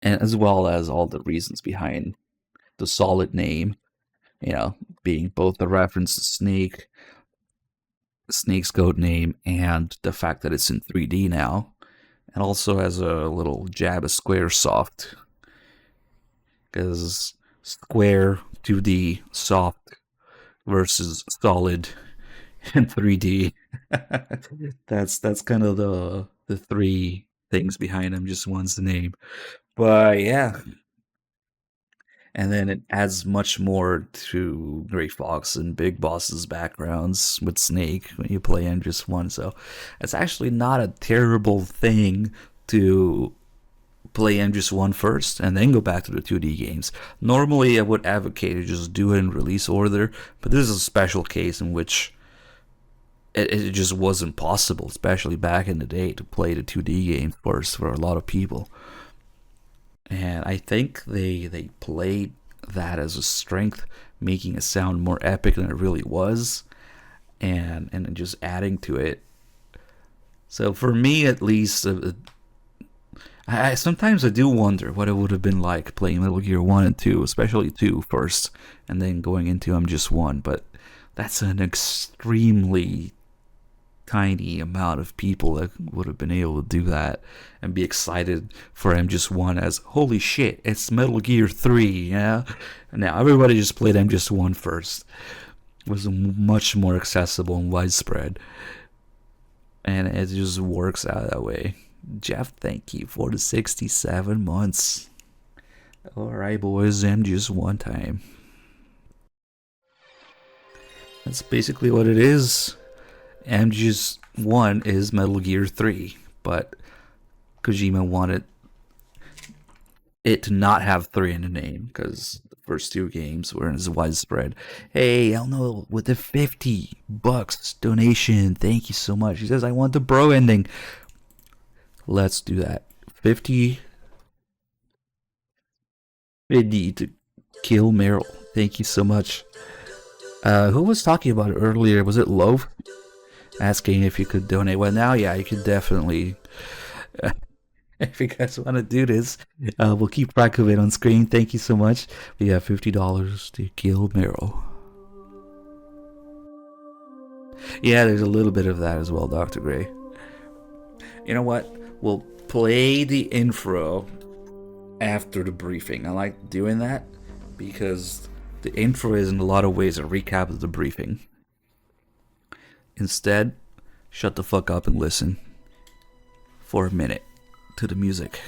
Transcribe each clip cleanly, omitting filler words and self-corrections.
and as well as all the reasons behind the solid name, you know, being both a reference to Snake's code name, and the fact that it's in 3D now, and also as a little jab at Squaresoft, because Square 2D soft versus solid in 3D. That's kind of the three things behind him. Just one's the name, but yeah, and then it adds much more to Gray Fox and Big Boss's backgrounds with Snake when you play MGS1. So it's actually not a terrible thing to play MGS1 first and then go back to the 2D games. Normally, I would advocate to just do it in release order, but this is a special case in which it just wasn't possible, especially back in the day, to play the 2D game first for a lot of people. And I think they played that as a strength, making it sound more epic than it really was, and just adding to it. So for me, at least, I sometimes I do wonder what it would have been like playing Metal Gear One and Two, especially Two first, and then going into MGS1. But that's an extremely tiny amount of people that would have been able to do that and be excited for MGS1 as holy shit, it's Metal Gear 3, yeah? Now everybody just played MGS1 first. It was much more accessible and widespread. And it just works out that way. Jeff, thank you for the 67 months. Alright, boys, MGS1 time. That's basically what it is. MGS1 is Metal Gear 3, but Kojima wanted it to not have 3 in the name because the first two games were as widespread. Hey, Elno with the $50 donation. Thank you so much. He says, I want the bro ending. Let's do that. 50 50 to kill Meryl. Thank you so much. Who was talking about it earlier? Was it Loaf? Asking if you could donate. Well, now, yeah, you could definitely. If you guys want to do this, we'll keep track of it on screen. Thank you so much. We have $50 to kill Meryl. Yeah, there's a little bit of that as well, Dr. Gray. You know what? We'll play the intro after the briefing. I like doing that because the intro is in a lot of ways a recap of the briefing. Instead, shut the fuck up and listen for a minute to the music.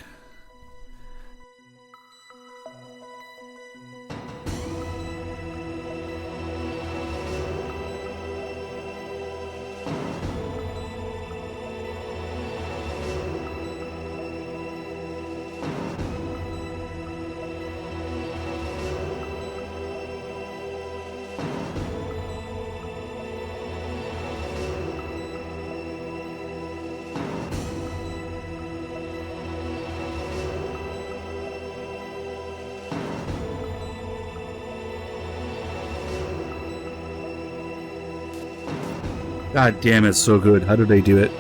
God damn, it's so good. How did they do it?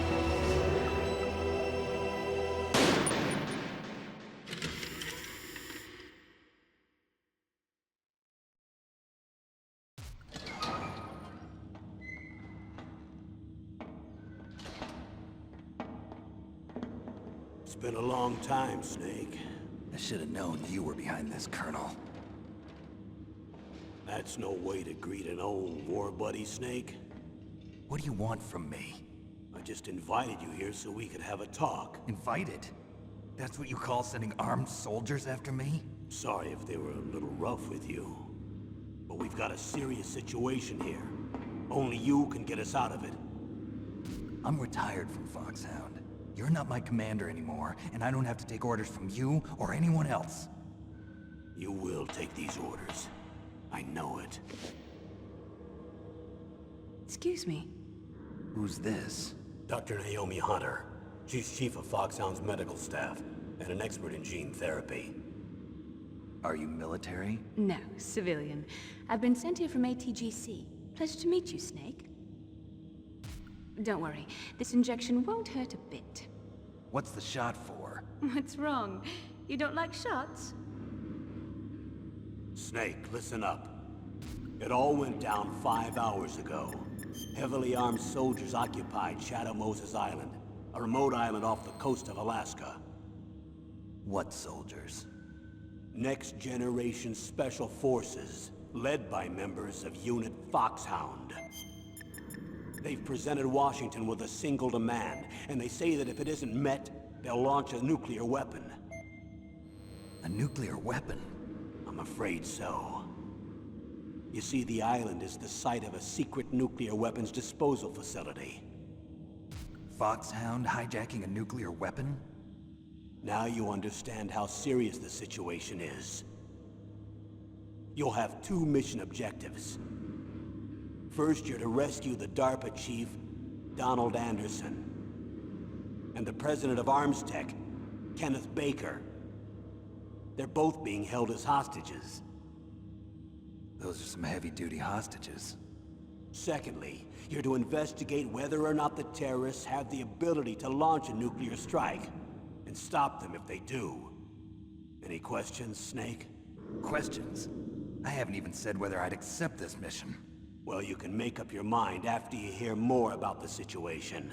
It's been a long time, Snake. I should have known you were behind this, Colonel. That's no way to greet an old war buddy, Snake. What do you want from me? I just invited you here so we could have a talk. Invited? That's what you call sending armed soldiers after me? Sorry if they were a little rough with you. But we've got a serious situation here. Only you can get us out of it. I'm retired from Foxhound. You're not my commander anymore, and I don't have to take orders from you or anyone else. You will take these orders. I know it. Excuse me. Who's this? Dr. Naomi Hunter. She's chief of Foxhound's medical staff, and an expert in gene therapy. Are you military? No, civilian. I've been sent here from ATGC. Pleasure to meet you, Snake. Don't worry, this injection won't hurt a bit. What's the shot for? What's wrong? You don't like shots? Snake, listen up. It all went down 5 hours ago. Heavily armed soldiers occupied Shadow Moses Island, a remote island off the coast of Alaska. What soldiers? Next Generation Special Forces, led by members of Unit Foxhound. They've presented Washington with a single demand, and they say that if it isn't met, they'll launch a nuclear weapon. A nuclear weapon? I'm afraid so. You see, the island is the site of a secret nuclear weapons disposal facility. Foxhound hijacking a nuclear weapon? Now you understand how serious the situation is. You'll have 2 mission objectives. First, you're to rescue the DARPA chief, Donald Anderson, and the president of Armstech, Kenneth Baker. They're both being held as hostages. Those are some heavy-duty hostages. Secondly, you're to investigate whether or not the terrorists have the ability to launch a nuclear strike, and stop them if they do. Any questions, Snake? Questions? I haven't even said whether I'd accept this mission. Well, you can make up your mind after you hear more about the situation.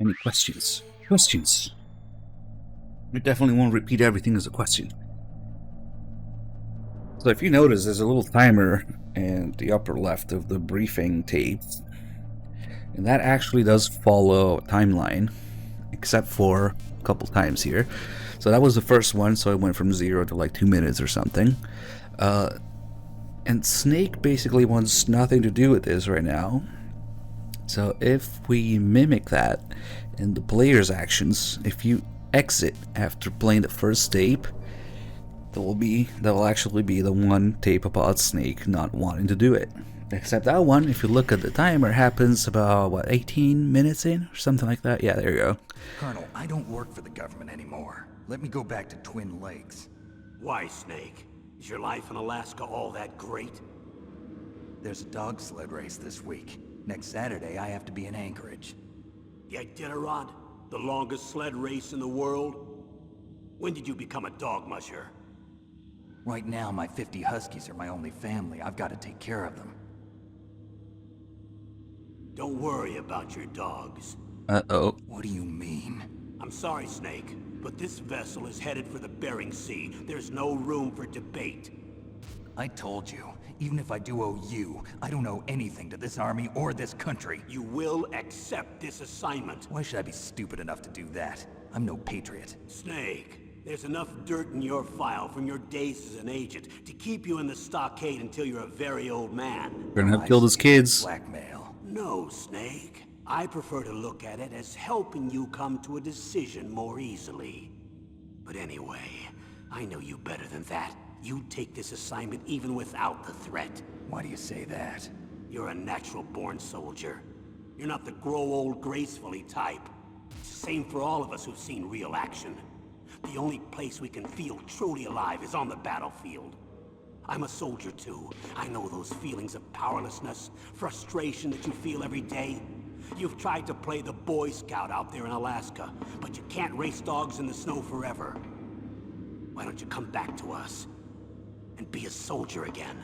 Any questions? Questions? I definitely won't repeat everything as a question. So if you notice, there's a little timer in the upper left of the briefing tape. And that actually does follow a timeline, except for a couple times here. So that was the first one, so it went from 0 to like 2 minutes or something. And Snake basically wants nothing to do with this right now. So if we mimic that in the player's actions, if you exit after playing the first tape, that will actually be the one tape about Snake not wanting to do it. Except that one, if you look at the timer, happens about, what, 18 minutes in? Or something like that? Yeah, there you go. Colonel, I don't work for the government anymore. Let me go back to Twin Lakes. Why, Snake? Is your life in Alaska all that great? There's a dog sled race this week. Next Saturday, I have to be in Anchorage. The Iditarod? The longest sled race in the world? When did you become a dog musher? Right now, my 50 Huskies are my only family. I've got to take care of them. Don't worry about your dogs. Uh-oh. What do you mean? I'm sorry, Snake, but this vessel is headed for the Bering Sea. There's no room for debate. I told you, even if I do owe you, I don't owe anything to this army or this country. You will accept this assignment. Why should I be stupid enough to do that? I'm no patriot. Snake, there's enough dirt in your file from your days as an agent to keep you in the stockade until you're a very old man. We're gonna have killed his kids. Blackmail. No, Snake. I prefer to look at it as helping you come to a decision more easily. But anyway, I know you better than that. You'd take this assignment even without the threat. Why do you say that? You're a natural-born soldier. You're not the grow old gracefully type. It's the same for all of us who've seen real action. The only place we can feel truly alive is on the battlefield. I'm a soldier too. I know those feelings of powerlessness, frustration that you feel every day. You've tried to play the Boy Scout out there in Alaska, but you can't race dogs in the snow forever. Why don't you come back to us and be a soldier again?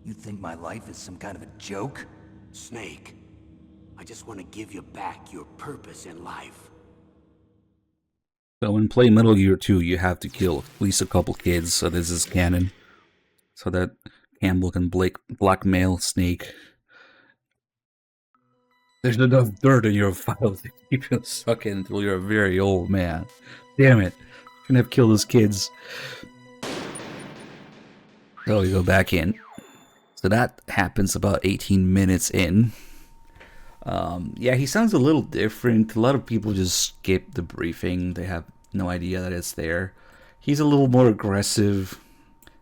You think my life is some kind of a joke? Snake, I just want to give you back your purpose in life. So in Play Metal Gear 2, you have to kill at least a couple kids, so this is canon. So that Campbell can blackmail Snake. There's enough dirt in your file to keep you stuck in until you're a very old man. Damn it. I'm gonna have killed his kids. So we go back in. So that happens about 18 minutes in. Yeah, he sounds a little different. A lot of people just skip the briefing. They have no idea that it's there. He's a little more aggressive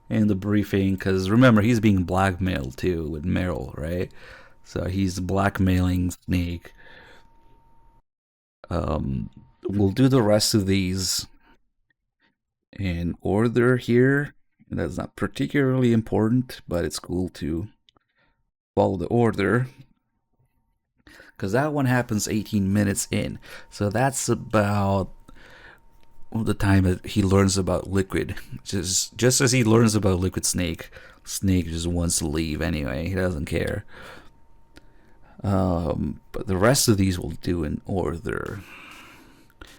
in the briefing because remember, he's being blackmailed too with Meryl, right? So he's blackmailing Snake. We'll do the rest of these in order here. That's not particularly important, but it's cool to follow the order. because that one happens 18 minutes in. So that's about the time that he learns about Liquid. Just as he learns about Liquid Snake, Snake just wants to leave anyway. He doesn't care. But the rest of these will do in order,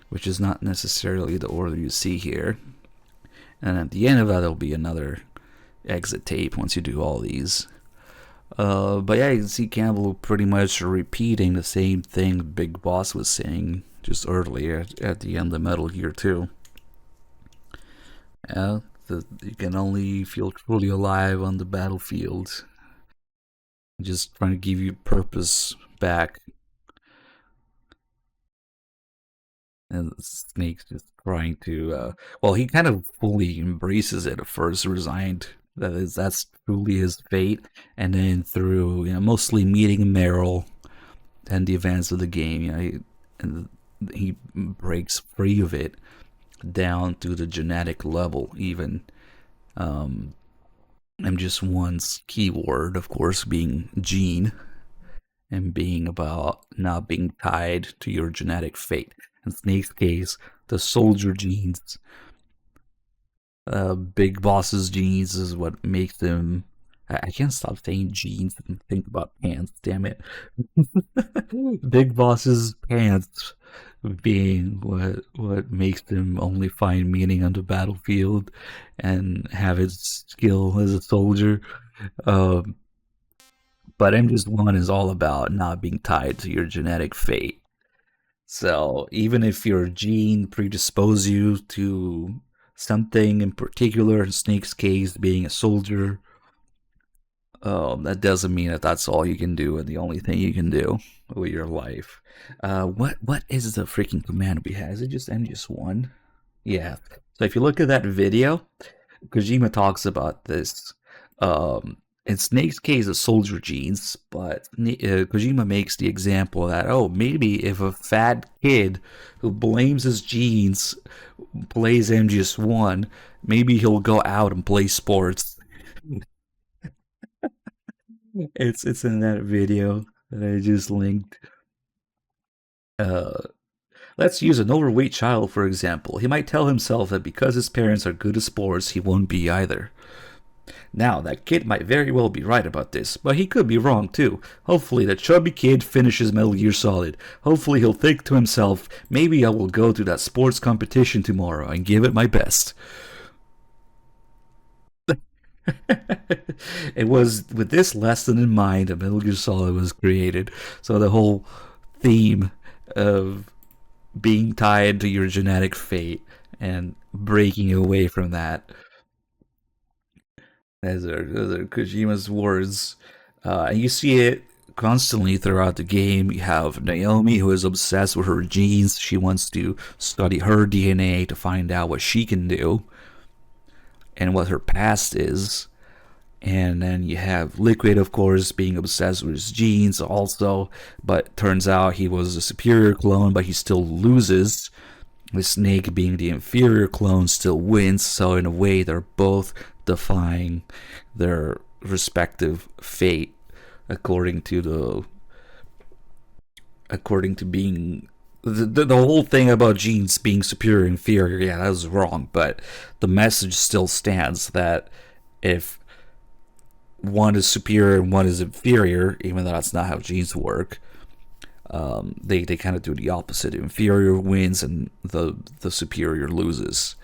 which is not necessarily the order you see here. And at the end of that, there'll be another exit tape once you do all these. But yeah, you can see Campbell pretty much repeating the same thing Big Boss was saying just earlier at the end of Metal Gear 2. You can only feel truly alive on the battlefield. Just trying to give you purpose back. And Snake's just trying to, well, he kind of fully embraces it at first, resigned that's truly his fate, and then through mostly meeting Meryl and the events of the game, he breaks free of it down to the genetic level even. MGS1's keyword, of course, being gene, and being about not being tied to your genetic fate. In Snake's case, the soldier genes, Big Boss's genes is what makes him. I can't stop saying jeans and think about pants, damn it. Big Boss's pants being what makes him only find meaning on the battlefield and have his skill as a soldier. But MGS1 is all about not being tied to your genetic fate. So even if your gene predisposes you to something in particular, in Snake's case being a soldier, that doesn't mean that that's all you can do and the only thing you can do with your life. What is the freaking command we have? Is it just MGS1? Yeah. So if you look at that video, Kojima talks about this. In Snake's case, it's soldier genes, but Kojima makes the example that, maybe if a fat kid who blames his genes plays MGS1, maybe he'll go out and play sports. It's in that video that I just linked. Let's use an overweight child, for example. He might tell himself that because his parents are good at sports, he won't be either. Now, that kid might very well be right about this, but he could be wrong too. Hopefully, the chubby kid finishes Metal Gear Solid. Hopefully, he'll think to himself, maybe I will go to that sports competition tomorrow and give it my best. It was with this lesson in mind that Metal Gear Solid was created. So the whole theme of being tied to your genetic fate and breaking away from that. Those are Kojima's words. And you see it constantly throughout the game. You have Naomi, who is obsessed with her genes. She wants to study her DNA to find out what she can do and what her past is. And then you have Liquid, of course, being obsessed with his genes also, but turns out he was a superior clone, but he still loses. With Snake being the inferior clone still wins, so in a way they're both defying their respective fate according to being the whole thing about genes being superior and inferior. Yeah, that was wrong, but the message still stands that if one is superior and one is inferior, even though that's not how genes work, they kind of do the opposite. Inferior wins and the superior loses.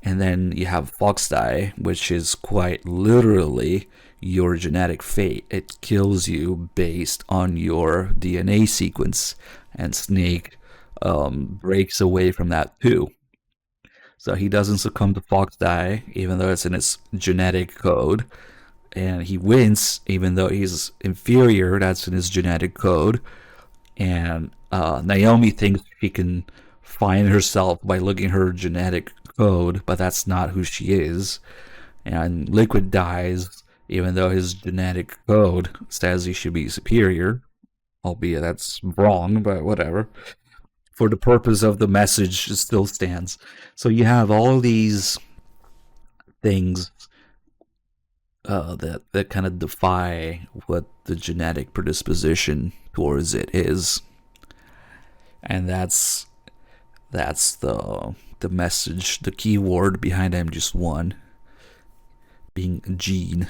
And then you have Fox Die, which is quite literally your genetic fate. It kills you based on your DNA sequence, and Snake breaks away from that too. So he doesn't succumb to Fox Die, even though it's in his genetic code, and he wins even though he's inferior. That's in his genetic code. And Naomi thinks she can find herself by looking at her genetic code, but that's not who she is. And Liquid dies even though his genetic code says he should be superior, albeit that's wrong, but whatever. For the purpose of the message, it still stands. So you have all these things that kind of defy what the genetic predisposition towards it is. And that's the message, the keyword behind MGS1 being Gene.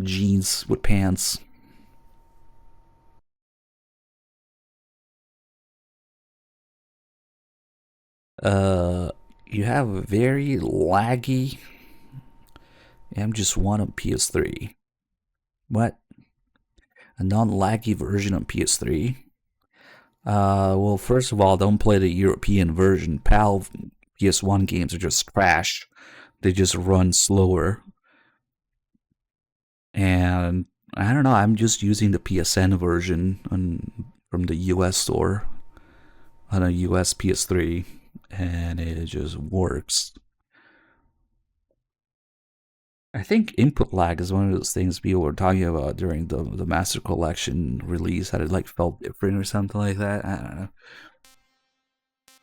Jeans with pants. You have a very laggy MGS1 on PS3. What? A non-laggy version on PS3? Well, first of all, don't play the European version. PAL PS1 games are just trash. They just run slower. And I don't know, I'm just using the PSN version from the US store on a US PS3, and it just works. I think input lag is one of those things people were talking about during the Master Collection release, that it like felt different or something like that. I don't know.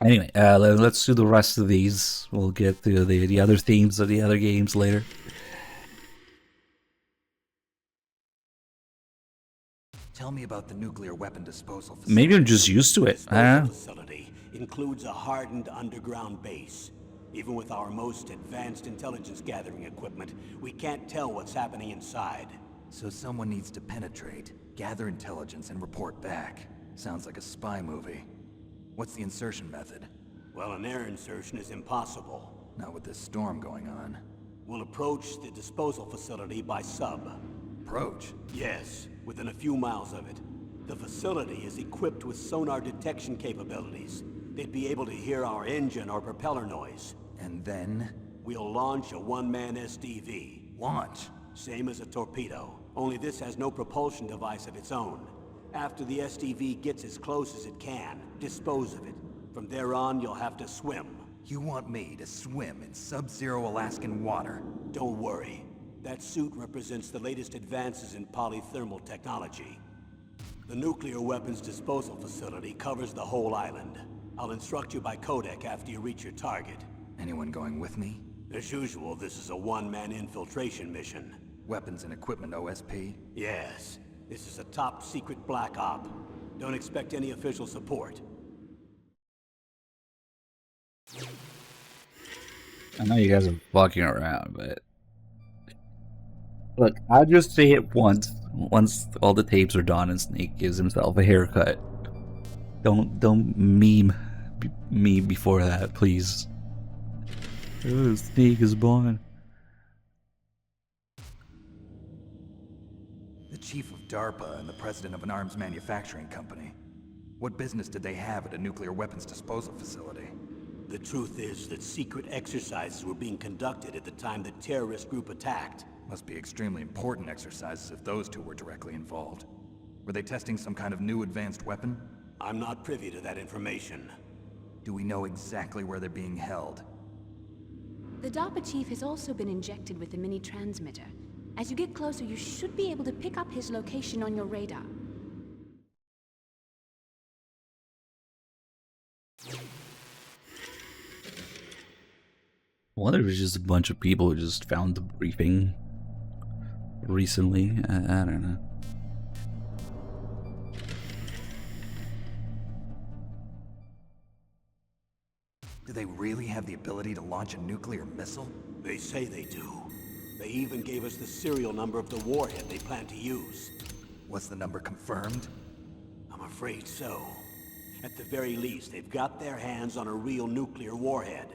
Anyway, let's do the rest of these. We'll get to the other themes of the other games later. Tell me about the nuclear weapon disposal facility. Maybe I'm just used to it. I don't know. Facility includes a hardened underground base. Even with our most advanced intelligence gathering equipment, we can't tell what's happening inside. So someone needs to penetrate, gather intelligence, and report back. Sounds like a spy movie. What's the insertion method? Well, an air insertion is impossible. Not with this storm going on. We'll approach the disposal facility by sub. Approach? Yes, within a few miles of it. The facility is equipped with sonar detection capabilities. They'd be able to hear our engine or propeller noise. And then? We'll launch a one-man SDV. Launch? Same as a torpedo, only this has no propulsion device of its own. After the SDV gets as close as it can, dispose of it. From there on, you'll have to swim. You want me to swim in sub-zero Alaskan water? Don't worry. That suit represents the latest advances in polythermal technology. The nuclear weapons disposal facility covers the whole island. I'll instruct you by codec after you reach your target. Anyone going with me? As usual, this is a one-man infiltration mission. Weapons and equipment OSP? Yes. This is a top-secret black op. Don't expect any official support. I know you guys are fucking around, but look, I'll just say it once all the tapes are done and Snake gives himself a haircut. Don't meme me before that, please. Ooh, Snake is born. The chief of DARPA and the president of an arms manufacturing company. What business did they have at a nuclear weapons disposal facility? The truth is that secret exercises were being conducted at the time the terrorist group attacked. Must be extremely important exercises if those two were directly involved. Were they testing some kind of new advanced weapon? I'm not privy to that information. Do we know exactly where they're being held? The DARPA chief has also been injected with a mini transmitter. As you get closer, you should be able to pick up his location on your radar. I wonder if it's just a bunch of people who just found the briefing recently. I don't know. Do they really have the ability to launch a nuclear missile? They say they do. They even gave us the serial number of the warhead they plan to use. Was the number confirmed? I'm afraid so. At the very least, they've got their hands on a real nuclear warhead.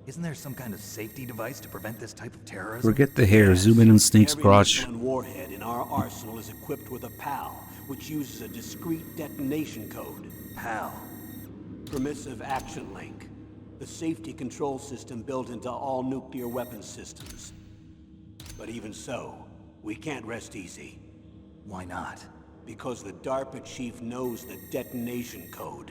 Isn't there some kind of safety device to prevent this type of terrorism? Forget the hair, zoom in on Snake's Every crotch. missile and warhead in our arsenal is equipped with a PAL, which uses a discrete detonation code. PAL. Permissive Action Link. The safety control system built into all nuclear weapons systems. But even so, we can't rest easy. Why not? Because the DARPA chief knows the detonation code.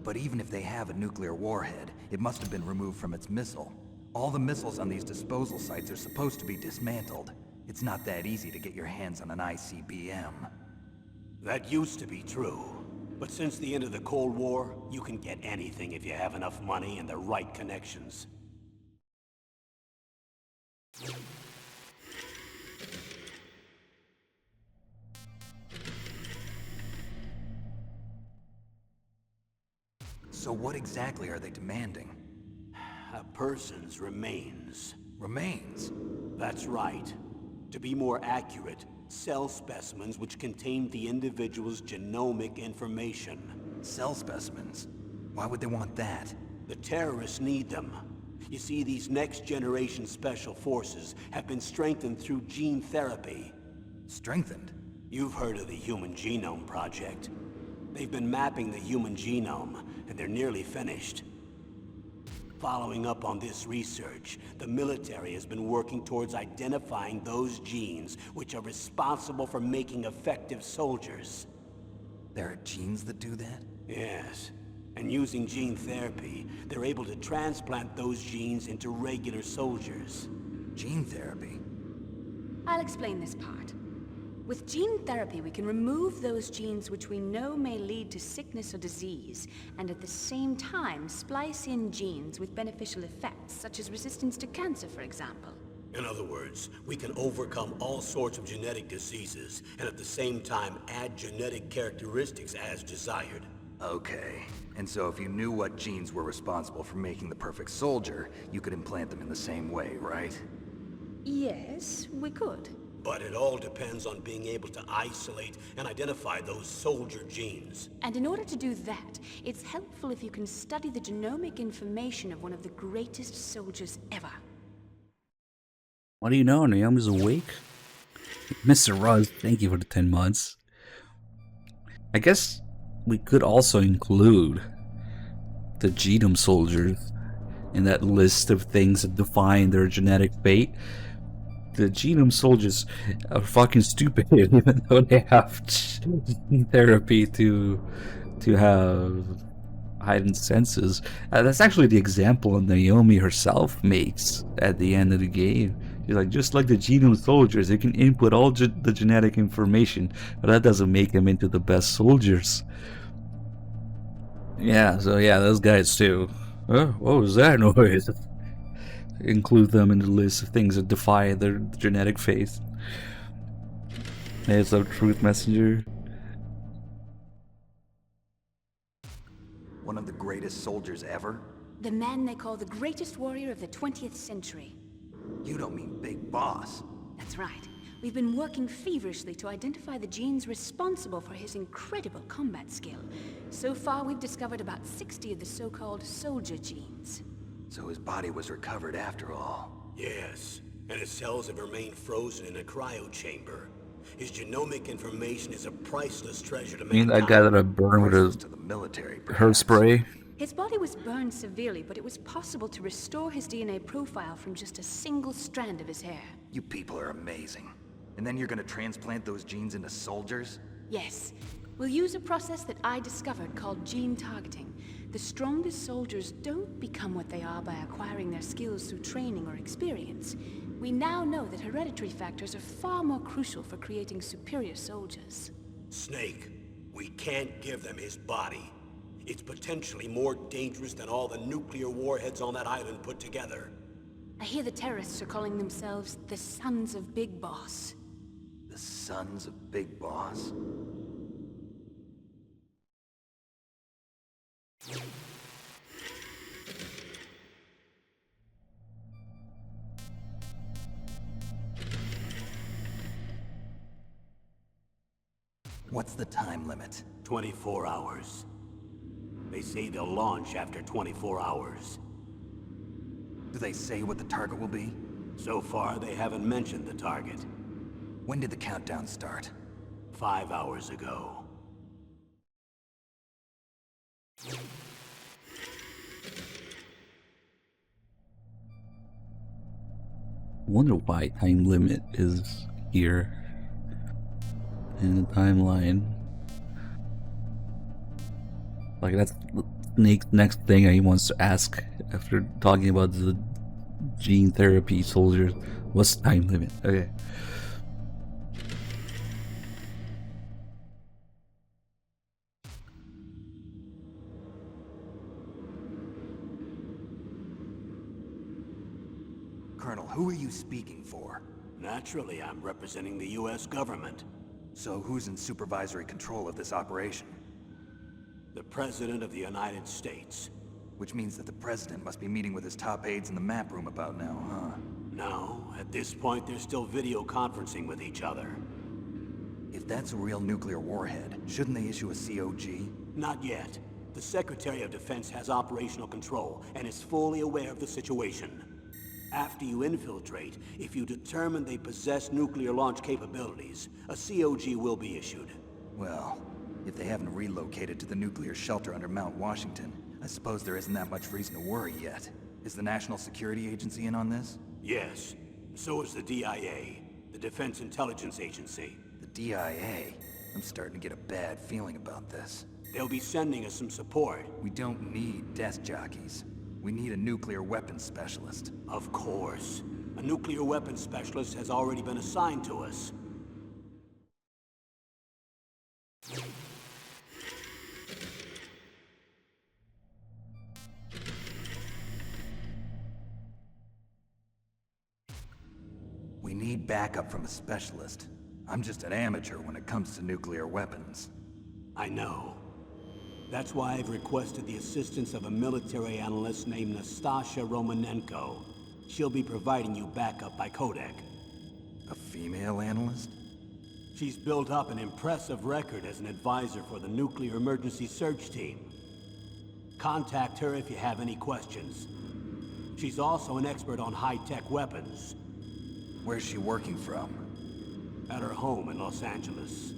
But even if they have a nuclear warhead, it must have been removed from its missile. All the missiles on these disposal sites are supposed to be dismantled. It's not that easy to get your hands on an ICBM. That used to be true. But since the end of the Cold War, you can get anything if you have enough money and the right connections. So what exactly are they demanding? A person's remains. Remains? That's right. To be more accurate, cell specimens which contain the individual's genomic information. Cell specimens? Why would they want that? The terrorists need them. You see, these next-generation special forces have been strengthened through gene therapy. Strengthened? You've heard of the Human Genome Project. They've been mapping the human genome, and they're nearly finished. Following up on this research, the military has been working towards identifying those genes which are responsible for making effective soldiers. There are genes that do that? Yes. And using gene therapy, they're able to transplant those genes into regular soldiers. Gene therapy? I'll explain this part. With gene therapy, we can remove those genes which we know may lead to sickness or disease, and at the same time splice in genes with beneficial effects, such as resistance to cancer, for example. In other words, we can overcome all sorts of genetic diseases, and at the same time add genetic characteristics as desired. Okay. And so if you knew what genes were responsible for making the perfect soldier, you could implant them in the same way, right? Yes, we could. But it all depends on being able to isolate and identify those soldier genes. And in order to do that, it's helpful if you can study the genomic information of one of the greatest soldiers ever. What do you know? Naomi's awake? Mr. Ruz, thank you for the 10 months. I guess we could also include the genome soldiers in that list of things that define their genetic fate. The genome soldiers are fucking stupid, even though they have gene therapy to have heightened senses. That's actually the example Naomi herself makes at the end of the game. She's like, just like the genome soldiers, they can input all the genetic information, but that doesn't make them into the best soldiers. Yeah, so yeah, those guys too. What was that noise? Include them in the list of things that defy their genetic faith. Hey, it's a Truth Messenger. One of the greatest soldiers ever? The man they call the greatest warrior of the 20th century. You don't mean Big Boss. That's right. We've been working feverishly to identify the genes responsible for his incredible combat skill. So far, we've discovered about 60 of the so-called soldier genes. So his body was recovered after all. Yes, and his cells have remained frozen in a cryo chamber. His genomic information is a priceless treasure to I mean, mankind. that guy that I burned with Priceless to the military, her perhaps. spray. His body was burned severely, but it was possible to restore his DNA profile from just a single strand of his hair. You people are amazing. And then you're gonna transplant those genes into soldiers? Yes. We'll use a process that I discovered called gene targeting. The strongest soldiers don't become what they are by acquiring their skills through training or experience. We now know that hereditary factors are far more crucial for creating superior soldiers. Snake, we can't give them his body. It's potentially more dangerous than all the nuclear warheads on that island put together. I hear the terrorists are calling themselves the Sons of Big Boss. The Sons of Big Boss? What's the time limit? 24 hours. They say they'll launch after 24 hours. Do they say what the target will be? So far, they haven't mentioned the target. When did the countdown start? 5 hours ago. Wonder why time limit is here in the timeline. Like, that's Snake's next thing he wants to ask after talking about the gene therapy soldiers. What's the time limit? Okay. Colonel, who are you speaking for? Naturally, I'm representing the U.S. government. So who's in supervisory control of this operation? The President of the United States. Which means that the President must be meeting with his top aides in the map room about now, huh? No, at this point they're still video conferencing with each other. If that's a real nuclear warhead, shouldn't they issue a COG? Not yet. The Secretary of Defense has operational control and is fully aware of the situation. After you infiltrate, if you determine they possess nuclear launch capabilities, a COG will be issued. Well, if they haven't relocated to the nuclear shelter under Mount Washington, I suppose there isn't that much reason to worry yet. Is the National Security Agency in on this? Yes. So is the DIA, the Defense Intelligence Agency. The DIA? I'm starting to get a bad feeling about this. They'll be sending us some support. We don't need desk jockeys. We need a nuclear weapons specialist. Of course. A nuclear weapons specialist has already been assigned to us. We need backup from a specialist. I'm just an amateur when it comes to nuclear weapons. I know. That's why I've requested the assistance of a military analyst named Nastasha Romanenko. She'll be providing you backup by Kodak. A female analyst? She's built up an impressive record as an advisor for the Nuclear Emergency Search Team. Contact her if you have any questions. She's also an expert on high-tech weapons. Where's she working from? At her home in Los Angeles.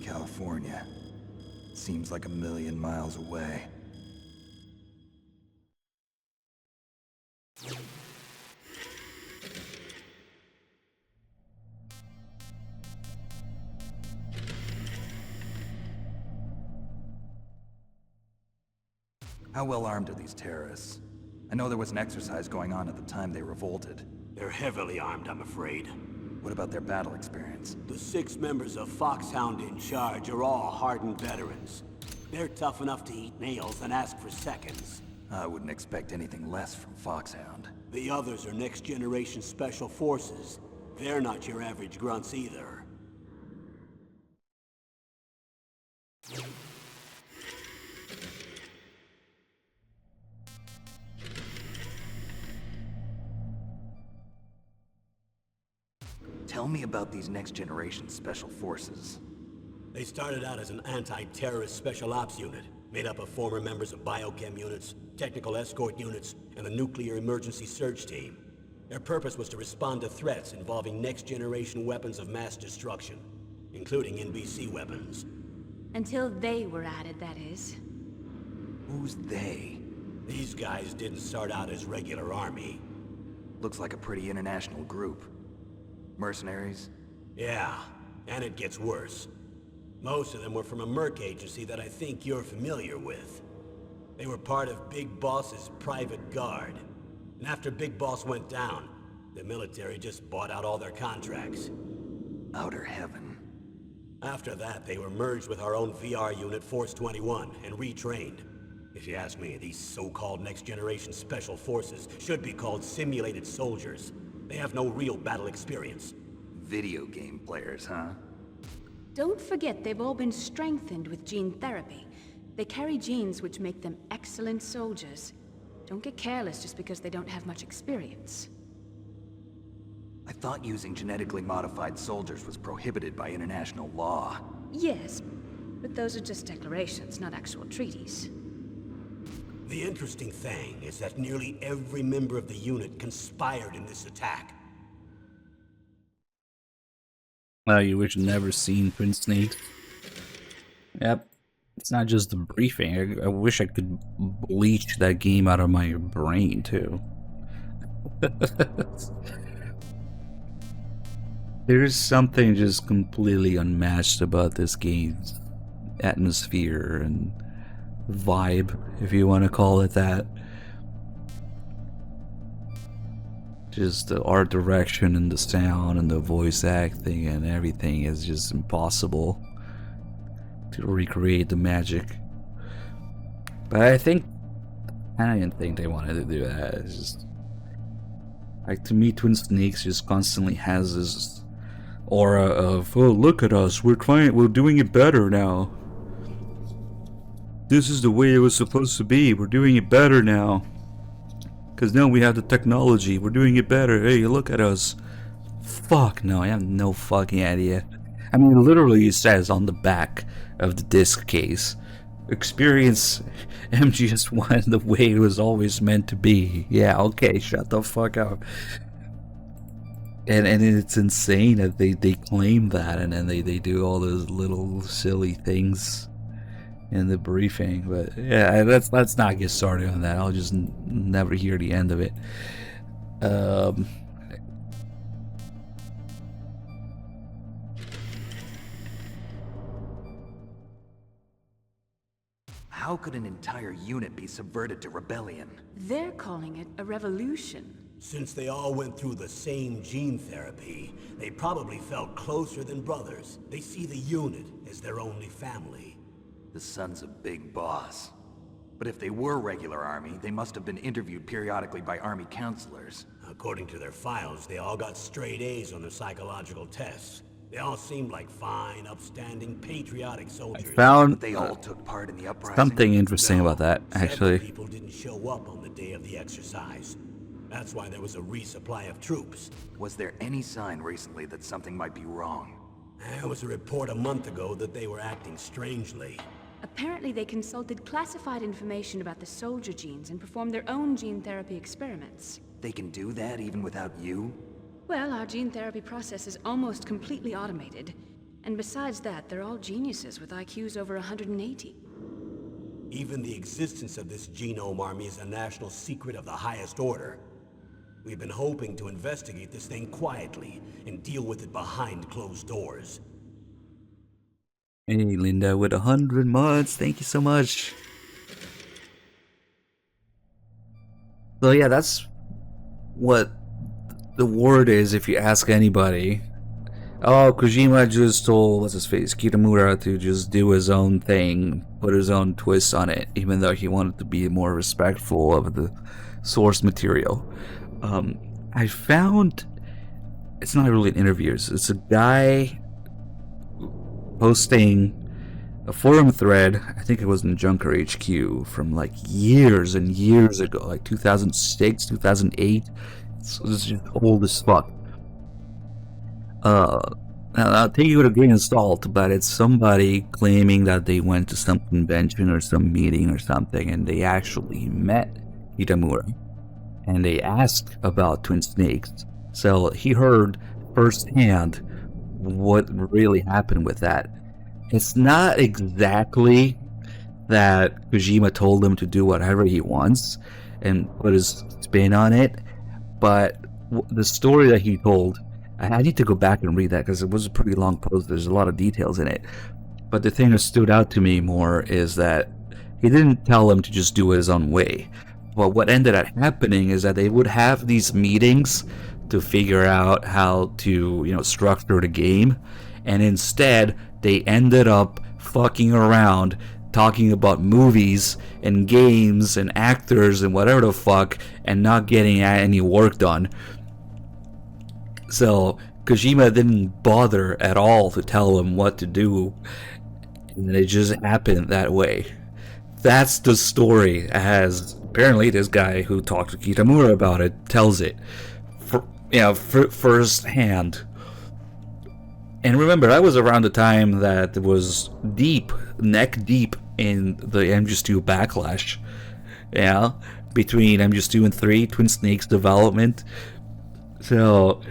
California. Seems like 1,000,000 miles away. How well armed are these terrorists? I know there was an exercise going on at the time they revolted. They're heavily armed, I'm afraid. What about their battle experience? The 6 members of Foxhound in charge are all hardened veterans. They're tough enough to eat nails and ask for seconds. I wouldn't expect anything less from Foxhound. The others are next-generation special forces. They're not your average grunts either. Tell me about these next-generation special forces. They started out as an anti-terrorist special ops unit, made up of former members of biochem units, technical escort units, and the Nuclear Emergency Search Team. Their purpose was to respond to threats involving next-generation weapons of mass destruction, including NBC weapons. Until they were added, that is. Who's they? These guys didn't start out as regular army. Looks like a pretty international group. Mercenaries? Yeah, and it gets worse. Most of them were from a merc agency that I think you're familiar with. They were part of Big Boss's private guard. And after Big Boss went down, the military just bought out all their contracts. Outer heaven. After that, they were merged with our own VR unit, Force 21, and retrained. If you ask me, these so-called next-generation special forces should be called simulated soldiers. They have no real battle experience. Video game players, huh? Don't forget they've all been strengthened with gene therapy. They carry genes which make them excellent soldiers. Don't get careless just because they don't have much experience. I thought using genetically modified soldiers was prohibited by international law. Yes, but those are just declarations, not actual treaties. The interesting thing is that nearly every member of the unit conspired in this attack. Well, you wish you'd never seen Twin Snakes. Yep. It's not just the briefing. I wish I could bleach that game out of my brain, too. There's something just completely unmatched about this game's atmosphere and vibe, if you want to call it that. Just the art direction and the sound and the voice acting and everything is just impossible to recreate the magic. But I didn't think they wanted to do that. It's just like, to me, Twin Snakes just constantly has this aura of, oh, look at us, we're doing it better now. this is the way it was supposed to be. We're doing it better now. Because now we have the technology. We're doing it better. Hey, look at us. Fuck no, I have no fucking idea. I mean, it literally says on the back of the disc case, experience MGS1 the way it was always meant to be. Yeah, okay, shut the fuck up. And it's insane that they claim that, and then they do all those little silly things in the briefing. But yeah, let's not get started on that. I'll just never hear the end of it. How could an entire unit be subverted to rebellion? They're calling it a revolution. Since they all went through the same gene therapy, they probably felt closer than brothers. They see the unit as their only family. The son's a big boss. But if they were regular army, they must have been interviewed periodically by army counselors. According to their files, they all got straight A's on their psychological tests. They all seemed like fine, upstanding, patriotic soldiers. Found But they all took part in the uprising. something interesting about that, Several actually. people didn't show up on the day of the exercise. That's why there was a resupply of troops. Was there any sign recently that something might be wrong? There was a report a month ago that they were acting strangely. Apparently they consulted classified information about the soldier genes and performed their own gene therapy experiments. They can do that even without you? Well, our gene therapy process is almost completely automated. And besides that, they're all geniuses with IQs over 180. Even the existence of this genome army is a national secret of the highest order. We've been hoping to investigate this thing quietly and deal with it behind closed doors. Hey, Linda, with 100 months. Thank you so much. So yeah, that's what the word is if you ask anybody. Oh, Kojima just told, what's his face, Kitamura to just do his own thing, put his own twist on it, even though he wanted to be more respectful of the source material. I found, it's not really an interview, it's a guy posting a forum thread, I think it was in Junker HQ, from like years and years ago, like 2006, 2008. It's just old as fuck. I'll take you with a grain of salt, but it's somebody claiming that they went to some convention or some meeting or something, and they actually met Kitamura, and they asked about Twin Snakes. So he heard firsthand what really happened with that. It's not exactly that Kojima told him to do whatever he wants and put his spin on it, but the story that he told, I need to go back and read that because it was a pretty long post. There's a lot of details in it. But the thing that stood out to me more is that he didn't tell him to just do it his own way. Well, what ended up happening is that they would have these meetings to figure out how to, structure the game. And instead, they ended up fucking around, talking about movies and games and actors and whatever the fuck, and not getting any work done. So Kojima didn't bother at all to tell him what to do, and it just happened that way. That's the story, as apparently this guy who talked to Kitamura about it tells it, first hand. And remember, that was around the time that it was neck deep in the MGS2 backlash, between MGS2 and 3, Twin Snakes development. So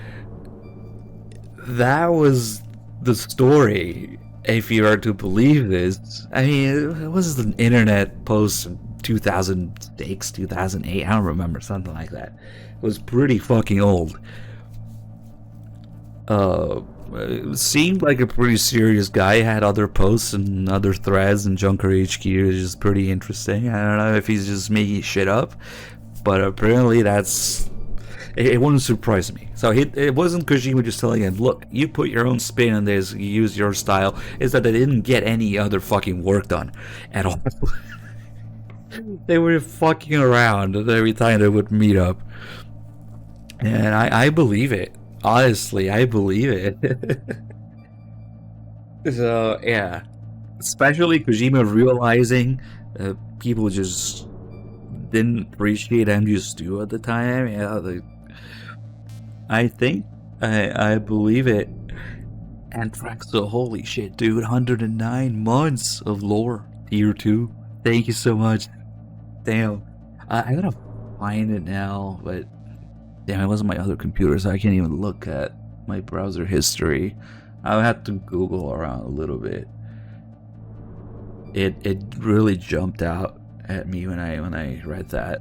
that was the story, if you are to believe this. I mean, it was an internet post in 2006, 2008, I don't remember, something like that. It was pretty fucking old. It seemed like a pretty serious guy. He had other posts and other threads, and Junker HQ is just pretty interesting. I don't know if he's just making shit up, but apparently it wouldn't surprise me. So it wasn't Kojima just telling him, look, you put your own spin on this, you use your style. It's that they didn't get any other fucking work done at all. They were fucking around every time they would meet up. And I believe it. Honestly, I believe it. So, yeah. especially Kojima realizing people just didn't appreciate MGS2 at the time. Yeah, I think I believe it. Anthrax, so holy shit, dude! 109 months of lore, tier 2. Thank you so much. Damn, I gotta find it now, but damn, it wasn't my other computer, so I can't even look at my browser history. I'll have to Google around a little bit. It really jumped out at me when I read that.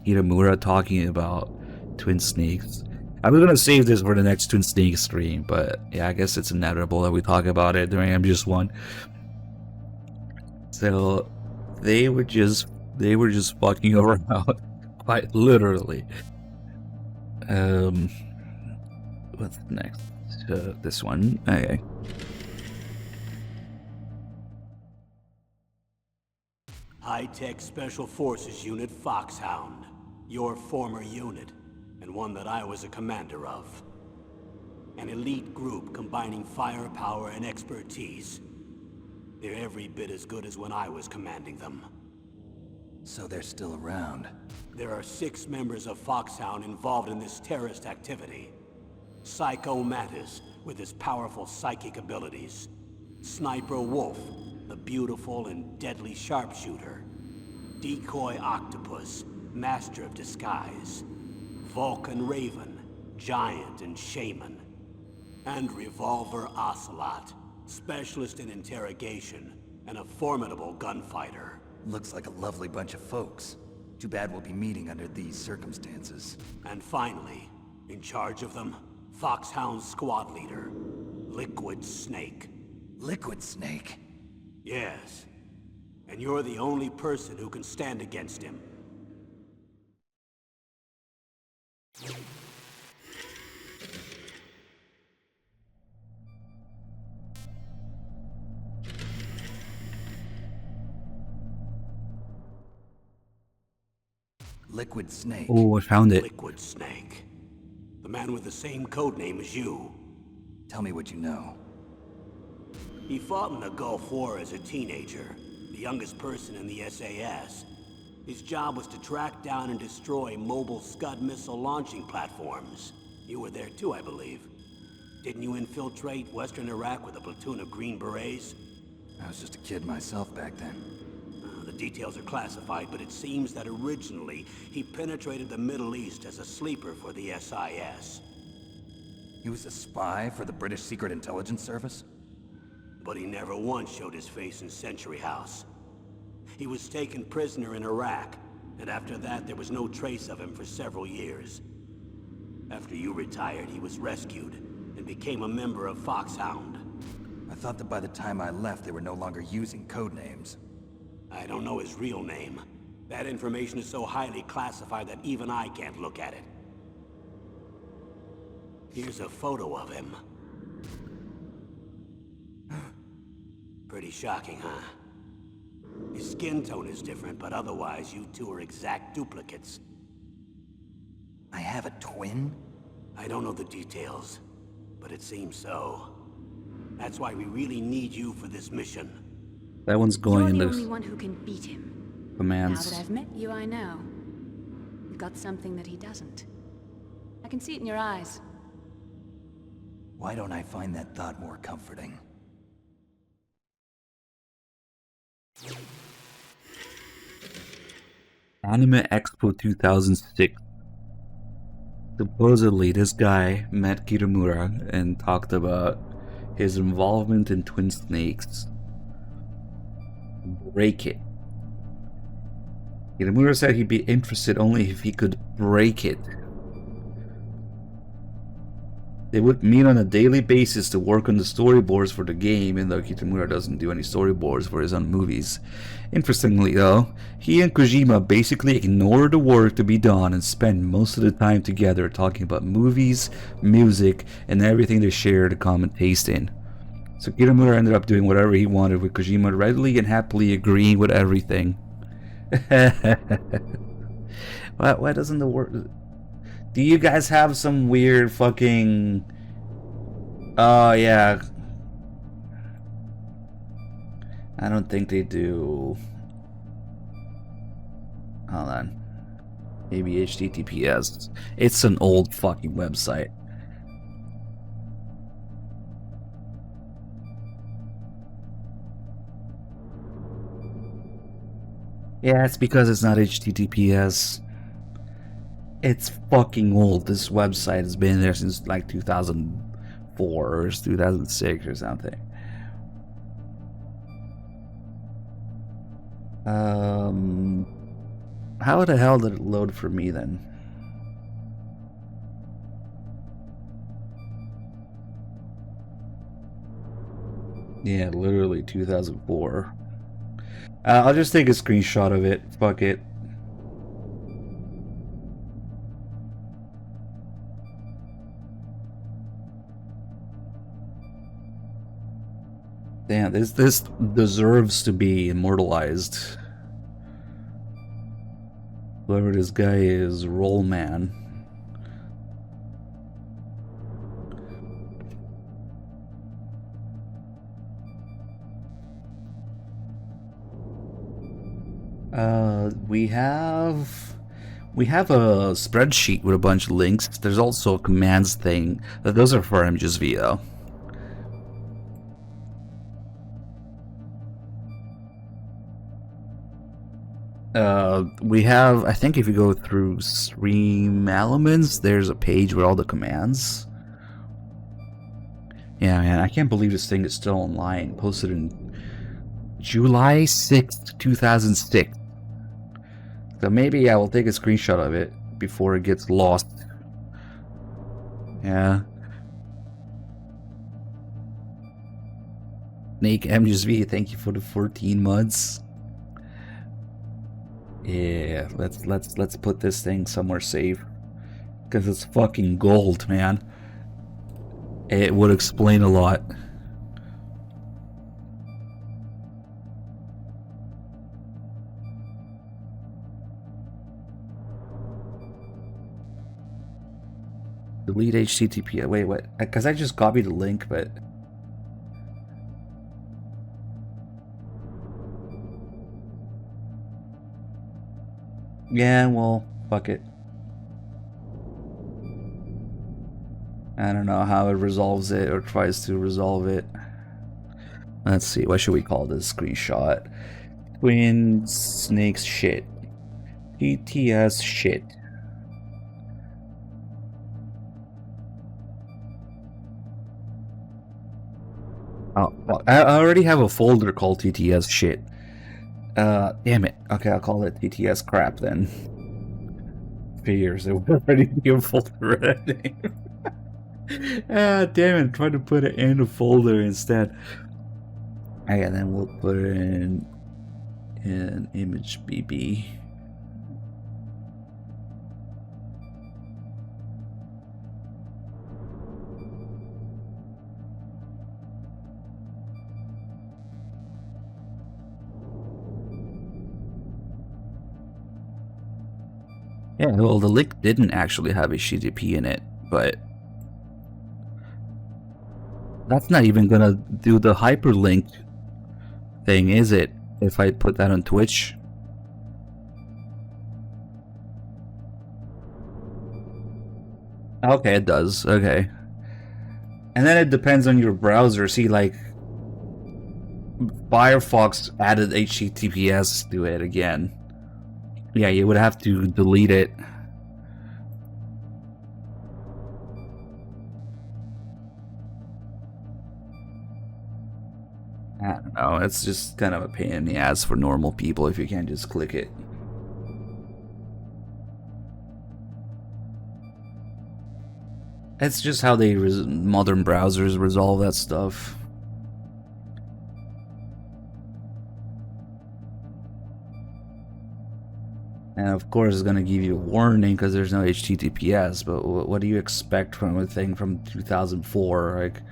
Kitamura talking about Twin Snakes. I was gonna save this for the next Twin Snakes stream, but yeah, I guess it's inevitable that we talk about it during MGS1. So they were just fucking around, quite literally. What's next? This one. Okay. High-Tech Special Forces Unit Foxhound. Your former unit, and one that I was a commander of. An elite group combining firepower and expertise. They're every bit as good as when I was commanding them. So they're still around. There are 6 members of Foxhound involved in this terrorist activity. Psycho Mantis, with his powerful psychic abilities. Sniper Wolf, the beautiful and deadly sharpshooter. Decoy Octopus, master of disguise. Vulcan Raven, giant and shaman. And Revolver Ocelot, specialist in interrogation and a formidable gunfighter. Looks like a lovely bunch of folks. Too bad we'll be meeting under these circumstances. And finally, in charge of them, Foxhound's squad leader, Liquid Snake. Liquid Snake? Yes. And you're the only person who can stand against him. Liquid Snake. Oh, I found it. Liquid Snake. The man with the same codename as you. Tell me what you know. He fought in the Gulf War as a teenager, the youngest person in the SAS. His job was to track down and destroy mobile Scud missile launching platforms. You were there too, I believe. Didn't you infiltrate Western Iraq with a platoon of Green Berets? I was just a kid myself back then. The details are classified, but it seems that originally he penetrated the Middle East as a sleeper for the SIS. He was a spy for the British Secret Intelligence Service? But he never once showed his face in Century House. He was taken prisoner in Iraq, and after that there was no trace of him for several years. After you retired, he was rescued and became a member of Foxhound. I thought that by the time I left, they were no longer using codenames. I don't know his real name. That information is so highly classified that even I can't look at it. Here's a photo of him. Pretty shocking, huh? His skin tone is different, but otherwise you two are exact duplicates. I have a twin? I don't know the details, but it seems so. That's why we really need you for this mission. That one's going You're in the the only one who can beat him. Now commands. that I've met you, I know. You've got something that he doesn't. I can see it in your eyes. Why don't I find that thought more comforting? Anime Expo 2006. Supposedly, this guy met Kitamura and talked about his involvement in Twin Snakes. Break it. Kitamura said he'd be interested only if he could break it. They would meet on a daily basis to work on the storyboards for the game, even though Kitamura doesn't do any storyboards for his own movies. Interestingly though, he and Kojima basically ignore the work to be done and spend most of the time together talking about movies, music, and everything they shared a common taste in. So Kitamura ended up doing whatever he wanted, with Kojima readily and happily agreeing with everything. Why doesn't the work... Do you guys have some weird fucking... Oh, yeah. I don't think they do. Hold on. Maybe HTTPS. It's an old fucking website. Yeah, it's because it's not HTTPS. It's fucking old. This website has been there since like 2004 or 2006 or something. How the hell did it load for me then? Yeah, literally 2004. I'll just take a screenshot of it. Fuck it. Damn, this deserves to be immortalized. Whoever this guy is, Rollman. We have a spreadsheet with a bunch of links. There's also a commands thing. Those are for MJSV though. We have, I think if you go through Stream Elements, there's a page with all the commands. Yeah, man, I can't believe this thing is still online. Posted in July 6th, 2006. So maybe I will take a screenshot of it before it gets lost. Yeah. Snake MJSV, thank you for the 14 months. Yeah, let's put this thing somewhere safe. Because it's fucking gold, man. It would explain a lot. Delete HTTP. Wait, what? Because I just copied the link, but... Yeah, well, fuck it. I don't know how it resolves it or tries to resolve it. Let's see, what should we call this screenshot? Twin Snakes shit. TTS shit. Oh, well, I already have a folder called TTS shit. Damn it. Okay, I'll call it TTS crap then. Figures, it would already be a folder name. Ah, damn it. Try to put it in a folder instead. Okay, and then we'll put it in image BB. Yeah, well, the link didn't actually have HTTP in it, but that's not even gonna do the hyperlink thing, is it? If I put that on Twitch. Okay, it does. Okay. And then it depends on your browser. See, like, Firefox added HTTPS to it again. Yeah, you would have to delete it. I don't know, it's just kind of a pain in the ass for normal people if you can't just click it. It's just how they modern browsers resolve that stuff. And of course it's gonna give you a warning because there's no HTTPS, but what do you expect from a thing from 2004? Like,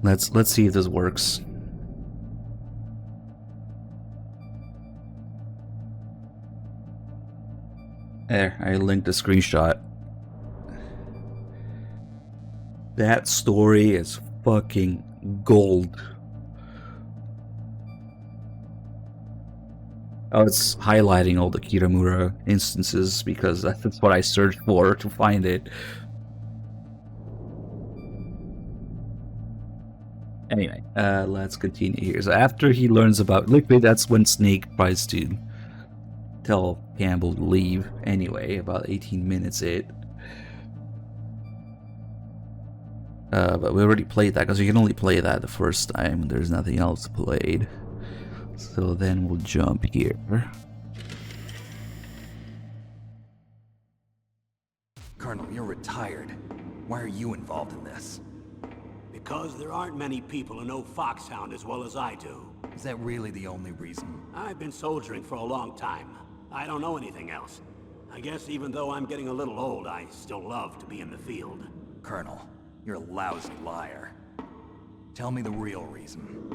let's see if this works. There, I linked a screenshot. That story is fucking gold. Oh, it's highlighting all the Kitamura instances because that's what I searched for to find it. Anyway, let's continue here. So after he learns about Liquid, that's when Snake tries to tell Campbell to leave. Anyway, about 18 minutes in. But we already played that because you can only play that the first time. There's nothing else played. So then we'll jump here. Colonel, you're retired. Why are you involved in this? Because there aren't many people who know Foxhound as well as I do. Is that really the only reason? I've been soldiering for a long time. I don't know anything else. I guess even though I'm getting a little old, I still love to be in the field. Colonel, you're a lousy liar. Tell me the real reason.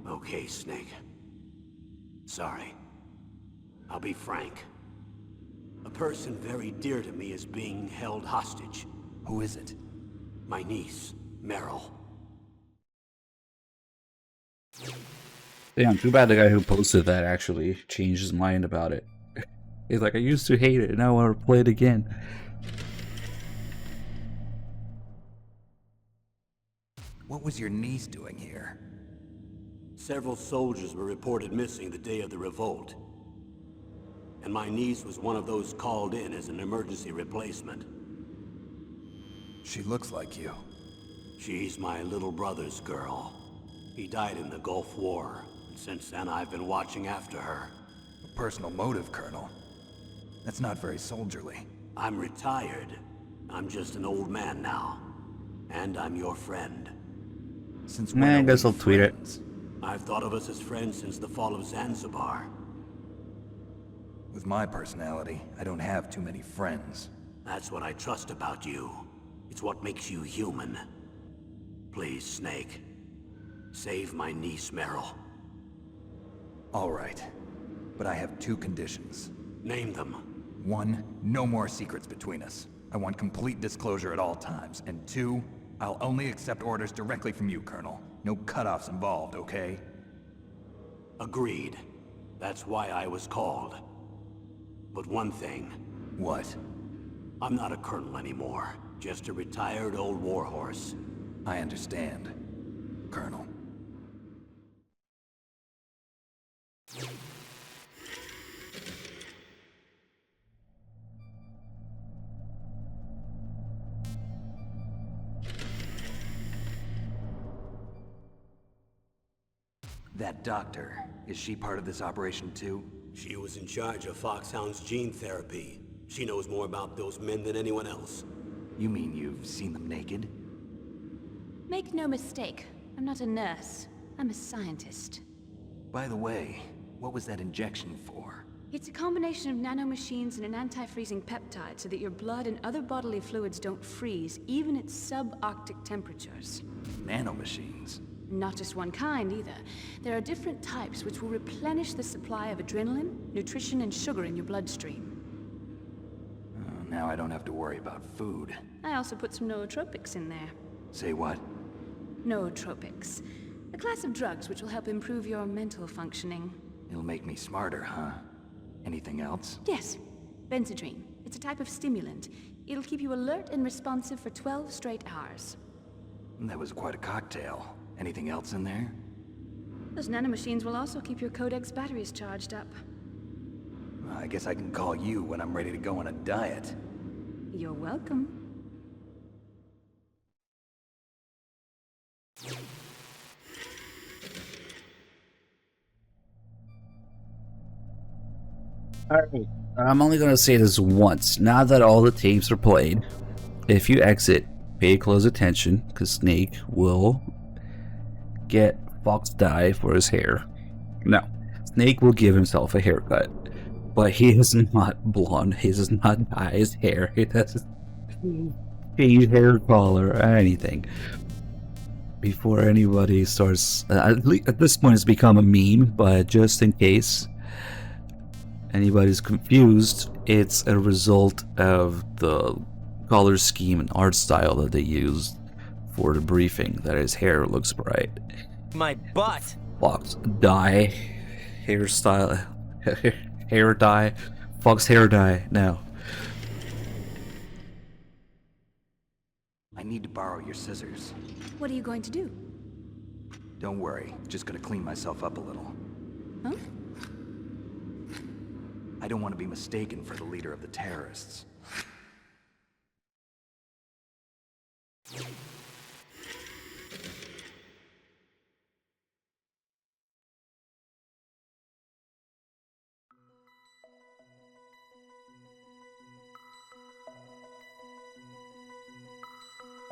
Okay, Snake. Sorry. I'll be frank. A person very dear to me is being held hostage. Who is it? My niece, Meryl. Damn, too bad the guy who posted that actually changed his mind about it. He's like, I used to hate it, now I want to play it again. What was your niece doing here? Several soldiers were reported missing the day of the revolt. And my niece was one of those called in as an emergency replacement. She looks like you. She's my little brother's girl. He died in the Gulf War. Since then, I've been watching after her. A personal motive, Colonel. That's not very soldierly. I'm retired. I'm just an old man now. And I'm your friend. Since Nah, I when are guess we I'll tweet it. friends? I've thought of us as friends since the fall of Zanzibar. With my personality, I don't have too many friends. That's what I trust about you. It's what makes you human. Please, Snake. Save my niece, Meryl. All right. But I have two conditions. Name them. 1, no more secrets between us. I want complete disclosure at all times. And 2, I'll only accept orders directly from you, Colonel. No cutoffs involved, okay? Agreed. That's why I was called. But one thing, What? I'm not a colonel anymore. Just a retired old warhorse. I understand, Colonel. That doctor, is she part of this operation too? She was in charge of Foxhound's gene therapy. She knows more about those men than anyone else. You mean you've seen them naked? Make no mistake, I'm not a nurse. I'm a scientist. By the way, what was that injection for? It's a combination of nanomachines and an anti-freezing peptide so that your blood and other bodily fluids don't freeze, even at subarctic temperatures. Nanomachines. Not just one kind, either. There are different types which will replenish the supply of adrenaline, nutrition, and sugar in your bloodstream. Oh, now I don't have to worry about food. I also put some nootropics in there. Say what? Nootropics. A class of drugs which will help improve your mental functioning. It'll make me smarter, huh? Anything else? Yes. Benzedrine. It's a type of stimulant. It'll keep you alert and responsive for 12 straight hours. That was quite a cocktail. Anything else in there? Those nanomachines will also keep your Codex batteries charged up. I guess I can call you when I'm ready to go on a diet. You're welcome. Alright, I'm only gonna say this once. Now that all the tapes are played, if you exit, pay close attention, because Snake will get Fox dye for his hair. No, Snake will give himself a haircut, but he is not blonde. He does not dye his hair. He doesn't change hair color or anything. Before anybody starts, at this point, it's become a meme. But just in case, anybody's confused, it's a result of the color scheme and art style that they used for the briefing, that his hair looks bright. My butt! Fox dye, hairstyle, hair dye, Fox hair dye now. I need to borrow your scissors. What are you going to do? Don't worry, just gonna clean myself up a little. Huh? I don't want to be mistaken for the leader of the terrorists.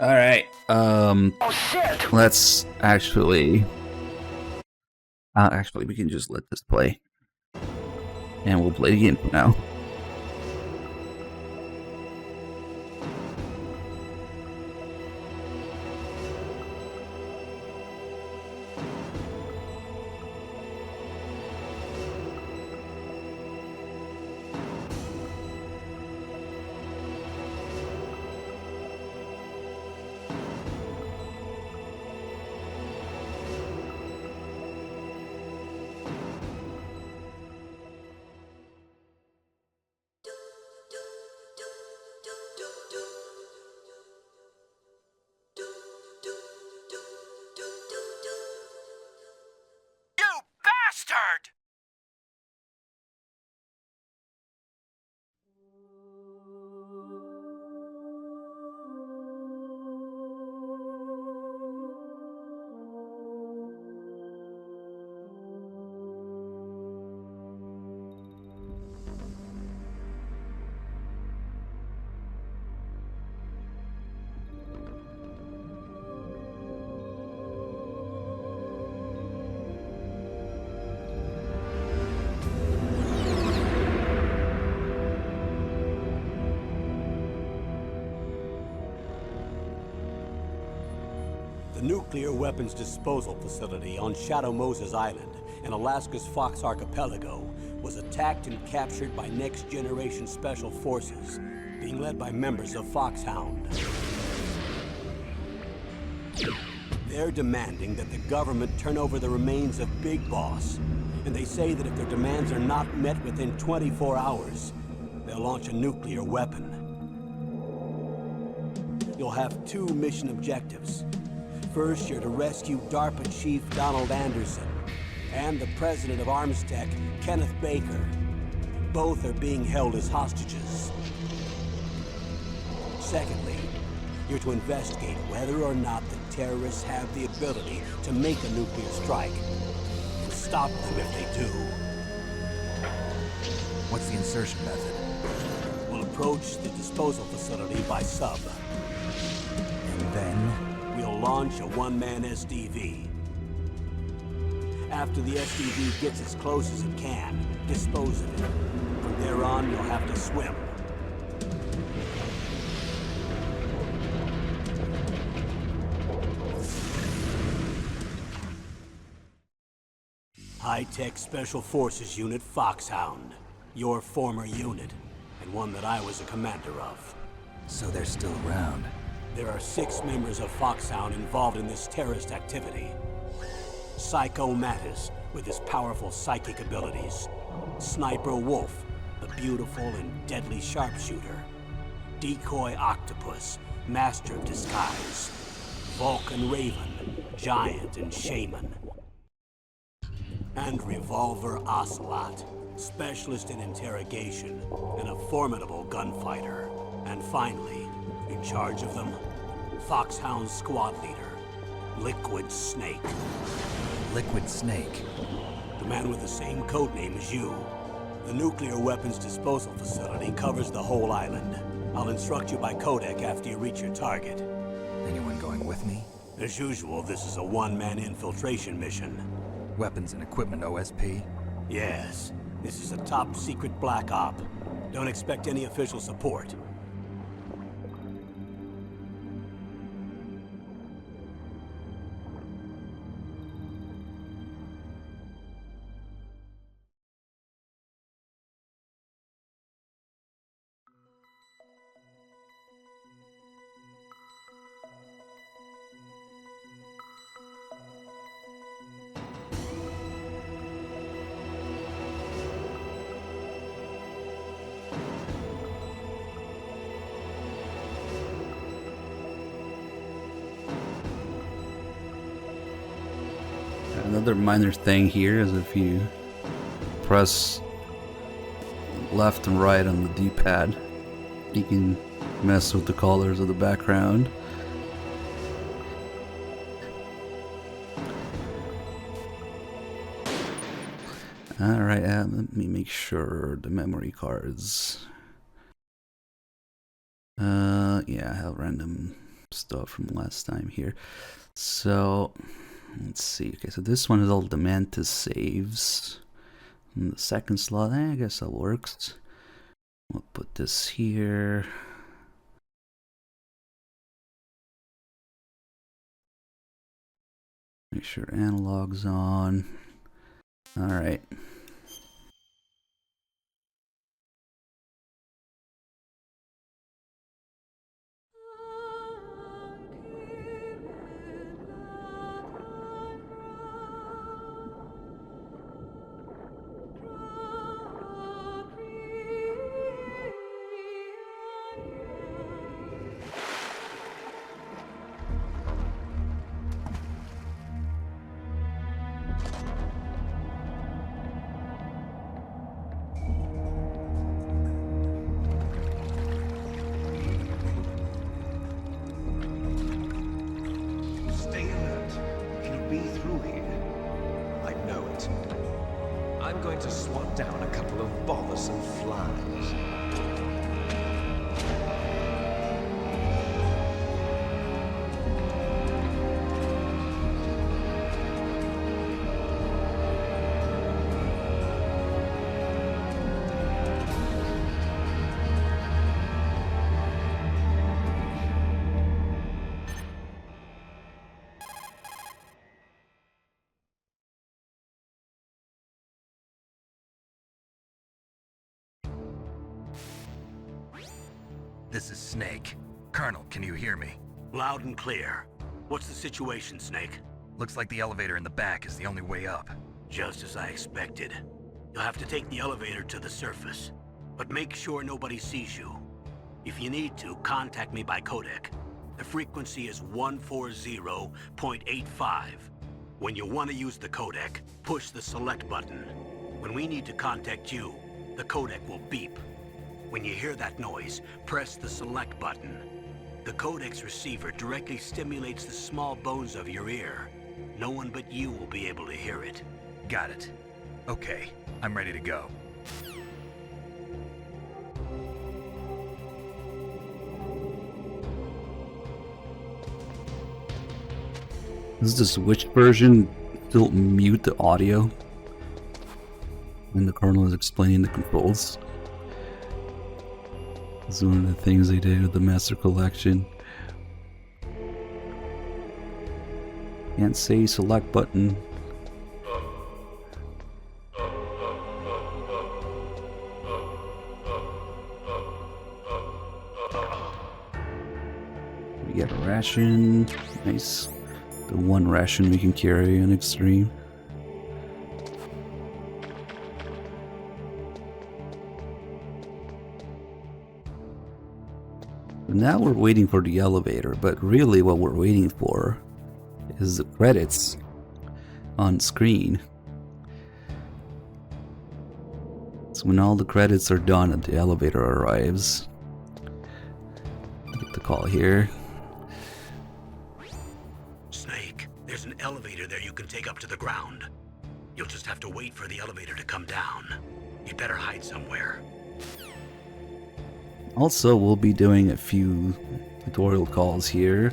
All right. Let's actually. Actually, we can just let this play, and we'll play the game for now. You bastard! The nuclear weapons disposal facility on Shadow Moses Island in Alaska's Fox Archipelago was attacked and captured by Next Generation Special Forces, being led by members of Foxhound. They're demanding that the government turn over the remains of Big Boss, and they say that if their demands are not met within 24 hours, they'll launch a nuclear weapon. You'll have two mission objectives. First, you're to rescue DARPA Chief Donald Anderson and the president of Armstech, Kenneth Baker. Both are being held as hostages. Secondly, you're to investigate whether or not the terrorists have the ability to make a nuclear strike and stop them if they do. What's the insertion method? We'll approach the disposal facility by sub. And then? We'll launch a one-man SDV. After the SDV gets as close as it can, dispose of it. From there on, you'll have to swim. High-Tech Special Forces Unit Foxhound. Your former unit, and one that I was a commander of. So they're still around. There are 6 members of Foxhound involved in this terrorist activity. Psycho Mattis, with his powerful psychic abilities. Sniper Wolf, the beautiful and deadly sharpshooter. Decoy Octopus, master of disguise. Vulcan Raven, giant and shaman. And Revolver Ocelot, specialist in interrogation and a formidable gunfighter. And finally, in charge of them, Foxhound squad leader, Liquid Snake. Liquid Snake. The man with the same codename as you. The nuclear weapons disposal facility covers the whole island. I'll instruct you by codec after you reach your target. Anyone going with me? As usual, this is a one-man infiltration mission. Weapons and equipment OSP? Yes, this is a top-secret black op. Don't expect any official support. Another minor thing here is if you press left and right on the D-pad, you can mess with the colors of the background. Alright, let me make sure the memory cards. Yeah, I have random stuff from last time here. So, let's see. Okay, so this one is all the Mantis saves. And the second slot, I guess that works. We'll put this here. Make sure analog's on. Alright. Stay alert. It'll be through here. I know it. I'm going to swat down a couple of bothersome flies. This is Snake. Colonel, can you hear me? Loud and clear. What's the situation, Snake? Looks like the elevator in the back is the only way up. Just as I expected. You'll have to take the elevator to the surface. But make sure nobody sees you. If you need to, contact me by codec. The frequency is 140.85. When you want to use the codec, push the select button. When we need to contact you, the codec will beep. When you hear that noise, press the select button. The codec's receiver directly stimulates the small bones of your ear. No one but you will be able to hear it. Got it. Okay, I'm ready to go. Does the Switch version still mute the audio when the Colonel is explaining the controls? It's one of the things they did with the Master Collection. Can't say select button. We get a ration. Nice. The one ration we can carry on extreme. Now we're waiting for the elevator, but really what we're waiting for is the credits on screen. So when all the credits are done and the elevator arrives, get the call here. Snake, there's an elevator there you can take up to the ground. You'll just have to wait for the elevator to come down. You'd better hide somewhere. Also, we'll be doing a few tutorial calls here.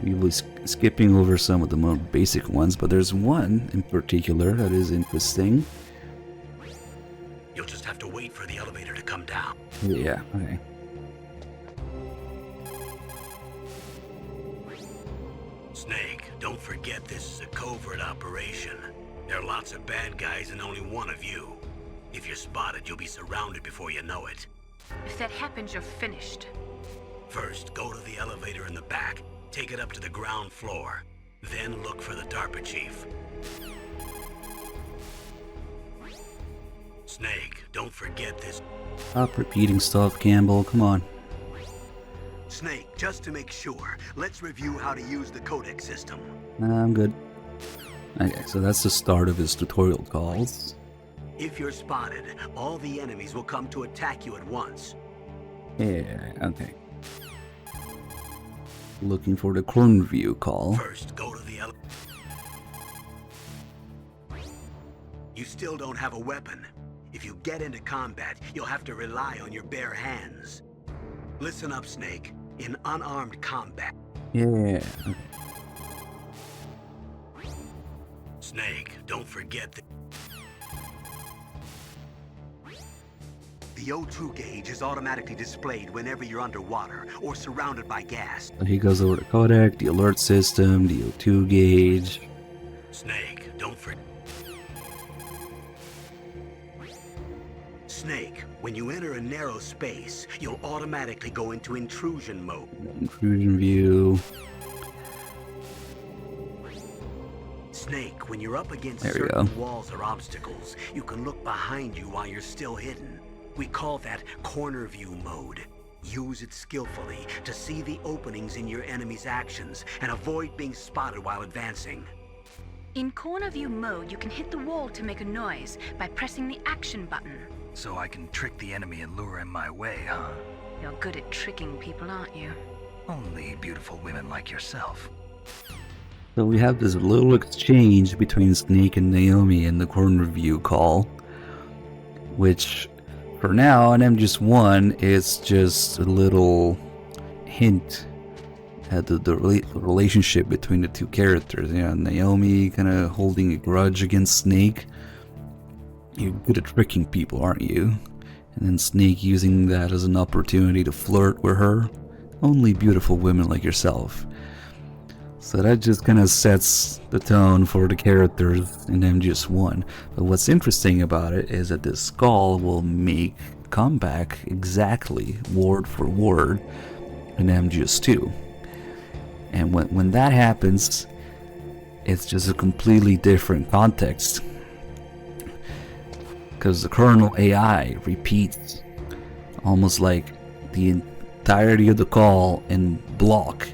We will be skipping over some of the more basic ones, but there's one in particular that is interesting. You'll just have to wait for the elevator to come down. Yeah, okay. Snake, don't forget this is a covert operation. There are lots of bad guys and only one of you. If you're spotted, you'll be surrounded before you know it. If that happens, you're finished. First, go to the elevator in the back, take it up to the ground floor, then look for the DARPA chief. Snake, don't forget this. Stop repeating stuff, Campbell, come on. Snake, just to make sure, let's review how to use the codec system. I'm good. Okay, so that's the start of his tutorial calls. If you're spotted, all the enemies will come to attack you at once. Yeah, okay. Looking for the clone view call. First, go to the You still don't have a weapon. If you get into combat, you'll have to rely on your bare hands. Listen up, Snake. In unarmed combat... Yeah. Snake, don't forget that... The O2 gauge is automatically displayed whenever you're underwater or surrounded by gas. So he goes over the codec, the alert system, the O2 gauge. Snake, don't forget... Snake, when you enter a narrow space, you'll automatically go into intrusion mode. Intrusion view. Snake, when you're up against There we certain go. walls or obstacles, you can look behind you while you're still hidden. We call that corner view mode. Use it skillfully to see the openings in your enemy's actions and avoid being spotted while advancing. In corner view mode, you can hit the wall to make a noise by pressing the action button. So I can trick the enemy and lure him my way, huh? You're good at tricking people, aren't you? Only beautiful women like yourself. So we have this little exchange between Snake and Naomi in the corner view call, which for now on MGS1 is just a little hint at the relationship between the two characters. You know, Naomi kind of holding a grudge against Snake. You're good at tricking people, aren't you? And then Snake using that as an opportunity to flirt with her. Only beautiful women like yourself. So that just kind of sets the tone for the characters in MGS1. But what's interesting about it is that this call will make comeback exactly word for word in MGS2. And when that happens, it's just a completely different context. Because the kernel AI repeats almost like the entirety of the call in block,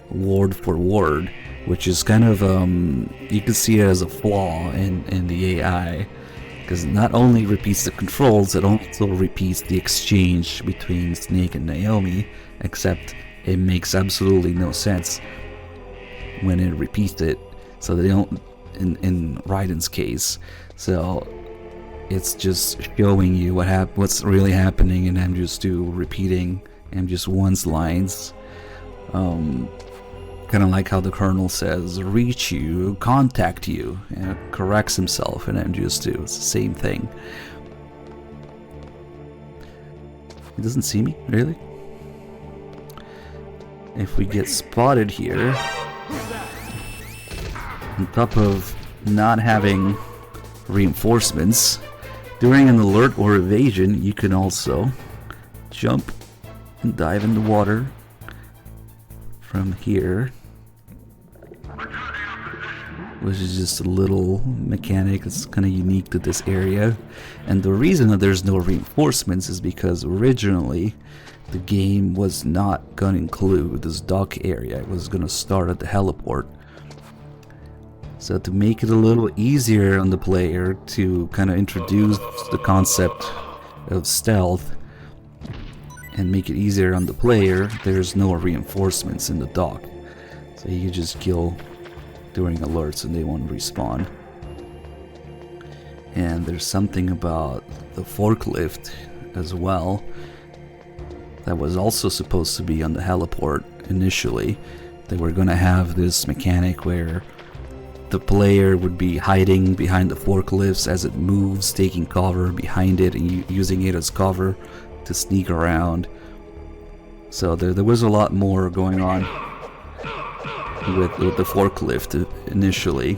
word for word, which is kind of you can see it as a flaw in the AI, because it not only repeats the controls, it also repeats the exchange between Snake and Naomi, except it makes absolutely no sense when it repeats it. So they don't in Raiden's case. So it's just showing you what's really happening in MGS2, repeating MGS1's lines. Kind of like how the kernel says, reach you, contact you, and it corrects himself in MGS2. It's the same thing. He doesn't see me, really? If we get spotted here, on top of not having reinforcements, during an alert or evasion, you can also jump and dive in the water from here, which is just a little mechanic that's kind of unique to this area. And the reason that there's no reinforcements is because originally the game was not going to include this dock area. It was going to start at the heliport. So to make it a little easier on the player to kind of introduce the concept of stealth and make it easier on the player, there's no reinforcements in the dock. So you just kill during alerts and they won't respawn. And there's something about the forklift as well that was also supposed to be on the heliport initially. They were going to have this mechanic where the player would be hiding behind the forklifts as it moves, taking cover behind it and using it as cover to sneak around. So there was a lot more going on with the forklift initially,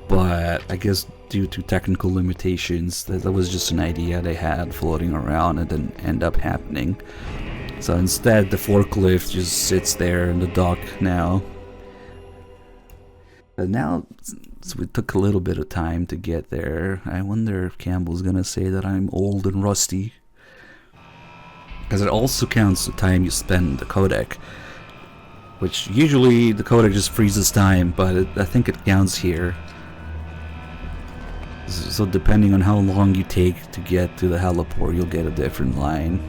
but I guess due to technical limitations, that was just an idea they had floating around and didn't end up happening. So instead, the forklift just sits there in the dock now. But now, so it took a little bit of time to get there. I wonder if Campbell's gonna say that I'm old and rusty. Because it also counts the time you spend in the codec. Which usually the codec just freezes time, but I think it counts here So depending on how long you take to get to the heliport, you'll get a different line.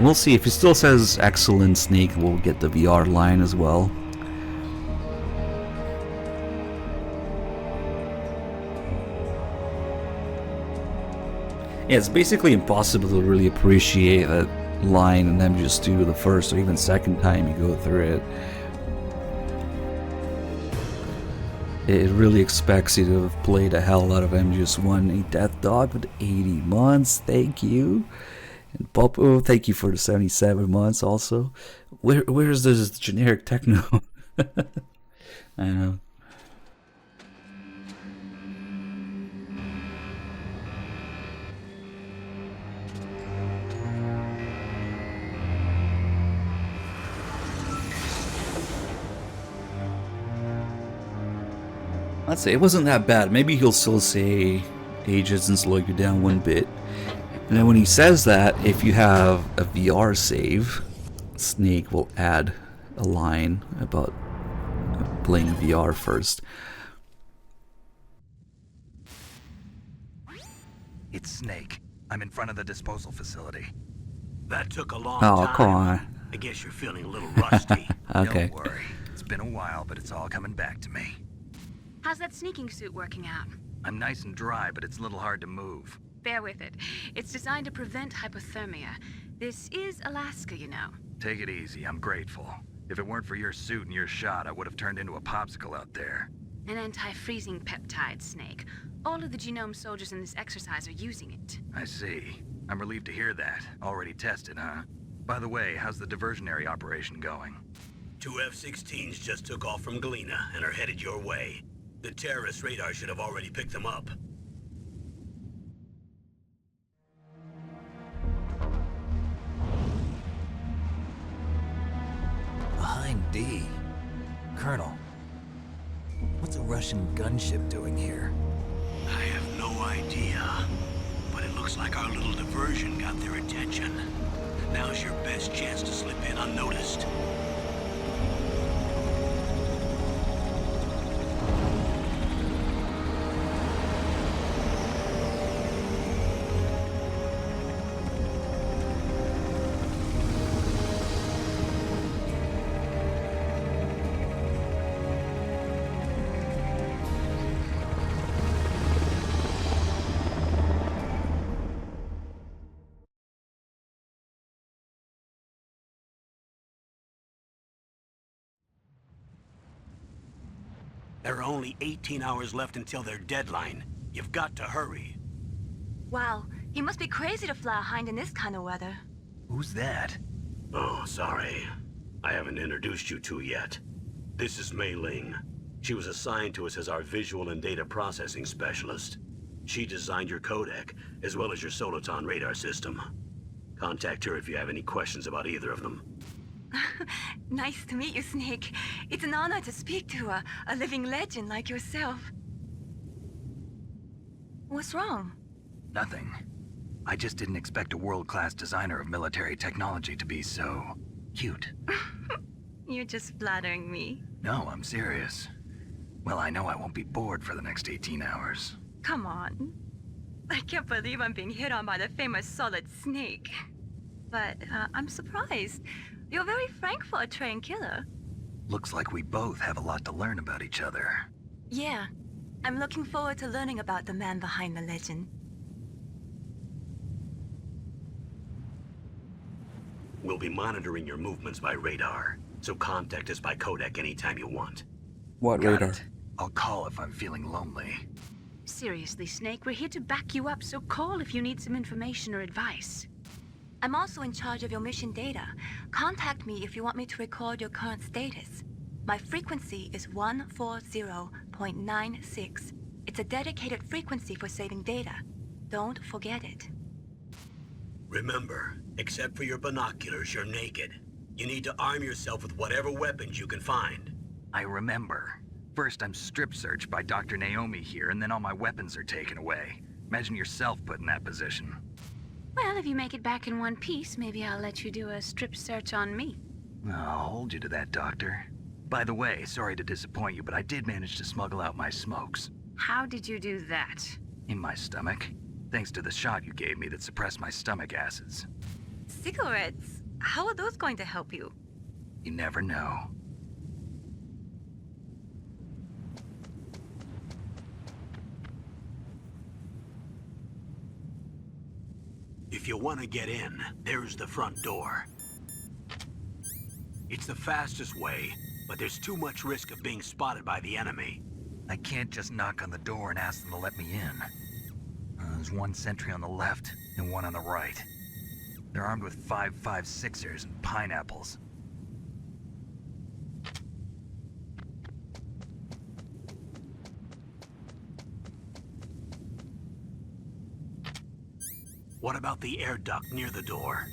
We'll see. If it still says excellent Snake, we'll get the VR line as well. Yeah, it's basically impossible to really appreciate that line and then just do the first or even second time you go through it. It really expects you to have played the hell out of MGS1. A Death Dog with 80 months, thank you. And Popo, thank you for the 77 months also. Where's this generic techno? I know. I'd say it wasn't that bad. Maybe he'll still say ages and slow you down one bit. And then when he says that, if you have a VR save, Snake will add a line about playing VR first. It's Snake. I'm in front of the disposal facility. That took a long Oh, time. come on. I guess you're feeling a little rusty. Okay. Don't worry. It's been a while, but it's all coming back to me. How's that sneaking suit working out? I'm nice and dry, but it's a little hard to move. Bear with it. It's designed to prevent hypothermia. This is Alaska, you know. Take it easy, I'm grateful. If it weren't for your suit and your shot, I would have turned into a popsicle out there. An anti-freezing peptide, Snake. All of the genome soldiers in this exercise are using it. I see. I'm relieved to hear that. Already tested, huh? By the way, how's the diversionary operation going? 2 F-16s just took off from Galena and are headed your way. The terrorist radar should have already picked them up. Behind D. Colonel, what's a Russian gunship doing here? I have no idea, but it looks like our little diversion got their attention. Now's your best chance to slip in unnoticed. There are only 18 hours left until their deadline. You've got to hurry. Wow, you must be crazy to fly a hind in this kind of weather. Who's that? Oh, sorry. I haven't introduced you to yet. This is Mei Ling. She was assigned to us as our visual and data processing specialist. She designed your codec, as well as your Soliton radar system. Contact her if you have any questions about either of them. Nice to meet you, Snake. It's an honor to speak to a living legend like yourself. What's wrong? Nothing. I just didn't expect a world-class designer of military technology to be so cute. You're just flattering me. No, I'm serious. Well, I know I won't be bored for the next 18 hours. Come on. I can't believe I'm being hit on by the famous Solid Snake. But I'm surprised. You're very frank for a trained killer. Looks like we both have a lot to learn about each other. Yeah. I'm looking forward to learning about the man behind the legend. We'll be monitoring your movements by radar, so contact us by codec anytime you want. What Got radar? it. I'll call if I'm feeling lonely. Seriously, Snake, we're here to back you up, so call if you need some information or advice. I'm also in charge of your mission data. Contact me if you want me to record your current status. My frequency is 140.96. It's a dedicated frequency for saving data. Don't forget it. Remember, except for your binoculars, you're naked. You need to arm yourself with whatever weapons you can find. I remember. First, I'm strip searched by Dr. Naomi here, and then all my weapons are taken away. Imagine yourself put in that position. Well, if you make it back in one piece, maybe I'll let you do a strip search on me. I'll hold you to that, Doctor. By the way, sorry to disappoint you, but I did manage to smuggle out my smokes. How did you do that? In my stomach. Thanks to the shot you gave me that suppressed my stomach acids. Cigarettes? How are those going to help you? You never know. If you want to get in, there's the front door. It's the fastest way, but there's too much risk of being spotted by the enemy. I can't just knock on the door and ask them to let me in. There's one sentry on the left and one on the right. They're armed with 5.56ers and pineapples. What about the air duct near the door?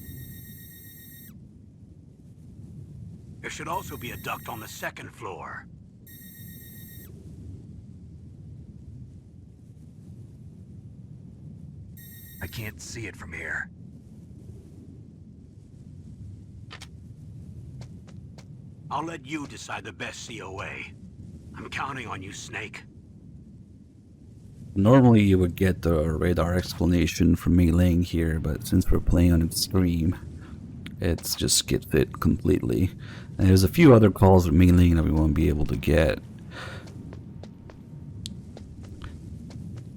There should also be a duct on the second floor. I can't see it from here. I'll let you decide the best COA. I'm counting on you, Snake. Normally you would get the radar explanation from Mei Ling here, but since we're playing on Extreme, it's just skipped it completely. And there's a few other calls with Mei Ling that we won't be able to get.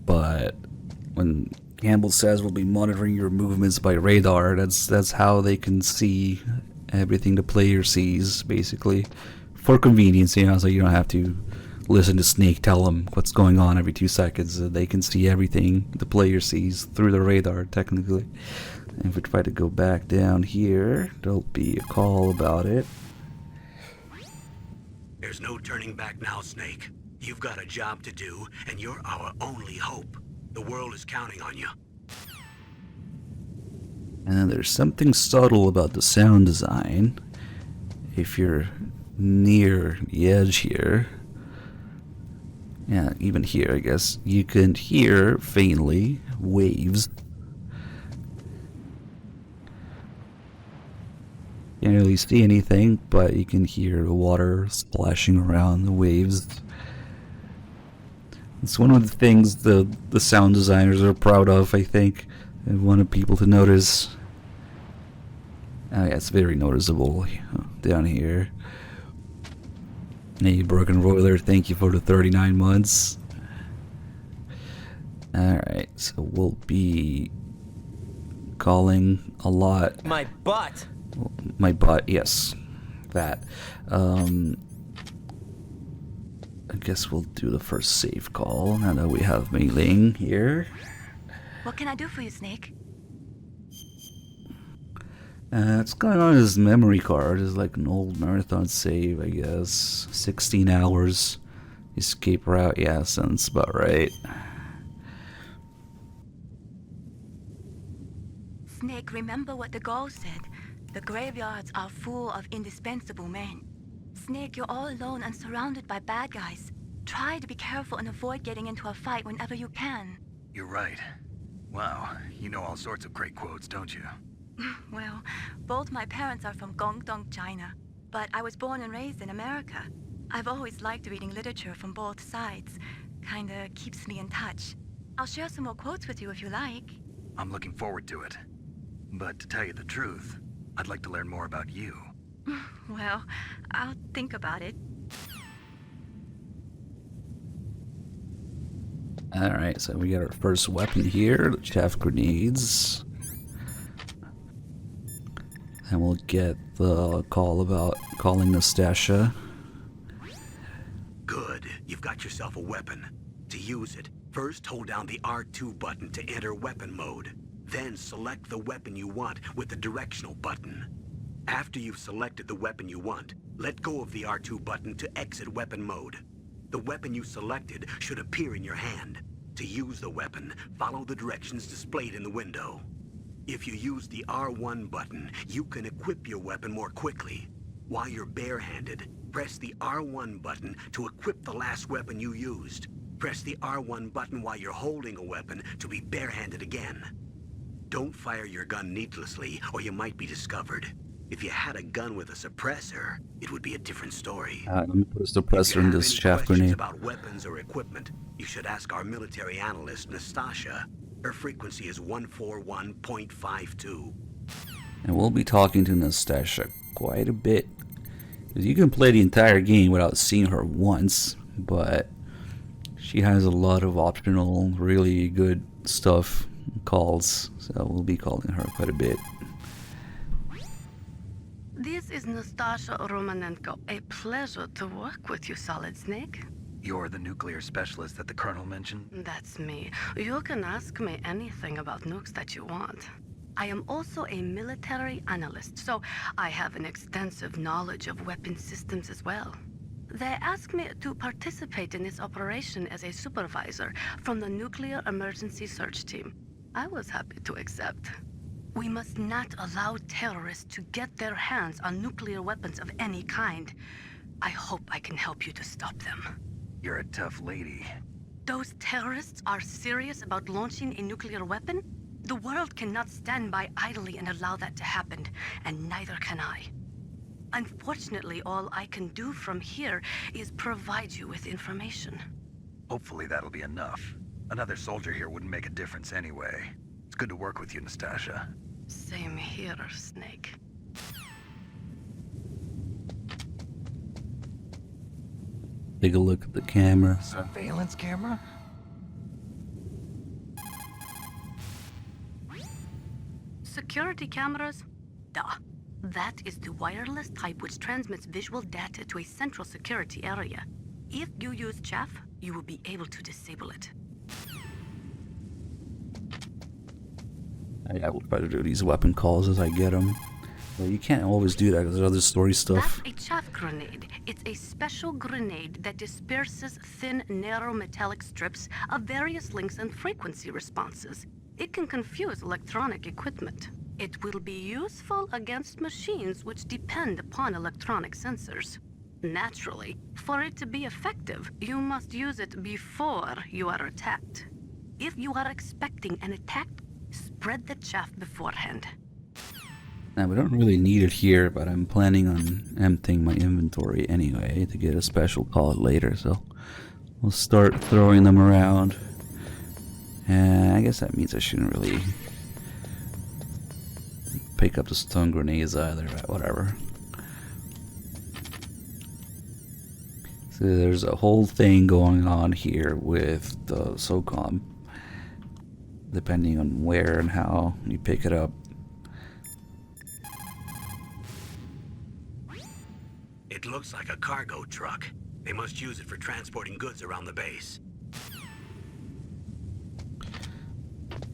But when Campbell says we'll be monitoring your movements by radar, that's how they can see everything the player sees, basically. For convenience, you know, so you don't have to listen to Snake tell them what's going on every 2 seconds. They can see everything the player sees through the radar, technically. And if we try to go back down here, there'll be a call about it. There's no turning back now, Snake. You've got a job to do, and you're our only hope. The world is counting on you. And then there's something subtle about the sound design. If you're near the edge here, yeah, even here, I guess, you can hear faintly waves. You can't really see anything, but you can hear the water splashing around the waves. It's one of the things the sound designers are proud of, I think, and wanted people to notice. Oh yeah, it's very noticeable down here. Hey, Broken Roiler, thank you for the 39 months. Alright, so we'll be calling a lot. My butt! My butt, yes. That. I guess we'll do the first save call now that we have Mei Ling here. What can I do for you, Snake? It's going on his memory card. It's like an old marathon save, I guess. 16 hours. Escape route, yeah, sounds about right. Snake, remember what the Gaul said. The graveyards are full of indispensable men. Snake, you're all alone and surrounded by bad guys. Try to be careful and avoid getting into a fight whenever you can. You're right. Wow, you know all sorts of great quotes, don't you? Well, both my parents are from Guangdong, China, but I was born and raised in America. I've always liked reading literature from both sides. Kinda keeps me in touch. I'll share some more quotes with you if you like. I'm looking forward to it. But to tell you the truth, I'd like to learn more about you. Well, I'll think about it. Alright, so we got our first weapon here, the chaff grenades. And we'll get the call about calling Nastasha. Good. You've got yourself a weapon. To use it, first hold down the R2 button to enter weapon mode. Then select the weapon you want with the directional button. After you've selected the weapon you want, let go of the R2 button to exit weapon mode. The weapon you selected should appear in your hand. To use the weapon, follow the directions displayed in the window. If you use the R1 button, you can equip your weapon more quickly. While you're barehanded, press the R1 button to equip the last weapon you used. Press the R1 button while you're holding a weapon to be barehanded again. Don't fire your gun needlessly, or you might be discovered. If you had a gun with a suppressor, it would be a different story. Let me put a If suppressor you in have this any chaff questions grenade. about weapons or equipment, you should ask our military analyst, Nastasha. Her frequency is 141.52. And we'll be talking to Nastasha quite a bit. 'Cause you can play the entire game without seeing her once, but she has a lot of optional, really good stuff, calls, so we'll be calling her quite a bit. This is Nastasha Romanenko. A pleasure to work with you, Solid Snake. You're the nuclear specialist that the Colonel mentioned? That's me. You can ask me anything about nukes that you want. I am also a military analyst, so I have an extensive knowledge of weapon systems as well. They asked me to participate in this operation as a supervisor from the Nuclear Emergency Search Team. I was happy to accept. We must not allow terrorists to get their hands on nuclear weapons of any kind. I hope I can help you to stop them. You're a tough lady. Those terrorists are serious about launching a nuclear weapon? The world cannot stand by idly and allow that to happen, and neither can I. Unfortunately, all I can do from here is provide you with information. Hopefully that'll be enough. Another soldier here wouldn't make a difference anyway. It's good to work with you, Nastasha. Same here, Snake. Take a look at the camera. Surveillance camera? Security cameras? Duh. That is the wireless type which transmits visual data to a central security area. If you use chaff, you will be able to disable it. I will try to do these weapon calls as I get them. Well, you can't always do that because there's other story stuff. That's a chaff grenade. It's a special grenade that disperses thin, narrow metallic strips of various lengths and frequency responses. It can confuse electronic equipment. It will be useful against machines which depend upon electronic sensors. Naturally, for it to be effective, you must use it before you are attacked. If you are expecting an attack, spread the chaff beforehand. Now, we don't really need it here, but I'm planning on emptying my inventory anyway to get a special call later, so we'll start throwing them around. And I guess that means I shouldn't really pick up the stun grenades either, but whatever. So there's a whole thing going on here with the SOCOM, depending on where and how you pick it up. It looks like a cargo truck. They must use it for transporting goods around the base.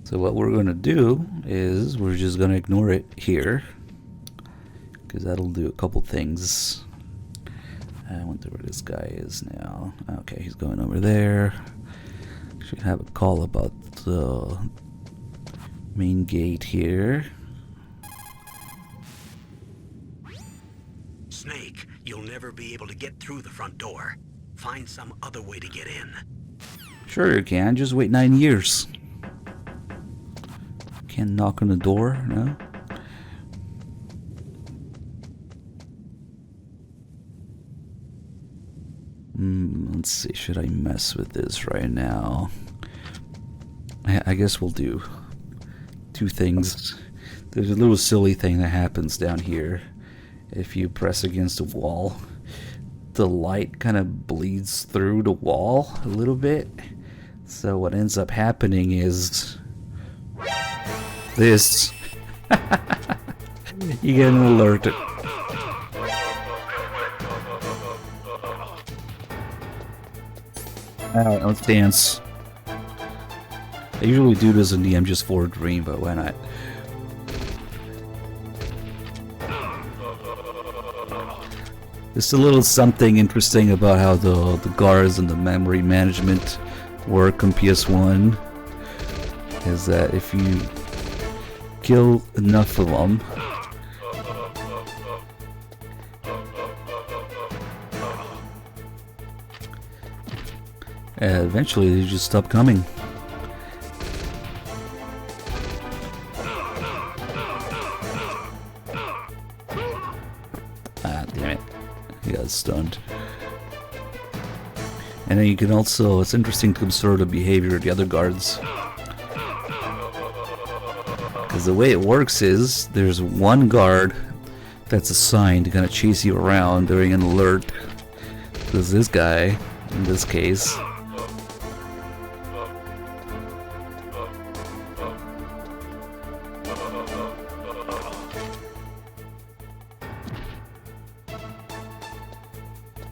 So what we're going to do is we're just going to ignore it here, because that'll do a couple things. I wonder where this guy is now. Okay, he's going over there. Should have a call about the main gate here. Snake, you'll never be able to get through the front door. Find some other way to get in. Sure you can, just wait 9 years. Can't knock on the door, no? Let's see, should I mess with this right now? I guess we'll do two things. There's a little silly thing that happens down here. If you press against a wall, the light kind of bleeds through the wall a little bit. So what ends up happening is this. You get an alert. Alright, let's dance. I usually do this in the MGS4 Dream, but why not? There's a little something interesting about how the guards and the memory management work on PS1. Is that if you kill enough of them, eventually they just stop coming. Ah, damn it. He got stunned. And then you can also, it's interesting to observe the behavior of the other guards. Because the way it works is, there's one guard that's assigned to kind of chase you around during an alert. There's this guy, in this case.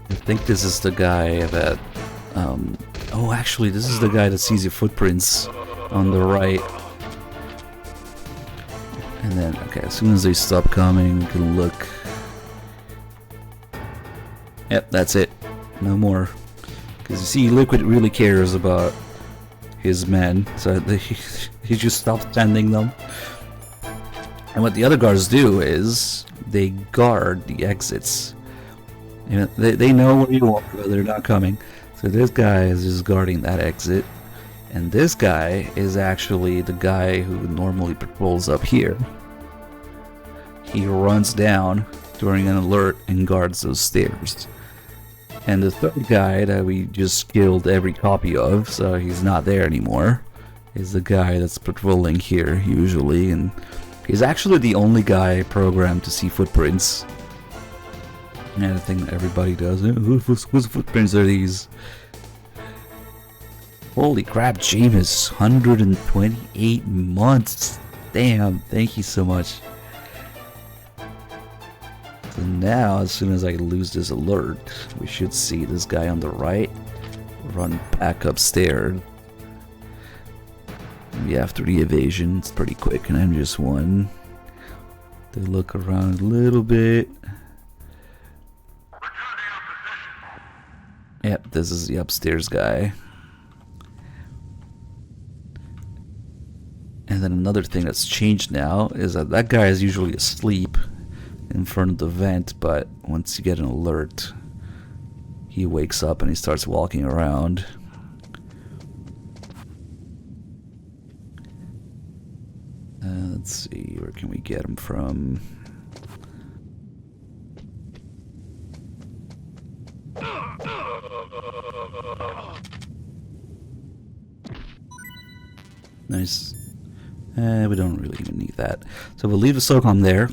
I think this is the guy that, oh actually this is the guy that sees your footprints on the right. And then, okay, as soon as they stop coming, we can look. Yep, that's it. No more. Because you see, Liquid really cares about his men, so he just stops sending them. And what the other guards do is, they guard the exits. You know, they know where you are, but they're not coming. So this guy is just guarding that exit. And this guy is actually the guy who normally patrols up here. He runs down during an alert and guards those stairs. And the third guy that we just killed every copy of, so he's not there anymore, is the guy that's patrolling here usually. And he's actually the only guy programmed to see footprints. And I think everybody does. Whose footprints are these? Holy crap, Jameis, 128 months. Damn, thank you so much. So now, as soon as I lose this alert, we should see this guy on the right run back upstairs. Maybe after the evasion, it's pretty quick, and I'm just one. They look around a little bit. Yep, this is the upstairs guy. And then another thing that's changed now is that that guy is usually asleep in front of the vent, but once you get an alert, he wakes up and he starts walking around. Let's see, where can we get him from? Nice. We don't really even need that. So we'll leave the SOCOM there.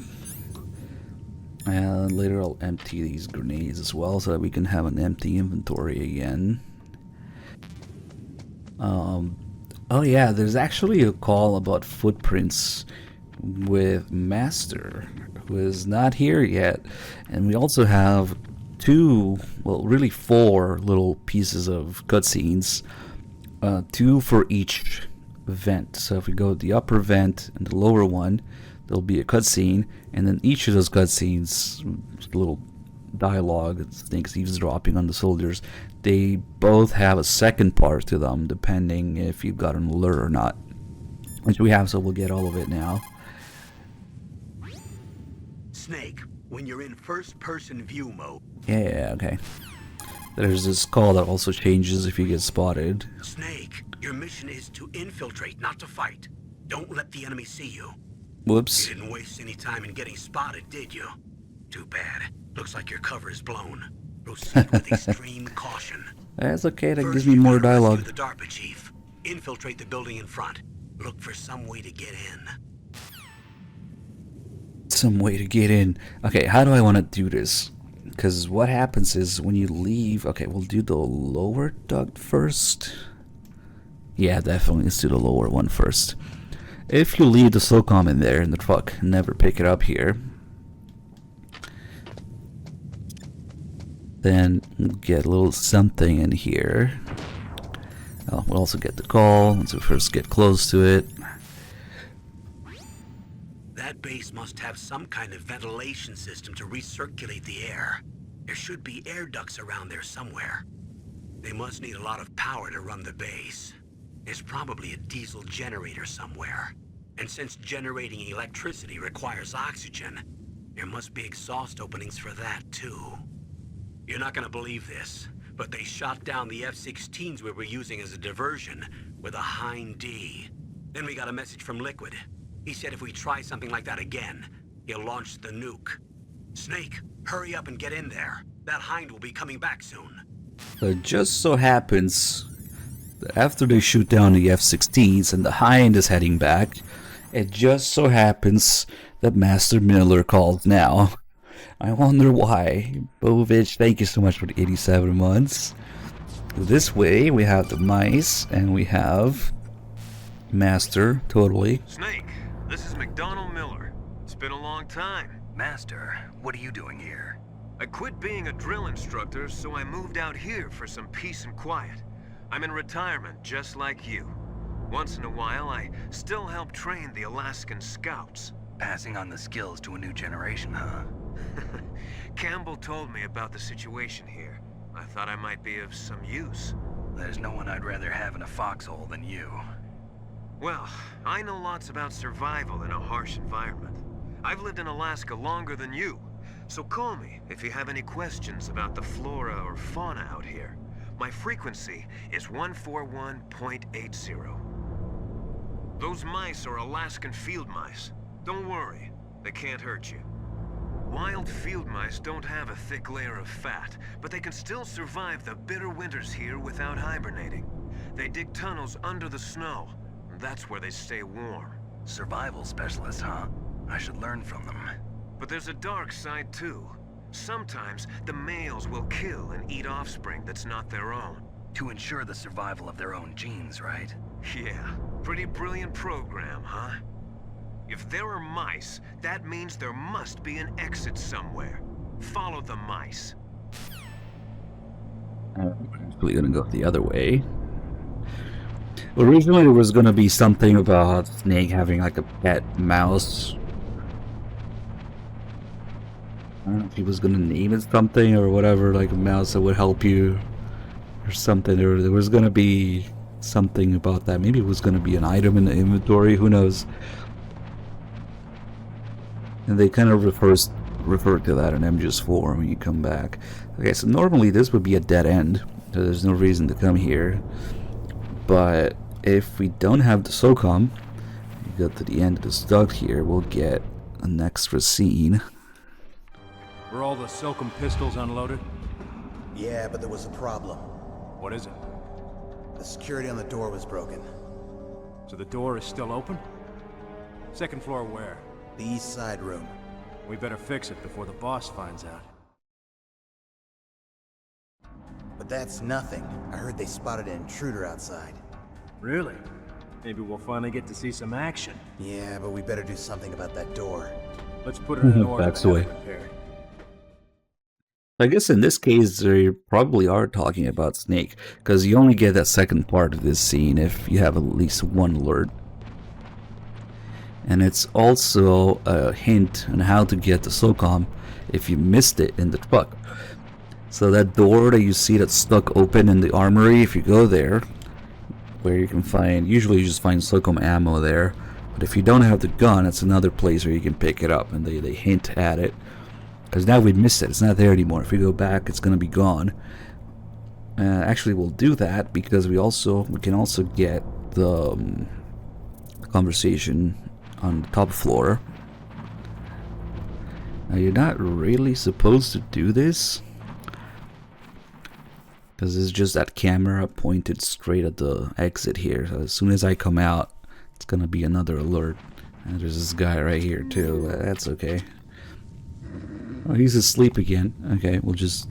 And later I'll empty these grenades as well so that we can have an empty inventory again. Oh yeah, there's actually a call about footprints with Master, who is not here yet. And we also have two, well really four little pieces of cutscenes. Two for each vent. So if we go to the upper vent and the lower one, there'll be a cutscene, and then each of those cutscenes, little dialogue, things eavesdropping on the soldiers, they both have a second part to them, depending if you've got an alert or not. Which we have, so we'll get all of it now. Snake, when you're in first-person view mode. Yeah, okay. There's this call that also changes if you get spotted. Snake, your mission is to infiltrate, not to fight. Don't let the enemy see you. Whoops. You didn't waste any time in getting spotted, did you? Too bad. Looks like your cover is blown. Proceed with extreme caution. That's okay, that First, gives me you more gotta rescue dialogue. the DARPA chief. Infiltrate the building in front. Look for some way to get in. Some way to get in. Okay, how do I want to do this? Because what happens is when you leave... Okay, we'll do the lower duct first. Yeah, definitely. Let's do the lower one first. If you leave the SOCOM in there in the truck, never pick it up here, then we'll get a little something in here. We'll also get the call once we first get close to it. That base must have some kind of ventilation system to recirculate the air. There should be air ducts around there somewhere. They must need a lot of power to run the base. There's probably a diesel generator somewhere. And since generating electricity requires oxygen, there must be exhaust openings for that too. You're not gonna believe this, but they shot down the F-16s we were using as a diversion with a Hind D. Then we got a message from Liquid. He said if we try something like that again, he'll launch the nuke. Snake, Hurry up and get in there. That hind will be coming back soon. It just so happens that after they shoot down the F-16s and the hind is heading back, it just so happens that Master Miller calls now. I wonder why. Bovich, thank you so much for the 87 months. This way, we have the mice, and we have Master, totally. Snake, this is McDonald Miller. It's been a long time. Master, what are you doing here? I quit being a drill instructor, so I moved out here for some peace and quiet. I'm in retirement, just like you. Once in a while, I still help train the Alaskan Scouts. Passing on the skills to a new generation, huh? Campbell told me about the situation here. I thought I might be of some use. There's no one I'd rather have in a foxhole than you. Well, I know lots about survival in a harsh environment. I've lived in Alaska longer than you, so call me if you have any questions about the flora or fauna out here. My frequency is 141.80. Those mice are Alaskan field mice. Don't worry, they can't hurt you. Wild field mice don't have a thick layer of fat, but they can still survive the bitter winters here without hibernating. They dig tunnels under the snow, and that's where they stay warm. Survival specialists, huh? I should learn from them. But there's a dark side too. Sometimes the males will kill and eat offspring that's not their own. To ensure the survival of their own genes, right? Yeah, pretty brilliant program, huh? If there are mice, that means there must be an exit somewhere. Follow the mice. I'm actually gonna go the other way. Originally, there was gonna be something about Snake having like a pet mouse. I don't know if he was gonna name it something or whatever, like a mouse that would help you or something. There was gonna be something about that. Maybe it was gonna be an item in the inventory. Who knows? And they kind of refer to that in MGS4 when you come back. Okay, so normally this would be a dead end, so there's no reason to come here. But if we don't have the SOCOM, we go to the end of this duct here, we'll get an extra scene. Were all the SOCOM pistols unloaded? Yeah, but there was a problem. What is it? The security on the door was broken. So the door is still open? Second floor where? The east side room. We better fix it before the boss finds out. But that's nothing. I heard they spotted an intruder outside. Really? Maybe we'll finally get to see some action. Yeah, but we better do something about that door. Let's put it in order Backs and have away. it repaired. I guess in this case they probably are talking about Snake, because you only get that second part of this scene if you have at least one alert. And it's also a hint on how to get the SOCOM if you missed it in the truck. So that door that you see that's stuck open in the armory, if you go there, where you can find, usually you just find SOCOM ammo there, but if you don't have the gun, it's another place where you can pick it up, and they hint at it. Because now we missed it, it's not there anymore. If we go back, it's going to be gone. Actually, we'll do that because we can also get the conversation on the top floor. Now you're not really supposed to do this, because it's just that camera pointed straight at the exit here. So as soon as I come out, it's gonna be another alert. And there's this guy right here too. That's okay. Oh, he's asleep again. Okay, we'll just...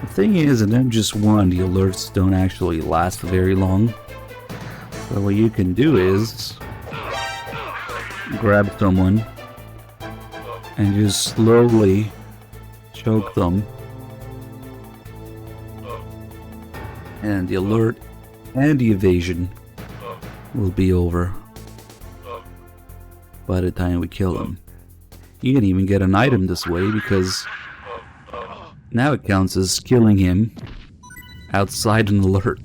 The thing is, in MGS1, the alerts don't actually last very long. So what you can do is grab someone and just slowly choke them, and the alert and the evasion will be over by the time we kill them. You can even get an item this way because now it counts as killing him outside an alert.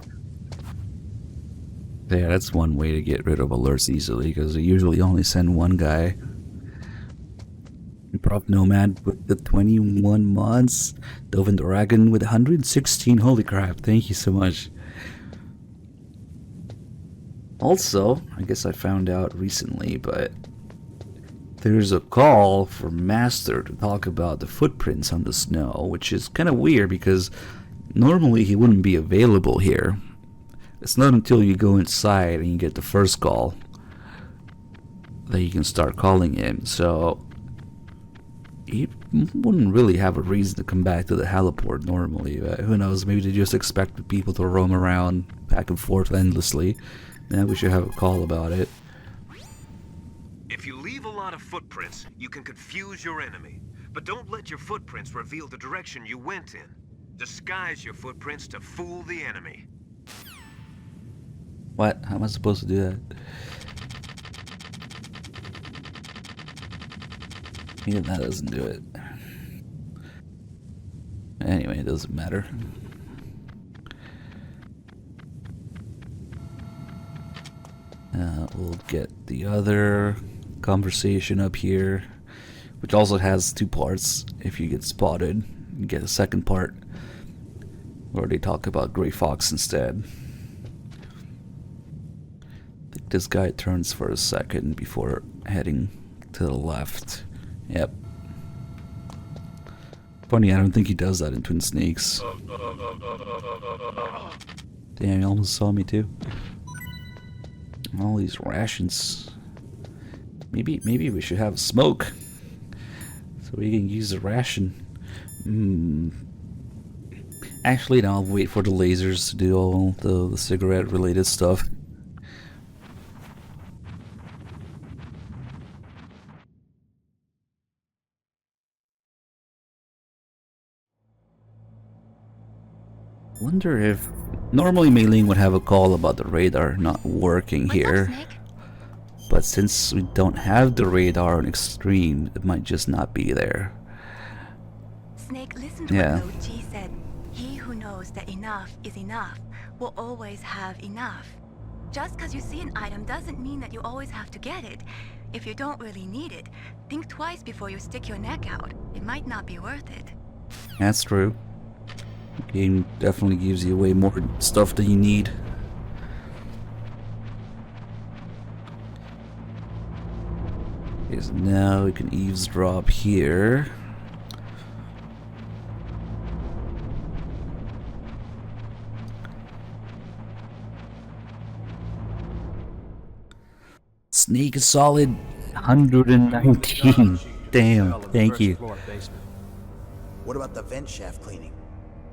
Yeah, that's one way to get rid of alerts easily, because they usually only send one guy. Prof Nomad with the 21 months. Dovin Dragon with 116. Holy crap, thank you so much. Also, I guess I found out recently, but there's a call for Master to talk about the footprints on the snow, which is kind of weird because normally he wouldn't be available here. It's not until you go inside and you get the first call that you can start calling him, so he wouldn't really have a reason to come back to the heliport normally. Who knows, maybe they just expect the people to roam around back and forth endlessly. Now we should have a call about it. If you leave a lot of footprints, you can confuse your enemy. But don't let your footprints reveal the direction you went in. Disguise your footprints to fool the enemy. What? How am I supposed to do that? Yeah, that doesn't do it. Anyway, it doesn't matter. We'll get the other conversation up here, which also has two parts. If you get spotted, you get a second part where they talk about Grey Fox instead. I think this guy turns for a second before heading to the left. Yep. Funny, I don't think he does that in Twin Snakes. Damn, he almost saw me too. All these rations. Maybe we should have a smoke so we can use the ration. Actually, no, I'll wait for the lasers to do all the cigarette related stuff. Wonder if normally Mei Ling would have a call about the radar not working here, but since we don't have the radar on Extreme, it might just not be there. Snake, listen to what Lo Ji said. He who knows that enough is enough will always have enough. Just because you see an item doesn't mean that you always have to get it. If you don't really need it, think twice before you stick your neck out. It might not be worth it. That's true. The game definitely gives you way more stuff than you need. Okay, so now we can eavesdrop here. Snake is solid 119. Damn, thank you. What about the vent shaft cleaning?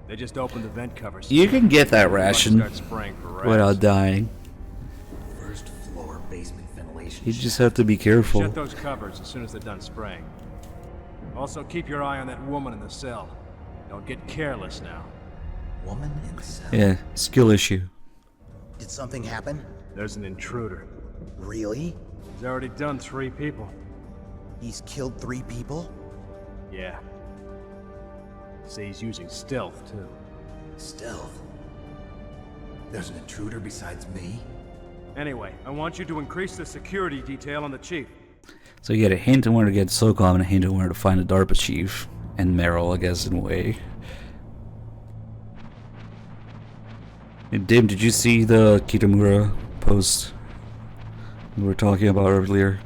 They just opened the vent covers. You can get that ration without dying. First floor basement ventilation. You just have to be careful. Shut those covers as soon as they're done spraying. Also, keep your eye on that woman in the cell. Don't get careless now. Woman in the cell? Yeah, skill issue. Did something happen? There's an intruder. Really? He's already done 3 people. He's killed 3 people? Yeah. See, he's using stealth, too. Stealth? There's an intruder besides me? Anyway, I want you to increase the security detail on the chief. So you get a hint on where to get SOCOM and a hint on where to find the DARPA chief. And Meryl, I guess, in a way. And Dim, did you see the Kitamura post we were talking about earlier?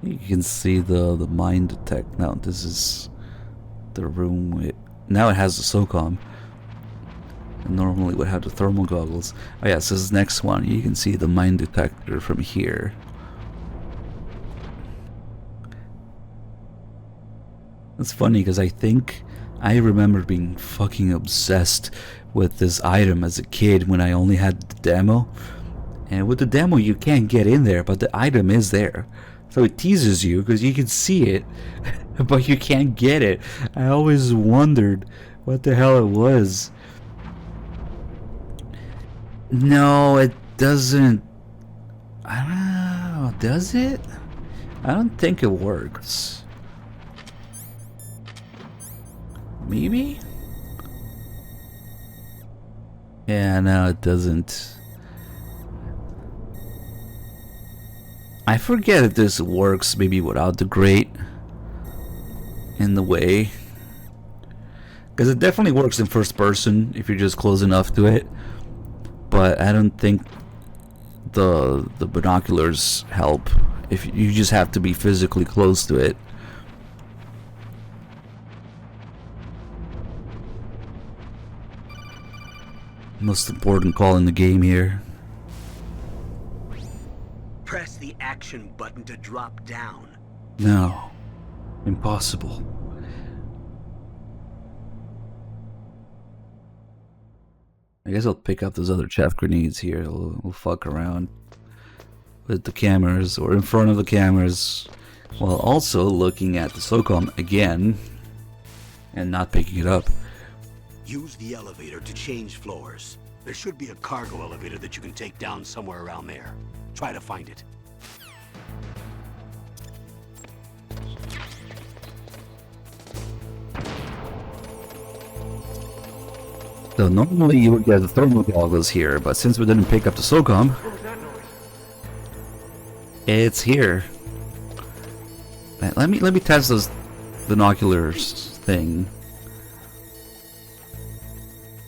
You can see the mine detect. Now this is the room with, now it has the SOCOM. And normally it would have the thermal goggles. Oh yeah, so this next one, you can see the mine detector from here. It's funny because I think I remember being fucking obsessed with this item as a kid when I only had the demo. And with the demo you can't get in there, but the item is there. So it teases you because you can see it, but you can't get it. I always wondered what the hell it was. No, it doesn't. I don't know. Does it? I don't think it works. Maybe? Yeah, no, it doesn't. I forget if this works maybe without the grate in the way. Because it definitely works in first person if you're just close enough to it. but I don't think the binoculars help. If you just have to be physically close to it. Most important call in the game here. Press the action button to drop down. No. Impossible. I guess I'll pick up those other chaff grenades here. We'll fuck around with the cameras, or in front of the cameras, while also looking at the SOCOM again and not picking it up. Use the elevator to change floors. There should be a cargo elevator that you can take down somewhere around there. Try to find it. So normally you would get the thermal goggles here, but since we didn't pick up the SOCOM, it's here. Let me test this binoculars thing.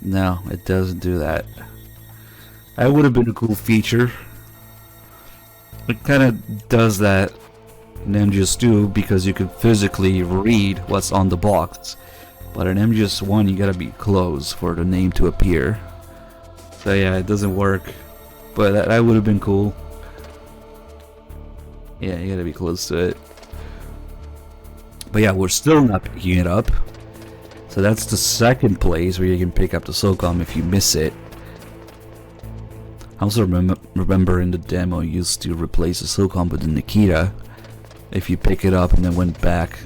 No, it doesn't do that. That would have been a cool feature. It kind of does that in MGS2 because you can physically read what's on the box. But in MGS1 you gotta be close for the name to appear. So yeah, it doesn't work. But that would have been cool. Yeah, you gotta be close to it. But yeah, we're still not picking it up. So that's the second place where you can pick up the SOCOM if you miss it. I also remember in the demo you used to replace the SOCOM with the Nikita if you pick it up and then went back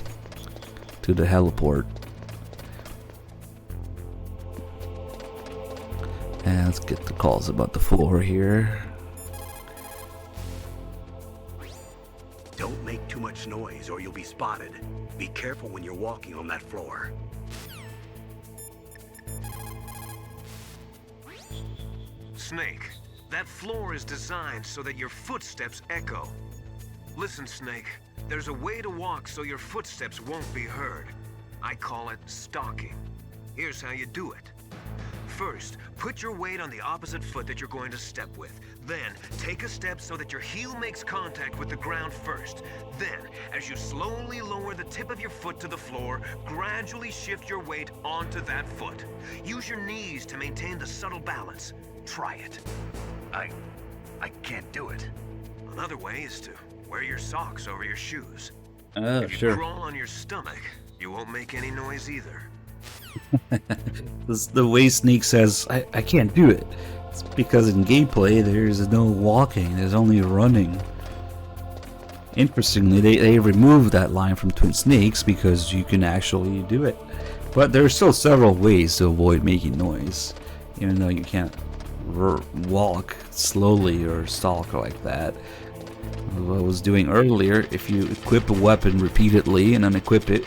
to the heliport. And let's get the calls about the floor here. Don't make too much noise or you'll be spotted. Be careful when you're walking on that floor. Snake, that floor is designed so that your footsteps echo. Listen, Snake, there's a way to walk so your footsteps won't be heard. I call it stalking. Here's how you do it. First, put your weight on the opposite foot that you're going to step with. Then, take a step so that your heel makes contact with the ground first. Then, as you slowly lower the tip of your foot to the floor, gradually shift your weight onto that foot. Use your knees to maintain the subtle balance. Try it. I can't do it. Another way is to wear your socks over your shoes. Oh, if you sure. crawl on your stomach, you won't make any noise either. The way Snake says, I can't do it. It's because in gameplay there's no walking, there's only running. Interestingly, they removed that line from Twin Snakes because you can actually do it. But there are still several ways to avoid making noise, even though you can't walk slowly or stalk like that. What I was doing earlier, if you equip a weapon repeatedly and unequip it,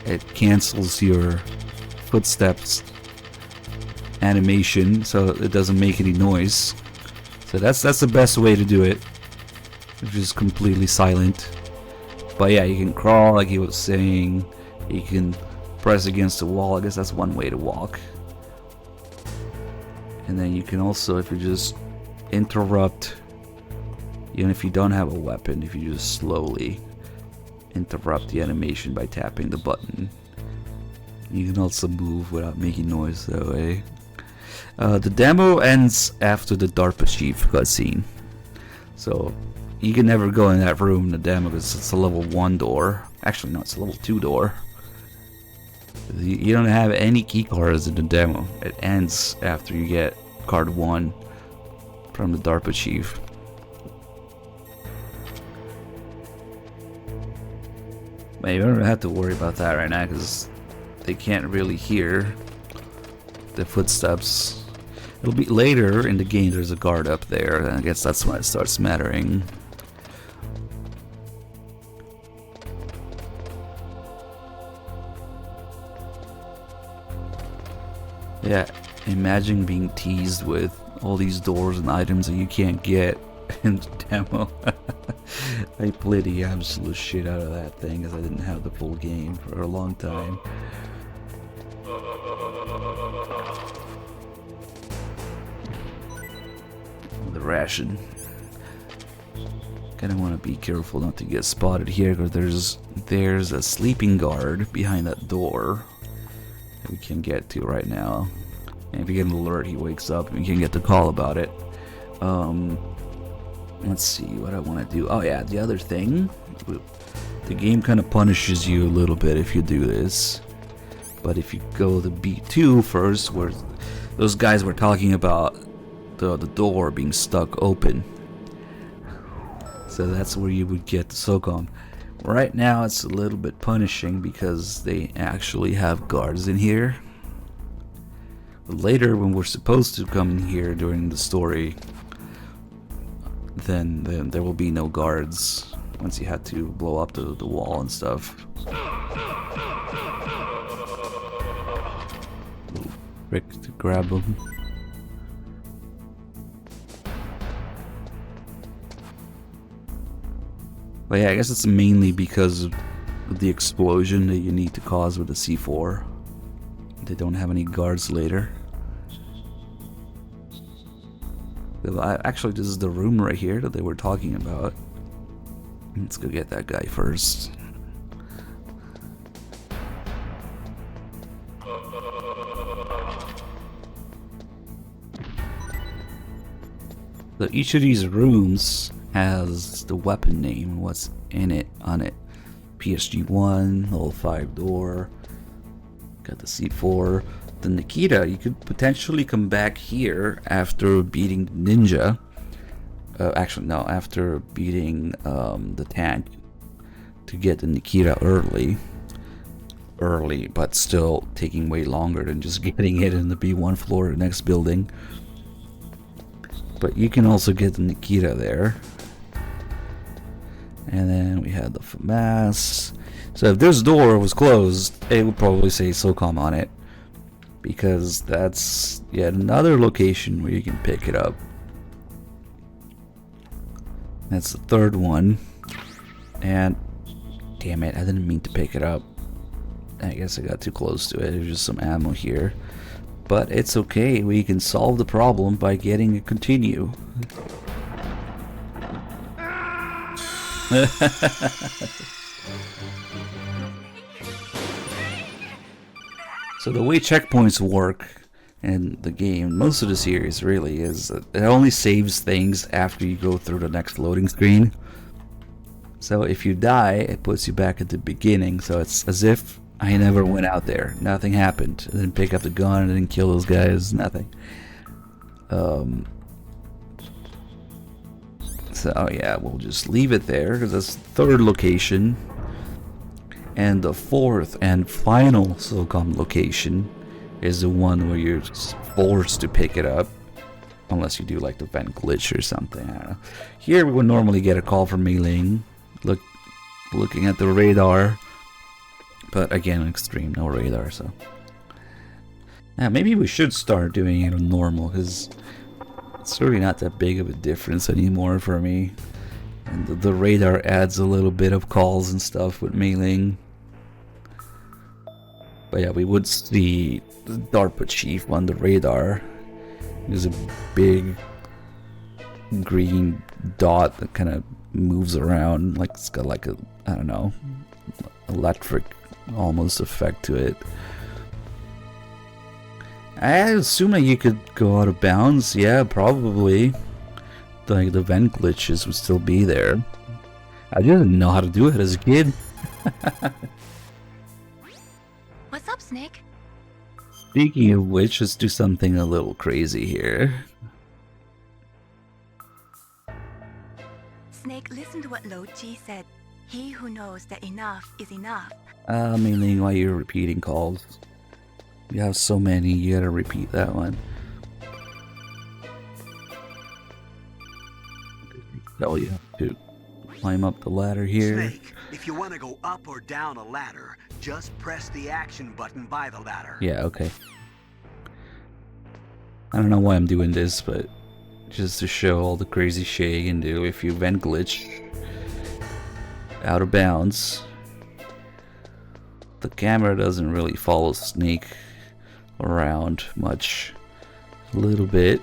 it cancels your footsteps animation so it doesn't make any noise. So that's the best way to do it, which is completely silent. But yeah, you can crawl like he was saying, you can press against the wall. I guess that's one way to walk. And then you can also, if you just interrupt, even if you don't have a weapon, if you just slowly interrupt the animation by tapping the button, you can also move without making noise that way. The demo ends after the DARPA chief cutscene, so you can never go in that room in the demo because it's a level 1 door. Actually, no, it's a level 2 door. You don't have any key cards in the demo. It ends after you get card 1 from the DARPA chief. But you don't have to worry about that right now because they can't really hear the footsteps. It'll be later in the game. There's a guard up there, and I guess that's when it starts mattering. Yeah, imagine being teased with all these doors and items that you can't get in the demo. I played the absolute shit out of that thing because I didn't have the full game for a long time. ration. Kinda wanna be careful not to get spotted here, because there's a sleeping guard behind that door that we can get to right now. And if you get an alert, he wakes up and you can get the call about it. Let's see what I want to do. Oh yeah, the other thing, the game kind of punishes you a little bit if you do this. But if you go to B2 first, where those guys were talking about the door being stuck open, so that's where you would get the SOCOM. Right now it's a little bit punishing because they actually have guards in here. But later, when we're supposed to come in here during the story, then there will be no guards once you had to blow up the wall and stuff. Rick to grab him. But yeah, I guess it's mainly because of the explosion that you need to cause with the C4. They don't have any guards later. Actually, this is the room right here that they were talking about. Let's go get that guy first. So each of these rooms has the weapon name, what's in it, on it. PSG-1, level 5 door, got the C4. The Nikita, you could potentially come back here after beating the ninja. Actually, no, after beating the tank to get the Nikita early, but still taking way longer than just getting it in the B1 floor, the next building. But you can also get the Nikita there. And then we had the FAMAS. So if this door was closed, it would probably say SOCOM on it, because that's yet another location where you can pick it up. That's the third one. And damn it, I didn't mean to pick it up. I guess I got too close to it. There's just some ammo here. But it's okay, we can solve the problem by getting a continue. So the way checkpoints work in the game, most of the series really, is that it only saves things after you go through the next loading screen. So if you die, it puts you back at the beginning, so it's as if I never went out there. Nothing happened. I didn't pick up the gun, I didn't kill those guys, nothing. So yeah, we'll just leave it there, because that's the third location. And the fourth and final SOCOM location is the one where you're forced to pick it up. Unless you do like the vent glitch or something, I don't know. Here we would normally get a call from Mei-Ling, looking at the radar. But again, extreme, no radar, so. Now maybe we should start doing it on normal, because it's really not that big of a difference anymore for me. And the radar adds a little bit of calls and stuff with Mei-Ling. But yeah, we would see the DARPA chief on the radar. There's a big green dot that kind of moves around, like it's got like a, I don't know, electric almost effect to it. I assume that you could go out of bounds. Yeah, probably. Like the vent glitches would still be there. I didn't know how to do it as a kid. What's up, Snake? Speaking of which, let's do something a little crazy here. Snake, listen to what Lo Ji said. He who knows that enough is enough. Mainly why you're repeating calls. You have so many, you gotta repeat that one. So you have to climb up the ladder here. Snake, if you want to go up or down a ladder, just press the action button by the ladder. Yeah, okay. I don't know why I'm doing this, but just to show all the crazy shit you can do if you vent glitch out of bounds. The camera doesn't really follow Snake around much. A little bit.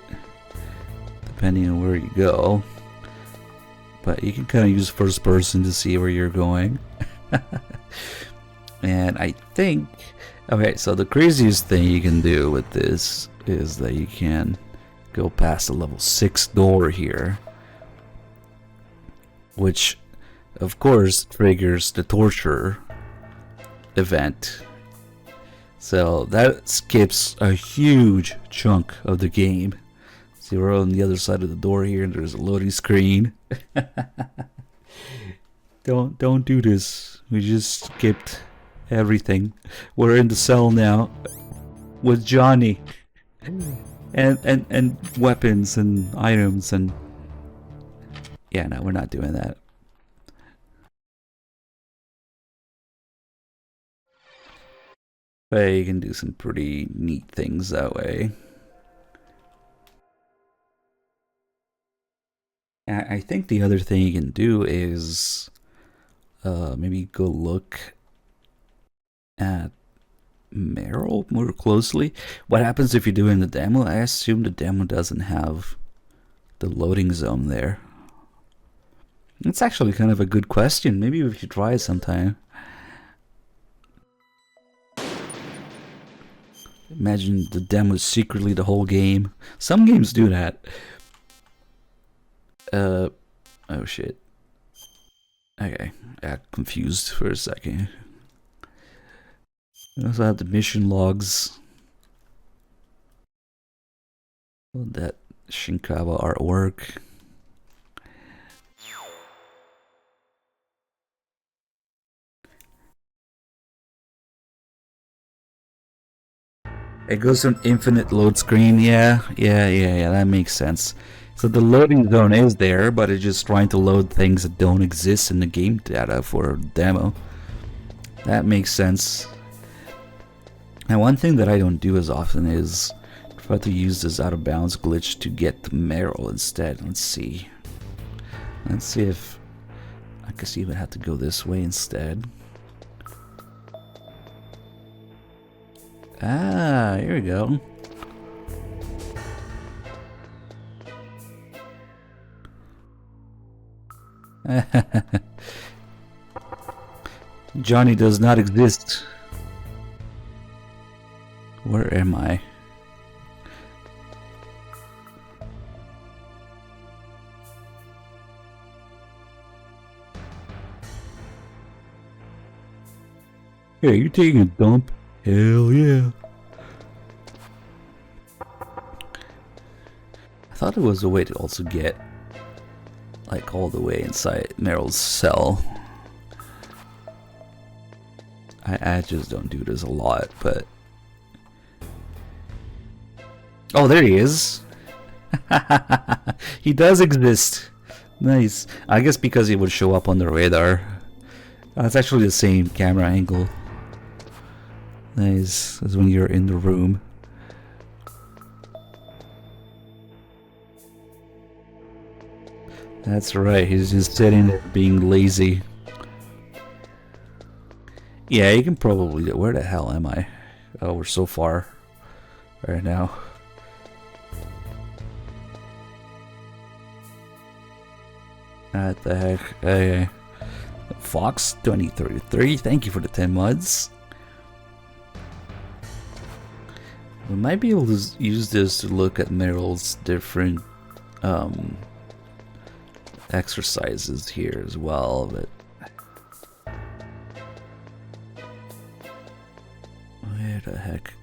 The depending on where you go. But you can kind of use first person to see where you're going. And I think, okay, so the craziest thing you can do with this is that you can go past the level 6 door here, which of course triggers the torture event. So that skips a huge chunk of the game. See, we're on the other side of the door here, and there's a loading screen. Don't do this. We just skipped everything. We're in the cell now with Johnny, and weapons and items, and yeah, no, we're not doing that. But you can do some pretty neat things that way. I think the other thing you can do is maybe go look at Meryl more closely. What happens if you're doing the demo? I assume the demo doesn't have the loading zone there. It's actually kind of a good question. Maybe we should try it sometime. Imagine the demo is secretly the whole game. Some games do that. Oh shit. Okay, I got confused for a second. We also have the mission logs. That Shinkawa artwork. It goes to an infinite load screen. Yeah, that makes sense. So the loading zone is there, but it's just trying to load things that don't exist in the game data for a demo. That makes sense. And one thing that I don't do as often is try to use this out of bounds glitch to get to Meryl instead. Let's see. Let's see if I guess you would have to go this way instead. Ah, here we go. Johnny does not exist. Where am I? Hey, you taking a dump? Hell yeah. I thought it was a way to also get like all the way inside Meryl's cell. I just don't do this a lot, but oh, there he is. He does exist. Nice. I guess because he would show up on the radar. It's actually the same camera angle. Nice, as when you're in the room. That's right, he's just sitting there being lazy. Yeah, you can probably do. Where the hell am I? Oh, we're so far right now. What the heck? Okay. Fox 2033, thank you for the 10 mods. We might be able to use this to look at Meryl's different exercises here as well, but where the heck?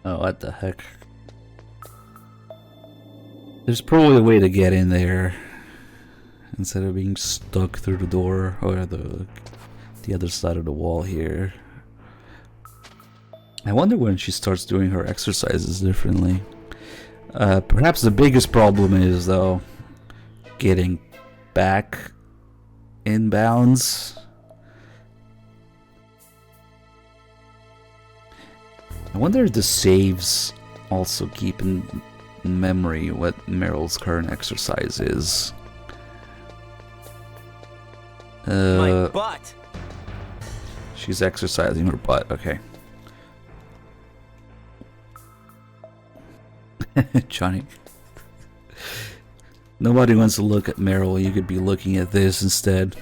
Oh, what the heck? There's probably a way to get in there instead of being stuck through the door or the other side of the wall here. I wonder when she starts doing her exercises differently. Perhaps the biggest problem is, though, getting back in bounds. I wonder if the saves also keep in memory what Meryl's current exercise is. My butt. She's exercising her butt. Okay. Johnny. Nobody wants to look at Meryl. You could be looking at this instead.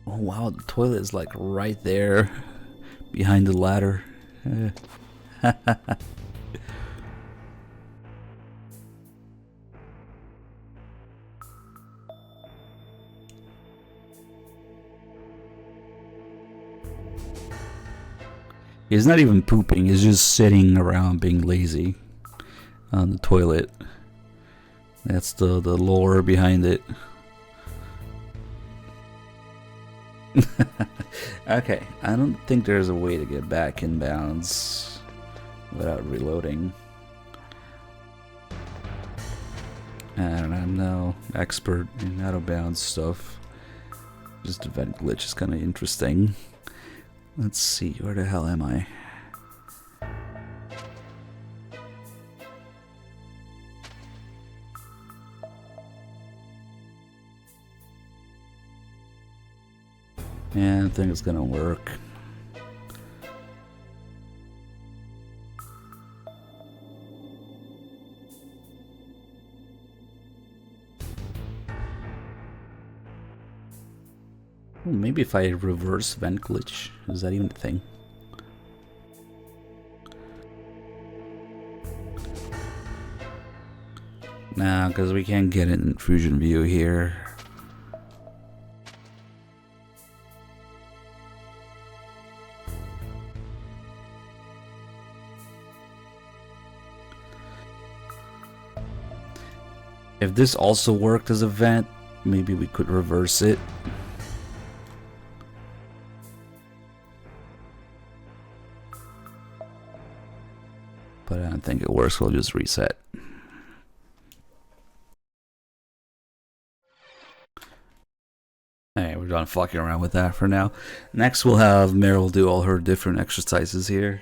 Oh wow, the toilet is like right there behind the ladder. He's not even pooping, he's just sitting around being lazy on the toilet. That's the lore behind it. Okay, I don't think there's a way to get back in bounds without reloading. And I'm no expert in out of bounds stuff. Just event glitch is kind of interesting. Let's see, where the hell am I? Yeah, I don't think it's gonna work. Well, maybe if I reverse vent glitch, is that even a thing? Nah, because we can't get it in Fusion View here. If this also worked as a vent, maybe we could reverse it. But I don't think it works, we'll just reset. Alright, we're done fucking around with that for now. Next we'll have Meryl do all her different exercises here.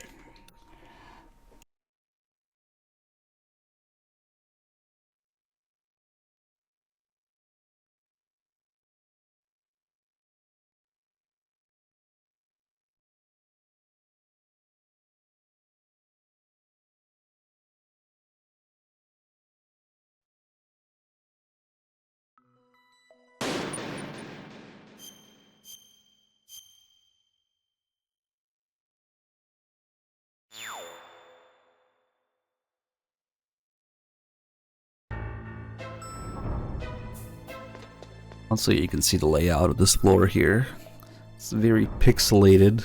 Also, you can see the layout of this floor here. It's very pixelated,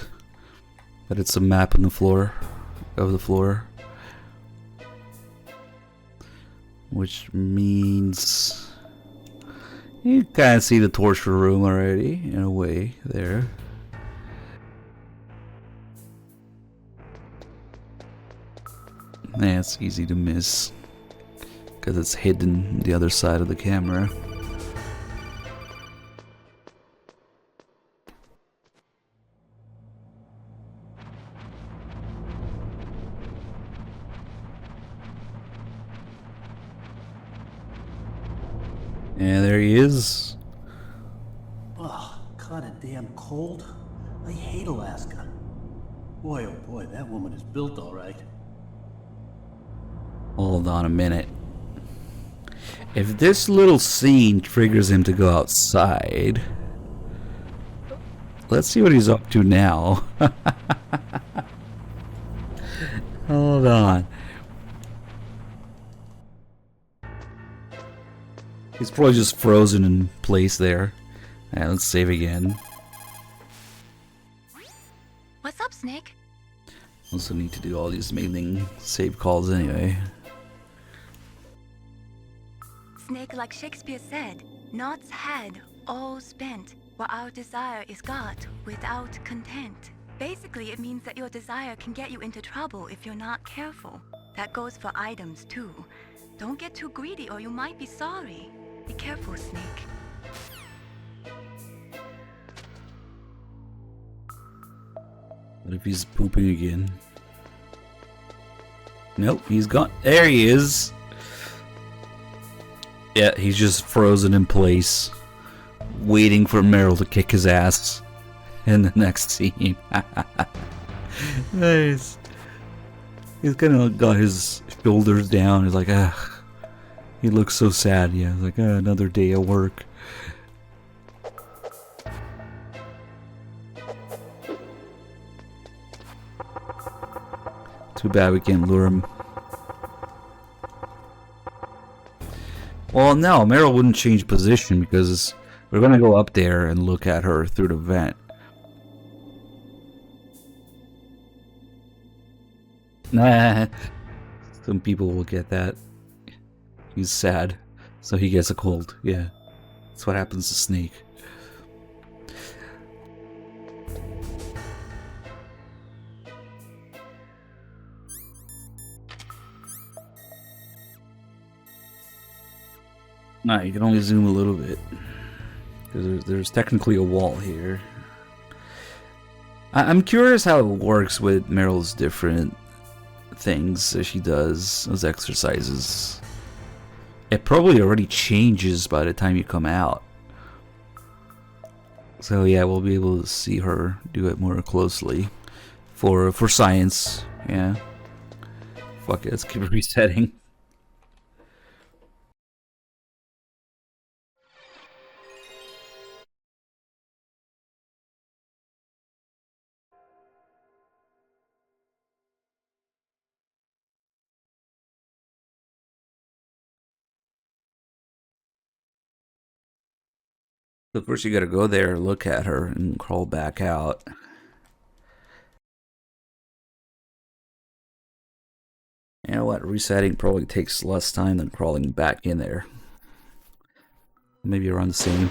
but it's a map on the floor of the floor, which means you kind of see the torture room already in a way there. Yeah, it's easy to miss because it's hidden the other side of the camera. Yeah, there he is. Oh, kinda damn cold. I hate Alaska. Boy, oh boy, that woman is built all right. Hold on a minute. If this little scene triggers him to go outside, let's see what he's up to now. Hold on. He's probably just frozen in place there. Alright, let's save again. What's up, Snake? Also need to do all these mailing save calls anyway. Snake, like Shakespeare said, nought's had, all spent, while our desire is got without content. Basically, it means that your desire can get you into trouble if you're not careful. That goes for items too. Don't get too greedy or you might be sorry. Be careful, Snake. What if he's pooping again? Nope, he's gone. There he is. Yeah, he's just frozen in place, waiting for Meryl to kick his ass in the next scene. Nice. He's kind of got his shoulders down. He's like, ah. He looks so sad. Yeah, he's like, ah, another day of work. Too bad we can't lure him. Well, no, Meryl wouldn't change position because we're gonna go up there and look at her through the vent. Nah, some people will get that. He's sad, so he gets a cold. Yeah, that's what happens to Snake. Nah, you can only zoom a little bit. Because there's technically a wall here. I'm curious how it works with Meryl's different things that she does, those exercises. It probably already changes by the time you come out. So yeah, we'll be able to see her do it more closely. For science, yeah. Fuck it, let's keep resetting. So first you gotta go there, look at her, and crawl back out. You know what, resetting probably takes less time than crawling back in there. Maybe around the same.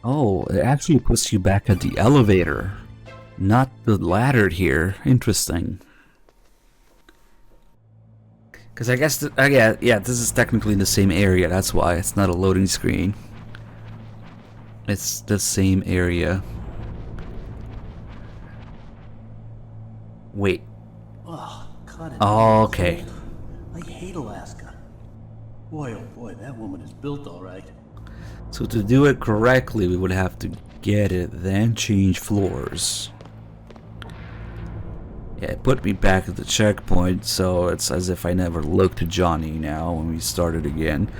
Oh, it actually puts you back at the elevator, not the ladder here. Interesting. Because I guess, yeah, this is technically in the same area. That's why it's not a loading screen. It's the same area. Wait. Oh, cut it. Oh, okay. I hate Alaska. Boy, oh boy, that woman is built all right. So to do it correctly, we would have to get it, then change floors. Yeah, it put me back at the checkpoint, so it's as if I never looked at Johnny now when we started again.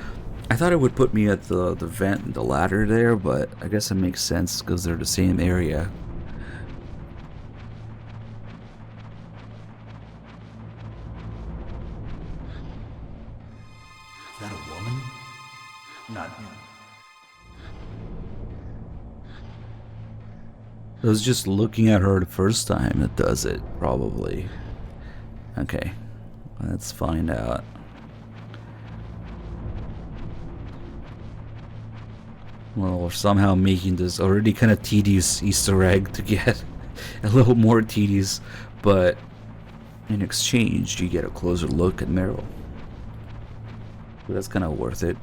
I thought it would put me at the vent and the ladder there, but I guess it makes sense because they're the same area. Is that a woman? Not yet. I was just looking at her the first time that does it, probably. Okay, let's find out. Well, we're somehow making this already kind of tedious Easter egg to get a little more tedious, but in exchange, you get a closer look at Meryl. So that's kind of worth it.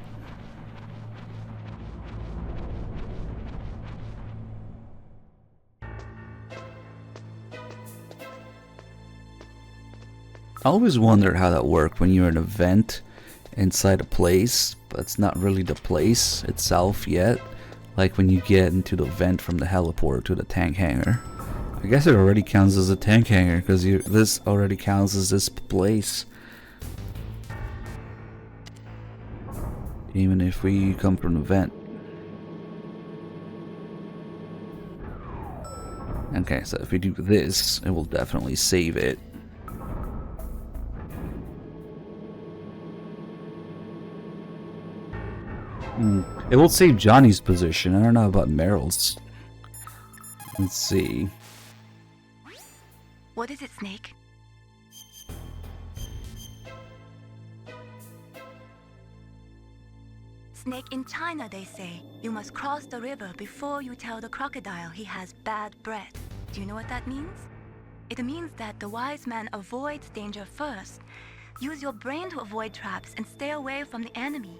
I always wondered how that worked when you're in an event inside a place, but it's not really the place itself yet. Like when you get into the vent from the heliport to the tank hangar. I guess it already counts as a tank hangar because this already counts as this place. Even if we come from the vent. Okay, so if we do this, it will definitely save it. It will save Johnny's position. I don't know about Meryl's. Let's see. What is it, Snake? Snake, in China they say, you must cross the river before you tell the crocodile he has bad breath. Do you know what that means? It means that the wise man avoids danger first. Use your brain to avoid traps and stay away from the enemy.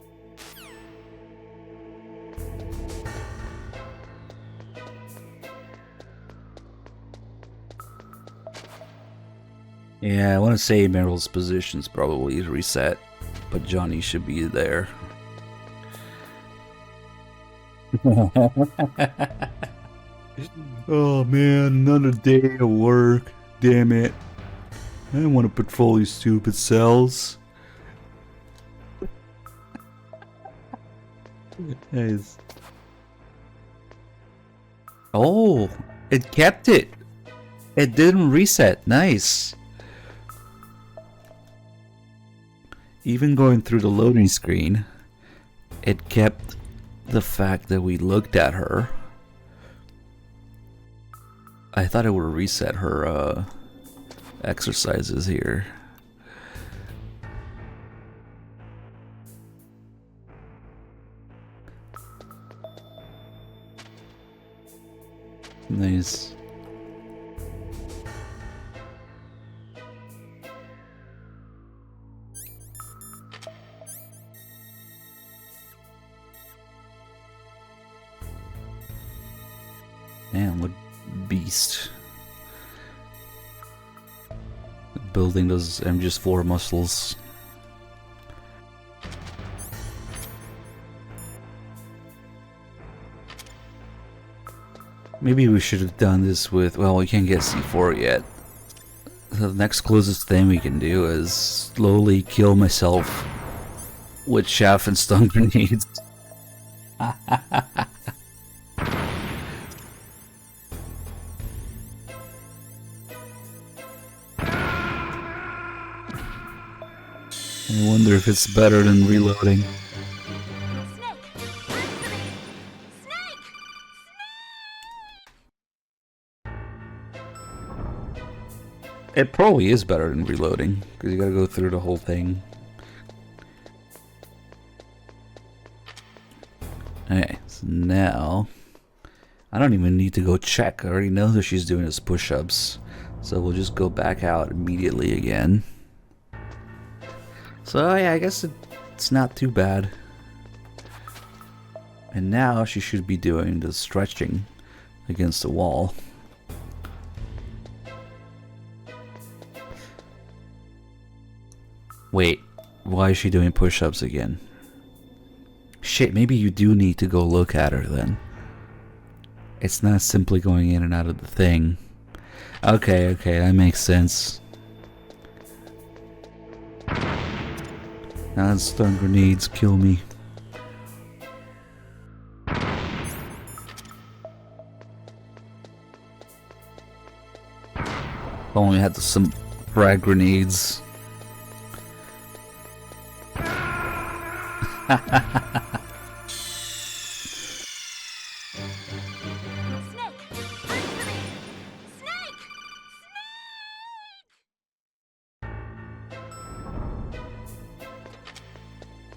Yeah, I want to say Meryl's position's probably reset, but Johnny should be there. Oh man, another day of work. Damn it. I don't want to patrol these stupid cells. Nice. Oh, it kept it. It didn't reset. Nice. Even going through the loading screen, it kept the fact that we looked at her. I thought it would reset her exercises here. Nice. Damn, what beast. Building those MGS4 muscles. Maybe we should have done this with, well, we can't get C4 yet. So the next closest thing we can do is slowly kill myself with chaff and stun grenades. I wonder if it's better than reloading. It probably is better than reloading, because you gotta go through the whole thing. Okay, so now I don't even need to go check. I already know that she's doing his push-ups, so we'll just go back out immediately again. So yeah, I guess it's not too bad. And now she should be doing the stretching against the wall. Wait, why is she doing push-ups again? Shit, maybe you do need to go look at her then. It's not simply going in and out of the thing. Okay, that makes sense. Now stun grenades kill me. Only had some frag grenades.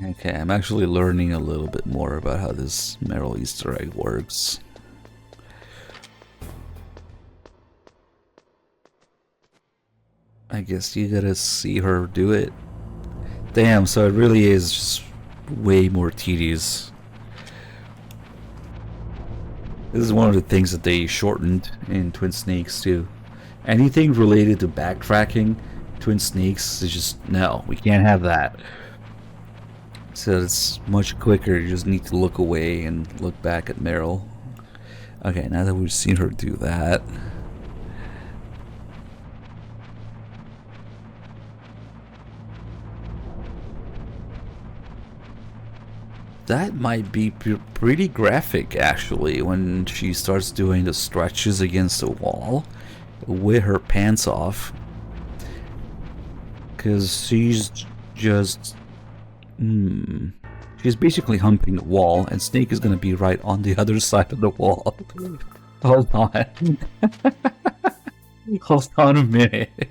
Okay, I'm actually learning a little bit more about how this Meryl Easter egg works. I guess you gotta see her do it. Damn, so it really is just way more tedious. This is one of the things that they shortened in Twin Snakes too. Anything related to backtracking, Twin Snakes is just, no, we can't have that. So it's much quicker, you just need to look away and look back at Meryl. Okay, now that we've seen her do that. That might be pretty graphic actually when she starts doing the stretches against the wall with her pants off. Because she's just... She's basically humping the wall, and Snake is gonna be right on the other side of the wall. Hold on. Hold on a minute.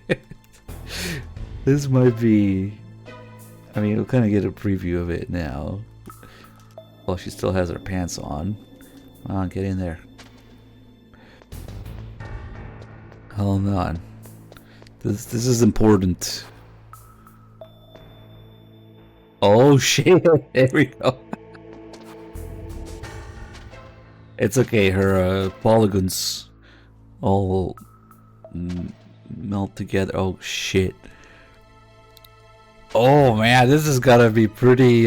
This might be... I mean, we'll kind of get a preview of it now. Well, she still has her pants on. Come on, get in there. Hold on. This is important. Oh shit! There we go. It's okay. Her polygons all melt together. Oh shit! Oh man, this has gotta be pretty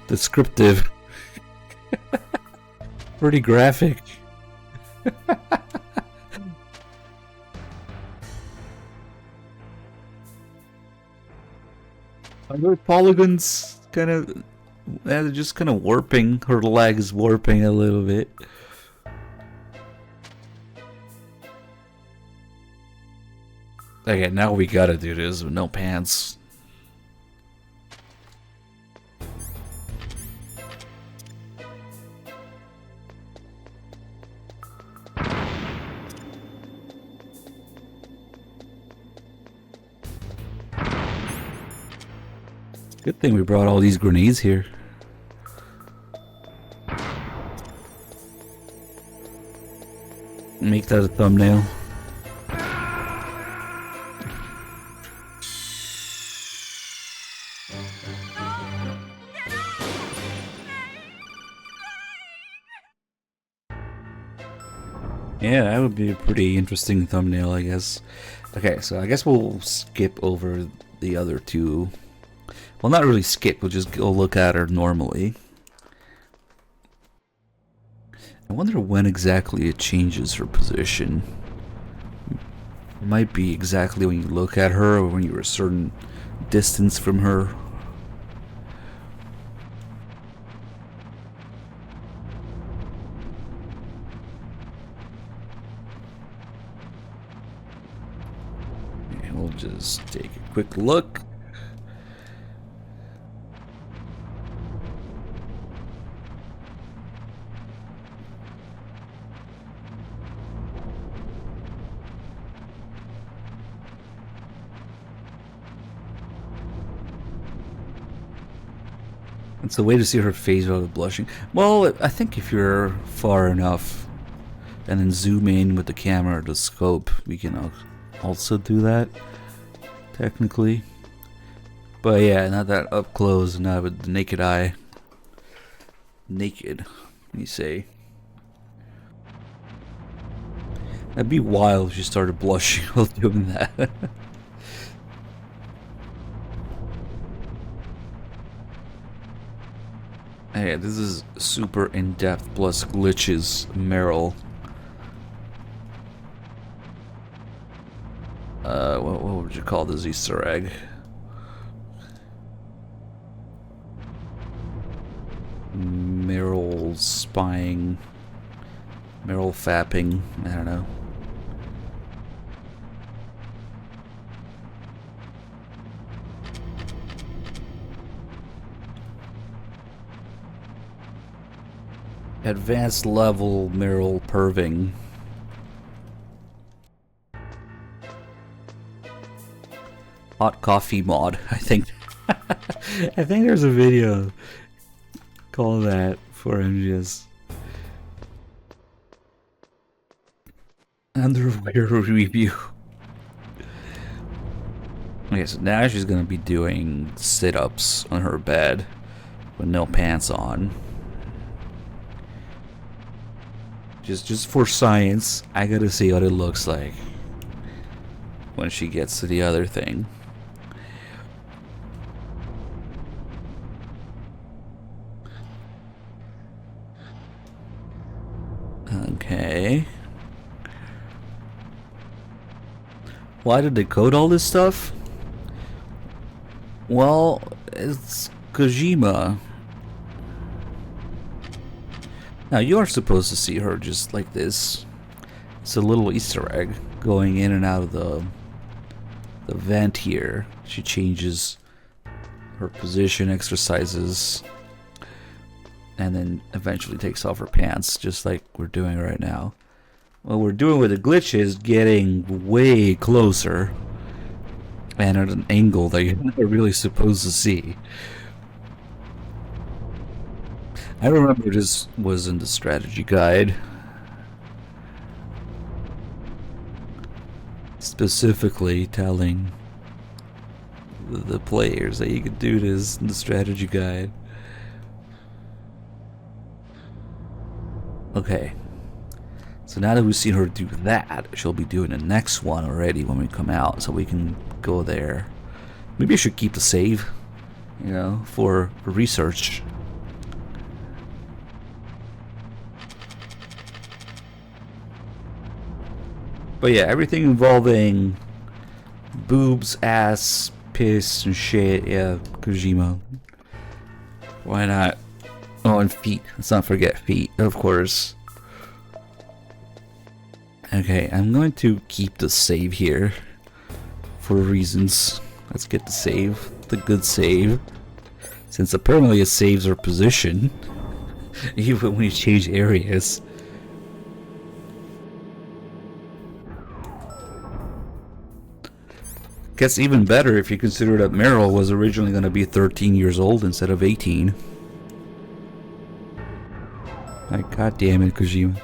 descriptive. Pretty graphic. Are those polygons kind of they're just kind of warping? Her legs warping a little bit. Okay, now we gotta do this with no pants. Good thing we brought all these grenades here. Make that a thumbnail. Yeah, that would be a pretty interesting thumbnail, I guess. Okay, so I guess we'll skip over the other two. Well, not really skip, we'll just go look at her normally. I wonder when exactly it changes her position. It might be exactly when you look at her or when you're a certain distance from her. And we'll just take a quick look. It's a way to see her face without blushing. Well, I think if you're far enough and then zoom in with the camera or the scope, we can also do that, technically. But yeah, not that up close, not with the naked eye. Naked, you say. That'd be wild if you started blushing while doing that. Hey, this is super in-depth plus glitches, Meryl. What would you call this Easter egg? Meryl spying, Meryl fapping, I don't know. Advanced level Meryl perving. Hot coffee mod, I think. I think there's a video called that for MGS. Underwear review. Okay, so now she's gonna be doing sit-ups on her bed with no pants on. Just for science, I gotta see what it looks like when she gets to the other thing. Okay. Why did they code all this stuff? Well, it's Kojima. Now you are supposed to see her just like this. It's a little Easter egg going in and out of the vent here. She changes her position, exercises, and then eventually takes off her pants, just like we're doing right now. What we're doing with the glitch is getting way closer and at an angle that you're not really supposed to see. I remember this was in the strategy guide. specifically telling the players that you could do this in the strategy guide. Okay. So now that we've seen her do that, she'll be doing the next one already when we come out, so we can go there. Maybe I should keep the save, you know, for research. But yeah, everything involving boobs, ass, piss, and shit, yeah, Kojima. Why not? Oh, and feet. Let's not forget feet, of course. Okay, I'm going to keep the save here for reasons. Let's get the save, the good save. Since apparently it saves our position, even when you change areas. Gets even better if you consider that Meryl was originally going to be 13 years old instead of 18. Like, god damn it, Kojima.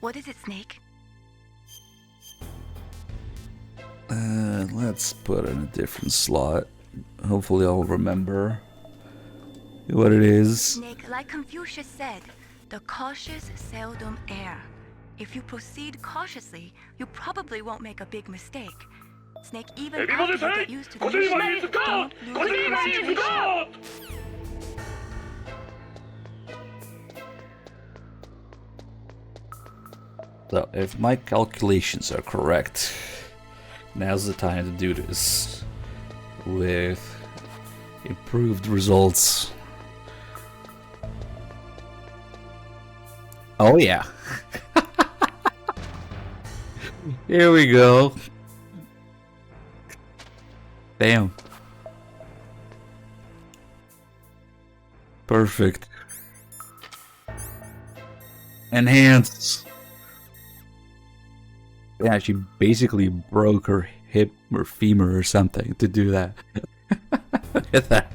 What is it, Snake? Let's put in a different slot. Hopefully I'll remember what it is. Snake, like Confucius said, the cautious seldom err. If you proceed cautiously, you probably won't make a big mistake. Snake, even after you get used to the mission, don't lose concentration. So, if my calculations are correct, now's the time to do this with improved results. Oh yeah. Here we go. Bam. Perfect. Enhance. Yeah, she basically broke her hip or femur or something to do that. Look at that.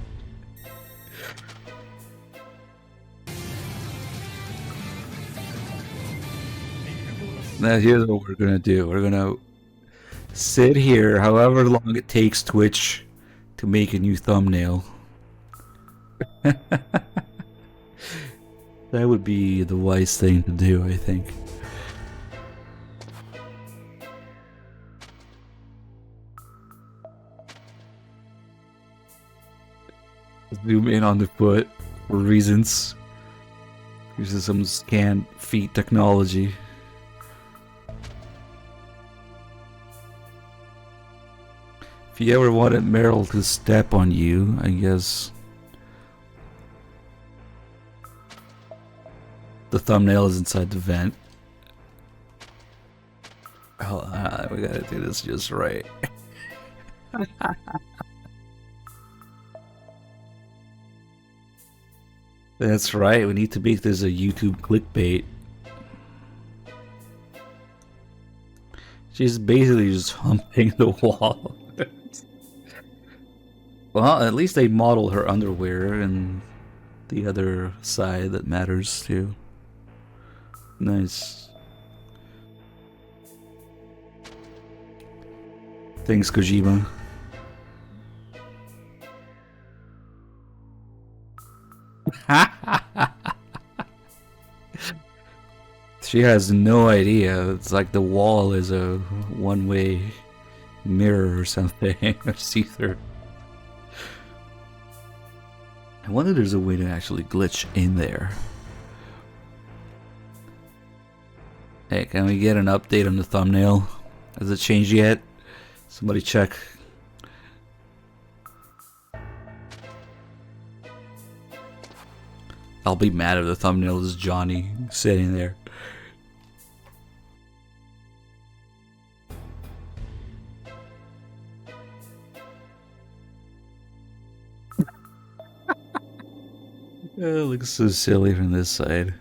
Now here's what we're gonna do. We're gonna sit here however long it takes Twitch to make a new thumbnail. That would be the wise thing to do, I think. Zoom in on the foot for reasons. Uses some scan feet technology. If you ever wanted Meryl to step on you, I guess the thumbnail is inside the vent. Hold on, we gotta do this just right. That's right, we need to make this a YouTube clickbait. She's basically just humping the wall. Well, at least they model her underwear and the other side that matters too. Nice. Thanks, Kojima. She has no idea. It's like the wall is a one-way mirror or something. Or see-through. I wonder if there's a way to actually glitch in there. Hey, can we get an update on the thumbnail? Has it changed yet? Somebody check. I'll be mad if the thumbnail is Johnny sitting there. It looks so silly from this side.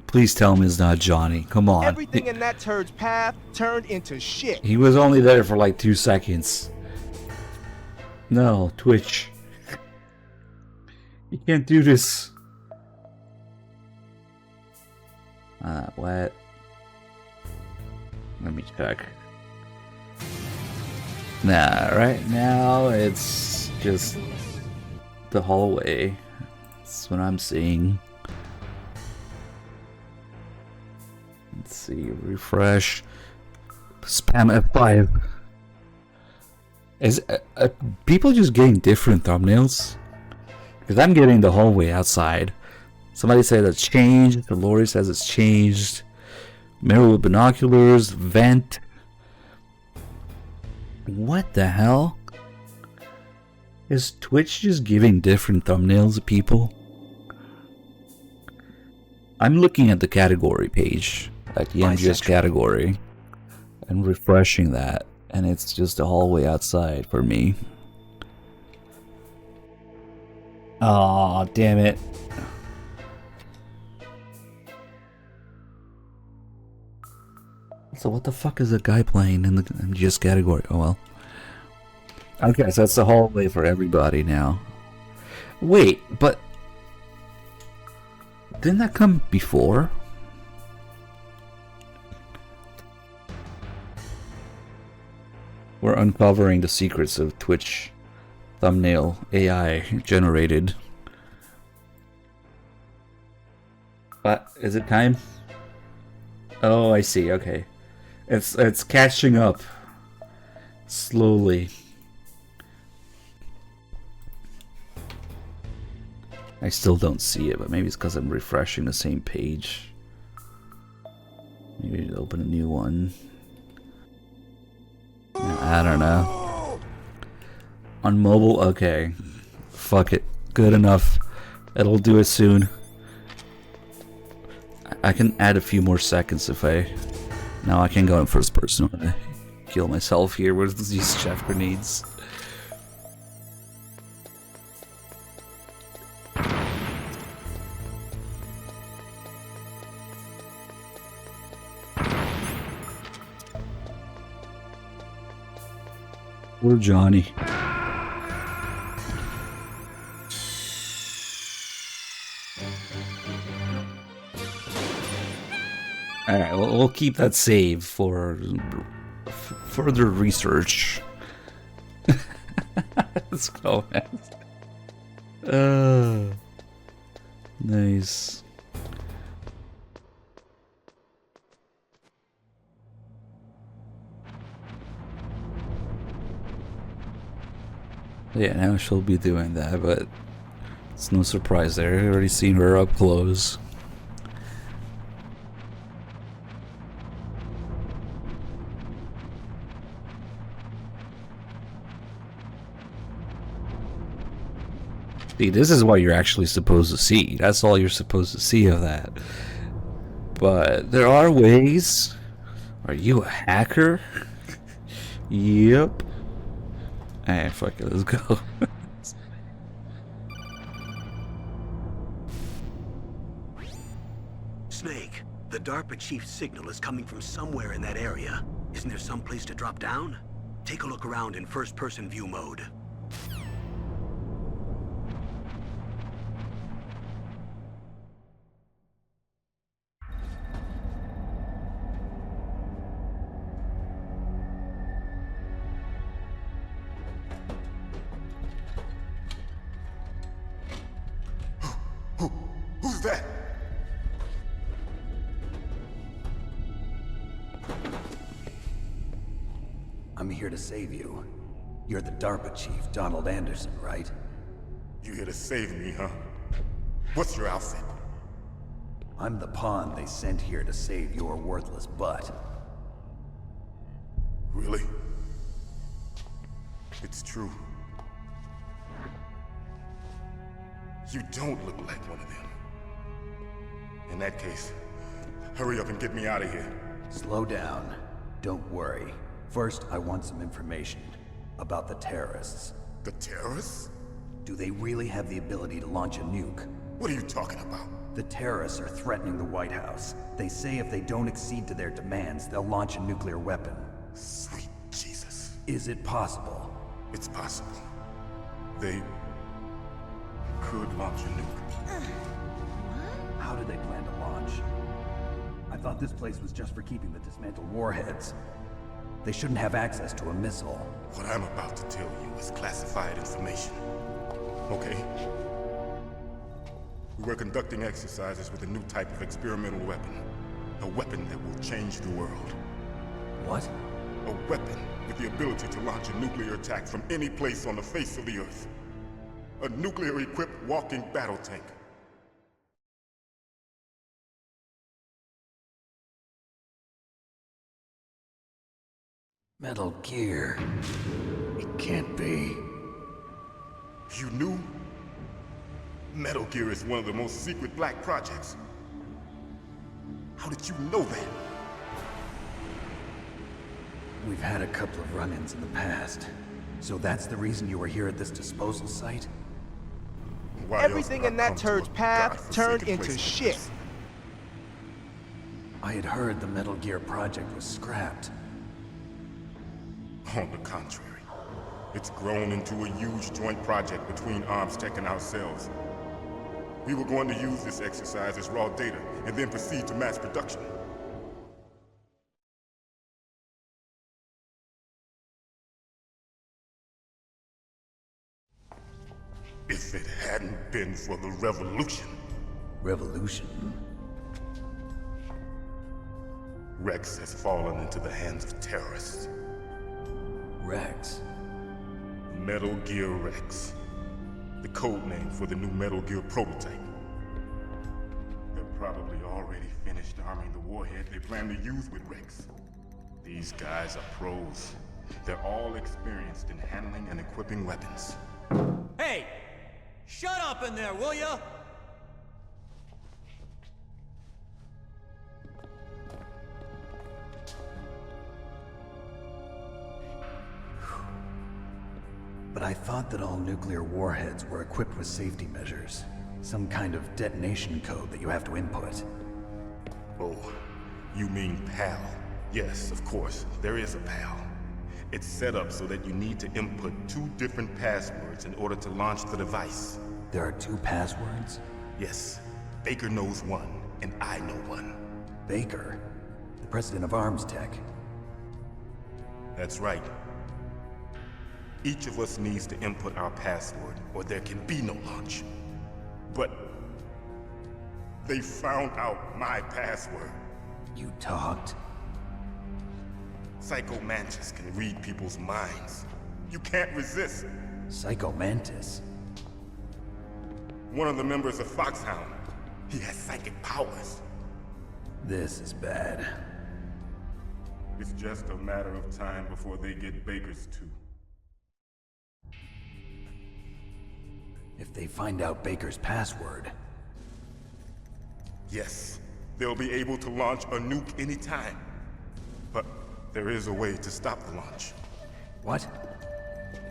Please tell me it's not Johnny. Come on. Everything in that turd's path turned into shit. He was only there for like 2 seconds. No, Twitch. You can't do this. What? Let me check. Nah, right now it's just the hallway. That's what I'm seeing. Let's see, refresh. Spam F5. Is people just getting different thumbnails? Because I'm getting the hallway outside. Somebody said it's changed. Lori says it's changed. Mirror with binoculars. Vent. What the hell? Is Twitch just giving different thumbnails to people? I'm looking at the category page, at the MGS category, and refreshing that, and it's just a hallway outside for me. Aw, damn it. So what the fuck is a guy playing in the MGS category? Oh well. Okay, so that's the hallway for everybody now. Wait, but didn't that come before? We're uncovering the secrets of Twitch thumbnail AI generated. What? Is it time? Oh, I see. Okay. It's catching up slowly. I still don't see it, but maybe it's because I'm refreshing the same page. Maybe open a new one. I don't know. On mobile, okay. Fuck it. Good enough. It'll do it soon. I can add a few more seconds if I... Now I can go in first person. I'm gonna kill myself here with these chef grenades. Poor Johnny. Alright, we'll keep that save for further research. Let's go, man. Nice. Yeah, now she'll be doing that, but it's no surprise there. I've already seen her up close. See, this is what you're actually supposed to see. That's all you're supposed to see of that. But there are ways. Are you a hacker? Yep. Alright, fuck it, let's go. Snake, the DARPA chief's signal is coming from somewhere in that area. Isn't there some place to drop down? Take a look around in first-person view mode. Who's that? I'm here to save you. You're the DARPA chief, Donald Anderson, right? You here to save me, huh? What's your outfit? I'm the pawn they sent here to save your worthless butt. Really? It's true. You don't look like one of them. In that case, hurry up and get me out of here. Slow down. Don't worry. First, I want some information about the terrorists. The terrorists? Do they really have the ability to launch a nuke? What are you talking about? The terrorists are threatening the White House. They say if they don't accede to their demands, they'll launch a nuclear weapon. Sweet Jesus. Is it possible? It's possible. They could launch a nuke. How did they plan to launch? I thought this place was just for keeping the dismantled warheads. They shouldn't have access to a missile. What I'm about to tell you is classified information. Okay? We were conducting exercises with a new type of experimental weapon. A weapon that will change the world. What? A weapon with the ability to launch a nuclear attack from any place on the face of the Earth. A nuclear-equipped walking battle tank. Metal Gear. It can't be. You knew? Metal Gear is one of the most secret black projects. How did you know that? We've had a couple of run-ins in the past. So that's the reason you were here at this disposal site? Why Everything else in would I that come to turd's a path godforsaken turned into place like shit. this? I had heard the Metal Gear project was scrapped. On the contrary, it's grown into a huge joint project between ArmsTech and ourselves. We were going to use this exercise as raw data and then proceed to mass production. If it hadn't been for the revolution. Revolution? Rex has fallen into the hands of terrorists. Rex? Metal Gear Rex. The code name for the new Metal Gear prototype. They're probably already finished arming the warhead they plan to use with Rex. These guys are pros. They're all experienced in handling and equipping weapons. Hey! Shut up in there, will ya? But I thought that all nuclear warheads were equipped with safety measures. Some kind of detonation code that you have to input. Oh, you mean PAL? Yes, of course, there is a PAL. It's set up so that you need to input 2 different passwords in order to launch the device. There are 2 passwords? Yes. Baker knows one, and I know one. Baker? The president of ArmsTech? That's right. Each of us needs to input our password, or there can be no launch. But they found out my password. You talked? Psycho Mantis can read people's minds. You can't resist. Psycho Mantis? One of the members of Foxhound. He has psychic powers. This is bad. It's just a matter of time before they get Baker's too. If they find out Baker's password... Yes, they'll be able to launch a nuke anytime. But there is a way to stop the launch. What?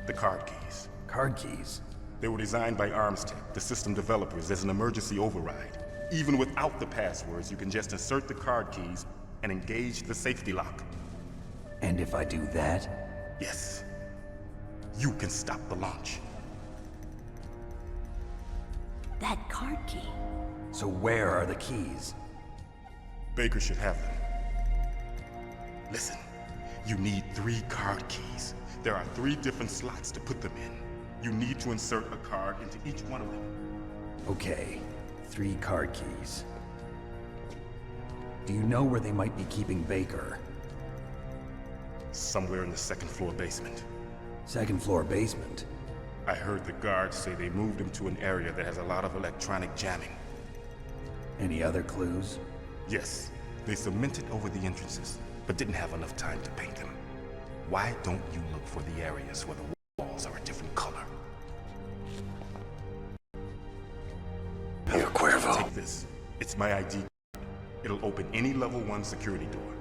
The card keys. Card keys? They were designed by ArmsTech, the system developers, as an emergency override. Even without the passwords, you can just insert the card keys and engage the safety lock. And if I do that? Yes. You can stop the launch. That card key. So where are the keys? Baker should have them. Listen, you need 3 card keys. There are 3 different slots to put them in. You need to insert a card into each one of them. Okay, 3 card keys. Do you know where they might be keeping Baker? Somewhere in the 2nd floor basement. 2nd floor basement? I heard the guards say they moved him to an area that has a lot of electronic jamming. Any other clues? Yes. They cemented over the entrances, but didn't have enough time to paint them. Why don't you look for the areas where the walls are a different color? Here, Cuervo. Take this. It's my ID card. It'll open any level 1 security door.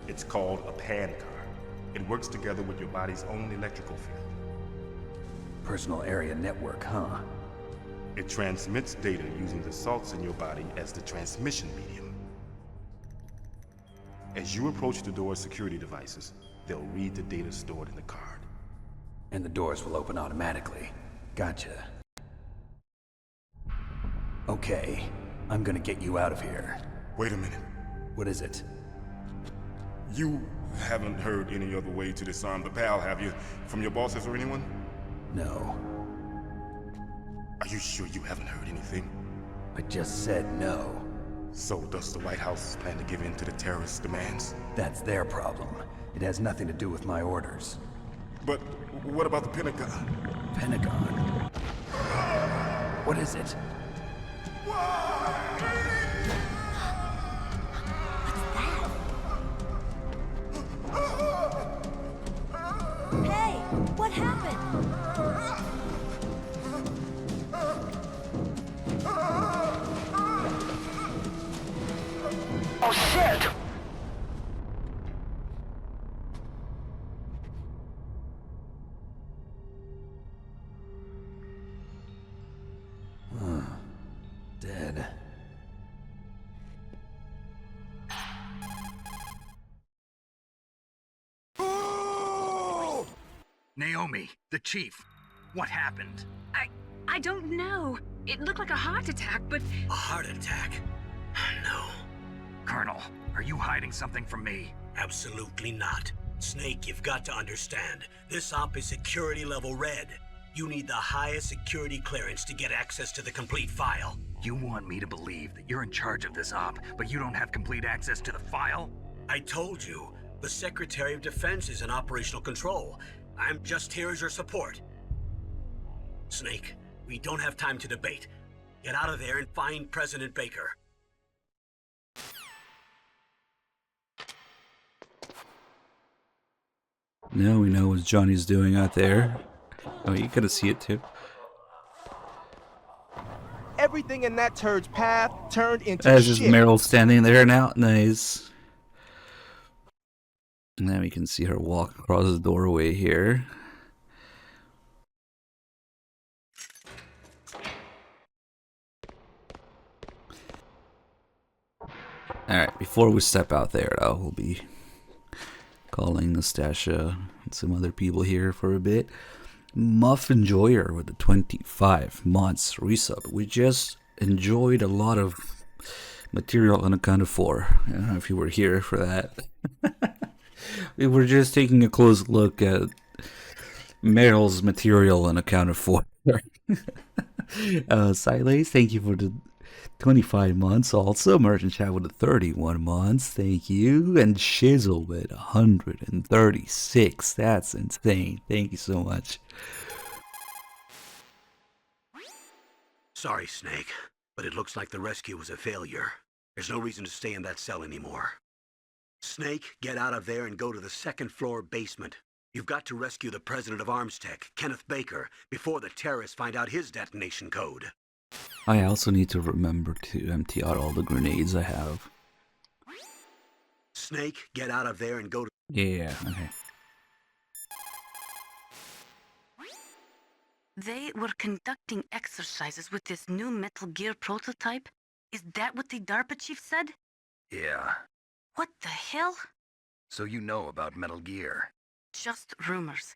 It's called a PAN card. It works together with your body's own electrical field. Personal area network, huh? It transmits data using the salts in your body as the transmission medium. As you approach the door's security devices, they'll read the data stored in the card. And the doors will open automatically. Gotcha. Okay, I'm gonna get you out of here. Wait a minute. What is it? You haven't heard any other way to disarm the PAL, have you? From your bosses or anyone? No. Are you sure you haven't heard anything? I just said no. So does the White House plan to give in to the terrorists' demands? That's their problem. It has nothing to do with my orders. But what about the Pentagon? Pentagon? What is it? Hey, what happened? Oh shit! Dead. Naomi, the chief. What happened? I don't know. It looked like a heart attack, but... A heart attack? No. Colonel, are you hiding something from me? Absolutely not. Snake, you've got to understand. This op is security level red. You need the highest security clearance to get access to the complete file. You want me to believe that you're in charge of this op, but you don't have complete access to the file? I told you, the Secretary of Defense is in operational control. I'm just here as your support. Snake, we don't have time to debate. Get out of there and find President Baker. Now we know what Johnny's doing out there. Oh, you gotta see it too. Everything in that turd's path turned into As is shit. Meryl standing there now. Nice. Now we can see her walk across the doorway here. Alright, before we step out there though, we'll be calling Nastasha and some other people here for a bit. Muff Enjoyer with the 25 months resub. We just enjoyed a lot of material unaccounted for. I don't know if you were here for that. We were just taking a close look at Meryl's material unaccounted for. Silas, thank you for the 25 months. Also, Merchant Chat with the 31 months. Thank you. And Shizzle with 136. That's insane. Thank you so much. Sorry, Snake, but it looks like the rescue was a failure. There's no reason to stay in that cell anymore. Snake, get out of there and go to the second floor basement. You've got to rescue the president of Armstech, Kenneth Baker, before the terrorists find out his detonation code. I also need to remember to empty out all the grenades I have. Snake, get out of there and go to... Yeah, okay. They were conducting exercises with this new Metal Gear prototype? Is that what the DARPA chief said? Yeah. What the hell? So you know about Metal Gear? Just rumors.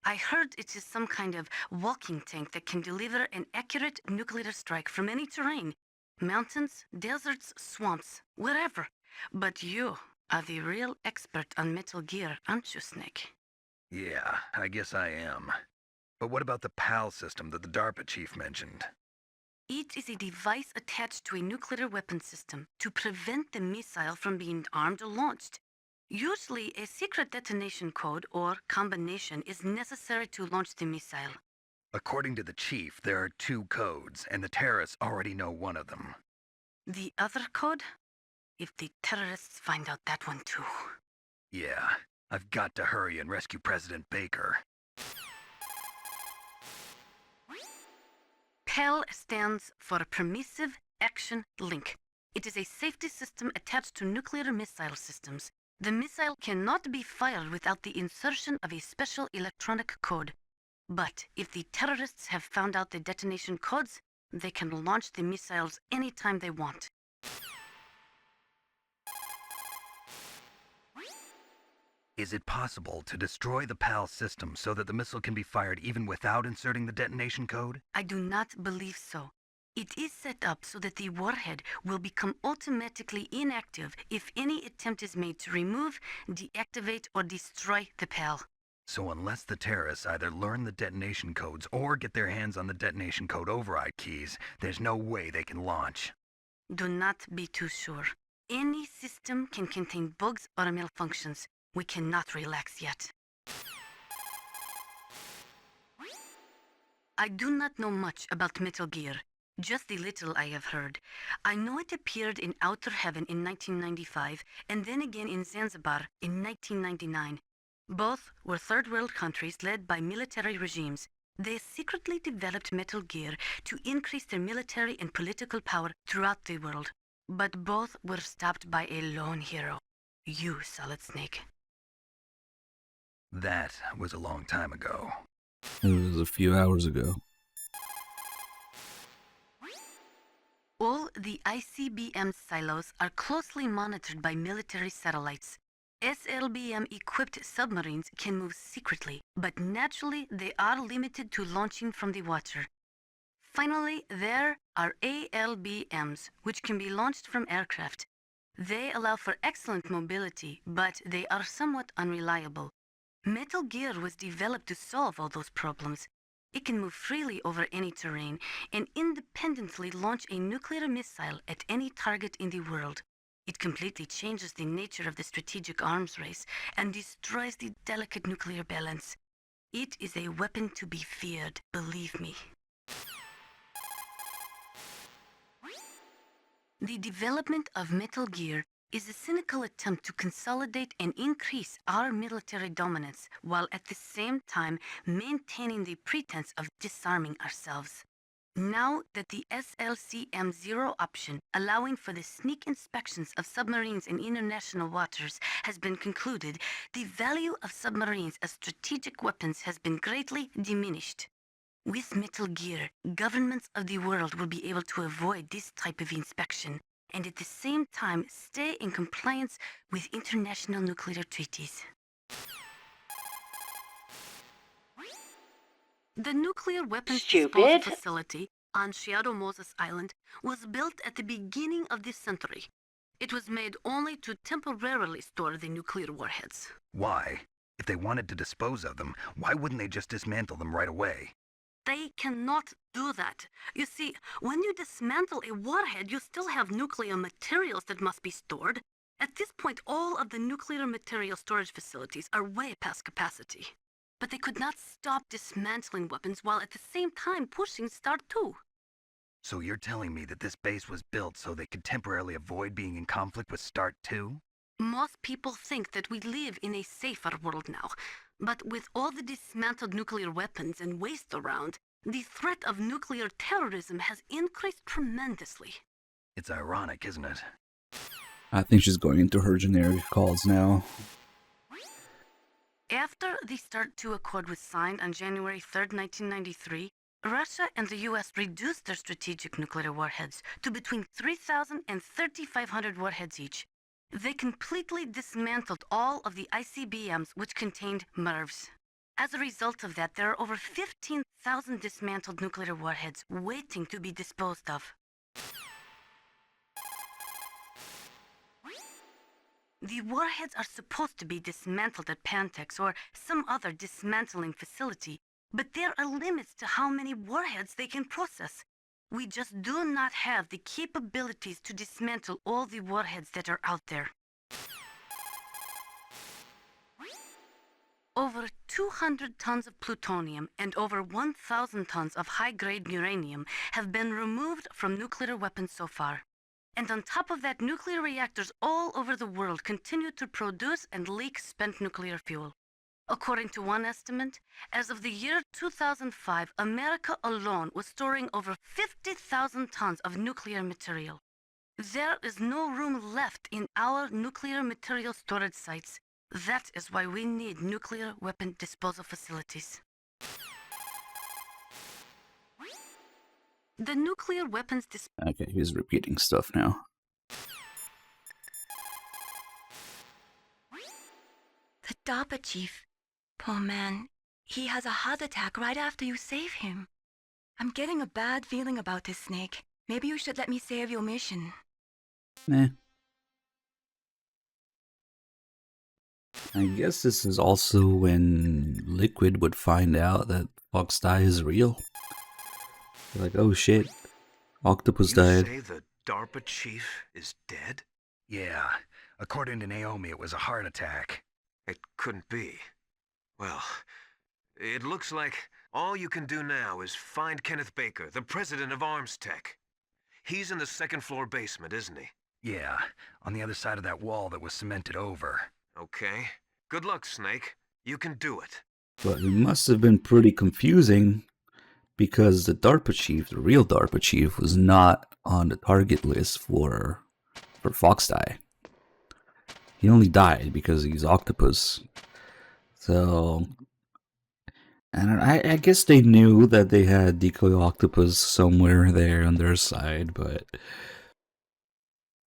I heard it is some kind of walking tank that can deliver an accurate nuclear strike from any terrain. Mountains, deserts, swamps, wherever. But you are the real expert on Metal Gear, aren't you, Snake? Yeah, I guess I am. But what about the PAL system that the DARPA chief mentioned? It is a device attached to a nuclear weapon system to prevent the missile from being armed or launched. Usually, a secret detonation code or combination is necessary to launch the missile. According to the chief, there are 2 codes, and the terrorists already know one of them. The other code? If the terrorists find out that one too. Yeah, I've got to hurry and rescue President Baker. PAL stands for Permissive Action Link. It is a safety system attached to nuclear missile systems. The missile cannot be fired without the insertion of a special electronic code. But if the terrorists have found out the detonation codes, they can launch the missiles anytime they want. Is it possible to destroy the PAL system so that the missile can be fired even without inserting the detonation code? I do not believe so. It is set up so that the warhead will become automatically inactive if any attempt is made to remove, deactivate, or destroy the PAL. So unless the terrorists either learn the detonation codes or get their hands on the detonation code override keys, there's no way they can launch. Do not be too sure. Any system can contain bugs or malfunctions. We cannot relax yet. I do not know much about Metal Gear. Just the little I have heard. I know it appeared in Outer Heaven in 1995 and then again in Zanzibar in 1999. Both were third world countries led by military regimes. They secretly developed Metal Gear to increase their military and political power throughout the world. But both were stopped by a lone hero. You, Solid Snake. That was a long time ago. It was a few hours ago. All the ICBM silos are closely monitored by military satellites. SLBM-equipped submarines can move secretly, but naturally they are limited to launching from the water. Finally, there are ALBMs, which can be launched from aircraft. They allow for excellent mobility, but they are somewhat unreliable. Metal Gear was developed to solve all those problems. It can move freely over any terrain and independently launch a nuclear missile at any target in the world. It completely changes the nature of the strategic arms race and destroys the delicate nuclear balance. It is a weapon to be feared, believe me. The development of Metal Gear is a cynical attempt to consolidate and increase our military dominance while at the same time maintaining the pretense of disarming ourselves. Now that the SLCM-0 option, allowing for the sneak inspections of submarines in international waters, has been concluded, the value of submarines as strategic weapons has been greatly diminished. With Metal Gear, governments of the world will be able to avoid this type of inspection and at the same time stay in compliance with international nuclear treaties. The nuclear weapons disposal facility on Shadow Moses Island was built at the beginning of this century. It was made only to temporarily store the nuclear warheads. Why? If they wanted to dispose of them, why wouldn't they just dismantle them right away? They cannot do that. You see, when you dismantle a warhead, you still have nuclear materials that must be stored. At this point, all of the nuclear material storage facilities are way past capacity. But they could not stop dismantling weapons while at the same time pushing Start 2. So you're telling me that this base was built so they could temporarily avoid being in conflict with Start 2? Most people think that we live in a safer world now. But with all the dismantled nuclear weapons and waste around, the threat of nuclear terrorism has increased tremendously. It's ironic, isn't it? I think she's going into her generic calls now. After the Start 2 Accord was signed on January 3, 1993, Russia and the US reduced their strategic nuclear warheads to between 3,000 and 3,500 warheads each. They completely dismantled all of the ICBMs which contained MIRVs. As a result of that, there are over 15,000 dismantled nuclear warheads waiting to be disposed of. The warheads are supposed to be dismantled at Pantex or some other dismantling facility, but there are limits to how many warheads they can process. We just do not have the capabilities to dismantle all the warheads that are out there. Over 200 tons of plutonium and over 1,000 tons of high-grade uranium have been removed from nuclear weapons so far. And on top of that, nuclear reactors all over the world continue to produce and leak spent nuclear fuel. According to one estimate, as of the year 2005, America alone was storing over 50,000 tons of nuclear material. There is no room left in our nuclear material storage sites. That is why we need nuclear weapon disposal facilities. The nuclear weapons Okay, he's repeating stuff now. The DARPA chief. Poor man. He has a heart attack right after you save him. I'm getting a bad feeling about this, Snake. Maybe you should let me save your mission. Eh. I guess this is also when Liquid would find out that Fox Die is real. They're like, oh shit, Octopus died. You say the DARPA chief is dead? Yeah. According to Naomi, it was a heart attack. It couldn't be. Well, it looks like all you can do now is find Kenneth Baker, the president of ArmsTech. He's in the second-floor basement, isn't he? Yeah, on the other side of that wall that was cemented over. Okay. Good luck, Snake. You can do it. But it must have been pretty confusing because the DARPA chief, the real DARPA chief, was not on the target list for Fox Die. He only died because he's Octopus. So, and I guess they knew that they had Decoy Octopus somewhere there on their side, but it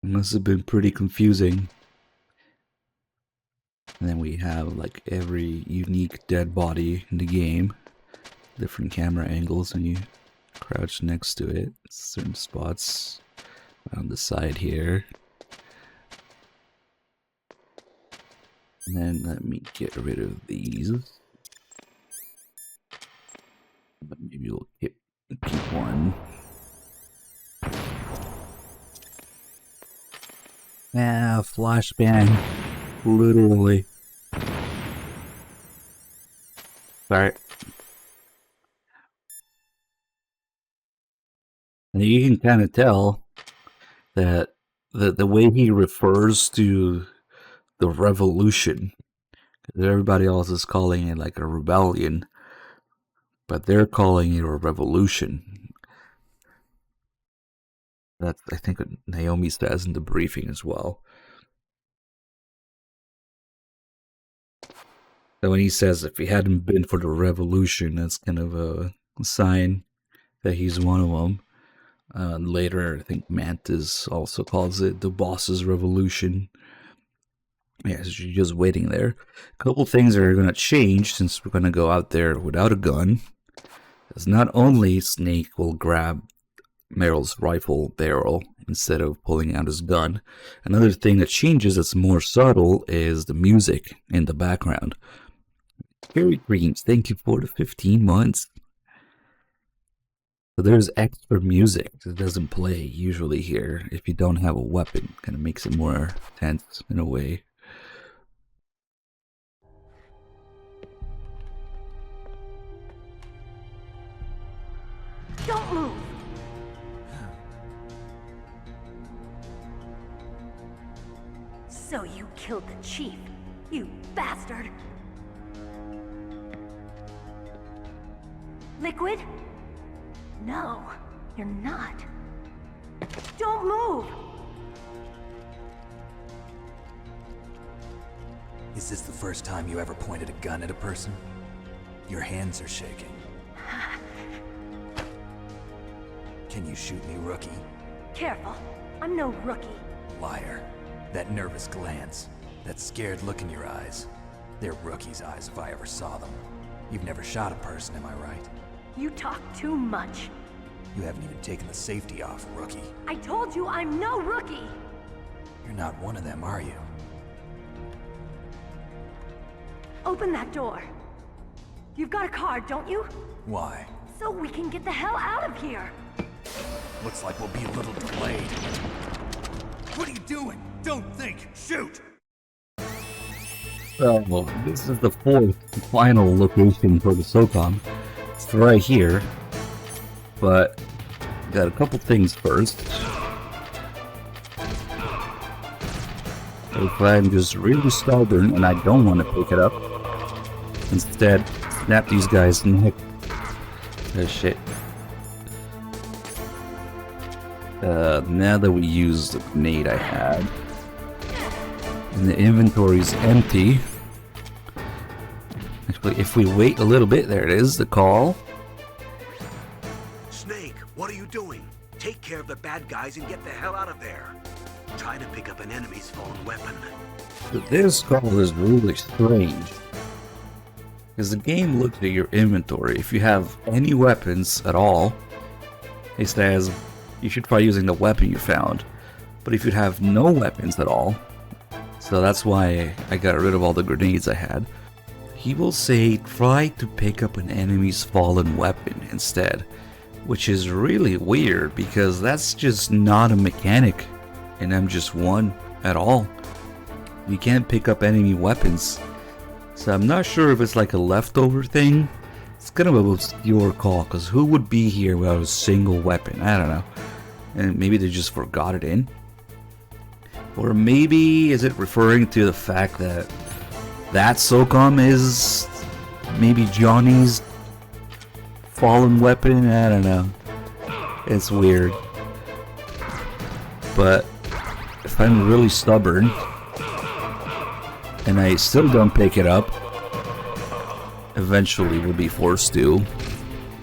must have been pretty confusing. And then we have like every unique dead body in the game, different camera angles when you crouch next to it, certain spots on the side here. And then let me get rid of these. But maybe we'll keep one. Ah, flashbang. Literally. Sorry. And you can kind of tell that the way he refers to the revolution, because everybody else is calling it like a rebellion, but they're calling it a revolution. That's, I think, what Naomi says in the briefing as well. So when he says if he hadn't been for the revolution, that's kind of a sign that he's one of them. Later, I think Mantis also calls it the boss's revolution. Yeah, so you're just waiting there. A couple things are going to change since we're going to go out there without a gun. Because not only Snake will grab Meryl's rifle barrel instead of pulling out his gun. Another thing that changes that's more subtle is the music in the background. Cherry Creams, thank you for the 15 months. So there's extra music that doesn't play usually here if you don't have a weapon. Kind of makes it more tense in a way. Don't move! So you killed the chief, you bastard! Liquid? No, you're not. Don't move! Is this the first time you ever pointed a gun at a person? Your hands are shaking. Can you shoot me, rookie? Careful, I'm no rookie. Liar. That nervous glance, that scared look in your eyes. They're rookie's eyes if I ever saw them. You've never shot a person, am I right? You talk too much. You haven't even taken the safety off, rookie. I told you I'm no rookie! You're not one of them, are you? Open that door. You've got a card, don't you? Why? So we can get the hell out of here! Looks like we'll be a little delayed. What are you doing? Don't think! Shoot! Well, this is the fourth and final location for the SOCOM. It's right here. But, got a couple things first. If I'm just really stubborn and I don't want to pick it up, instead, snap these guys' neck. Oh shit. Now that we used the grenade I had, and the inventory's empty. Actually, if we wait a little bit, there it is, the call. Snake, what are you doing? Take care of the bad guys and get the hell out of there. Try to pick up an enemy's fallen weapon. But this call is really strange. Because the game looks at your inventory. If you have any weapons at all, it says you should try using the weapon you found. But if you have no weapons at all, so that's why I got rid of all the grenades I had, he will say try to pick up an enemy's fallen weapon instead. Which is really weird because that's just not a mechanic in MGS1 at all. You can't pick up enemy weapons. So I'm not sure if it's like a leftover thing. It's kind of a obscure call, because who would be here without a single weapon? I don't know. And maybe they just forgot it in. Or maybe is it referring to the fact that SOCOM is maybe Johnny's fallen weapon? I don't know. It's weird. But if I'm really stubborn and I still don't pick it up, eventually we'll be forced to.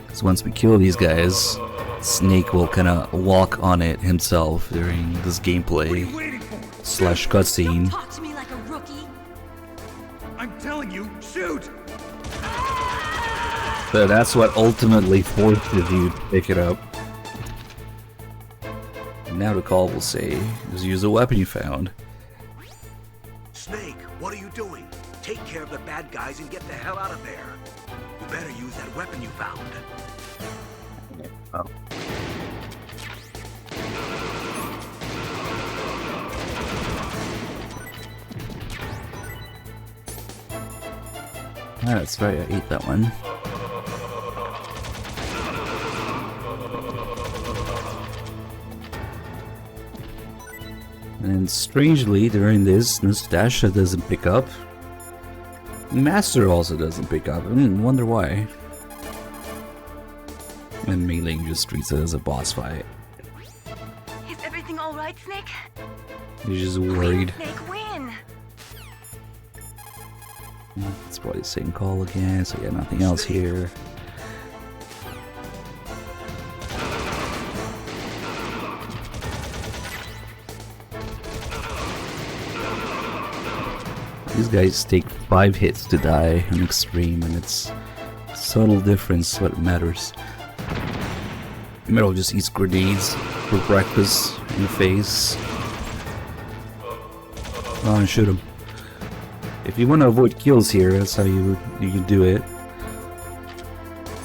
Because once we kill these guys, Snake will kind of walk on it himself during this gameplay slash cutscene. Talk to me like a rookie. I'm telling you, shoot! So that's what ultimately forces you to pick it up. And now the call will say, just use the weapon you found. Snake, what are you doing? Take care of the bad guys and get the hell out of there. You better use that weapon you found. Oh. Ah, that's right, I ate that one. And strangely, during this, Nastasha doesn't pick up. Master also doesn't pick up. I wonder why. And Mei Ling just treats it as a boss fight. Is everything all right, Snake? He's just worried. Snake, win! It's probably the same call again, so yeah, nothing else here. These guys take 5 hits to die on extreme, and it's subtle difference what matters. Metal just eats grenades for breakfast in the face. Oh, and shoot him. If you want to avoid kills here, that's how you can do it.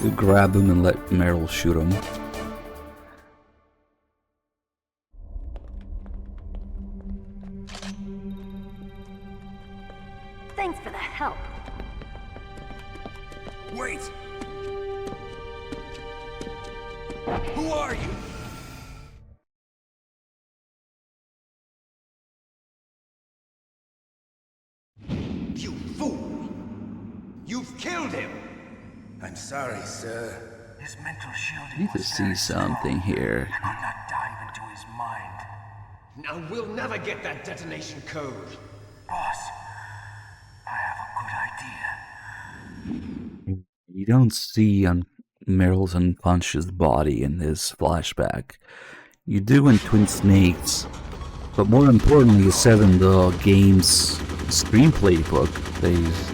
You grab him and let Meryl shoot him. Thanks for the help. Wait! Who are you? You fool! You've killed him! I'm sorry, sir. His mental shielding I need to see something here. could not dive into his mind. Now we'll never get that detonation code. Boss, I have a good idea. You don't see Meryl's unconscious body in this flashback. You do in Twin Snakes, but more importantly, you said in the game's screenplay book that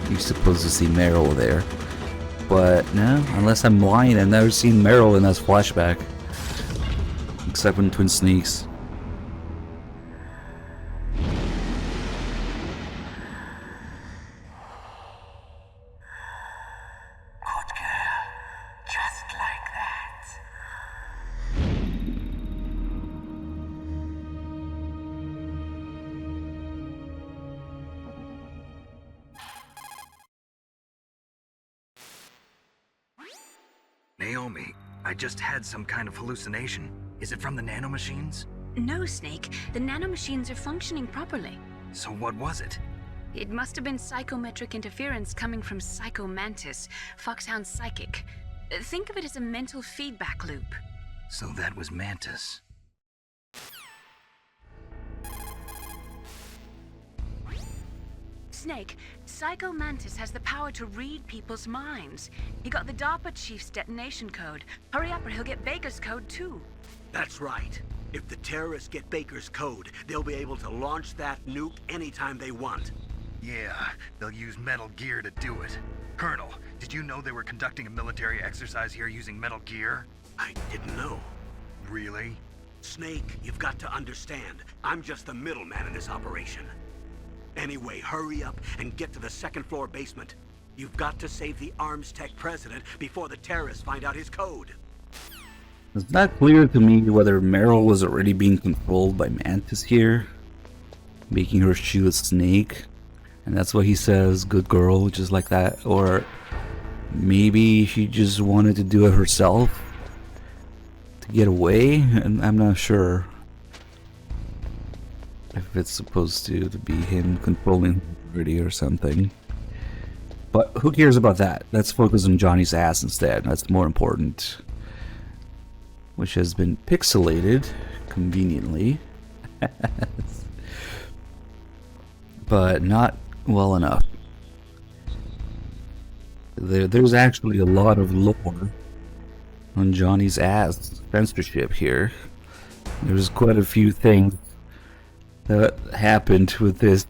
you're supposed to see Meryl there. But no, unless I'm lying, I've never seen Meryl in this flashback. Except in Twin Snakes. Good girl. Just like that. Naomi, I just had some kind of hallucination. Is it from the nanomachines? No, Snake. The nanomachines are functioning properly. So what was it? It must have been psychometric interference coming from Psycho Mantis, Foxhound's psychic. Think of it as a mental feedback loop. So that was Mantis. Snake, Psycho Mantis has the power to read people's minds. He got the DARPA chief's detonation code. Hurry up or he'll get Baker's code too. That's right. If the terrorists get Baker's code, they'll be able to launch that nuke anytime they want. Yeah, they'll use Metal Gear to do it. Colonel, Did you know they were conducting a military exercise here using Metal Gear? I didn't know. Really? Snake, you've got to understand. I'm just the middleman in this operation. Anyway, hurry up and get to the second-floor basement. You've got to save the ArmsTech president before the terrorists find out his code. It's not clear to me whether Meryl was already being controlled by Mantis here, making her shoot Snake, and that's why he says, good girl, just like that, or maybe she just wanted to do it herself to get away, and I'm not sure if it's supposed to be him controlling her or something. But who cares about that? Let's focus on Johnny's ass instead. That's more important. Which has been pixelated, conveniently. But not well enough. There's actually a lot of lore on Johnny's ass censorship here. There's quite a few things that happened with this.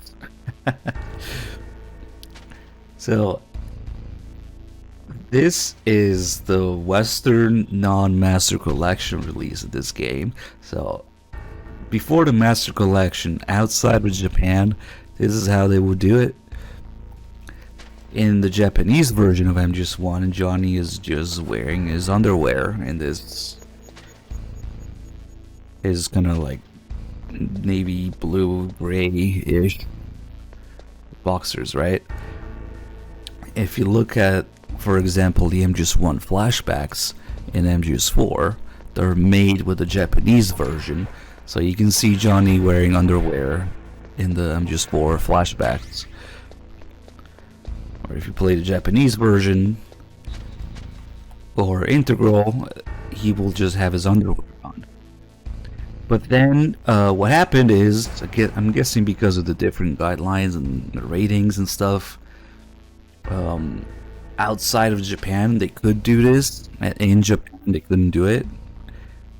So, this is the Western non-Master Collection release of this game. So, before the Master Collection, outside of Japan, this is how they would do it. In the Japanese version of MGS1, Johnny is just wearing his underwear, and this is kind of like navy blue, gray-ish boxers, right? If you look at, for example, the MGS1 flashbacks in MGS4, they're made with the Japanese version, so you can see Johnny wearing underwear in the MGS4 flashbacks. Or if you play the Japanese version or Integral, he will just have his underwear on. But then what happened is, I'm guessing because of the different guidelines and the ratings and stuff, outside of Japan they could do this. In Japan they couldn't do it.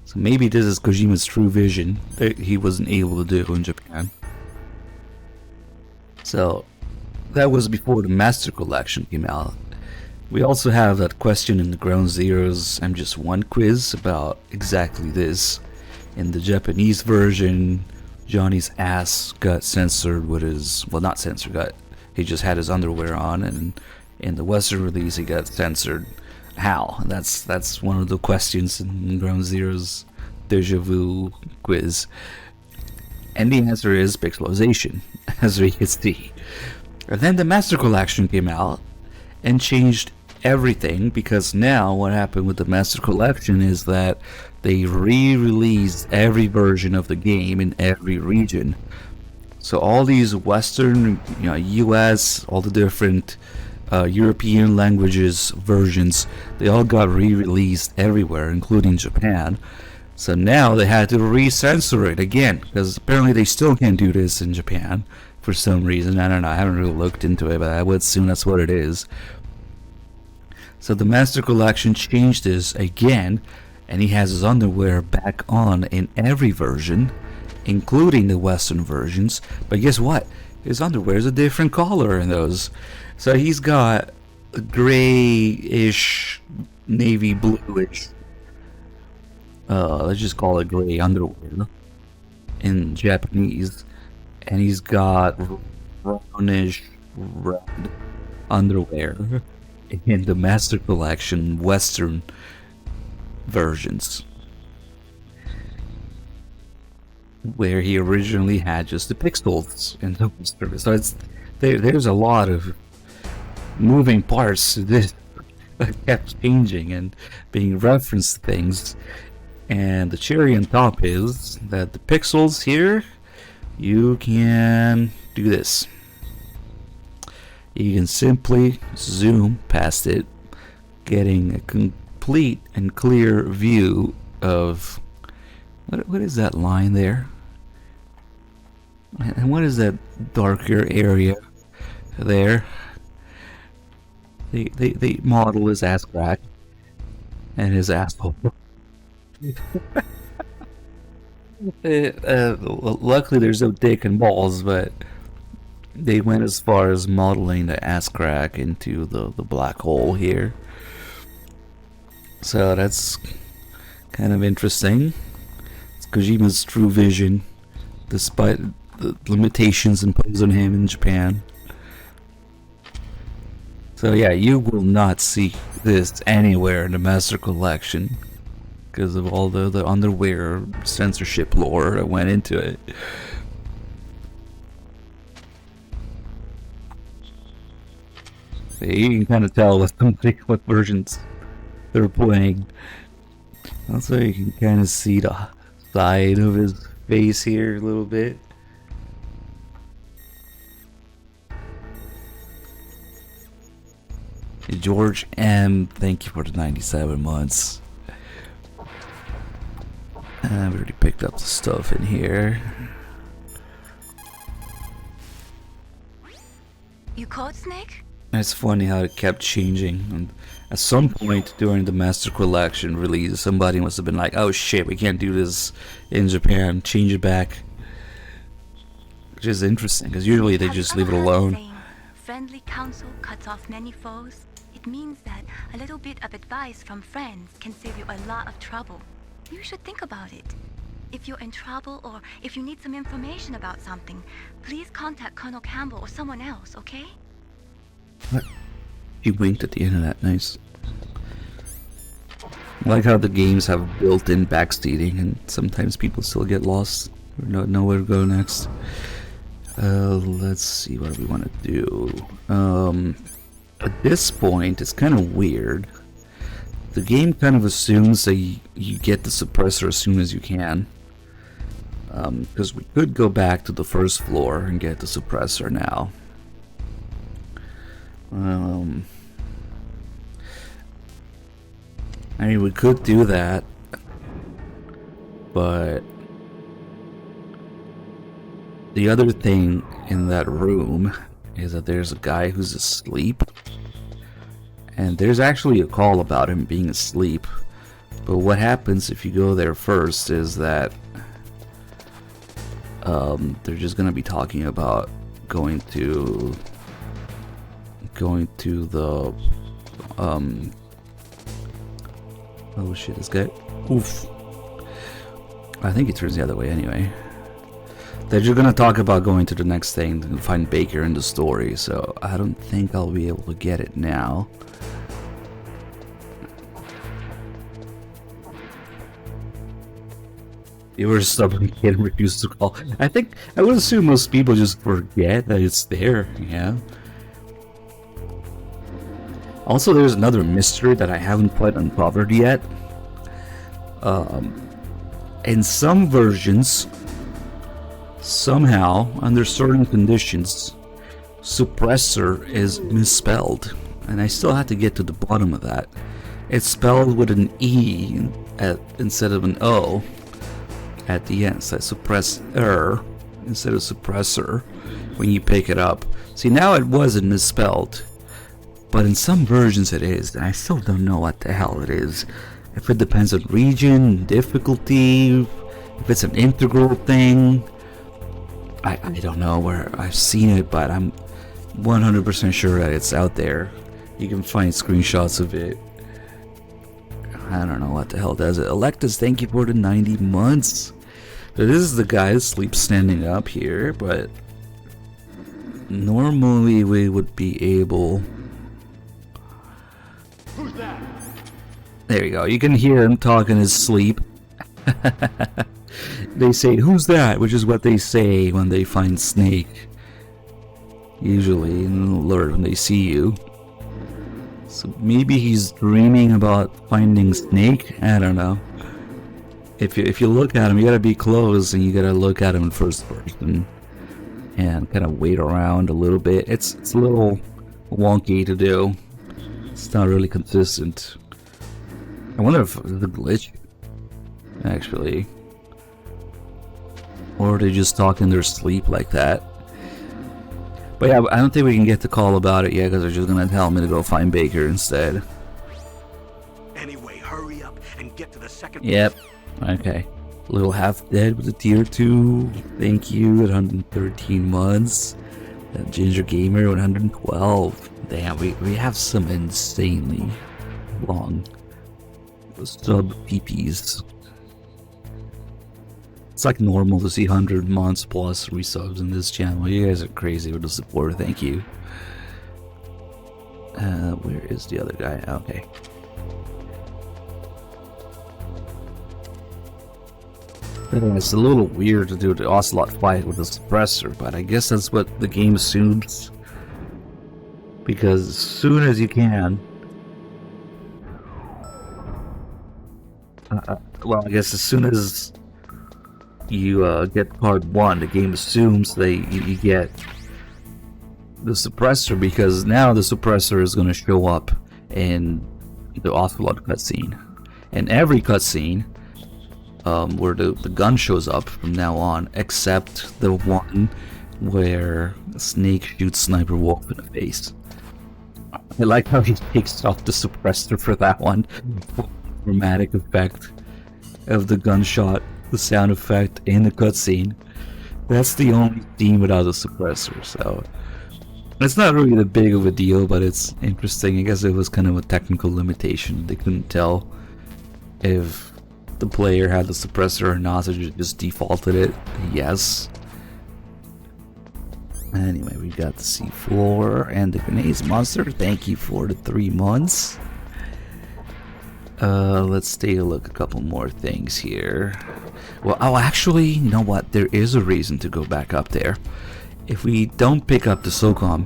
So maybe this is Kojima's true vision that he wasn't able to do in Japan. So that was before the Master Collection came out. We also have that question in the Ground Zeroes MGS1 quiz about exactly this. In the Japanese version, Johnny's ass got censored with his, well, not censored, he just had his underwear on, and in the Western release he got censored. How? That's one of the questions in Ground Zero's Deja Vu quiz. And the answer is pixelization, as we can see. And then the Master Collection came out and changed everything, because now what happened with the Master Collection is that they re-released every version of the game in every region. So all these Western, US, all the different European languages versions, they all got re-released everywhere, including Japan. So now they had to re-censor it again, because apparently they still can't do this in Japan for some reason. I don't know, I haven't really looked into it, but I would assume that's what it is. So the Master Collection changed this again, and he has his underwear back on in every version, including the Western versions. But guess what? His underwear is a different color in those. So he's got a grayish, navy bluish, let's just call it gray underwear in Japanese, and he's got brownish red underwear in the Master Collection Western versions, where he originally had just the pixels in the Western. So there's a lot of moving parts to this that kept changing and being referenced things. And the cherry on top is that the pixels here, you can do this. You can simply zoom past it, getting a complete and clear view of what is that line there? And what is that darker area there? The model his ass crack and his asshole. Luckily there's no dick and balls, but they went as far as modeling the ass crack into the black hole here. So that's kind of interesting. It's Kojima's true vision, despite the limitations imposed on him in Japan. So yeah, you will not see this anywhere in the Master Collection because of all the underwear censorship lore that went into it. So you can kind of tell what versions they're playing. Also, you can kind of see the side of his face here a little bit. George M, thank you for the 97 months. I've already picked up the stuff in here. You caught Snake? It's funny how it kept changing. And at some point during the Master Collection release, somebody must have been like, oh shit, we can't do this in Japan, change it back. Which is interesting, because usually they just leave it alone. Friendly counsel cuts off many foes. It means that a little bit of advice from friends can save you a lot of trouble. You should think about it. If you're in trouble or if you need some information about something, please contact Colonel Campbell or someone else, okay? What? He winked at the internet, nice. I like how the games have built-in backseating and sometimes people still get lost or don't know where to go next. Let's see what we want to do. At this point, it's kind of weird. The game kind of assumes that you get the suppressor as soon as you can. Because we could go back to the first floor and get the suppressor now. I mean, we could do that, but the other thing in that room is that there's a guy who's asleep, and there's actually a call about him being asleep. But what happens if you go there first is that they're just gonna be talking about going to the oh shit, this guy, oof, I think he turns the other way anyway. They're just gonna talk about going to the next thing to find Baker in the story, so I don't think I'll be able to get it now. You were a stubborn kid and refused to call. I would assume most people just forget that it's there, yeah. Also, there's another mystery that I haven't quite uncovered yet. In some versions, somehow, under certain conditions, suppressor is misspelled, and I still have to get to the bottom of that. It's spelled with an E instead of an O at the end, so suppressor instead of suppressor when you pick it up. See, now it wasn't misspelled, but in some versions it is, and I still don't know what the hell it is. If it depends on region, difficulty, if it's an integral thing, I don't know where I've seen it, but I'm 100% sure that it's out there. You can find screenshots of it. I don't know what the hell does it. Electus, thank you for the 90 months. So this is the guy that sleeps standing up here, but normally we would be able... Who's that? There you go. You can hear him talk in his sleep. They say, who's that? Which is what they say when they find Snake. Usually, in an alert when they see you. So maybe he's dreaming about finding Snake? I don't know. If you look at him, you gotta be close and you gotta look at him in first person. And kind of wait around a little bit. It's a little wonky to do. It's not really consistent. I wonder if it's a glitch, actually. Or they just talk in their sleep like that. But yeah, I don't think we can get the call about it yet because they're just gonna tell me to go find Baker instead. Anyway, hurry up and get to the second. Yep. Okay. Little half dead with a tier 2. Thank you at 113 months. Ginger Gamer 112. Damn, we have some insanely long sub PPs. It's like normal to see 100 months plus resubs in this channel. You guys are crazy with the support. Thank you. Where is the other guy? Okay. It's a little weird to do the Ocelot fight with a suppressor, but I guess that's what the game assumes. Because as soon as you can... well, I guess as soon as you get card 1, the game assumes that you get the suppressor, because now the suppressor is going to show up in the Ocelot cutscene. And every cutscene where the gun shows up from now on, except the one where Snake shoots Sniper Wolf in the face. I like how he takes off the suppressor for that one. Dramatic effect of the gunshot, the sound effect, and the cutscene. That's the only scene without a suppressor, so it's not really that big of a deal, but it's interesting. I guess it was kind of a technical limitation. They couldn't tell if the player had the suppressor or not, so they just defaulted it yes. Anyway, we got the C4 and the grenades monster. Thank you for the 3 months. Let's take a look at a couple more things here. Well, oh, actually, you know what? There is a reason to go back up there. If we don't pick up the SOCOM,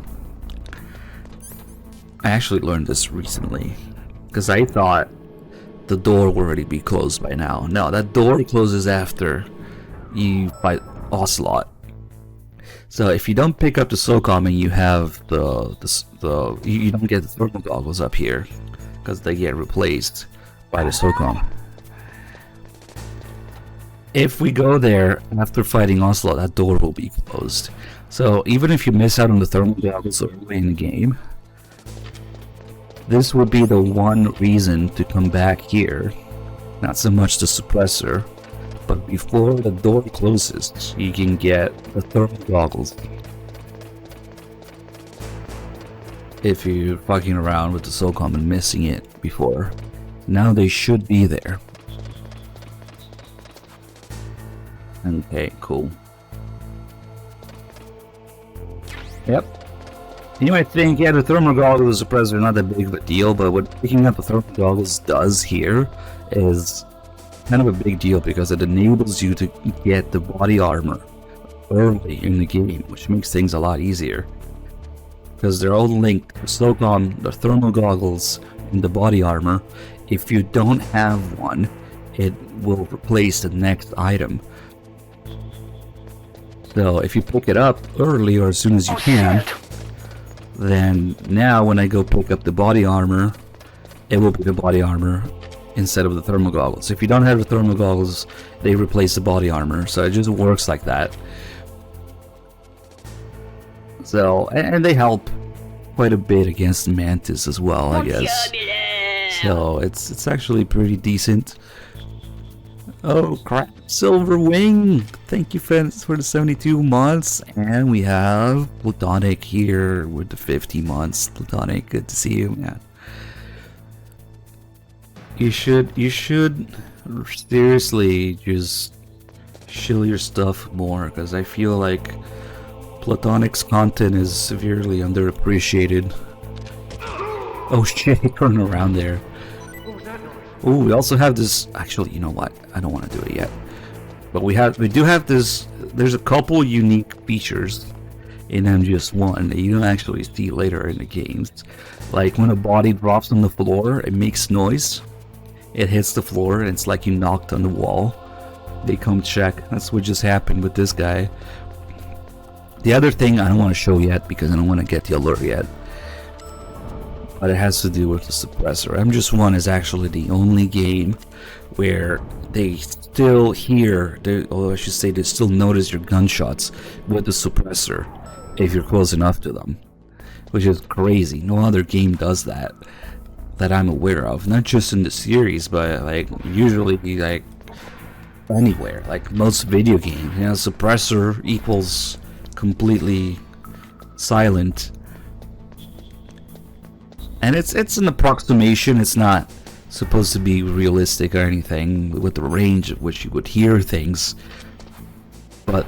I actually learned this recently, because I thought the door will already be closed by now. No, that door closes after you fight Ocelot. So if you don't pick up the SOCOM and you have you don't get the thermal goggles up here, because they get replaced by the SOCOM. If we go there after fighting Ocelot, that door will be closed. So even if you miss out on the thermal goggles early in the game, this would be the one reason to come back here. Not so much the suppressor, but before the door closes, you can get the thermal goggles. If you're fucking around with the SOCOM and missing it before, now they should be there. Okay, cool. Yep. You might think, yeah, the thermal goggles and the suppressor are not that big of a deal, but what picking up the thermal goggles does here is kind of a big deal, because it enables you to get the body armor early in the game, which makes things a lot easier. Because they're all linked, the SOCOM, the thermal goggles, and the body armor. If you don't have one, it will replace the next item. So if you pick it up early or as soon as you can, then now when I go pick up the body armor, it will be the body armor instead of the thermal goggles. If you don't have the thermal goggles, they replace the body armor, so it just works like that. So, and they help quite a bit against Mantis as well, I guess. So it's actually pretty decent. Oh crap, Silver Wing! Thank you for the 72 months, and we have Platonic here with the 50 months. Platonic, good to see you, man. You should seriously just shill your stuff more, because I feel like Platonic's content is severely underappreciated. Oh shit, turn around there. Oh, we also have this. Actually, you know what? I don't want to do it yet. But we do have this. There's a couple unique features in MGS1 that you don't actually see later in the games. Like when a body drops on the floor, it makes noise. It hits the floor, and it's like you knocked on the wall. They come check. That's what just happened with this guy. The other thing I don't want to show yet, because I don't want to get the alert yet, but it has to do with the suppressor. MGS1 is actually the only game where they still hear, or I should say they still notice your gunshots with the suppressor if you're close enough to them, which is crazy. No other game does that I'm aware of. Not just in the series, but like usually like anywhere. Like most video games, you know, suppressor equals completely silent. And it's an approximation. It's not supposed to be realistic or anything with the range at which you would hear things, but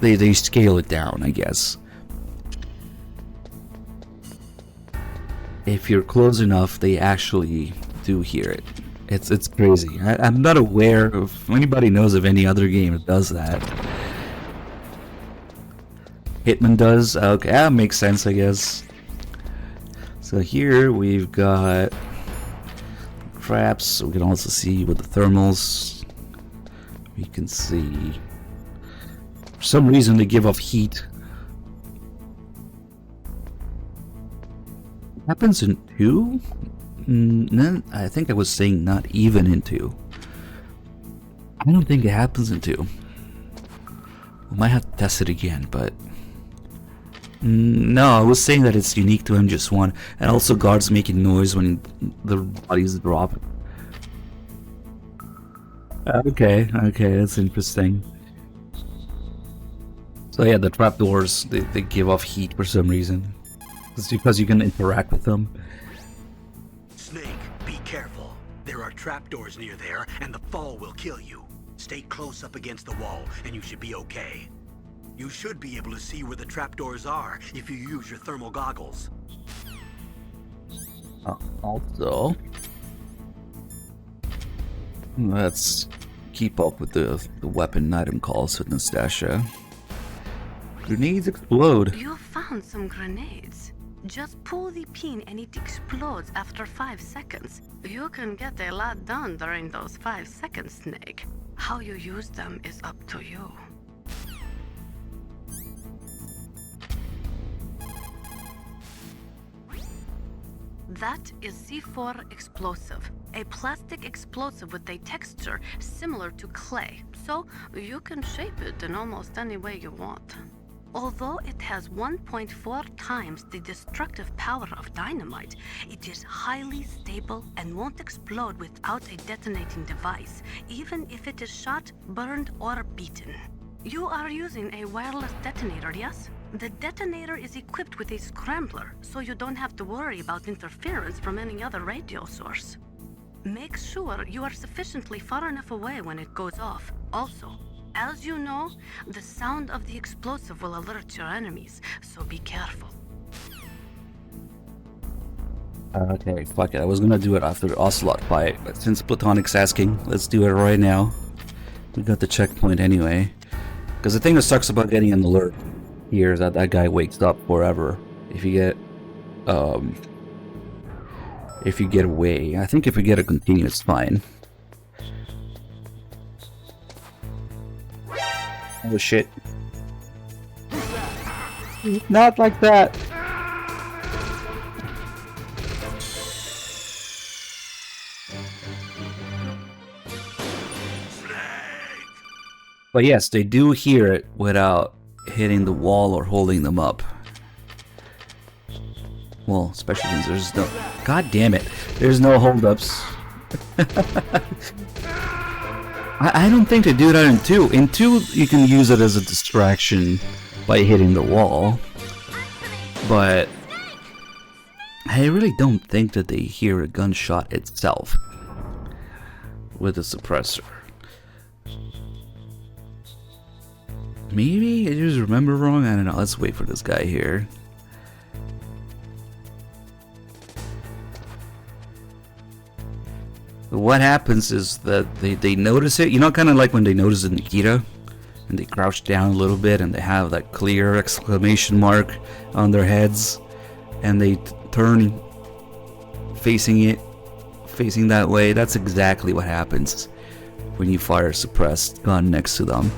they scale it down, I guess. If you're close enough, they actually do hear it. It's crazy. I'm not aware of anybody knows of any other game that does that. Hitman does. Okay, that makes sense, I guess. So here we've got traps. We can also see with the thermals. We can see. For some reason, they give off heat. Happens in 2? No, I think I was saying not even in 2. I don't think it happens in 2. We might have to test it again, but no, I was saying that it's unique to MGS1, and also guards making noise when their bodies drop. Okay, that's interesting. So yeah, the trapdoors, they give off heat for some reason. It's because you can interact with them. Snake, be careful. There are trapdoors near there, and the fall will kill you. Stay close up against the wall, and you should be okay. You should be able to see where the trapdoors are if you use your thermal goggles. Also, let's keep up with the weapon item calls with Nastasha. Grenades explode. You found some grenades. Just pull the pin and it explodes after 5 seconds. You can get a lot done during those 5 seconds, Snake. How you use them is up to you. That is C4 explosive, a plastic explosive with a texture similar to clay, so you can shape it in almost any way you want. Although it has 1.4 times the destructive power of dynamite, it is highly stable and won't explode without a detonating device, even if it is shot, burned, or beaten. You are using a wireless detonator, yes? The detonator is equipped with a scrambler, so you don't have to worry about interference from any other radio source. Make sure you are sufficiently far enough away when it goes off. Also, as you know, the sound of the explosive will alert your enemies, so be careful. Okay, fuck it. I was gonna do it after the Ocelot fight, but since Platonic's asking, let's do it right now. We got the checkpoint anyway. Because the thing that sucks about getting an alert here is that that guy wakes up forever. If you get away. I think if we get a continue, it's fine. Oh shit. Not like that. But yes, they do hear it without hitting the wall or holding them up. Well, especially since there's no... God damn it. There's no holdups. I don't think they do that in 2. In 2, you can use it as a distraction by hitting the wall. But I really don't think that they hear a gunshot itself with a suppressor. Maybe I just remember wrong? I don't know. Let's wait for this guy here. What happens is that they notice it, you know, kind of like when they notice in Nikita, and they crouch down a little bit and they have that clear exclamation mark on their heads, and they turn facing that way. That's exactly what happens when you fire a suppressed gun next to them.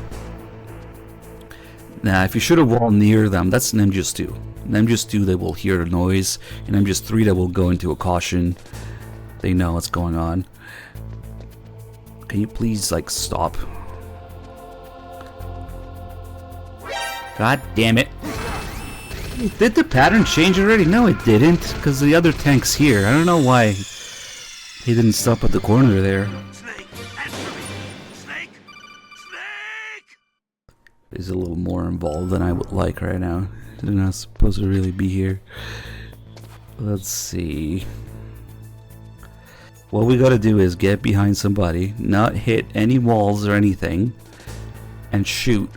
Now, if you shoot a wall near them, that's an MGS2. In MGS2, they will hear a noise. In MGS3, they will go into a caution. They know what's going on. Can you please, like, stop? God damn it. Did the pattern change already? No, it didn't, because the other tank's here. I don't know why he didn't stop at the corner there. Snake, answer me. Snake! Snake! He's a little more involved than I would like right now. They're not supposed to really be here. Let's see. What we gotta do is get behind somebody, not hit any walls or anything, and shoot.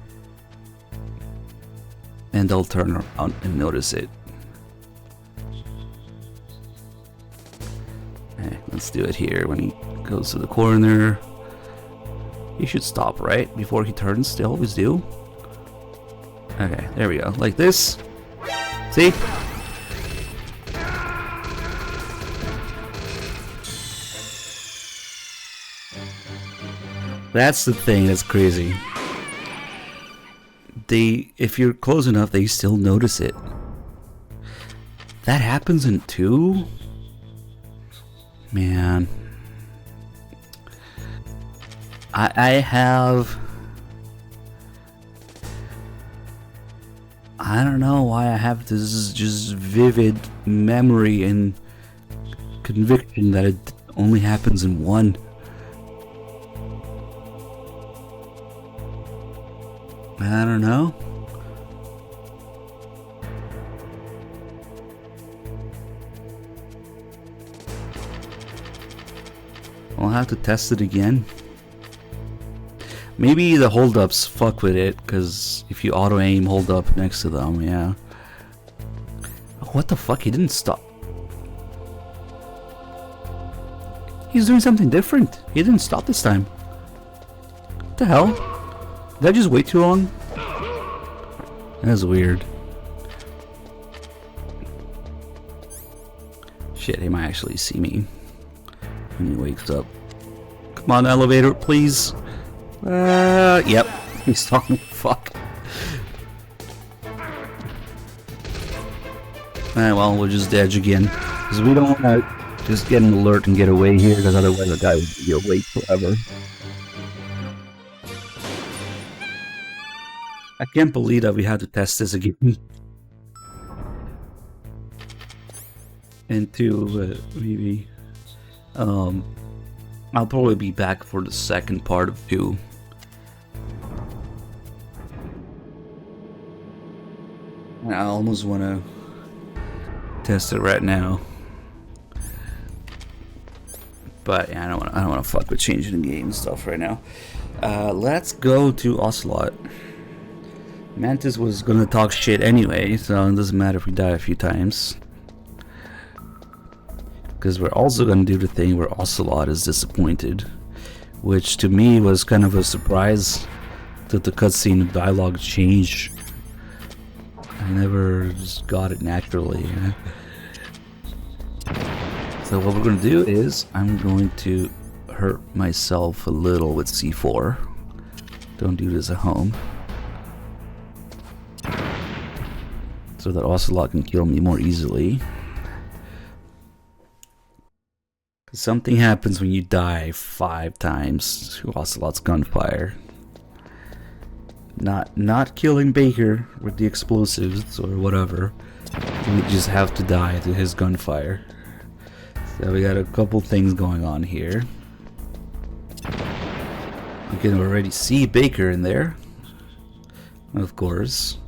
And they'll turn around and notice it. Okay, let's do it here. When he goes to the corner, he should stop right before he turns. They always do. Okay, there we go. Like this. See? That's the thing that's crazy. If you're close enough, they still notice it. That happens in 2? Man. I have... I don't know why I have this just vivid memory and conviction that it only happens in 1. I don't know. I'll have to test it again. Maybe the holdups fuck with it, because if you auto aim hold up next to them, yeah. What the fuck? He didn't stop. He's doing something different. He didn't stop this time. What the hell? Did I just wait too long? That's weird. Shit, he might actually see me when he wakes up. Come on, elevator, please. Yep. He's talking. Fuck. Alright, well, we'll just dodge again. Because we don't want to just get an alert and get away here, because otherwise the guy would be awake forever. I can't believe that we had to test this again. And 2, maybe. I'll probably be back for the second part of 2. I almost want to test it right now, but yeah, I don't want to fuck with changing the game and stuff right now. Let's go to Ocelot. Mantis was gonna talk shit anyway, so it doesn't matter if we die a few times. Because we're also gonna do the thing where Ocelot is disappointed, which to me was kind of a surprise that the cutscene dialogue changed. I never just got it naturally. So what we're gonna do is I'm going to hurt myself a little with C4. Don't do this at home. So that Ocelot can kill me more easily. Cause something happens when you die 5 times to Ocelot's gunfire. Not killing Baker with the explosives or whatever. You just have to die to his gunfire. So we got a couple things going on here. You can already see Baker in there. Of course.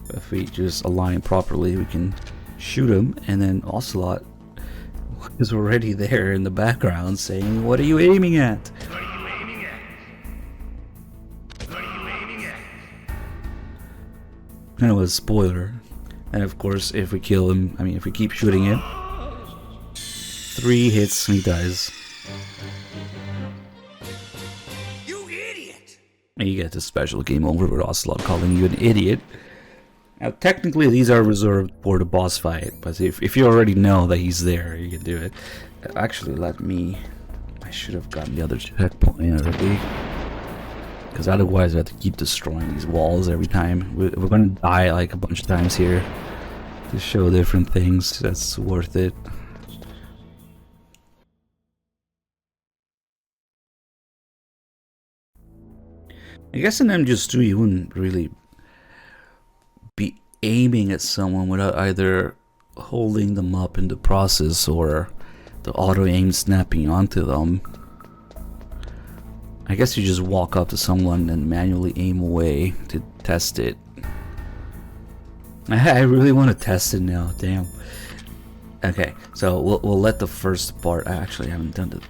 If we just align properly, we can shoot him, and then Ocelot is already there in the background saying, "What are you aiming at? What are you aiming at? What are you aiming at?" Kind of a spoiler. And of course, if we kill him, if we keep shooting him, 3 hits and he dies. You idiot! And you get the special game over with Ocelot calling you an idiot. Now, technically, these are reserved for the boss fight, but if you already know that he's there, you can do it. Actually, I should have gotten the other checkpoint already. Because otherwise, I have to keep destroying these walls every time. We're gonna die like a bunch of times here to show different things. That's worth it. I guess in MGS2, you wouldn't really be aiming at someone without either holding them up in the process or the auto aim snapping onto them. I guess you just walk up to someone and manually aim away to test it. I really want to test it now. Damn. Okay, so we'll let the first part. I actually haven't done it.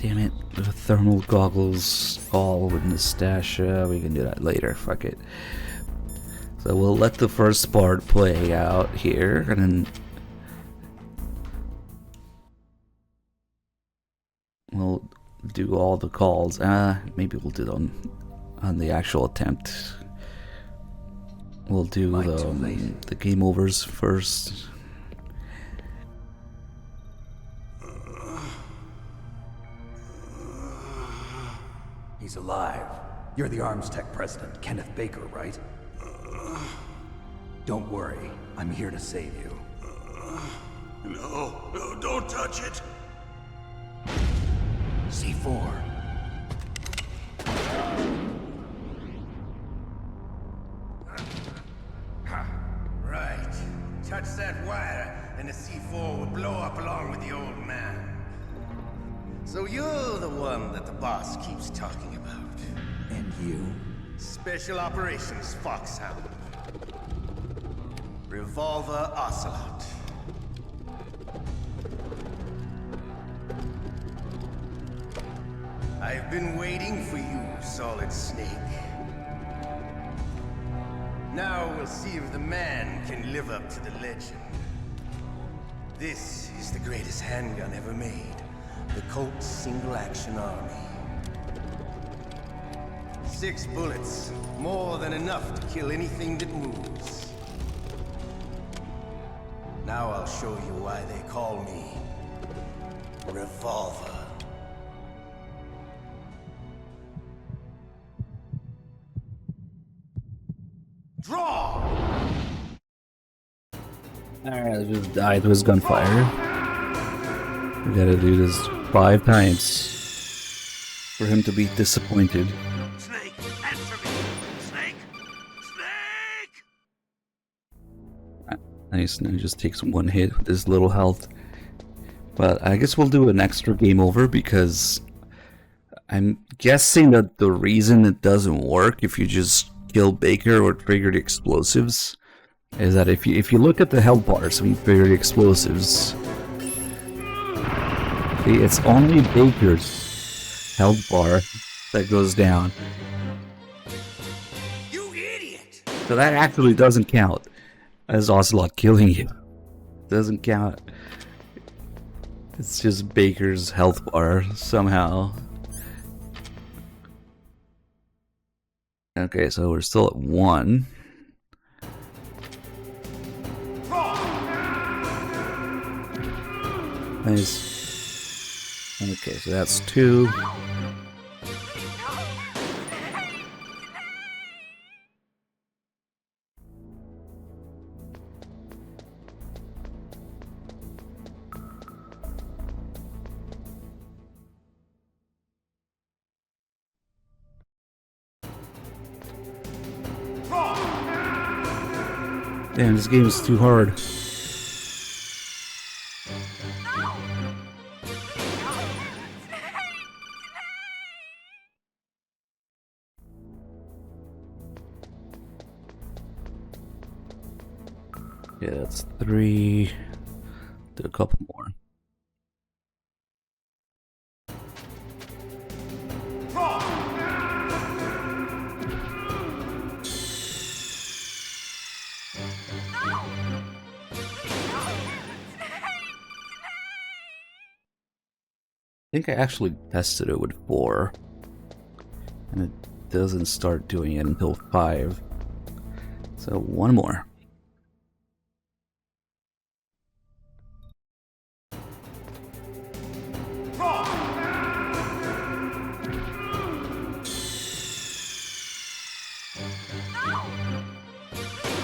Damn it! The thermal goggles all with Nastasha. We can do that later. Fuck it. So we'll let the first part play out here, and then we'll do all the calls. Maybe we'll do them on the actual attempt. We'll do the game overs first. He's alive. You're the Arms Tech president, Kenneth Baker, right? Don't worry. I'm here to save you. No, don't touch it! C4. Right. Touch that wire, and the C4 will blow up along with the old man. So you're the one that the boss keeps talking about. And you? Special Operations Foxhound. Revolver Ocelot. I've been waiting for you, Solid Snake. Now we'll see if the man can live up to the legend. This is the greatest handgun ever made. The Colt Single Action Army. 6 bullets, more than enough to kill anything that moves. Now I'll show you why they call me Revolver. Draw! Alright, I just died with gunfire. We gotta do this 5 times for him to be disappointed. Snake, answer me! Snake! Snake! Nice, now he just takes 1 hit with his little health. But I guess we'll do an extra game over because I'm guessing that the reason it doesn't work if you just kill Baker or trigger the explosives is that if you look at the health bars when you trigger the explosives, see, it's only Baker's health bar that goes down. You idiot! So that actually doesn't count as Ocelot killing you. Doesn't count. It's just Baker's health bar somehow. Okay, so we're still at 1. Nice. Okay, so that's 2. Damn, this game is too hard. Yeah, that's 3. Do a couple more. I think I actually tested it with 4, and it doesn't start doing it until 5. So 1 more.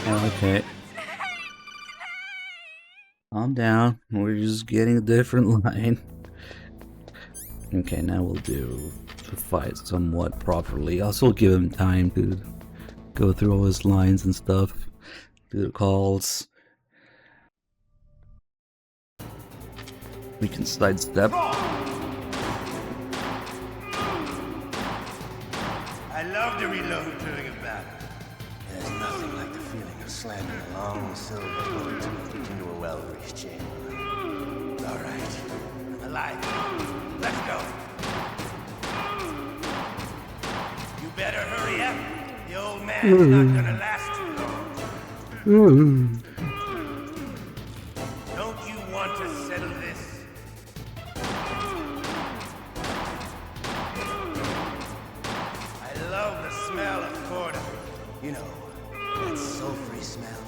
Okay. Calm down. We're just getting a different line. Okay, now we'll do the fight somewhat properly. I'll still give him time to go through all his lines and stuff. Do the calls. We can sidestep. I love to reload during a battle. There's nothing like the feeling of slamming a long silver bullet into a well-greased chamber. All right, I'm alive. Let's go. You better hurry up. The old man is not gonna last too long. Don't you want to settle this? I love the smell of corda. You know, that sulfury smell.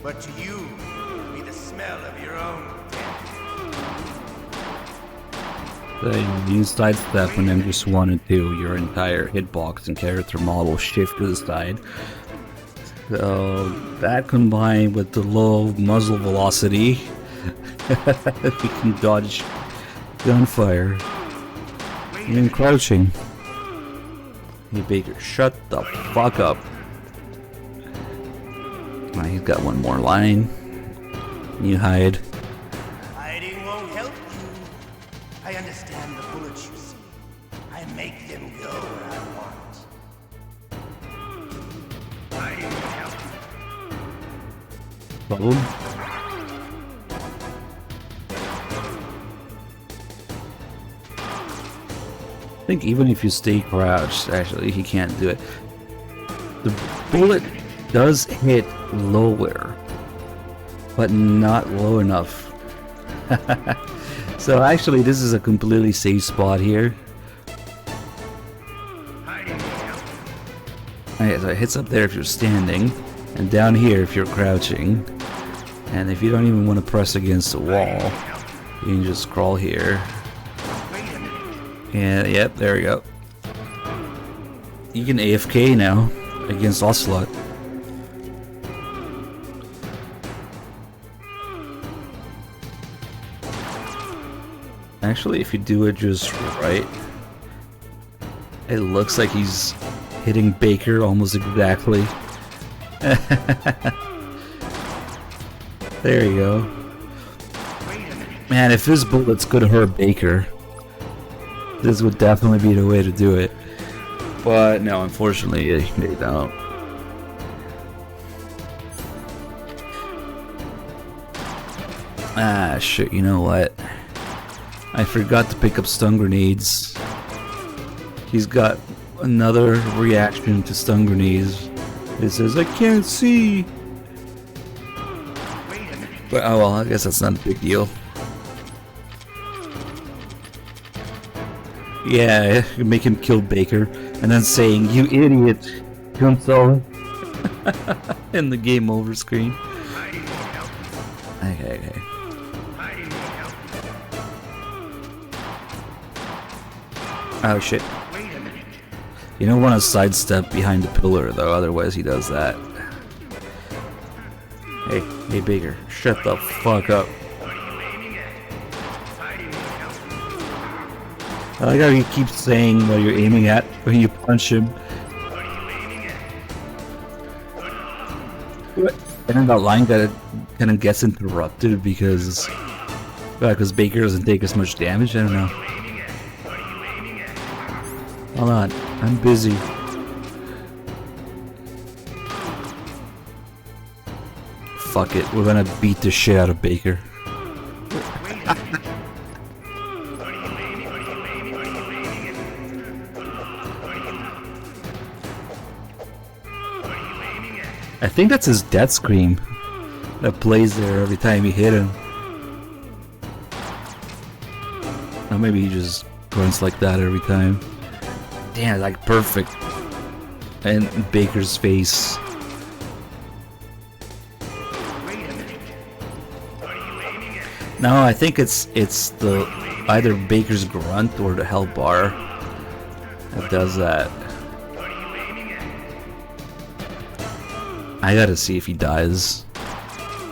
But to you, it'll be the smell of your own death. So you sidestep when MGS1 and 2, your entire hitbox and character model shift to the side. So that combined with the low muzzle velocity, you can dodge gunfire. Even crouching. Hey Baker, shut the fuck up. Alright, he's got one more line. You hide. Hiding won't help you. I understand the bullets you see. I make them go where I want. Hiding won't help you. Problem? I think even if you stay crouched, actually, he can't do it. The bullet does hit lower, but not low enough. So actually, this is a completely safe spot here. Okay, so it hits up there if you're standing, and down here if you're crouching. And if you don't even want to press against the wall, you can just crawl here. And yep, there we go. You can AFK now against Ocelot. Actually, if you do it just right, it looks like he's hitting Baker almost exactly. There you go. Man, if his bullets could hurt Baker, this would definitely be the way to do it. But no, unfortunately, they don't. Ah, shit, you know what? I forgot to pick up stun grenades. He's got another reaction to stun grenades. It says, I can't see! But oh well, I guess that's not a big deal. Yeah, you make him kill Baker, and then saying, you idiot, to himself in the game over screen. Okay. Oh shit. You don't want to sidestep behind the pillar though, otherwise he does that. Hey Baker, shut the fuck up. I like how you keep saying what you're aiming at when you punch him. And then that line kind of gets interrupted because Baker doesn't take as much damage. I don't know. Hold on, I'm busy. Fuck it, we're gonna beat the shit out of Baker. I think that's his death scream that plays there every time you hit him. Or maybe he just grunts like that every time. Damn, like perfect. And Baker's face. No, I think it's the either Baker's grunt or the health bar that does that. I gotta see if he dies.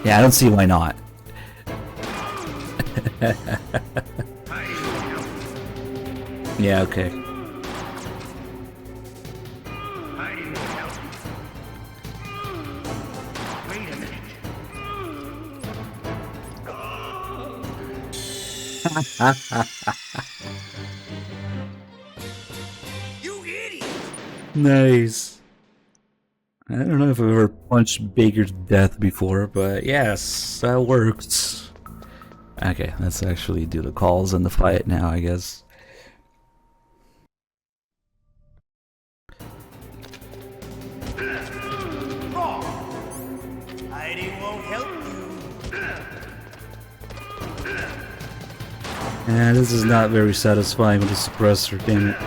Yeah, I don't see why not. Yeah, okay. You idiot! Nice. I don't know if I've ever punched Baker to death before, but yes, that works. Okay, let's actually do the calls and the fight now, I guess. Hiding won't help you. Yeah, this is not very satisfying with the suppressor, damn it.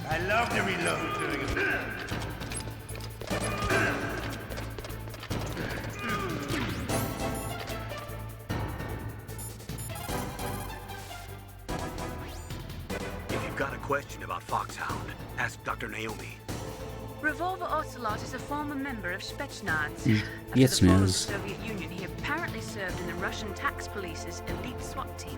I love to reload during a battle. If you've got a question about Foxhound, ask Dr. Naomi. Revolver Ocelot is a former member of Spetsnaz. After Yes, the fall of the miss. Soviet Union, he apparently served in the Russian tax police's elite SWAT team.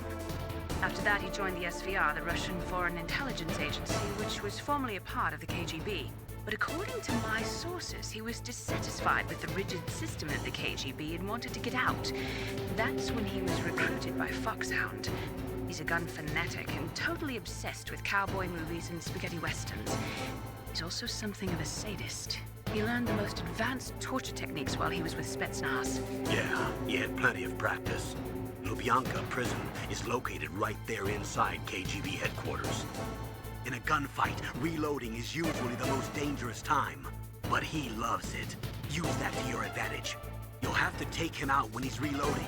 After that, he joined the SVR, the Russian Foreign Intelligence Agency, which was formerly a part of the KGB. But according to my sources, he was dissatisfied with the rigid system of the KGB and wanted to get out. That's when he was recruited by Foxhound. He's a gun fanatic and totally obsessed with cowboy movies and spaghetti westerns. He's also something of a sadist. He learned the most advanced torture techniques while he was with Spetsnaz. Yeah, he had plenty of practice. Lubyanka prison is located right there inside KGB headquarters. In a gunfight, reloading is usually the most dangerous time. But he loves it. Use that to your advantage. You'll have to take him out when he's reloading.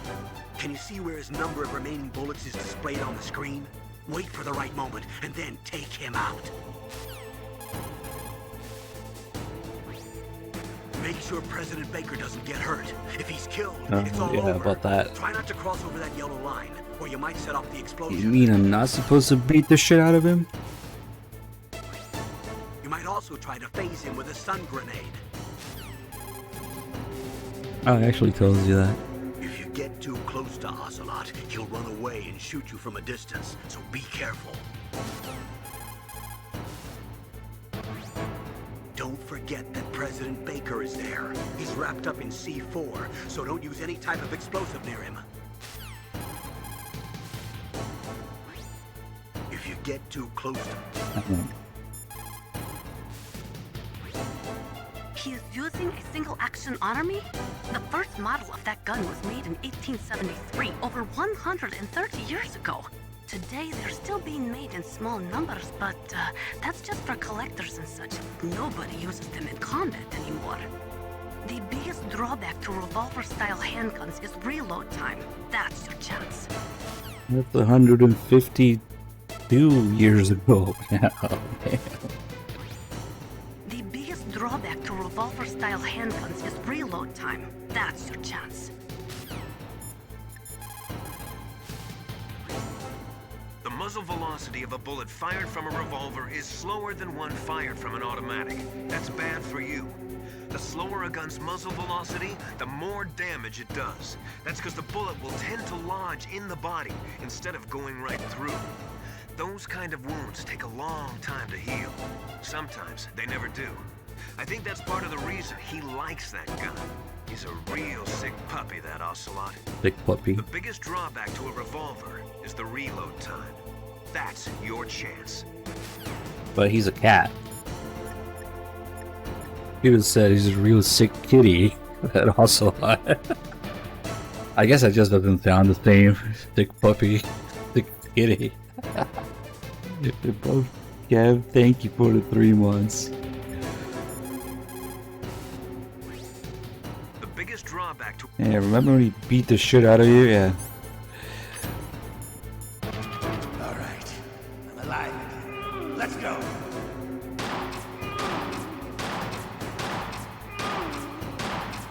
Can you see where his number of remaining bullets is displayed on the screen? Wait for the right moment, and then take him out. Make sure President Baker doesn't get hurt. If he's killed, it's all over. About that. Try not to cross over that yellow line, or you might set off the explosion. You mean I'm not supposed to beat the shit out of him? You might also try to phase him with a stun grenade. Oh, it actually tells you that. If you get too close to Ocelot, he'll run away and shoot you from a distance, so be careful. Don't forget that President Baker is there. He's wrapped up in C4, so don't use any type of explosive near him. If you get too close to... He is using a single-action army? The first model of that gun was made in 1873, over 130 years ago. Today, they're still being made in small numbers, but that's just for collectors and such. Nobody uses them in combat anymore. The biggest drawback to revolver-style handguns is reload time. That's your chance. That's 152 years ago now. The biggest drawback to revolver-style handguns is reload time. That's your chance. The muzzle velocity of a bullet fired from a revolver is slower than one fired from an automatic. That's bad for you. The slower a gun's muzzle velocity, the more damage it does. That's because the bullet will tend to lodge in the body instead of going right through. Those kind of wounds take a long time to heal. Sometimes they never do. I think that's part of the reason he likes that gun. He's a real sick puppy, that Ocelot. Sick puppy. The biggest drawback to a revolver is the reload time. That's your chance. But he's a cat. He even said he's a real sick kitty. That Ocelot. I guess that just doesn't sound the same. Sick puppy. Sick kitty. They're both... Kev, thank you for the 3 months. The biggest drawback to... Yeah, remember when he beat the shit out of you? Yeah. All right, I'm alive again. Let's go.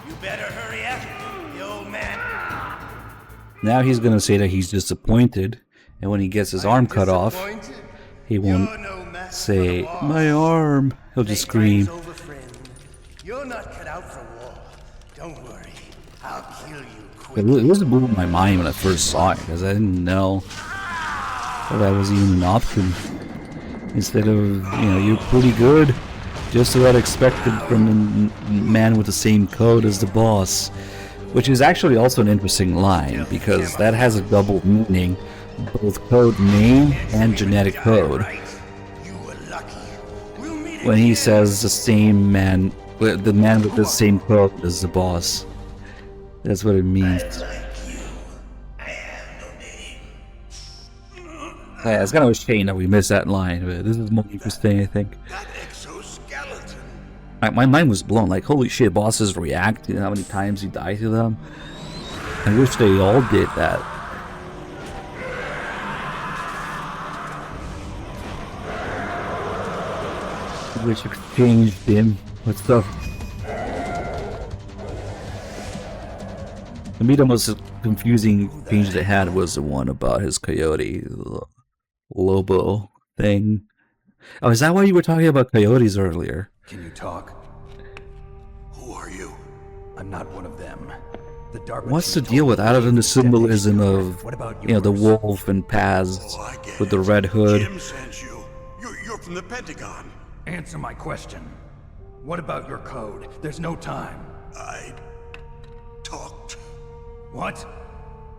You better hurry up, the old man. Now he's gonna say that he's disappointed, and when he gets his arm cut off, he won't say, "My arm." He'll just scream. You're not cut out for war. Don't worry, I'll kill you It was blew my mind when I first saw it, because I didn't know that was even an option. Instead of, you know, you're pretty good, just about expected from the man with the same code as the boss. Which is actually also an interesting line, because that has a double meaning. both code name and genetic code. When he says the same man, the man with the same code is the boss. That's what it means. Yeah, it's kind of a shame that we missed that line, but this is more interesting, I think. My mind was blown, like, holy shit, bosses react, you know how many times you die to them? I wish they all did that. Which exchanged him with stuff. To me, the most confusing change they had was the one about his coyote, Lobo thing. Oh, is that why you were talking about coyotes earlier? Can you talk? Who are you? I'm not one of them. The DARPA What's the deal with other than the symbolism of, you know, the wolf and Paz with the red hood? Jim sent you. You're from the Pentagon. Answer my question. What about your code? There's no time. I talked. What?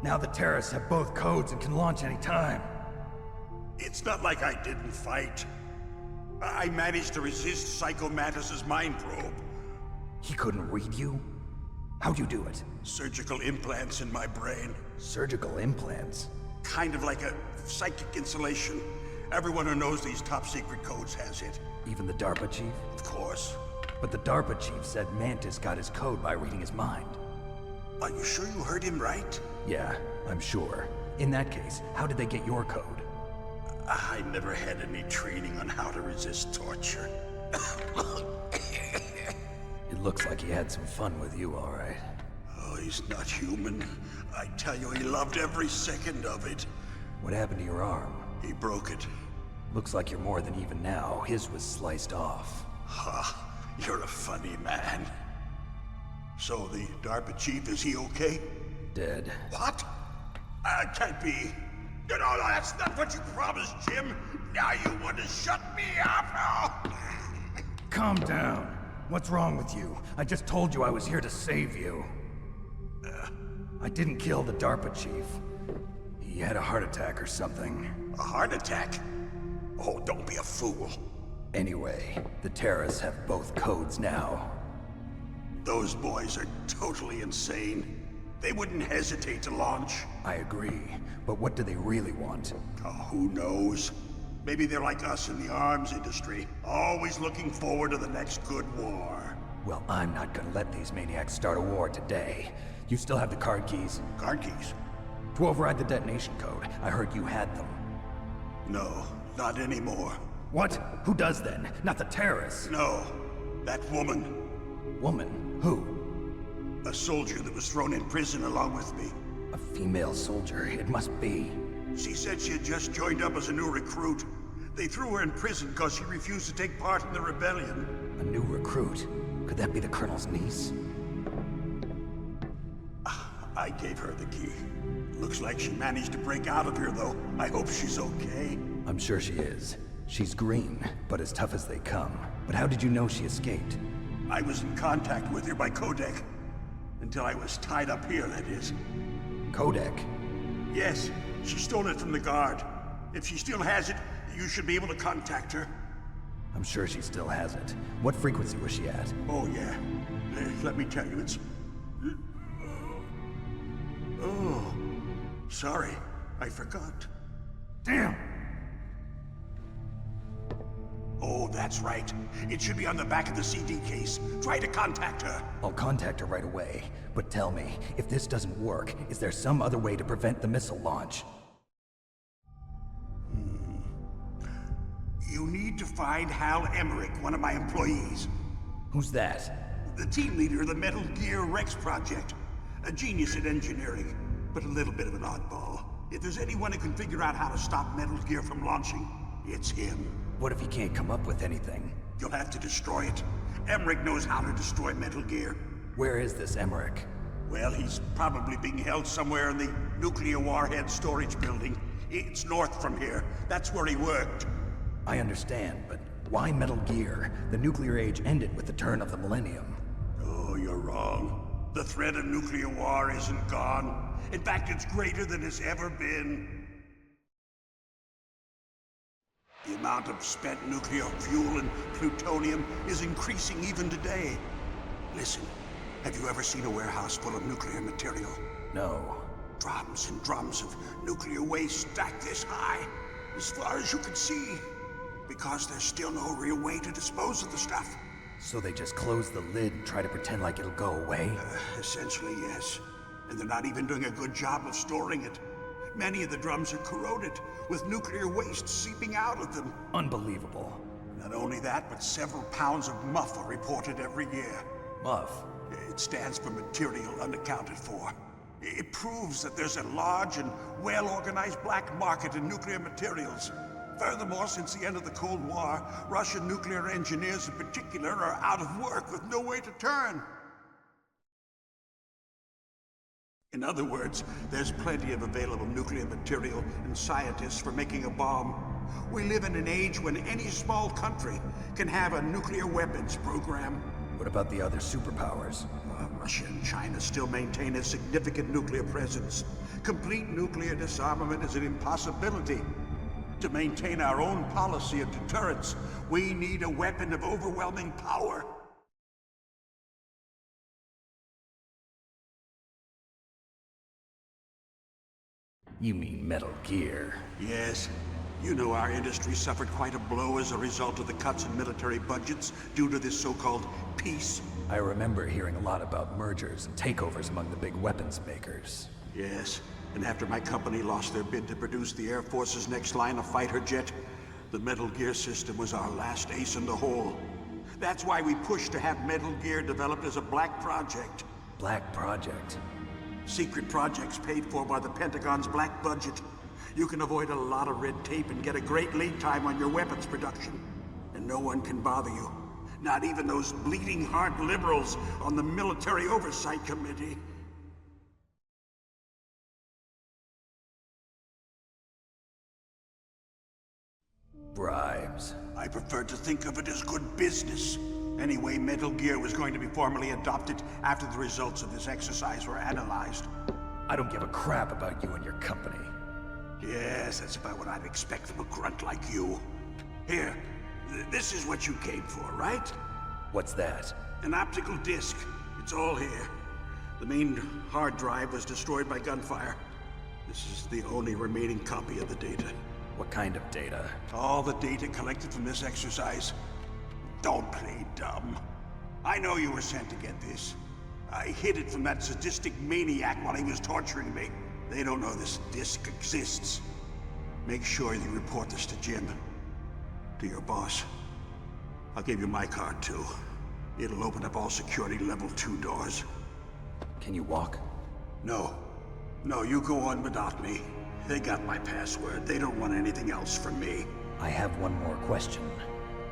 Now the terrorists have both codes and can launch any time. It's not like I didn't fight. I managed to resist Psycho Mantis's mind probe. He couldn't read you? How'd you do it? Surgical implants in my brain. Surgical implants? Kind of like a psychic insulation. Everyone who knows these top secret codes has it. Even the DARPA chief? Of course. But the DARPA chief said Mantis got his code by reading his mind. Are you sure you heard him right? Yeah, I'm sure. In that case, how did they get your code? I never had any training on how to resist torture. It looks like he had some fun with you, all right. Oh, he's not human. I tell you, he loved every second of it. What happened to your arm? He broke it. Looks like you're more than even now. His was sliced off. Ha, you're a funny man. So the DARPA chief, is he okay? Dead. What? Can't be. No, that's not what you promised, Jim. Now you want to shut me up? Calm down. What's wrong with you? I just told you I was here to save you. I didn't kill the DARPA chief. He had a heart attack or something. A heart attack? Oh, don't be a fool. Anyway, the terrorists have both codes now. Those boys are totally insane. They wouldn't hesitate to launch. I agree, but what do they really want? Oh, who knows? Maybe they're like us in the arms industry, always looking forward to the next good war. Well, I'm not gonna let these maniacs start a war today. You still have the card keys? Card keys? To override the detonation code. I heard you had them. No, not anymore. What? Who does then? Not the terrorists? No, that woman. Woman? Who? A soldier that was thrown in prison along with me. A female soldier, it must be. She said she had just joined up as a new recruit. They threw her in prison because she refused to take part in the rebellion. A new recruit? Could that be the Colonel's niece? I gave her the key. Looks like she managed to break out of here, though. I hope she's okay. I'm sure she is. She's green, but as tough as they come. But how did you know she escaped? I was in contact with her by codec. Until I was tied up here, that is. Codec? Yes, she stole it from the guard. If she still has it, you should be able to contact her. I'm sure she still has it. What frequency was she at? Oh, yeah. Let me tell you, it's... Oh, sorry. I forgot. Damn! Oh, that's right. It should be on the back of the CD case. Try to contact her. I'll contact her right away. But tell me, if this doesn't work, is there some other way to prevent the missile launch? You need to find Hal Emmerich, one of my employees. Who's that? The team leader of the Metal Gear Rex project. A genius at engineering, but a little bit of an oddball. If there's anyone who can figure out how to stop Metal Gear from launching, it's him. What if he can't come up with anything? You'll have to destroy it. Emmerich knows how to destroy Metal Gear. Where is this Emmerich? Well, he's probably being held somewhere in the nuclear warhead storage building. It's north from here. That's where he worked. I understand, but why Metal Gear? The nuclear age ended with the turn of the millennium. Oh, you're wrong. The threat of nuclear war isn't gone. In fact, it's greater than it's ever been. amount of spent nuclear fuel and plutonium is increasing even today. Listen, have you ever seen a warehouse full of nuclear material? No. Drums and drums of nuclear waste stacked this high, as far as you can see, because there's still no real way to dispose of the stuff. So they just close the lid and try to pretend like it'll go away? Essentially, yes. And they're not even doing a good job of storing it. Many of the drums are corroded, with nuclear waste seeping out of them. Unbelievable. Not only that, but several pounds of MUF are reported every year. MUF? It stands for material unaccounted for. It proves that there's a large and well-organized black market in nuclear materials. Furthermore, since the end of the Cold War, Russian nuclear engineers in particular are out of work with no way to turn. In other words, there's plenty of available nuclear material and scientists for making a bomb. We live in an age when any small country can have a nuclear weapons program. What about the other superpowers? Russia and China still maintain a significant nuclear presence. Complete nuclear disarmament is an impossibility. To maintain our own policy of deterrence, we need a weapon of overwhelming power. You mean Metal Gear? Yes. You know our industry suffered quite a blow as a result of the cuts in military budgets due to this so-called peace. I remember hearing a lot about mergers and takeovers among the big weapons makers. Yes, and after my company lost their bid to produce the Air Force's next line of fighter jet, the Metal Gear system was our last ace in the hole. That's why we pushed to have Metal Gear developed as a black project. Black project? Secret projects paid for by the Pentagon's black budget. You can avoid a lot of red tape and get a great lead time on your weapons production. And no one can bother you. Not even those bleeding heart liberals on the Military Oversight Committee. Bribes. I prefer to think of it as good business. Anyway, Metal Gear was going to be formally adopted after the results of this exercise were analyzed. I don't give a crap about you and your company. Yes, that's about what I'd expect from a grunt like you. Here, this is what you came for, right? What's that? An optical disc. It's all here. The main hard drive was destroyed by gunfire. This is the only remaining copy of the data. What kind of data? All the data collected from this exercise. Don't play dumb. I know you were sent to get this. I hid it from that sadistic maniac while he was torturing me. They don't know this disc exists. Make sure you report this to Jim. To your boss. I'll give you my card, too. It'll open up all security level 2 doors. Can you walk? No. No, you go on without me. They got my password. They don't want anything else from me. I have one more question.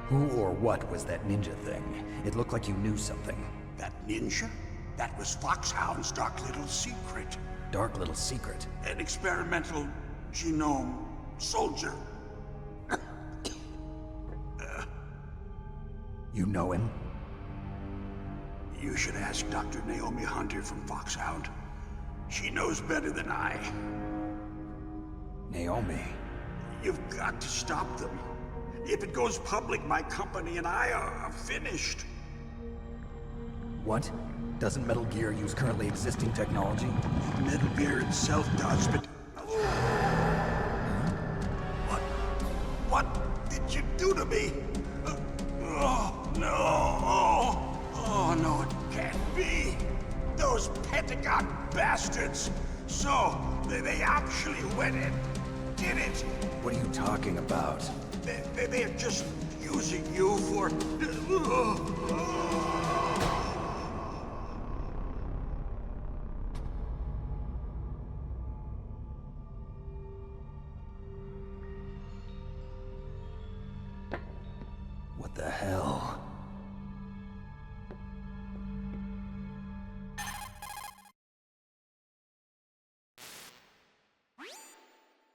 Who or what was that ninja thing? It looked like you knew something. That ninja? That was Foxhound's dark little secret. Dark little secret? An experimental genome soldier. You know him? You should ask Dr. Naomi Hunter from Foxhound. She knows better than I. Naomi? You've got to stop them. If it goes public, my company and I are finished. What? Doesn't Metal Gear use currently existing technology? Metal Gear itself does, but... What did you do to me? Oh, no. Oh, no, it can't be. Those Pentagon bastards. So, they actually went and did it. What are you talking about? They're just using you for... What the hell?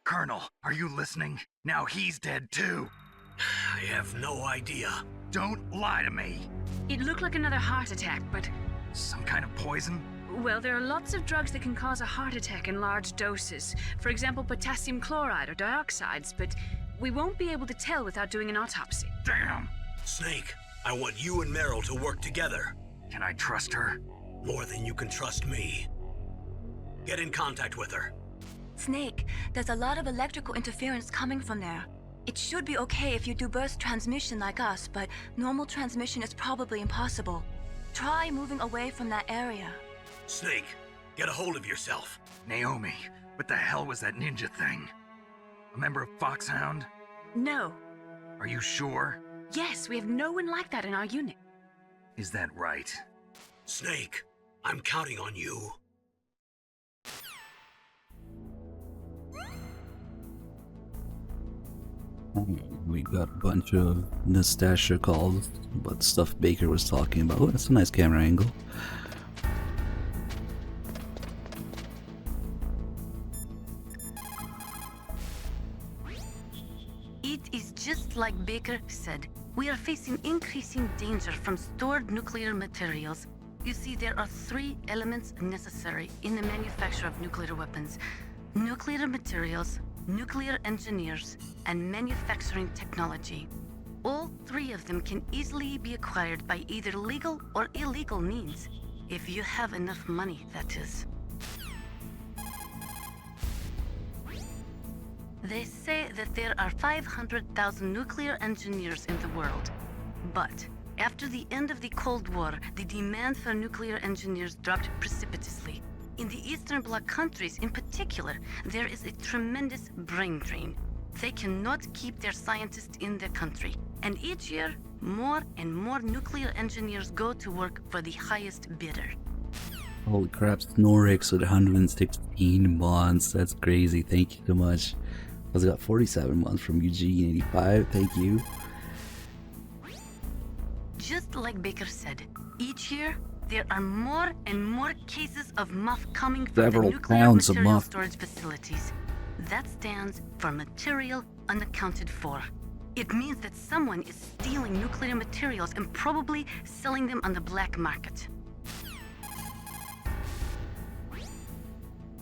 Colonel, are you listening? Now he's dead too. I have no idea. Don't lie to me. It looked like another heart attack, but... Some kind of poison? Well, there are lots of drugs that can cause a heart attack in large doses. For example, potassium chloride or dioxides, but We won't be able to tell without doing an autopsy. Damn! Snake, I want you and Meryl to work together. Can I trust her? More than you can trust me. Get in contact with her. Snake, there's a lot of electrical interference coming from there. It should be okay if you do burst transmission like us, but normal transmission is probably impossible. Try moving away from that area. Snake, get a hold of yourself. Naomi, what the hell was that ninja thing? A member of Foxhound? No. Are you sure? Yes, we have no one like that in our unit. Is that right? Snake, I'm counting on you. We got a bunch of nostalgia calls about stuff Baker was talking about. Oh, that's a nice camera angle. It is just like Baker said. We are facing increasing danger from stored nuclear materials. You see, there are 3 elements necessary in the manufacture of nuclear weapons: nuclear materials, nuclear engineers, and manufacturing technology. All 3 of them can easily be acquired by either legal or illegal means, if you have enough money, that is. They say that there are 500,000 nuclear engineers in the world. But after the end of the Cold War, the demand for nuclear engineers dropped precipitously. In the Eastern Bloc countries in particular, there is a tremendous brain drain. They cannot keep their scientists in the country. And each year, more and more nuclear engineers go to work for the highest bidder. Holy crap, Snorix with 116 months. That's crazy. Thank you so much. I got 47 months from Eugene 85. Thank you. Just like Baker said, each year there are more and more cases of MUF coming from Several the nuclear pounds of material MUF. storage facilities. That stands for material unaccounted for. It means that someone is stealing nuclear materials and probably selling them on the black market.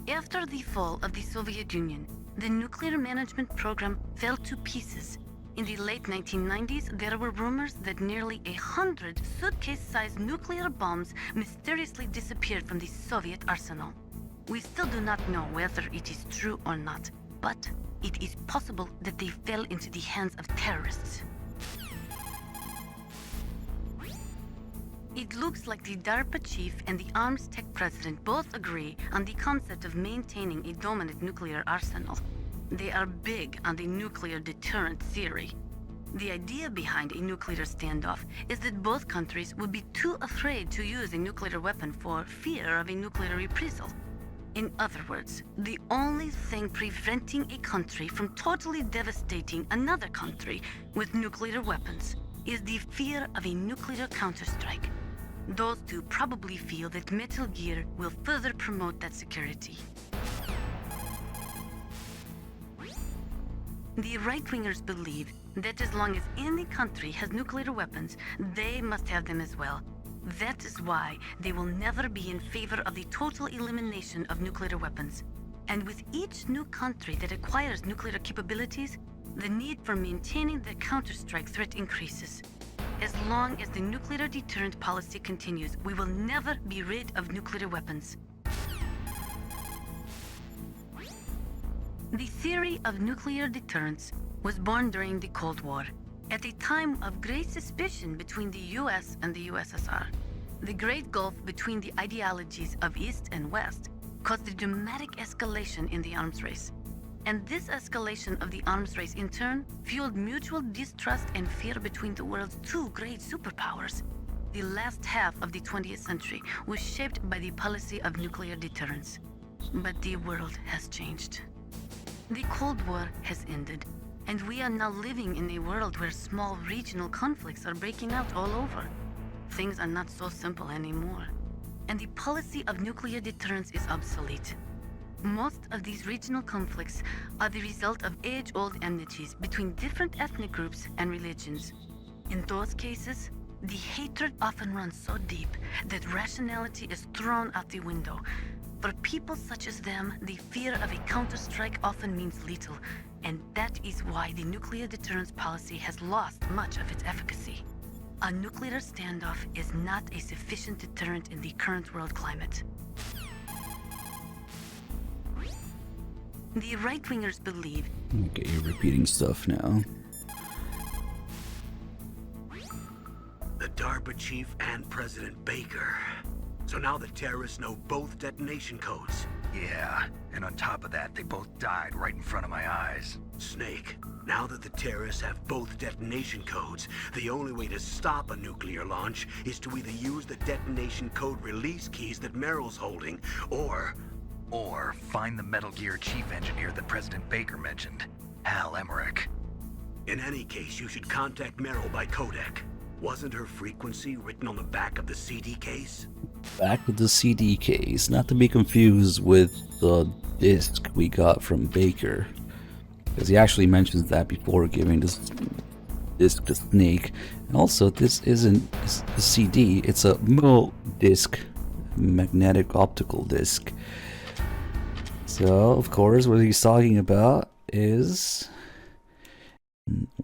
After the fall of the Soviet Union, the nuclear management program fell to pieces. In the late 1990s, there were rumors that nearly 100 suitcase-sized nuclear bombs mysteriously disappeared from the Soviet arsenal. We still do not know whether it is true or not, but it is possible that they fell into the hands of terrorists. It looks like the DARPA chief and the Arms Tech president both agree on the concept of maintaining a dominant nuclear arsenal. They are big on the nuclear deterrent theory. The idea behind a nuclear standoff is that both countries would be too afraid to use a nuclear weapon for fear of a nuclear reprisal. In other words, the only thing preventing a country from totally devastating another country with nuclear weapons is the fear of a nuclear counterstrike. Those two probably feel that Metal Gear will further promote that security. The right-wingers believe that as long as any country has nuclear weapons, they must have them as well. That is why they will never be in favor of the total elimination of nuclear weapons. And with each new country that acquires nuclear capabilities, the need for maintaining the counterstrike threat increases. As long as the nuclear deterrent policy continues, we will never be rid of nuclear weapons. The theory of nuclear deterrence was born during the Cold War, at a time of great suspicion between the US and the USSR. The great gulf between the ideologies of East and West caused a dramatic escalation in the arms race. And this escalation of the arms race in turn fueled mutual distrust and fear between the world's 2 great superpowers. The last half of the 20th century was shaped by the policy of nuclear deterrence. But the world has changed. The Cold War has ended, and we are now living in a world where small regional conflicts are breaking out all over. Things are not so simple anymore, and the policy of nuclear deterrence is obsolete. Most of these regional conflicts are the result of age-old enmities between different ethnic groups and religions. In those cases, the hatred often runs so deep that rationality is thrown out the window. For people such as them, the fear of a counterstrike often means lethal, And that is why the nuclear deterrence policy has lost much of its efficacy. A nuclear standoff is not a sufficient deterrent in the current world climate. The right-wingers believe... Okay, you're repeating stuff now. The DARPA chief and President Baker. So now the terrorists know both detonation codes. Yeah, and on top of that, they both died right in front of my eyes. Snake, now that the terrorists have both detonation codes, the only way to stop a nuclear launch is to either use the detonation code release keys that Meryl's holding, or find the Metal Gear chief engineer that President Baker mentioned, Hal Emmerich. In any case, you should contact Meryl by codec. Wasn't her frequency written on the back of the CD case? Back of the CD case, not to be confused with the disc we got from Baker. Because he actually mentions that before giving this disc to Snake. And also, this isn't a CD, it's a MO disc, magnetic optical disc. So, of course, what he's talking about is...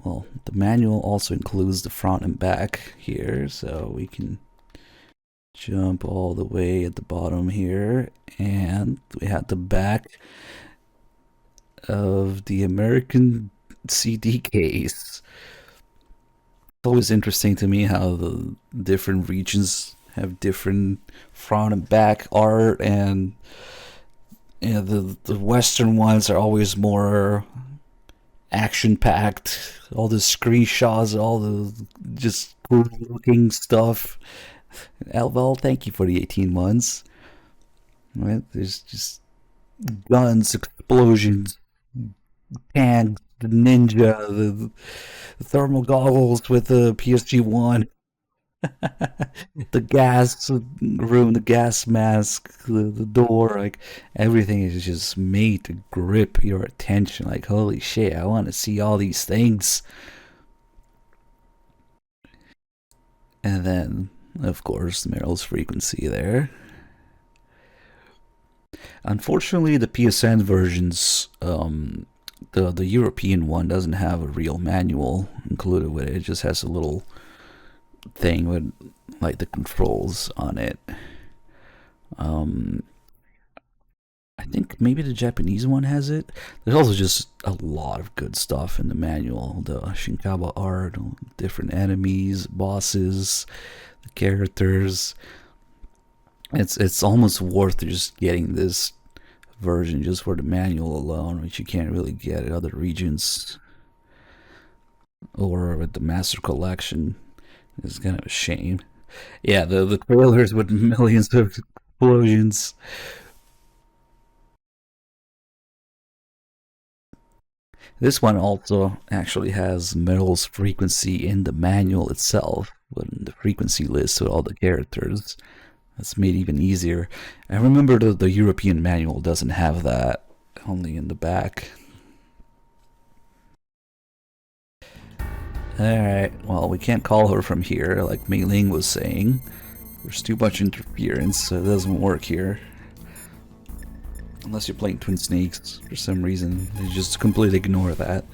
well, the manual also includes the front and back here, so we can jump all the way at the bottom here, and we have the back of the American CD case. It's always interesting to me how the different regions have different front and back art, and the Western ones are always more action-packed, all the screenshots, all the just cool-looking stuff. Well, thank you for the 18 months. Right? There's just guns, explosions, tanks, the ninja, the thermal goggles with the PSG-1, the gas room, the gas mask, the door, like everything is just made to grip your attention. Like, holy shit, I want to see all these things. And then, of course, Meryl's frequency there. Unfortunately, the PSN versions, the European one doesn't have a real manual included with it. It just has a little thing with like the controls on it. I think maybe the Japanese one has it. There's also just a lot of good stuff in the manual. The Shinkawa art, different enemies, bosses, the characters. It's almost worth just getting this version just for the manual alone, which you can't really get at other regions or with the Master Collection. It's kind of a shame. Yeah, the trailers with millions of explosions. This one also actually has Meryl's frequency in the manual itself, but in the frequency list with all the characters. That's made even easier. I remember the European manual doesn't have that, only in the back. Alright, well, we can't call her from here, like Mei Ling was saying. There's too much interference, so it doesn't work here. Unless you're playing Twin Snakes for some reason, you just completely ignore that.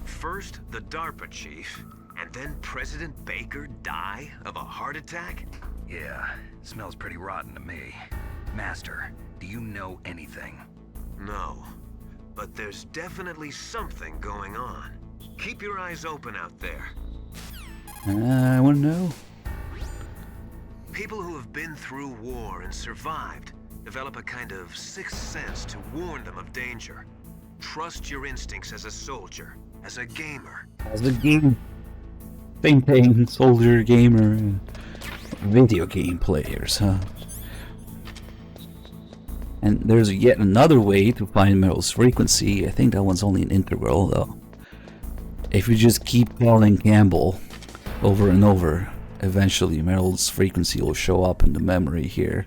First, the DARPA chief, and then President Baker die of a heart attack? Yeah, smells pretty rotten to me. Master, do you know anything? No, but there's definitely something going on. Keep your eyes open out there. I want to know. People who have been through war and survived develop a kind of sixth sense to warn them of danger. Trust your instincts as a soldier, as a gamer. As a game. Same thing, soldier, gamer, and video game players, huh? And there's yet another way to find Meryl's frequency. I think that one's only an integral, though. If you just keep calling Campbell over and over, eventually Meryl's frequency will show up in the memory here,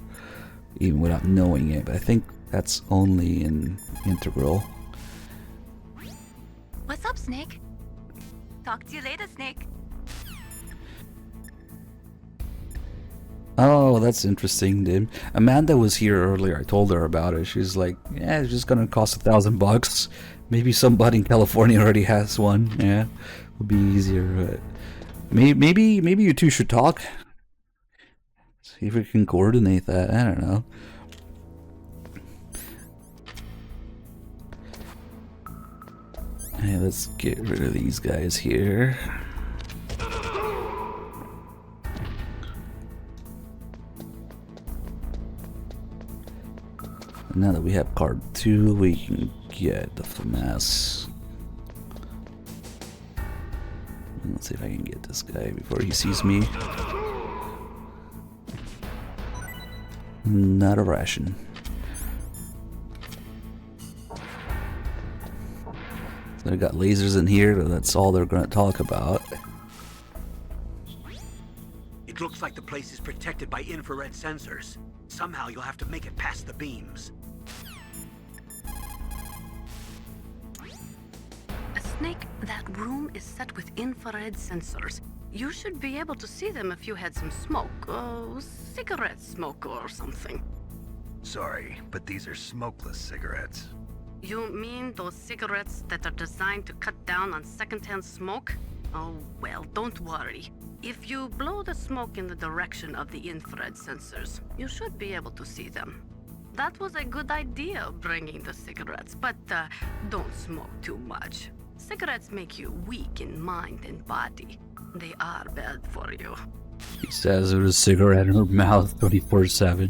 even without knowing it. But I think that's only an integral. What's up, Snake? Talk to you later, Snake. Oh, that's interesting, dude. Amanda was here earlier. I told her about it. She's like, yeah, it's just gonna cost $1,000. Maybe somebody in California already has one. Yeah, would be easier. But maybe you two should talk. See if we can coordinate that. I don't know. Hey, let's get rid of these guys here. Now that we have card 2, we can get the FAMAS. Let's see if I can get this guy before he sees me. Not a ration. So they got lasers in here, that's all they're going to talk about. It looks like the place is protected by infrared sensors. Somehow you'll have to make it past the beams. Snake, that room is set with infrared sensors. You should be able to see them if you had some smoke. Cigarette smoke or something. Sorry, but these are smokeless cigarettes. You mean those cigarettes that are designed to cut down on secondhand smoke? Oh, well, don't worry. If you blow the smoke in the direction of the infrared sensors, you should be able to see them. That was a good idea, bringing the cigarettes, but don't smoke too much. Cigarettes make you weak in mind and body. They are bad for you. She says with a cigarette in her mouth 24/7.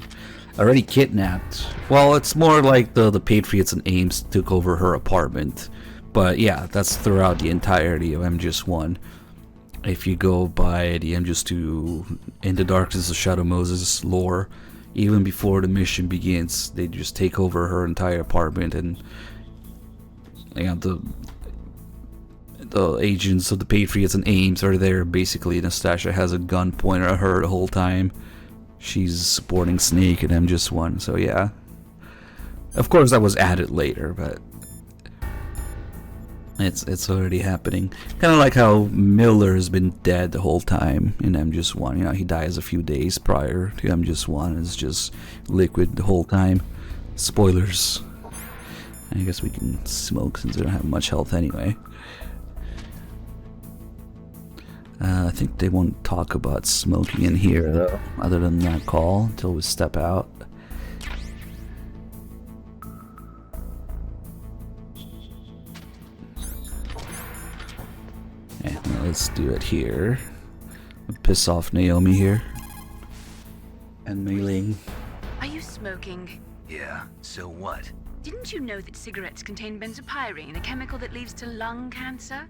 Already kidnapped. Well, it's more like the Patriots and Ames took over her apartment. But yeah, that's throughout the entirety of MGS1. If you go by the MGS2 In the Darkness of Shadow Moses lore, even before the mission begins, they just take over her entire apartment, and you know, the agents of the Patriots and Ames are there. Basically, Nastasha has a gun pointed at her the whole time. She's supporting Snake and MGS1, so yeah. Of course, that was added later, but it's already happening. Kind of like how Miller has been dead the whole time in MGS1. You know, he dies a few days prior to MGS1. It's just Liquid the whole time. Spoilers. I guess we can smoke since we don't have much health anyway. I think they won't talk about smoking in here though, other than that call, until we step out. Yeah, well, let's do it here. Piss off Naomi here. And Mei Ling. Are you smoking? Yeah, so what? Didn't you know that cigarettes contain benzopyrene, a chemical that leads to lung cancer?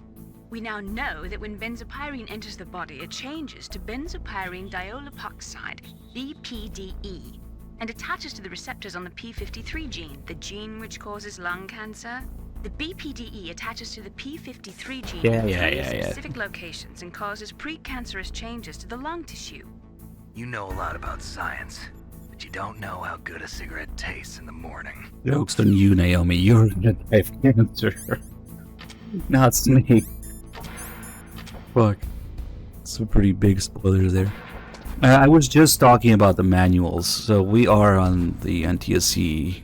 We now know that when benzopyrene enters the body, it changes to benzopyrene diolipoxide, BPDE, and attaches to the receptors on the P53 gene, the gene which causes lung cancer. The BPDE attaches to the P53 gene in specific locations and causes precancerous changes to the lung tissue. You know a lot about science, but you don't know how good a cigarette tastes in the morning. Joke's on you, Naomi. You're gonna die of cancer. Not Snake. Fuck. Some pretty big spoilers there. I was just talking about the manuals. So we are on the NTSC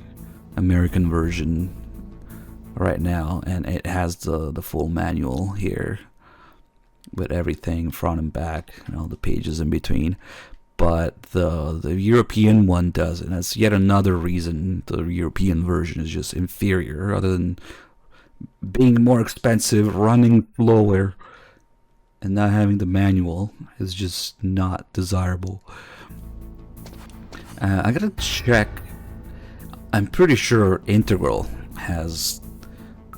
American version right now, and it has the full manual here with everything front and back and all the pages in between. But the European one doesn't. That's yet another reason the European version is just inferior, other than being more expensive, running slower, and not having the manual is just not desirable. I gotta check. I'm pretty sure Integral has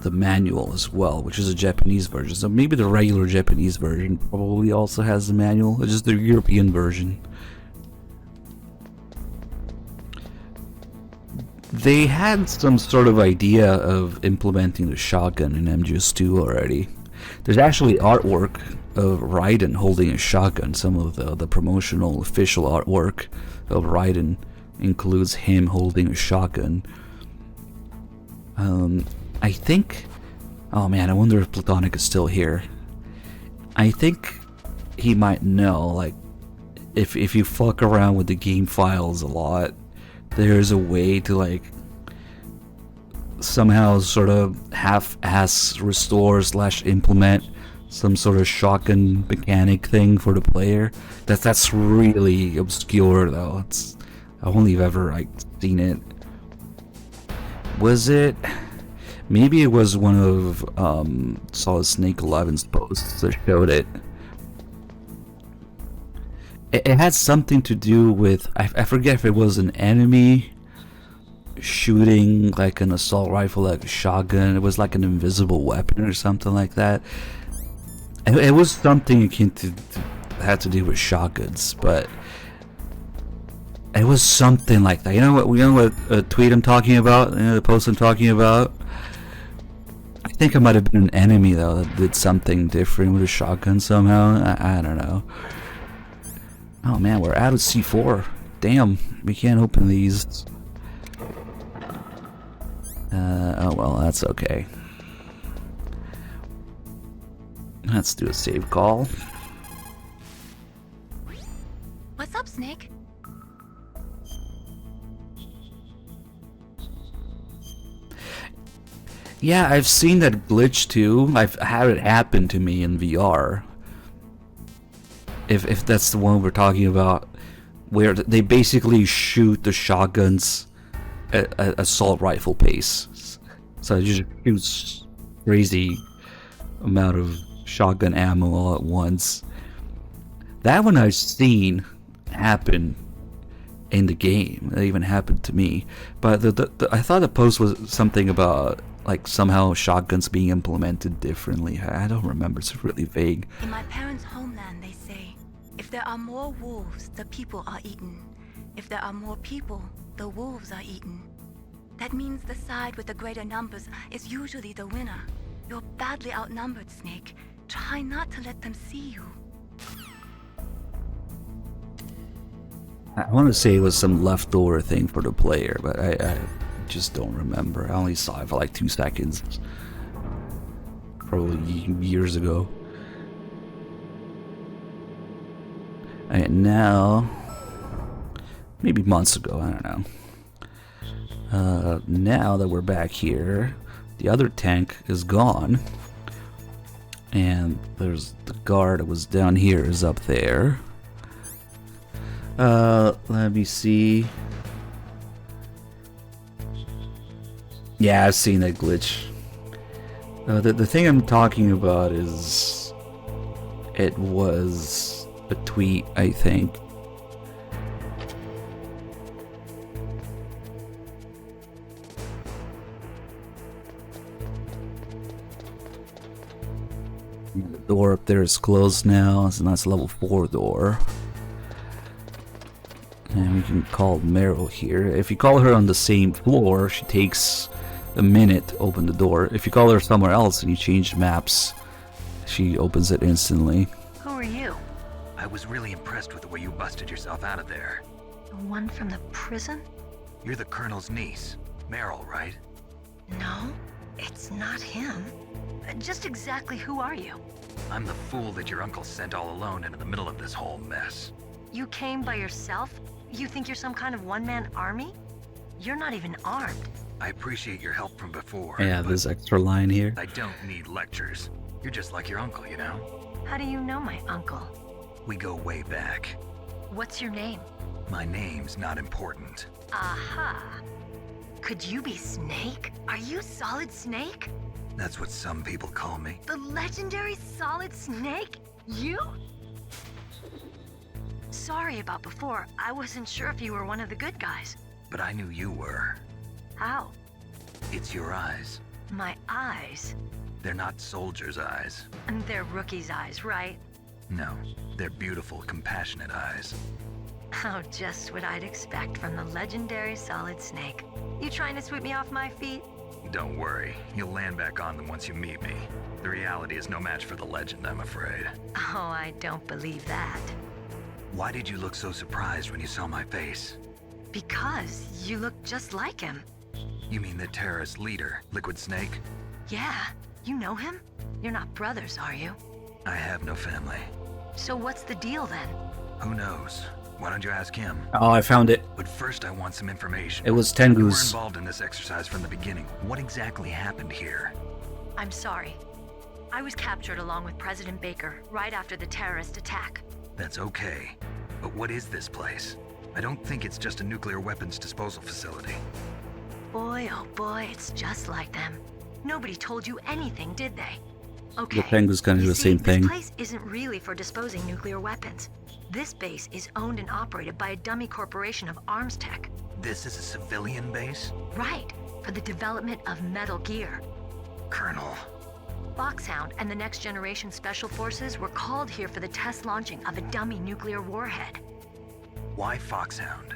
the manual as well, which is a Japanese version. So maybe the regular Japanese version probably also has the manual. It's just the European version. They had some sort of idea of implementing the shotgun in MGS2 already. There's actually artwork of Raiden holding a shotgun. Some of the promotional official artwork of Raiden includes him holding a shotgun. I think... Oh man, I wonder if Platonic is still here. I think he might know, like, if you fuck around with the game files a lot, there's a way to, like, somehow sort of half-ass restore / implement some sort of shotgun mechanic thing for the player. That's really obscure though. I've only ever seen it. Was it? Maybe it was one of Solid Snake 11's posts that showed it. It had something to do with, I forget if it was an enemy shooting like an assault rifle, like a shotgun. It was like an invisible weapon or something like that. It was something akin to had to do with shotguns, but it was something like that. You know what tweet I'm talking about? You know, the post I'm talking about? I think it might have been an enemy though that did something different with a shotgun somehow. I don't know. Oh man, we're out of C4. Damn, we can't open these. Oh well, that's okay. Let's do a save call. What's up, Snake? Yeah, I've seen that glitch too. I've had it happen to me in VR. If that's the one we're talking about, where they basically shoot the shotguns at assault rifle pace. So it just shoots crazy amount of shotgun ammo all at once. That one I've seen happen in the game. That even happened to me. But I thought the post was something about like somehow shotguns being implemented differently. I don't remember. It's really vague. In my parents' homeland, they say, if there are more wolves, the people are eaten. If there are more people, the wolves are eaten. That means the side with the greater numbers is usually the winner. You're badly outnumbered, Snake. Try not to let them see you. I want to say it was some leftover thing for the player, but I just don't remember. I only saw it for like 2 seconds. Probably years ago. And now, maybe months ago, I don't know. Now that we're back here, the other tank is gone. And there's the guard that was down here is up there. Let me see. Yeah, I've seen that glitch. The thing I'm talking about is it was a tweet, I think. The door up there is closed now, so that's level 4 door. And we can call Meryl here. If you call her on the same floor, she takes a minute to open the door. If you call her somewhere else and you change maps, she opens it instantly. Who are you? I was really impressed with the way you busted yourself out of there. The one from the prison? You're the Colonel's niece, Meryl, right? No, it's not him. Just exactly who are you? I'm the fool that your uncle sent all alone into the middle of this whole mess. You came by yourself? You think you're some kind of one-man army? You're not even armed. I appreciate your help from before. Yeah, this extra line here. I don't need lectures. You're just like your uncle, you know? How do you know my uncle? We go way back. What's your name? My name's not important. Aha. Could you be Snake? Are you Solid Snake? That's what some people call me. The legendary Solid Snake? You? Sorry about before. I wasn't sure if you were one of the good guys. But I knew you were. How? It's your eyes. My eyes? They're not soldiers' eyes. And they're rookies' eyes, right? No, they're beautiful, compassionate eyes. Oh, just what I'd expect from the legendary Solid Snake. You trying to sweep me off my feet? Don't worry, you'll land back on them once you meet me. The reality is no match for the legend, I'm afraid. Oh, I don't believe that. Why did you look so surprised when you saw my face? Because you look just like him. You mean the terrorist leader, Liquid Snake? Yeah, you know him? You're not brothers, are you? I have no family. So what's the deal then? Who knows? Why don't you ask him? Oh, I found it. But first I want some information. It was You were Tengu's. involved in this exercise from the beginning. What exactly happened here? I'm sorry. I was captured along with President Baker right after the terrorist attack. That's okay. But what is this place? I don't think it's just a nuclear weapons disposal facility. Boy, oh boy, it's just like them. Nobody told you anything, did they? Okay. The Tengu's gonna do You the see, same thing. This place isn't really for disposing nuclear weapons. This base is owned and operated by a dummy corporation of arms tech. This is a civilian base? Right, for the development of Metal Gear. Colonel. Foxhound and the Next Generation Special Forces were called here for the test launching of a dummy nuclear warhead. Why Foxhound?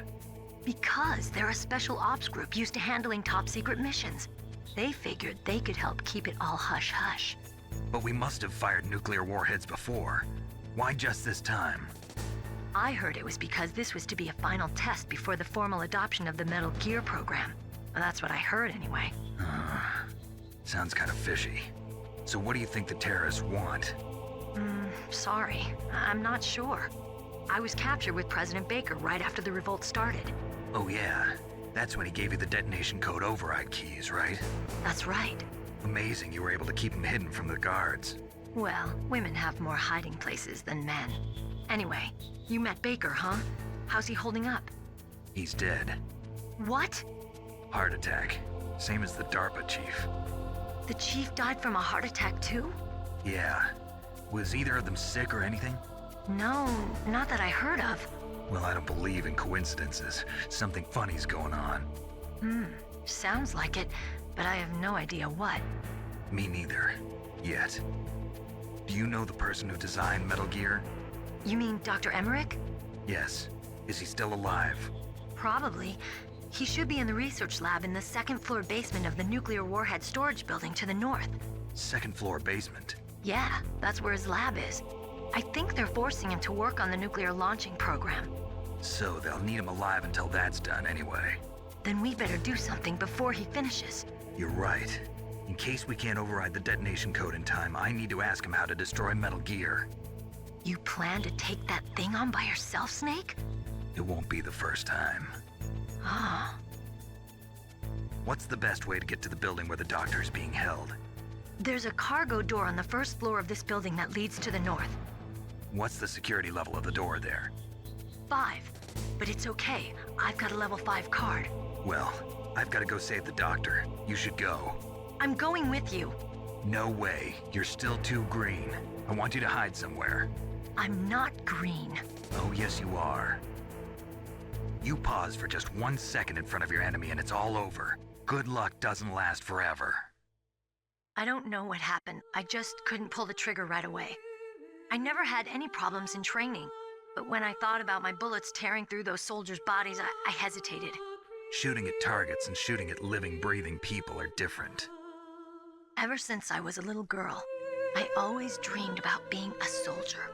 Because they're a special ops group used to handling top secret missions. They figured they could help keep it all hush-hush. But we must have fired nuclear warheads before. Why just this time? I heard it was because this was to be a final test before the formal adoption of the Metal Gear program. Well, that's what I heard anyway. Sounds kind of fishy. So what do you think the terrorists want? Sorry, I'm not sure. I was captured with President Baker right after the revolt started. Oh yeah, that's when he gave you the detonation code override keys, right? That's right. Amazing you were able to keep them hidden from the guards. Well, women have more hiding places than men. Anyway, you met Baker, huh? How's he holding up? He's dead. What? Heart attack. Same as the DARPA chief. The chief died from a heart attack too? Yeah. Was either of them sick or anything? No, not that I heard of. Well, I don't believe in coincidences. Something funny's going on. Sounds like it, but I have no idea what. Me neither. Yet. Do you know the person who designed Metal Gear? You mean Dr. Emmerich? Yes. Is he still alive? Probably. He should be in the research lab in the second-floor basement of the nuclear warhead storage building to the north. Second floor basement? Yeah, that's where his lab is. I think they're forcing him to work on the nuclear launching program. So they'll need him alive until that's done anyway. Then we better do something before he finishes. You're right. In case we can't override the detonation code in time, I need to ask him how to destroy Metal Gear. You plan to take that thing on by yourself, Snake? It won't be the first time. Ah. What's the best way to get to the building where the doctor's being held? There's a cargo door on the first floor of this building that leads to the north. What's the security level of the door there? 5. But it's okay. I've got a level 5 card. Well, I've got to go save the doctor. You should go. I'm going with you. No way. You're still too green. I want you to hide somewhere. I'm not green. Oh, yes you are. You pause for just 1 second in front of your enemy and it's all over. Good luck doesn't last forever. I don't know what happened. I just couldn't pull the trigger right away. I never had any problems in training, but when I thought about my bullets tearing through those soldiers' bodies, I hesitated. Shooting at targets and shooting at living, breathing people are different. Ever since I was a little girl, I always dreamed about being a soldier.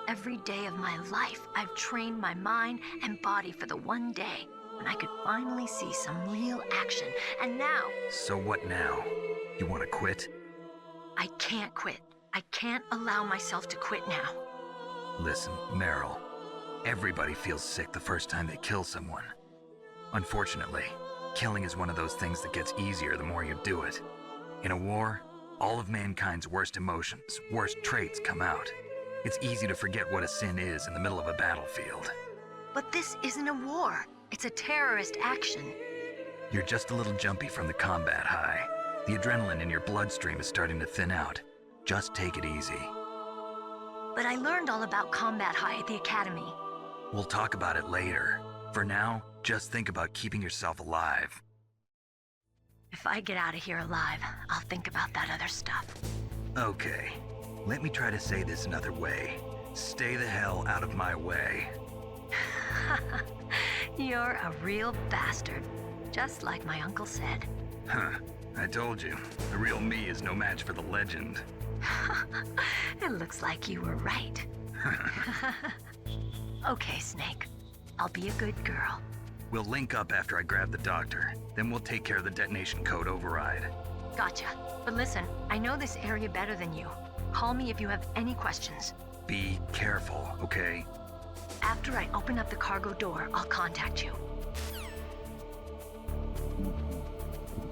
Every day of my life, I've trained my mind and body for the one day when I could finally see some real action, and now... So what now? You want to quit? I can't quit. I can't allow myself to quit now. Listen, Meryl. Everybody feels sick the first time they kill someone. Unfortunately, killing is one of those things that gets easier the more you do it. In a war, all of mankind's worst emotions, worst traits come out. It's easy to forget what a sin is in the middle of a battlefield. But this isn't a war. It's a terrorist action. You're just a little jumpy from the combat high. The adrenaline in your bloodstream is starting to thin out. Just take it easy. But I learned all about combat high at the academy. We'll talk about it later. For now, just think about keeping yourself alive. If I get out of here alive, I'll think about that other stuff. Okay, let me try to say this another way. Stay the hell out of my way. You're a real bastard, just like my uncle said. Huh, I told you, the real me is no match for the legend. It looks like you were right. Okay, Snake. I'll be a good girl. We'll link up after I grab the doctor. Then we'll take care of the detonation code override. Gotcha. But listen, I know this area better than you. Call me if you have any questions. Be careful, okay? After I open up the cargo door, I'll contact you.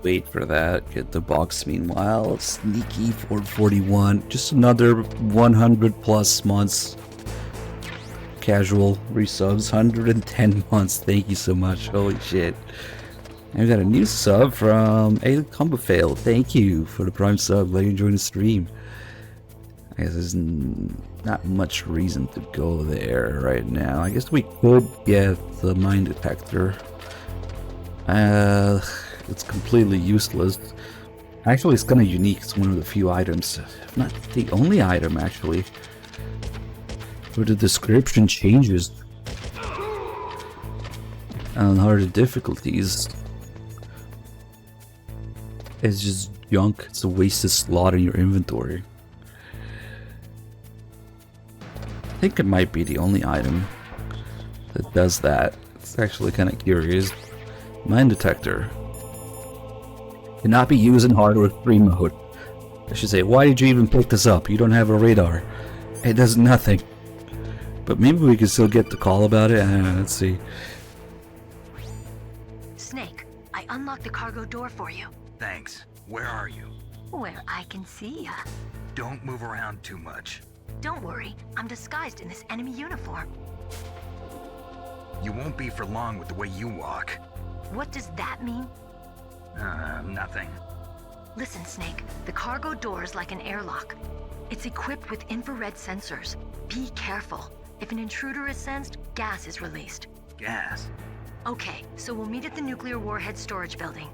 Wait for that. Get the box meanwhile. Sneaky 441. Just another 100 plus months. Casual resubs. 110 months. Thank you so much. Holy shit. And we got a new sub from A Combo Fail. Thank you for the prime sub. Glad you enjoyed the stream. I guess there's not much reason to go there right now. I guess we could get the mine detector. It's completely useless. Actually, it's kind of unique. It's one of the few items, if not the only item actually, where the description changes on harder difficulties. It's just junk. It's a wasted slot in your inventory. I think it might be the only item that does that. It's actually kind of curious. Mine detector cannot be used in hard or extreme mode. I should say, why did you even pick this up? You don't have a radar. It does nothing. But maybe we can still get the call about it. Let's see. Snake, I unlocked the cargo door for you. Thanks. Where are you? Where I can see ya. Don't move around too much. Don't worry, I'm disguised in this enemy uniform. You won't be for long with the way you walk. What does that mean? Nothing. Listen, Snake, the cargo door is like an airlock. It's equipped with infrared sensors. Be careful. If an intruder is sensed, gas is released. Gas? Okay, so we'll meet at the nuclear warhead storage building.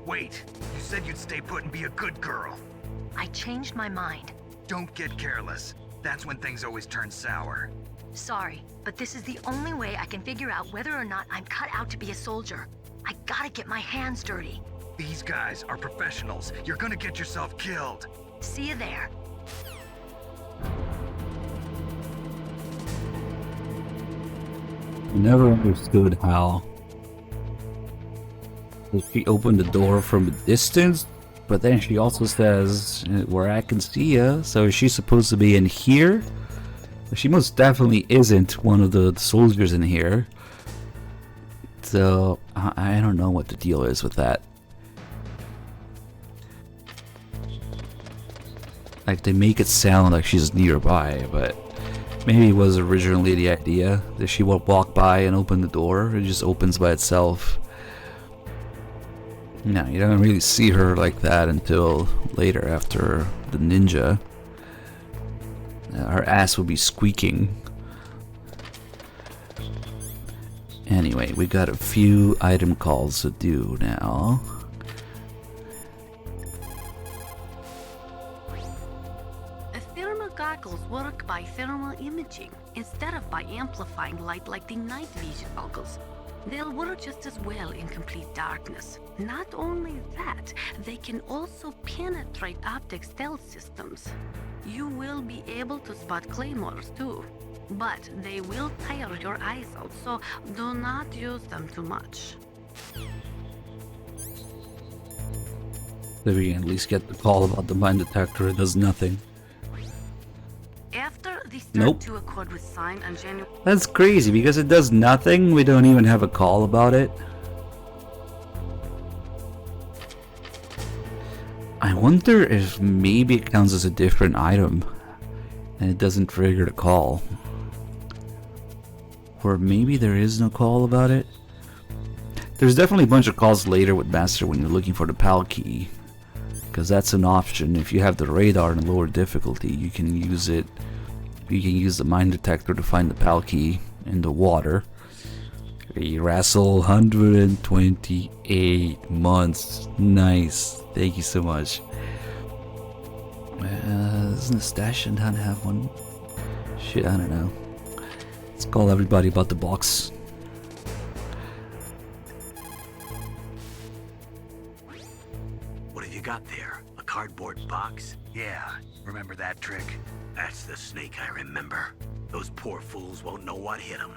Wait, you said you'd stay put and be a good girl. I changed my mind. Don't get careless. That's when things always turn sour. Sorry, but this is the only way I can figure out whether or not I'm cut out to be a soldier. I gotta get my hands dirty. These guys are professionals. You're gonna get yourself killed. See you there. I never understood how she opened the door from a distance, but then she also says where I can see ya. So is she supposed to be in here? She most definitely isn't one of the soldiers in here. So I don't know what the deal is with that. Like, they make it sound like she's nearby, but maybe it was originally the idea that she would walk by and open the door. It just opens by itself. No, you don't really see her like that until later after the ninja. Her ass will be squeaking. Anyway, we got a few item calls to do now. Thermal goggles work by thermal imaging instead of by amplifying light like the night vision goggles. They'll work just as well in complete darkness. Not only that, they can also penetrate optic stealth systems. You will be able to spot claymores too, but they will tire your eyes out, so do not use them too much. So we can at least get the call about the mine detector. It does nothing. After the Start Nope. 2 Accord was signed on January... That's crazy because it does nothing. We don't even have a call about it. I wonder if maybe it counts as a different item and it doesn't trigger the call. Or maybe there is no call about it. There's definitely a bunch of calls later with Master when you're looking for the PAL key, because that's an option. If you have the radar in a lower difficulty, you can use it. You can use the mine detector to find the PAL key in the water. A Rassel 128 months. Nice. Thank you so much. Doesn't the stash not have one? Shit, I don't know. Let's call everybody about the box. What have you got there? A cardboard box? Yeah, remember that trick? That's the Snake I remember. Those poor fools won't know what hit them.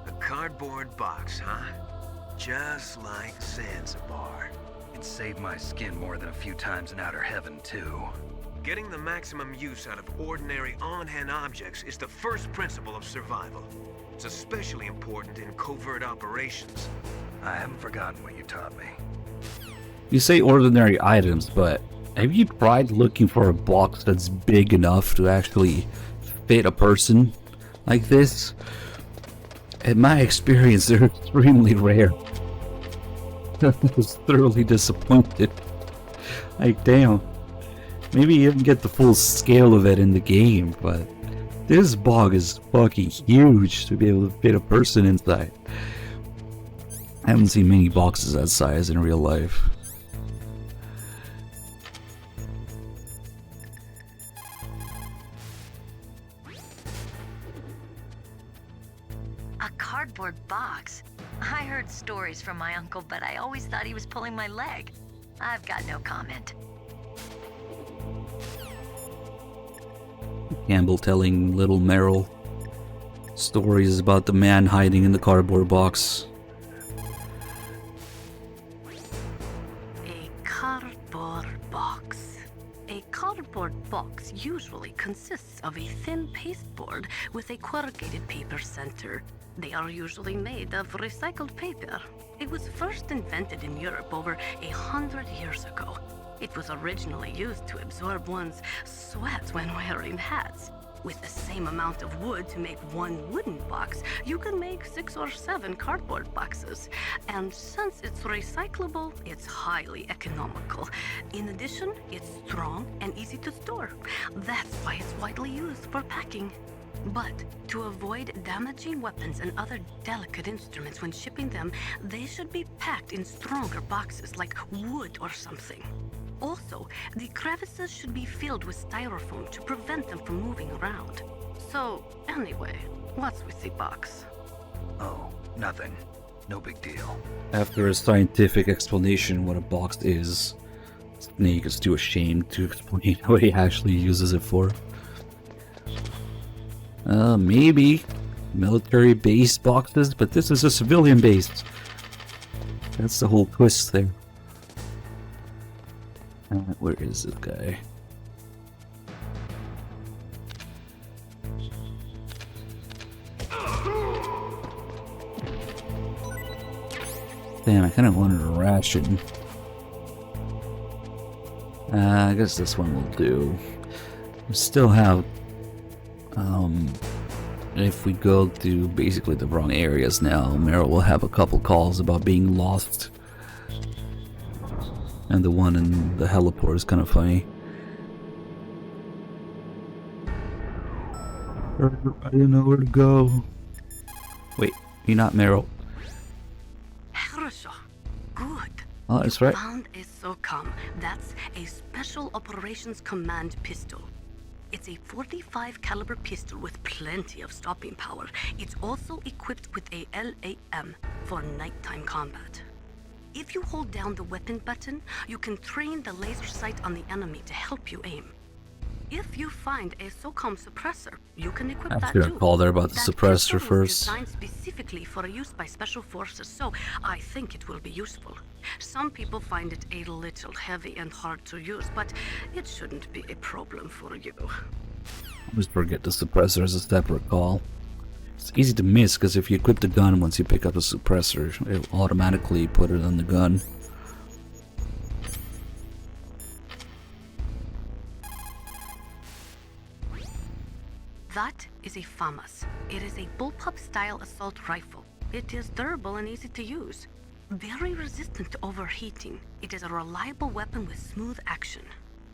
A cardboard box, huh? Just like Zanzibar. It saved my skin more than a few times in outer heaven, too. Getting the maximum use out of ordinary on-hand objects is the first principle of survival. It's especially important in covert operations. I haven't forgotten what you taught me. You say ordinary items, but have you tried looking for a box that's big enough to actually fit a person like this? In my experience, they're extremely rare. I was thoroughly disappointed. Like, damn. Maybe you didn't get the full scale of it in the game, but this bog is fucking huge to be able to fit a person inside. I haven't seen many boxes that size in real life. A cardboard box? I heard stories from my uncle, but I always thought he was pulling my leg. I've got no comment. Campbell telling little Meryl stories about the man hiding in the cardboard box. A cardboard box. A cardboard box usually consists of a thin pasteboard with a corrugated paper center. They are usually made of recycled paper. It was first invented in Europe over 100 years ago. It was originally used to absorb one's sweat when wearing hats. With the same amount of wood to make one wooden box, you can make 6 or 7 cardboard boxes. And since it's recyclable, it's highly economical. In addition, it's strong and easy to store. That's why it's widely used for packing. But to avoid damaging weapons and other delicate instruments when shipping them, they should be packed in stronger boxes like wood or something. Also, the crevices should be filled with styrofoam to prevent them from moving around. So, anyway, what's with the box? Oh, nothing. No big deal. After a scientific explanation what a box is, Snake is too ashamed to explain what he actually uses it for. Maybe military base boxes, but this is a civilian base. That's the whole twist there. Where is this guy? Damn, I kind of wanted a ration. I guess this one will do. We still have, if we go to basically the wrong areas now, Meryl will have a couple calls about being lost. And the one in the heliport is kind of funny. I didn't know where to go. Wait, you're not Meryl. Good. Oh, that's right. Found a SOCOM. That's a Special Operations Command pistol. It's a 45 caliber pistol with plenty of stopping power. It's also equipped with a LAM for nighttime combat. If you hold down the weapon button, you can train the laser sight on the enemy to help you aim. If you find a SOCOM suppressor, you can equip that After too. a call there about the That suppressor pistol was first. designed specifically for use by special forces, so I think it will be useful. Some people find it a little heavy and hard to use, but it shouldn't be a problem for you. Always forget the suppressor is a separate call. It's easy to miss because if you equip the gun once you pick up the suppressor, it'll automatically put it on the gun. That is a FAMAS. It is a bullpup-style assault rifle. It is durable and easy to use. Very resistant to overheating. It is a reliable weapon with smooth action.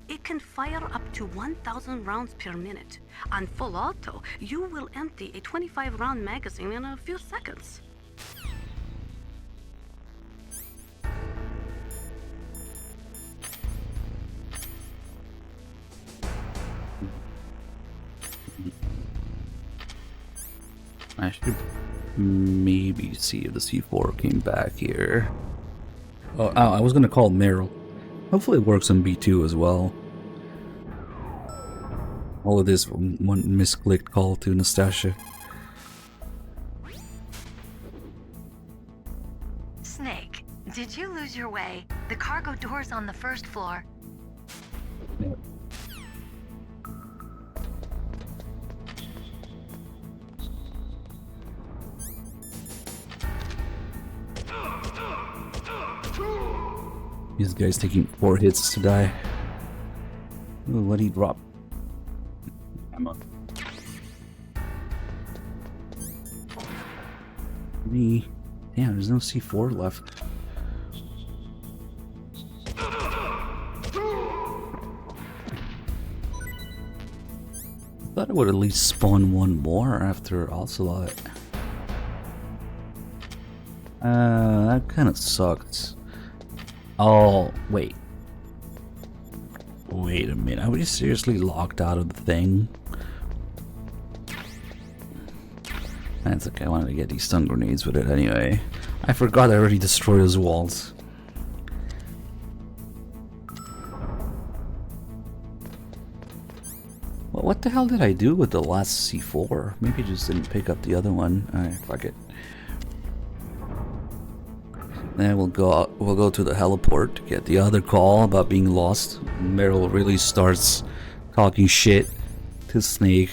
It can fire up to 1,000 rounds per minute. On full auto, you will empty a 25-round magazine in a few seconds. I should maybe see if the C4 came back here. Oh, I was gonna call Meryl. Hopefully it works on B2 as well. All of this one misclicked call to Nastasia. Snake, did you lose your way? The cargo door's on the first floor. This guy's taking 4 hits to die. Ooh, what'd he drop? Ammo. Damn, there's no C4 left. I thought it would at least spawn one more after Ocelot. That kind of sucks. Oh, wait. Wait a minute, are we seriously locked out of the thing? That's okay, I wanted to get these stun grenades with it anyway. I forgot I already destroyed those walls. Well, what the hell did I do with the last C4? Maybe I just didn't pick up the other one. Alright, fuck it. Then we'll go to the heliport to get the other call about being lost. Meryl really starts talking shit to Snake.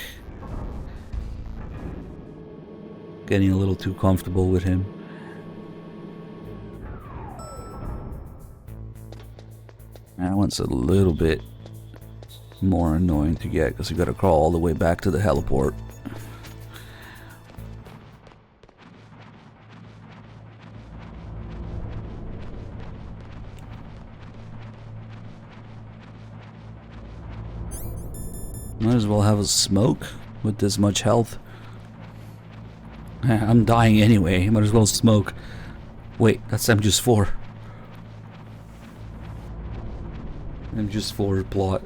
Getting a little too comfortable with him. That one's a little bit more annoying to get because you gotta crawl all the way back to the heliport. Might as well have a smoke with this much health. I'm dying anyway, might as well smoke. Wait, that's MGS4. MGS4 plot.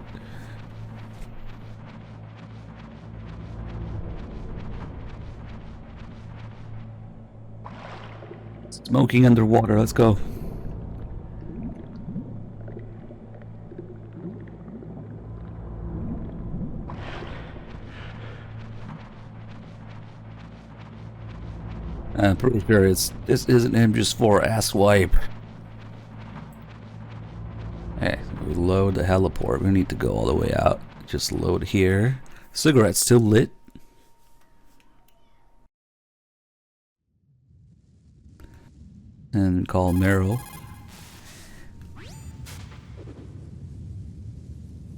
Smoking underwater, let's go. I'm pretty sure this isn't MGS4 ass wipe. Hey, we load the heliport. We need to go all the way out. Just load here. Cigarette's still lit. And call Meryl.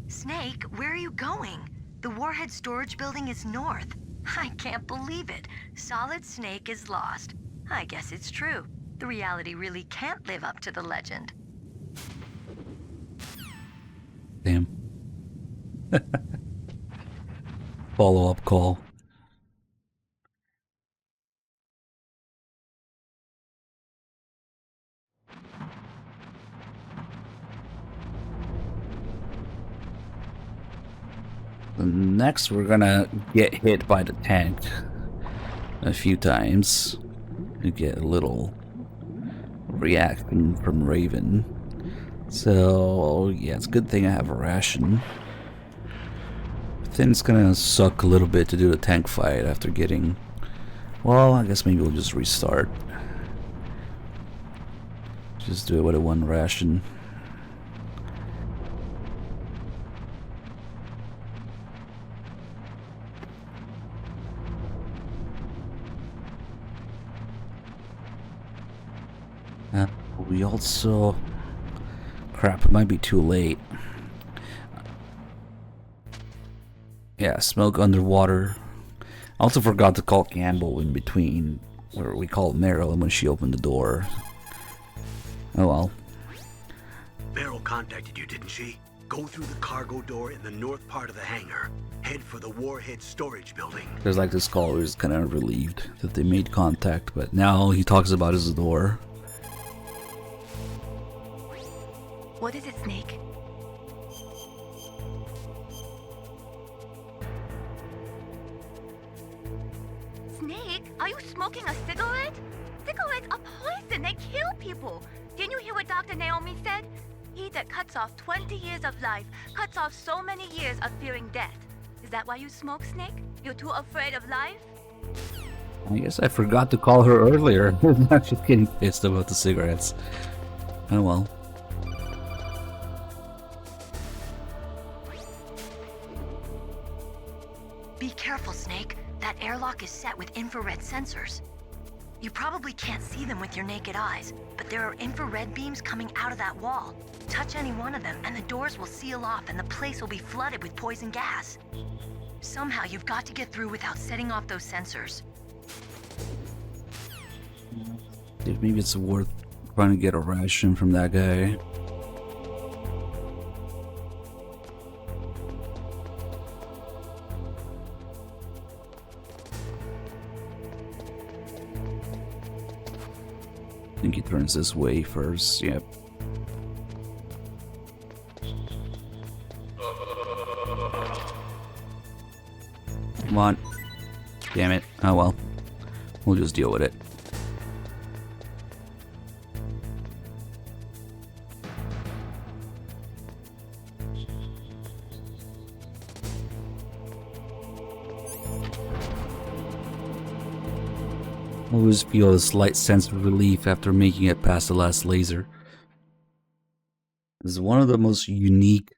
Snake, where are you going? The Warhead storage building is north. I can't believe it. Solid Snake is lost. I guess it's true. The reality really can't live up to the legend. Damn. Follow-up call. Next, we're gonna get hit by the tank a few times to get a little reaction from Raven. So, yeah, it's a good thing I have a ration. But then it's gonna suck a little bit to do the tank fight after getting... Well, I guess maybe we'll just restart. Just do it with a 1 ration. We also... Crap, it might be too late. Yeah, smoke underwater. I also forgot to call Campbell in between, where we called Meryl when she opened the door. Oh well. Meryl contacted you, didn't she? Go through the cargo door in the north part of the hangar. Head for the Warhead storage building. There's like this call who's kind of relieved that they made contact, but now he talks about his door. What is it, Snake? Snake, are you smoking a cigarette? Cigarettes are poison. They kill people. Didn't you hear what Dr. Naomi said? He that cuts off 20 years of life cuts off so many years of fearing death. Is that why you smoke, Snake? You're too afraid of life? I guess I forgot to call her earlier. I'm just getting pissed about the cigarettes. Oh well. Be careful, Snake. That airlock is set with infrared sensors. You probably can't see them with your naked eyes, but there are infrared beams coming out of that wall. Touch any one of them, and the doors will seal off, and the place will be flooded with poison gas. Somehow, you've got to get through without setting off those sensors. Dude, maybe it's worth trying to get a ration from that guy. I think he turns this way first, yep. Come on. Damn it. Oh well. We'll just deal with it. Always feel a slight sense of relief after making it past the last laser. This is one of the most unique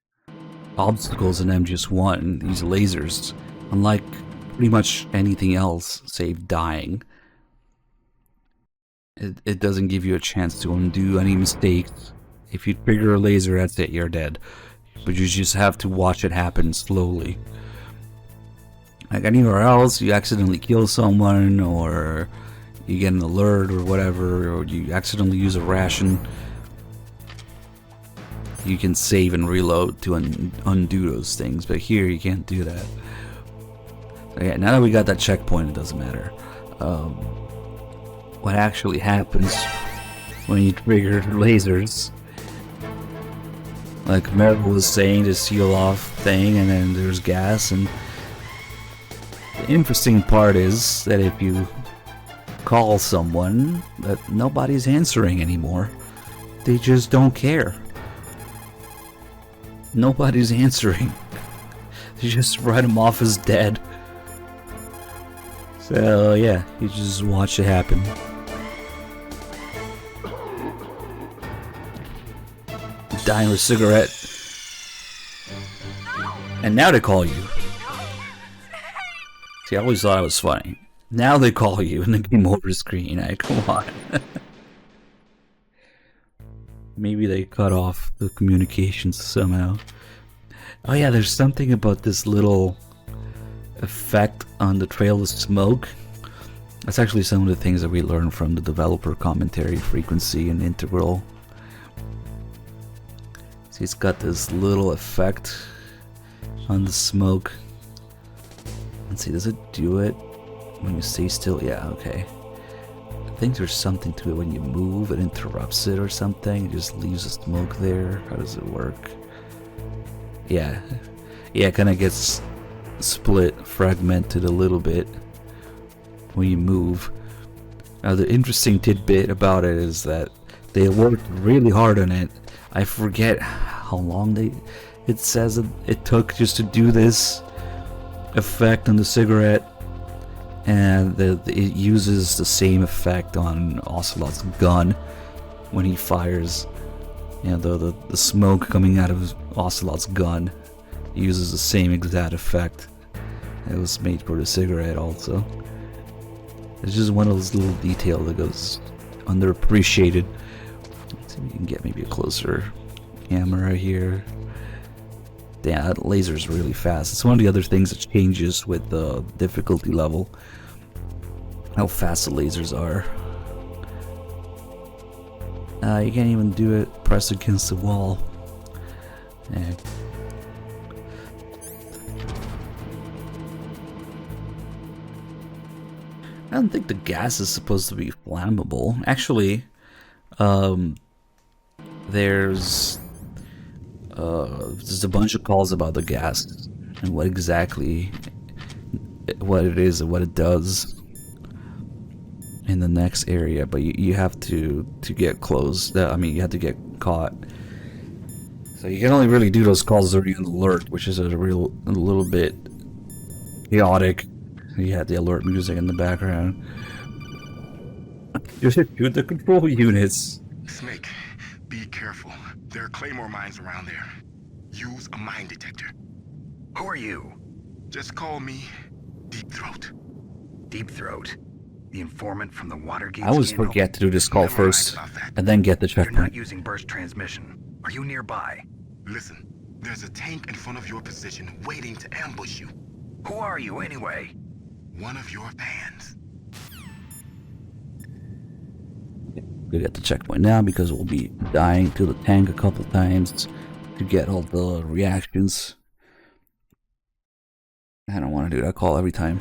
obstacles in MGS1, these lasers. Unlike pretty much anything else, save dying, it doesn't give you a chance to undo any mistakes. If you trigger a laser, that's it, you're dead. But you just have to watch it happen slowly. Like anywhere else, you accidentally kill someone, or you get an alert or whatever, or you accidentally use a ration, you can save and reload to undo those things, but here you can't do that. So yeah, now that we got that checkpoint, it doesn't matter. What actually happens when you trigger lasers, like Meryl was saying, to seal off thing, and then there's gas, and the interesting part is that if you call someone, that nobody's answering anymore. They just don't care. Nobody's answering. They just write them off as dead. So yeah, you just watch it happen. Dying with a cigarette. And now they call you. See, I always thought it was funny. Now they call you in the game over screen. Come on. Maybe they cut off the communications somehow. Oh yeah, there's something about this little effect on the trail of smoke. That's actually some of the things that we learned from the developer commentary, frequency and integral. See, it's got this little effect on the smoke. Let's see, does it do it when you stay still? Yeah, okay. I think there's something to it when you move, it interrupts it or something. It just leaves the smoke there. How does it work? Yeah, it kind of gets split, fragmented a little bit when you move. Now the interesting tidbit about it is that they worked really hard on it. I forget how long it says it took just to do this effect on the cigarette, and it uses the same effect on Ocelot's gun when he fires. You know, the smoke coming out of Ocelot's gun uses the same exact effect. It was made for the cigarette also. It's just one of those little details that goes underappreciated. Let's see if we can get maybe a closer camera here. Damn, that laser's really fast. It's one of the other things that changes with the difficulty level. How fast the lasers are. You can't even do it pressed against the wall. Yeah. I don't think the gas is supposed to be flammable. Actually, there's a bunch of calls about the gas and what it is and what it does in the next area, but you have to get close. I mean, you have to get caught. So you can only really do those calls during an alert, which is a little bit chaotic. You had the alert music in the background. Just shoot the control units. Snake, be careful. There are Claymore mines around there. Use a mine detector. Who are you? Just call me Deep Throat. Deep Throat? The informant from the Watergate I always scandal? forget to do this call first, and then get the You're not checkpoint. using burst transmission. Are you nearby? Listen, there's a tank in front of your position waiting to ambush you. Who are you, anyway? One of your fans. We get the checkpoint now because we'll be dying to the tank a couple times to get all the reactions. I don't want to do that call every time.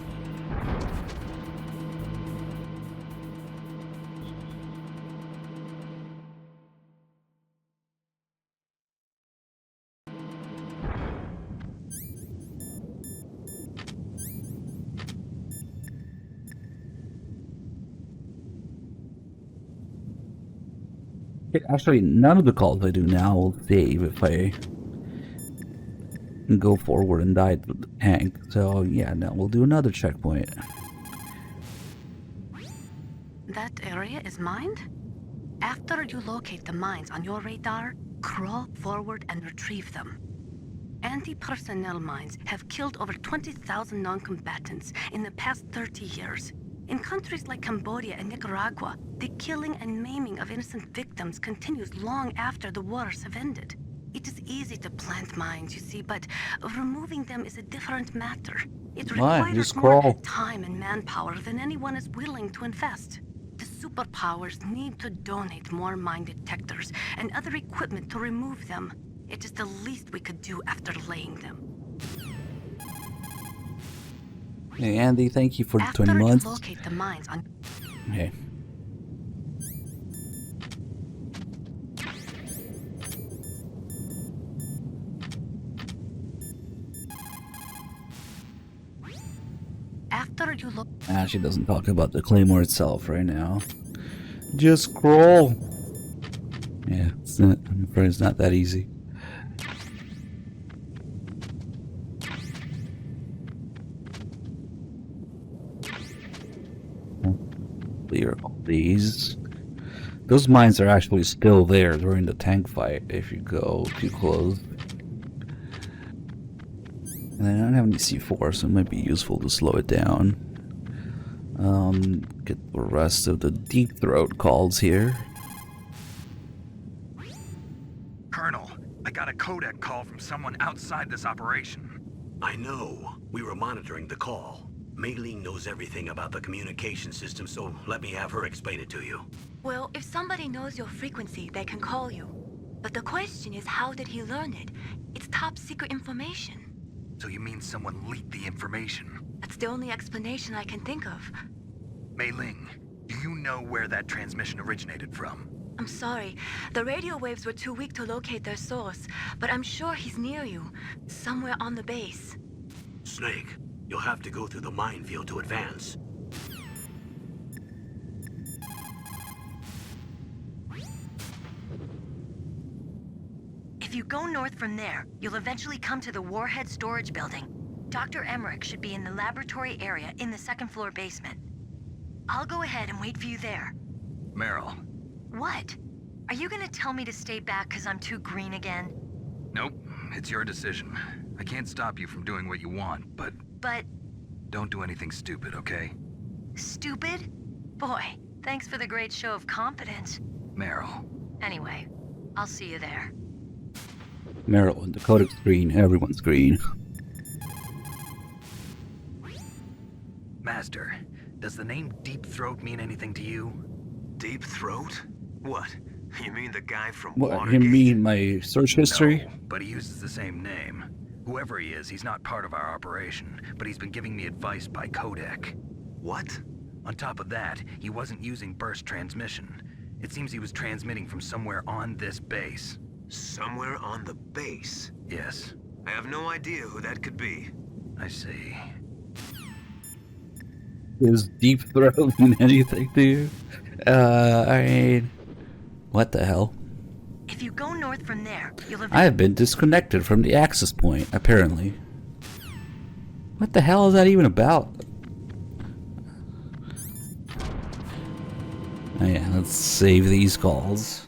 Actually, none of the calls I do now will save if I go forward and die to the tank. So yeah, now we'll do another checkpoint. That area is mined? After you locate the mines on your radar, crawl forward and retrieve them. Anti-personnel mines have killed over 20,000 non-combatants in the past 30 years. In countries like Cambodia and Nicaragua, the killing and maiming of innocent victims continues long after the wars have ended. It is easy to plant mines, you see, but removing them is a different matter. It requires more time and manpower than anyone is willing to invest. The superpowers need to donate more mine detectors and other equipment to remove them. It is the least we could do after laying them. Hey Andy, thank you for the 20 After months. you locate the mines on... Okay. After you look... She doesn't talk about the claymore itself right now. Just scroll. Yeah, I'm afraid it's not that easy. Clear all these. Those mines are actually still there during the tank fight if you go too close. And I don't have any C4, so it might be useful to slow it down. Get the rest of the deep throat calls here. Colonel, I got a codec call from someone outside this operation. I know. We were monitoring the call. Mei Ling knows everything about the communication system, so let me have her explain it to you. Well, if somebody knows your frequency, they can call you. But the question is, how did he learn it? It's top secret information. So you mean someone leaked the information? That's the only explanation I can think of. Mei Ling, do you know where that transmission originated from? I'm sorry. The radio waves were too weak to locate their source, but I'm sure he's near you, somewhere on the base. Snake, you'll have to go through the minefield to advance. If you go north from there, you'll eventually come to the Warhead Storage Building. Dr. Emmerich should be in the laboratory area in the second-floor basement. I'll go ahead and wait for you there. Meryl. What? Are you gonna tell me to stay back because I'm too green again? Nope, it's your decision. I can't stop you from doing what you want, but... But... Don't do anything stupid, okay? Stupid? Boy, thanks for the great show of competence. Meryl. Anyway, I'll see you there. Meryl, the codec's green, everyone's green. Master, does the name Deep Throat mean anything to you? Deep Throat? What? You mean the guy from What, Watergate? him mean my search history? No, but he uses the same name. Whoever he is, he's not part of our operation, but he's been giving me advice by codec. What? On top of that, he wasn't using burst transmission. It seems he was transmitting from somewhere on this base. Somewhere on the base? Yes. I have no idea who that could be. I see. Does Deep Throat mean anything to you? I mean... What the hell? If you go north from there, you'll I have been disconnected from the access point, apparently. What the hell is that even about? Oh yeah, let's save these calls.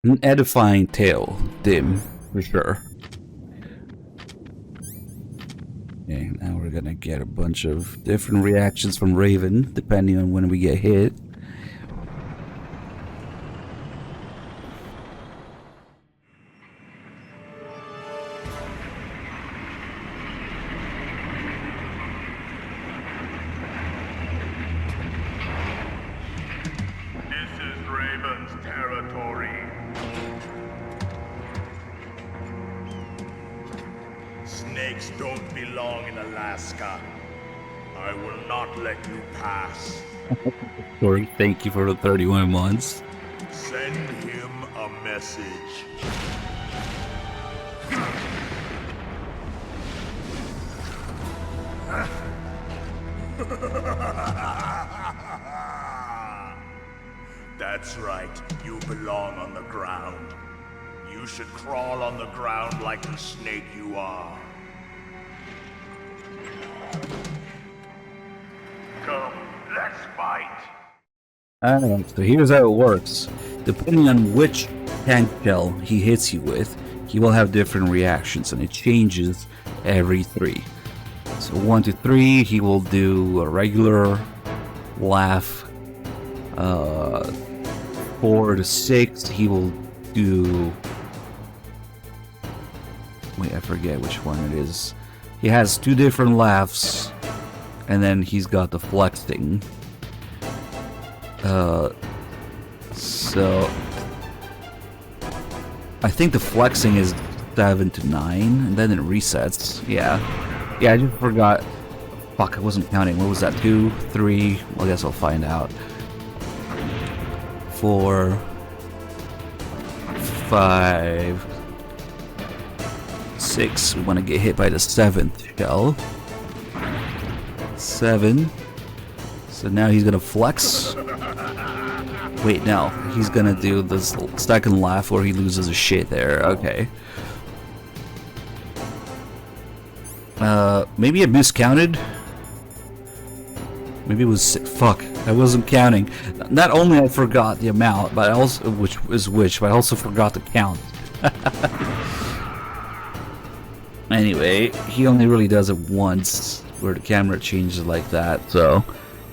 An edifying tale, Dim, for sure. Okay, now we're gonna get a bunch of different reactions from Raven, depending on when we get hit. This is Raven's territory. Snakes don't belong in Alaska. I will not let you pass. Sorry, thank you for the 31 months. Send him a message. That's right, you belong on the ground. You should crawl on the ground like the snake you are. Come, let's fight. Alright, so here's how it works. Depending on which tank shell he hits you with, he will have different reactions, and it changes every 3. So 1 to 3, he will do a regular laugh. 4 to 6, he will do... Wait, I forget which one it is. He has 2 different laughs, and then he's got the flexing. So I think the flexing is 7 to 9, and then it resets. Yeah, I just forgot. Fuck, I wasn't counting. What was that? 2, 3. Well, I guess I'll find out. 4, 5, 6. We want to get hit by the 7th shell. 7. So now he's gonna flex. Wait, no. He's gonna do this second laugh where he loses his shit there. Okay. Maybe I miscounted. Maybe it was... Fuck. I wasn't counting. Not only I forgot the amount, but I also... but I also forgot to count. Anyway, he only really does it once, where the camera changes like that, so...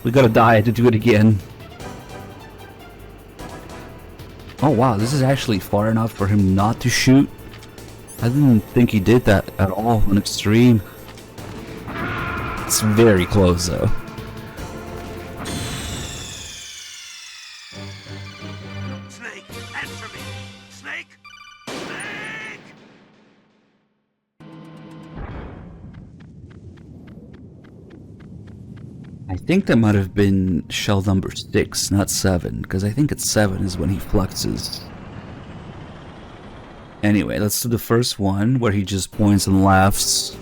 We gotta die to do it again. Oh wow, this is actually far enough for him not to shoot. I didn't think he did that at all on extreme. It's very close though. Snake, answer me! Snake! Snake! I think that might have been shell number 6, not 7, because I think it's 7 is when he flexes. Anyway, let's do the first one where he just points and laughs.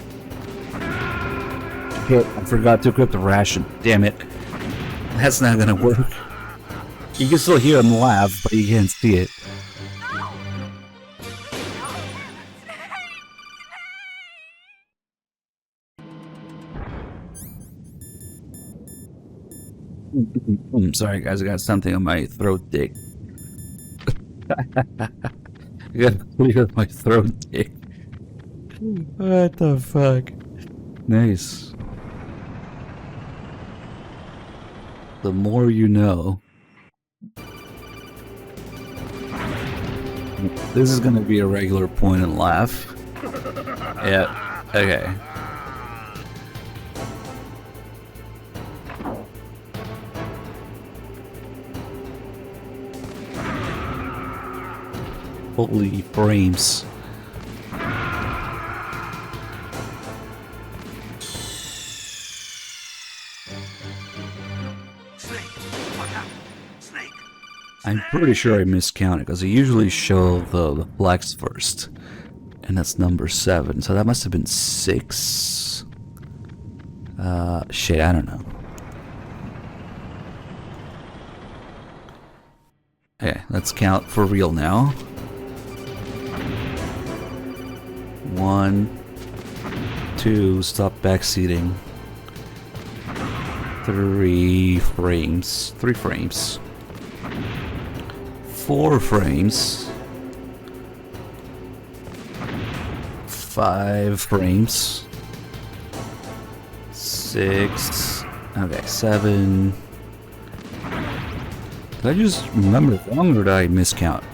Shit, I forgot to equip the ration. Damn it. That's not gonna work. You can still hear him laugh, but you can't see it. Sorry guys, I got something on my throat dick. I gotta clear my throat dick. What the fuck? Nice. The more you know. This is gonna be a regular point and laugh. Yeah, okay. Holy frames. I'm pretty sure I miscounted because I usually show the flex first. And that's number 7. So that must have been 6. Shit, I don't know. Okay, let's count for real now. 1, 2, stop backseating. 3 frames. 3 frames. 4 frames. 5 frames. 6. Okay, 7. Did I just remember wrong or did I miscount?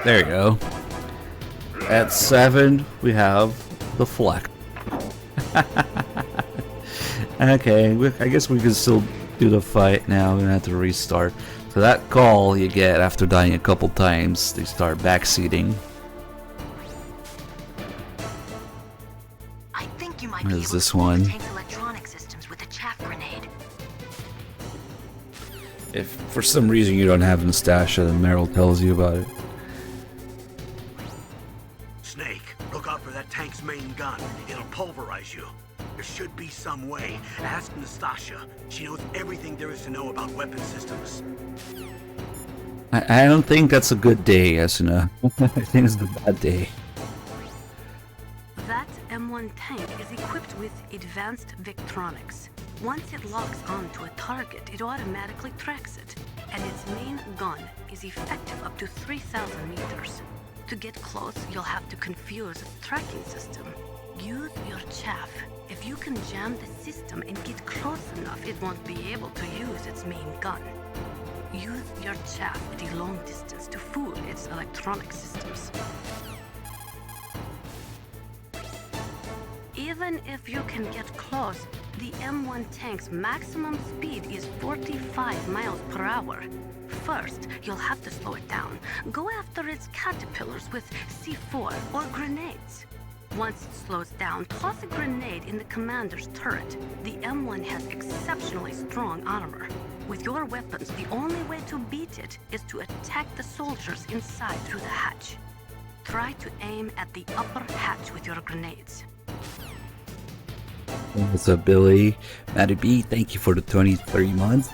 There you go. At 7, we have the Fleck. Okay, I guess we can still do the fight now. We're gonna have to restart. So that call you get after dying a couple times, they start backseating. I think you might What be is able this to blow one? the tank's electronic systems with a chaff grenade. If for some reason you don't have Nastasha, then Meryl tells you about it. Snake, look out for that tank's main gun. It'll pulverize you. There should be some way. Ask Nastasha. She knows everything there is to know about weapon systems. I don't think that's a good day, Asuna. I think it's a bad day. That M1 tank is equipped with advanced Victronics. Once it locks onto a target, it automatically tracks it, and its main gun is effective up to 3,000 meters. To get close, you'll have to confuse its tracking system. Use your chaff. If you can jam the system and get close enough, it won't be able to use its main gun. Use your chaff at a long distance to fool its electronic systems. Even if you can get close, the M1 tank's maximum speed is 45 miles per hour. First, you'll have to slow it down. Go after its caterpillars with C4 or grenades. Once it slows down, toss a grenade in the commander's turret. The M1 has exceptionally strong armor. With your weapons, the only way to beat it is to attack the soldiers inside through the hatch. Try to aim at the upper hatch with your grenades. What's up, Billy? Matty B, thank you for the 23 months.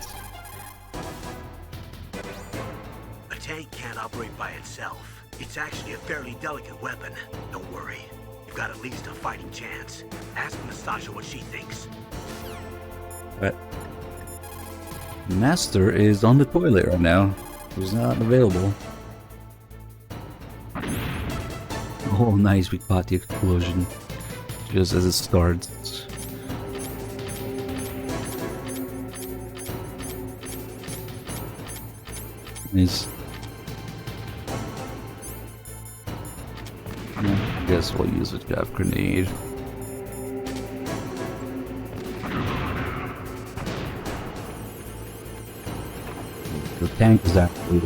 A tank can't operate by itself. It's actually a fairly delicate weapon. Don't worry. You've got at least a fighting chance. Ask Nastasha what she thinks. But Master is on the toilet right now. He's not available. Oh, nice. We caught the explosion just as it starts. Nice. I guess we'll use a chaff grenade. The tank is actually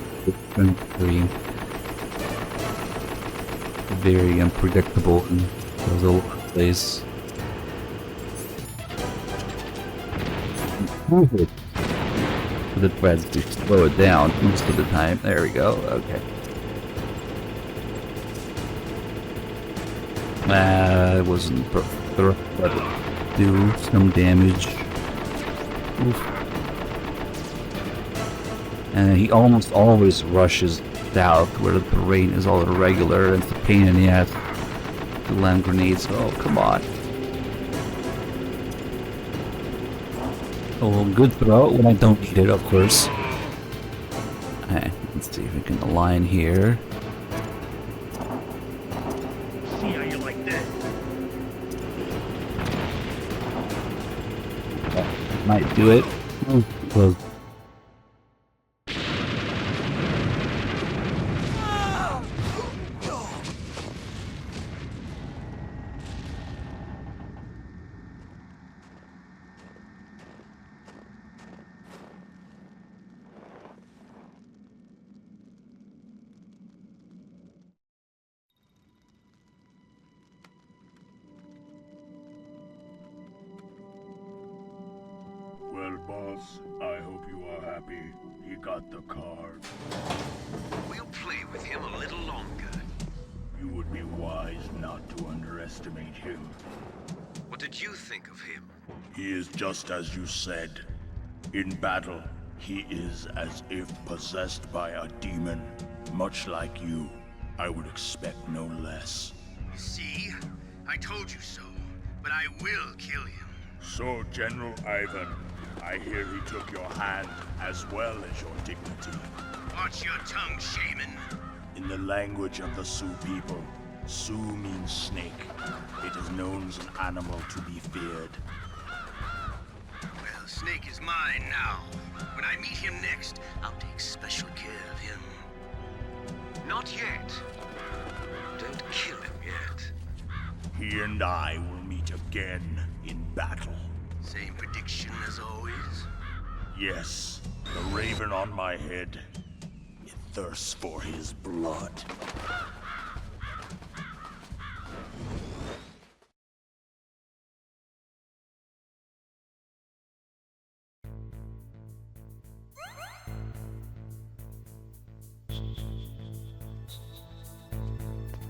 very unpredictable and goes all over the place. The threads to slow it down most of the time. There we go. Okay. It wasn't perfect, but it do some damage. Oof. And he almost always rushes south where the terrain is all irregular and it's a pain in the ass to land grenades. Oh, come on. Oh, good throw when I don't need it, of course. Okay, let's see if we can align here. See how you like that? That might do it. Oh, close. Well, boss, I hope you are happy. He got the card. We'll play with him a little longer. You would be wise not to underestimate him. What did you think of him? He is just as you said. In battle, he is as if possessed by a demon. Much like you, I would expect no less. See? I told you so. But I will kill him. So, General Ivan, I hear he took your hand as well as your dignity. Watch your tongue, shaman. In the language of the Sioux people, Sioux means snake. It is known as an animal to be feared. Well, Snake is mine now. When I meet him next, I'll take special care of him. Not yet. Don't kill him yet. He and I will meet again in battle. Same prediction as always? Yes, the raven on my head. It thirsts for his blood.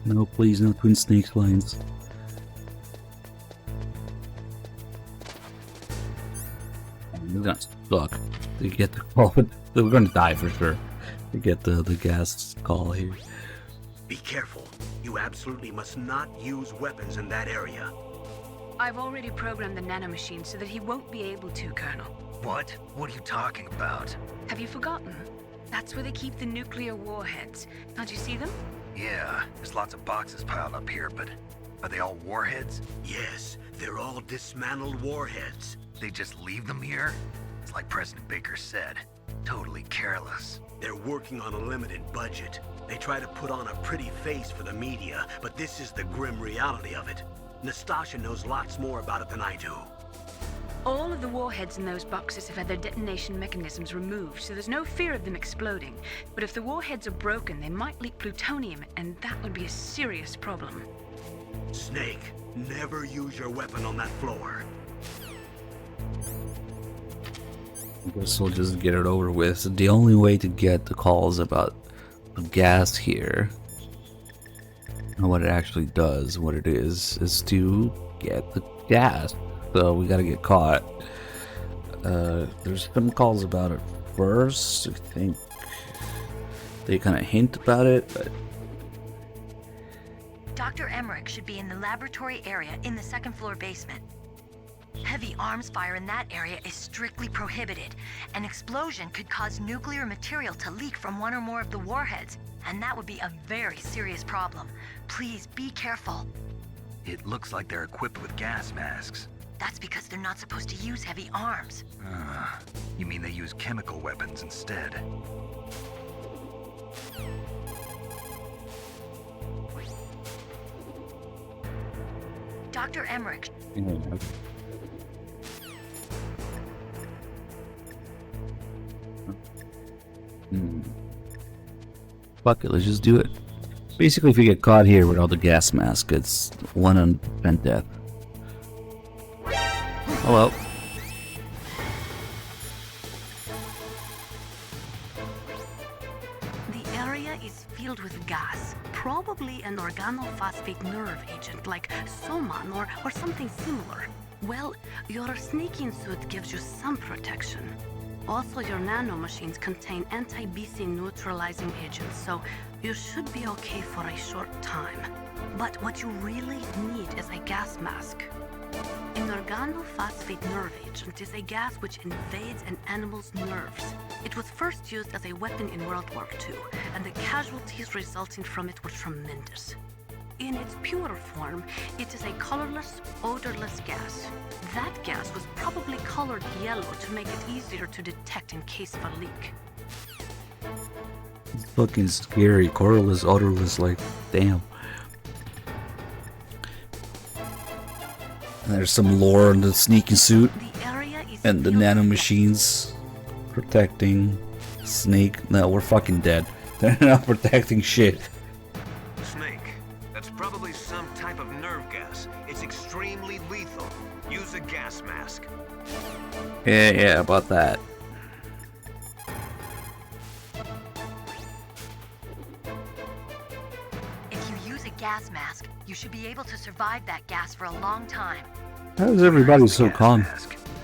No, please, no Twin Snakes lines. We're gonna suck to get the call. We're gonna die for sure to get the gas call here. Be careful. You absolutely must not use weapons in that area. I've already programmed the nanomachine so that he won't be able to, Colonel. What? What are you talking about? Have you forgotten? That's where they keep the nuclear warheads. Can't you see them? Yeah, there's lots of boxes piled up here, but are they all warheads? Yes, they're all dismantled warheads. They just leave them here? It's like President Baker said, totally careless. They're working on a limited budget. They try to put on a pretty face for the media, but this is the grim reality of it. Nastasha knows lots more about it than I do. All of the warheads in those boxes have had their detonation mechanisms removed, so there's no fear of them exploding. But if the warheads are broken, they might leak plutonium, and that would be a serious problem. Snake, never use your weapon on that floor. I guess we'll just get it over with. So the only way to get the calls about the gas here, and what it actually does, what it is to get the gas. So we gotta get caught. There's some calls about it first. I think they kind of hint about it, but Dr. Emmerich should be in the laboratory area in the second floor basement. Heavy arms fire in that area is strictly prohibited. An explosion could cause nuclear material to leak from one or more of the warheads, and that would be a very serious problem. Please be careful. It looks like they're equipped with gas masks. That's because they're not supposed to use heavy arms. You mean they use chemical weapons instead? Dr. Emmerich. Fuck it, let's just do it. Basically, if you get caught here with all the gas masks, it's one unspent death. Hello. The area is filled with gas, probably an organophosphate nerve agent like Soman or something similar. Well, your sneaking suit gives you some protection. Also, your nanomachines contain anti-BC neutralizing agents, so you should be okay for a short time. But what you really need is a gas mask. An organophosphate nerve agent is a gas which invades an animal's nerves. It was first used as a weapon in World War II, and the casualties resulting from it were tremendous. In its pure form, it is a colorless, odorless gas. That gas was probably colored yellow to make it easier to detect in case of a leak. It's fucking scary. Colorless, odorless, like, damn. And there's some lore in the sneaking suit. And the nanomachines protecting Snake. No, we're fucking dead. They're not protecting shit. Snake, that's probably some type of nerve gas. It's extremely lethal. Use a gas mask. Yeah, about that. If you use a gas mask, you should be able to survive that gas for a long time. How is everybody so calm?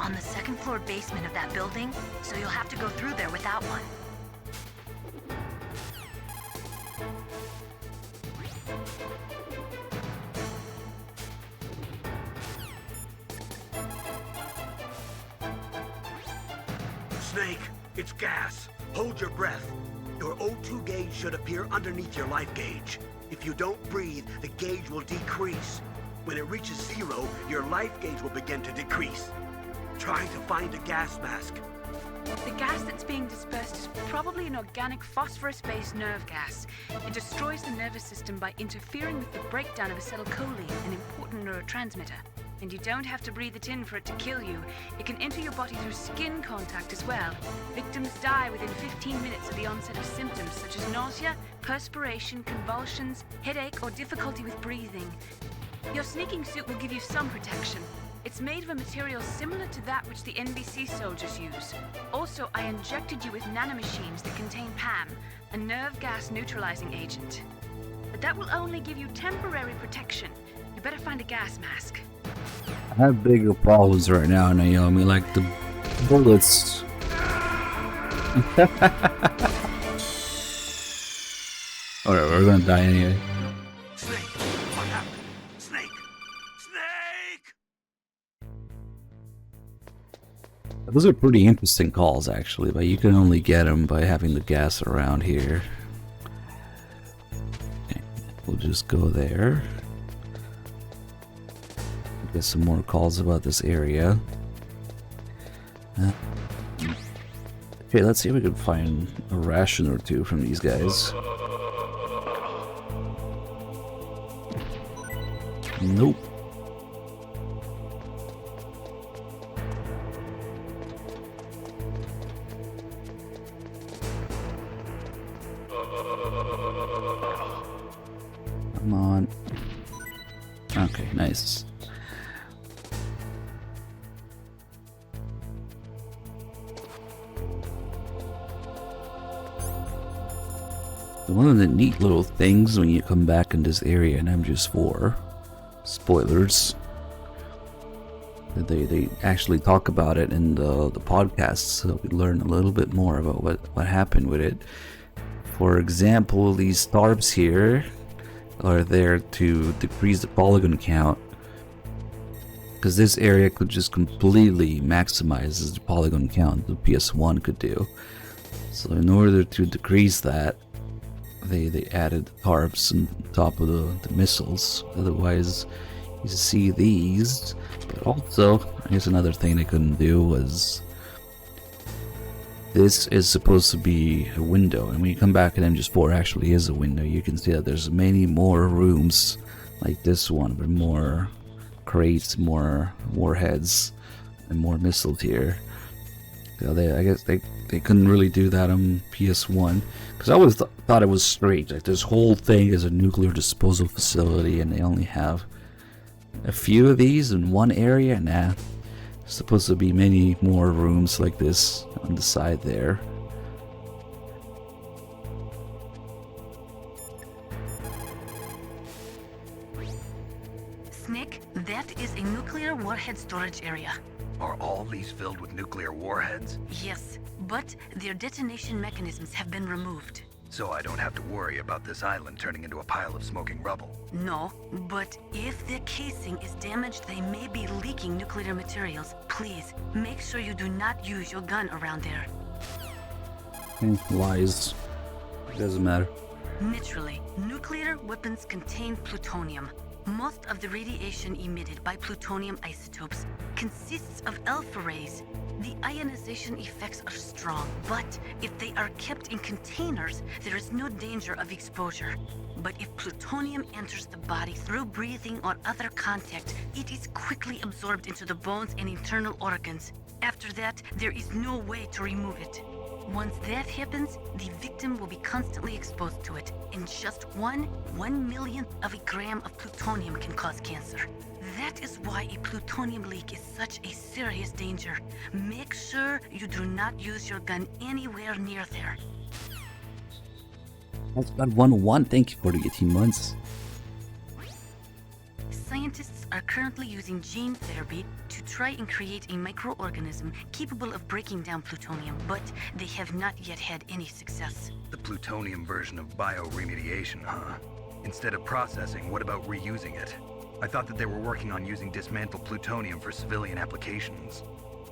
On the second floor basement of that building, so you'll have to go through there without one. Snake, it's gas. Hold your breath. Your O2 gauge should appear underneath your life gauge. If you don't breathe, the gauge will decrease. When it reaches 0, your life gauge will begin to decrease. Try to find a gas mask. The gas that's being dispersed is probably an organic phosphorus-based nerve gas. It destroys the nervous system by interfering with the breakdown of acetylcholine, an important neurotransmitter. And you don't have to breathe it in for it to kill you. It can enter your body through skin contact as well. Victims die within 15 minutes of the onset of symptoms such as nausea, perspiration, convulsions, headache, or difficulty with breathing. Your sneaking suit will give you some protection. It's made of a material similar to that which the NBC soldiers use. Also, I injected you with nanomachines that contain PAM, a nerve gas neutralizing agent. But that will only give you temporary protection. You better find a gas mask. I have bigger problems right now, Naomi, like the bullets. Alright, we're gonna die anyway. Snake! What happened? Snake! Snake! Those are pretty interesting calls, actually, but you can only get them by having the gas around here. Okay, we'll just go there. Get some more calls about this area. Okay, let's see if we can find a ration or two from these guys. Nope. Come on. Okay, nice. One of the neat little things when you come back in this area in MGS4, spoilers, they actually talk about it in the podcast, so we learn a little bit more about what happened with it. For example, these starbs here are there to decrease the polygon count, because this area could just completely maximize the polygon count the PS1 could do. So in order to decrease that, they added the tarps on top of the missiles. Otherwise, you see these. But also, I guess another thing they couldn't do was this is supposed to be a window, and when you come back at MGS4, actually is a window. You can see that there's many more rooms like this one, but more crates, more warheads, and more missiles here. So I guess they couldn't really do that on PS1, because I always thought it was strange. Like, this whole thing is a nuclear disposal facility, and they only have a few of these in one area. Nah, there's supposed to be many more rooms like this on the side there. Snake, that is a nuclear warhead storage area. Are all these filled with nuclear warheads? Yes, but their detonation mechanisms have been removed. So I don't have to worry about this island turning into a pile of smoking rubble. No, but if the casing is damaged, they may be leaking nuclear materials. Please, make sure you do not use your gun around there. Lies. It doesn't matter. Naturally, nuclear weapons contain plutonium. Most of the radiation emitted by plutonium isotopes consists of alpha rays. The ionization effects are strong, but if they are kept in containers, there is no danger of exposure. But if plutonium enters the body through breathing or other contact, it is quickly absorbed into the bones and internal organs. After that, there is no way to remove it. Once that happens, the victim will be constantly exposed to it, and just 1/1,000,000th of a gram of plutonium can cause cancer. That is why a plutonium leak is such a serious danger. Make sure you do not use your gun anywhere near there. That's about 101. Thank you for the 18 months. Scientists are currently using gene therapy to try and create a microorganism capable of breaking down plutonium, but they have not yet had any success. The plutonium version of bioremediation, huh? Instead of processing, what about reusing it? I thought that they were working on using dismantled plutonium for civilian applications.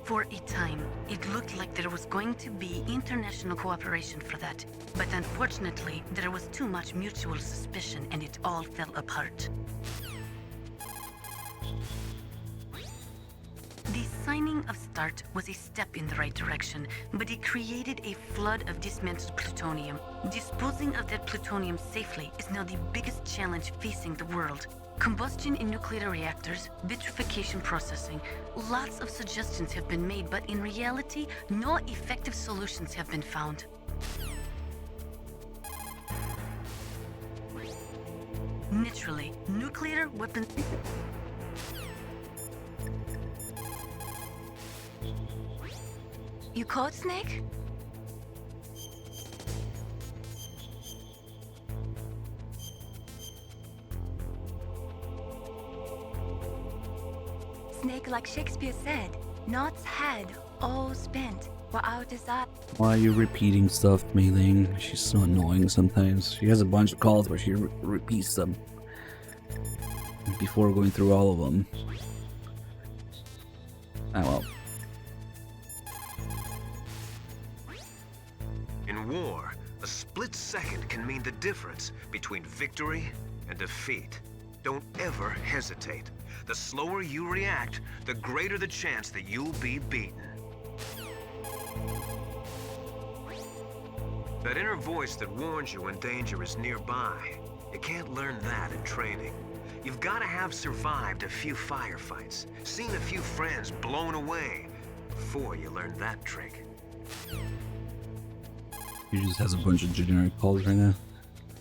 For a time, it looked like there was going to be international cooperation for that. But unfortunately, there was too much mutual suspicion and it all fell apart. The signing of START was a step in the right direction, but it created a flood of dismantled plutonium. Disposing of that plutonium safely is now the biggest challenge facing the world. Combustion in nuclear reactors, vitrification processing, lots of suggestions have been made, but in reality, no effective solutions have been found. Naturally, nuclear weapons... You caught Snake? Snake, like Shakespeare said, knots had all spent were our desire. Why are you repeating stuff, Mei Ling? She's so annoying sometimes. She has a bunch of calls where she repeats them before going through all of them. Oh well. In war, a split second can mean the difference between victory and defeat. Don't ever hesitate. The slower you react, the greater the chance that you'll be beaten. That inner voice that warns you when danger is nearby, you can't learn that in training. You've got to have survived a few firefights, seen a few friends blown away, before you learn that trick. He just has a bunch of generic calls right now.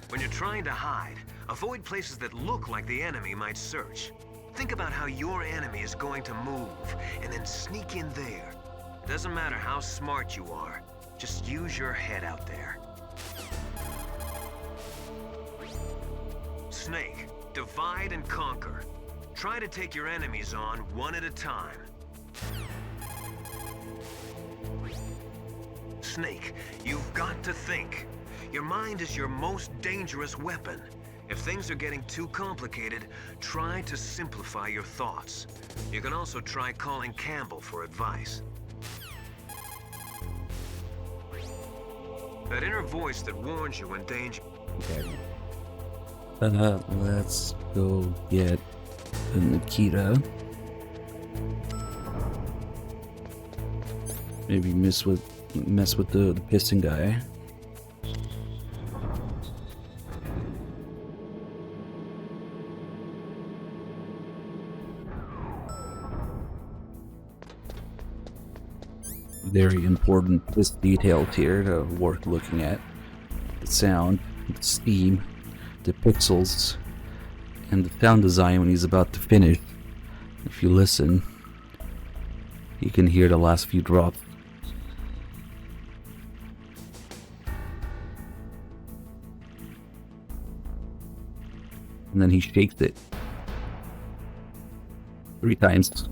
When you're trying to hide, avoid places that look like the enemy might search. Think about how your enemy is going to move, and then sneak in there. It doesn't matter how smart you are, just use your head out there. Snake, divide and conquer. Try to take your enemies on one at a time. Snake, you've got to think. Your mind is your most dangerous weapon. If things are getting too complicated, try to simplify your thoughts. You can also try calling Campbell for advice. That inner voice that warns you when danger... Okay. Let's go get Nikita. Maybe mess with the piston guy. Very important, this details here to worth looking at. The sound, the steam, the pixels, and the sound design when he's about to finish. If you listen, you can hear the last few drops. And then he shakes it 3 times.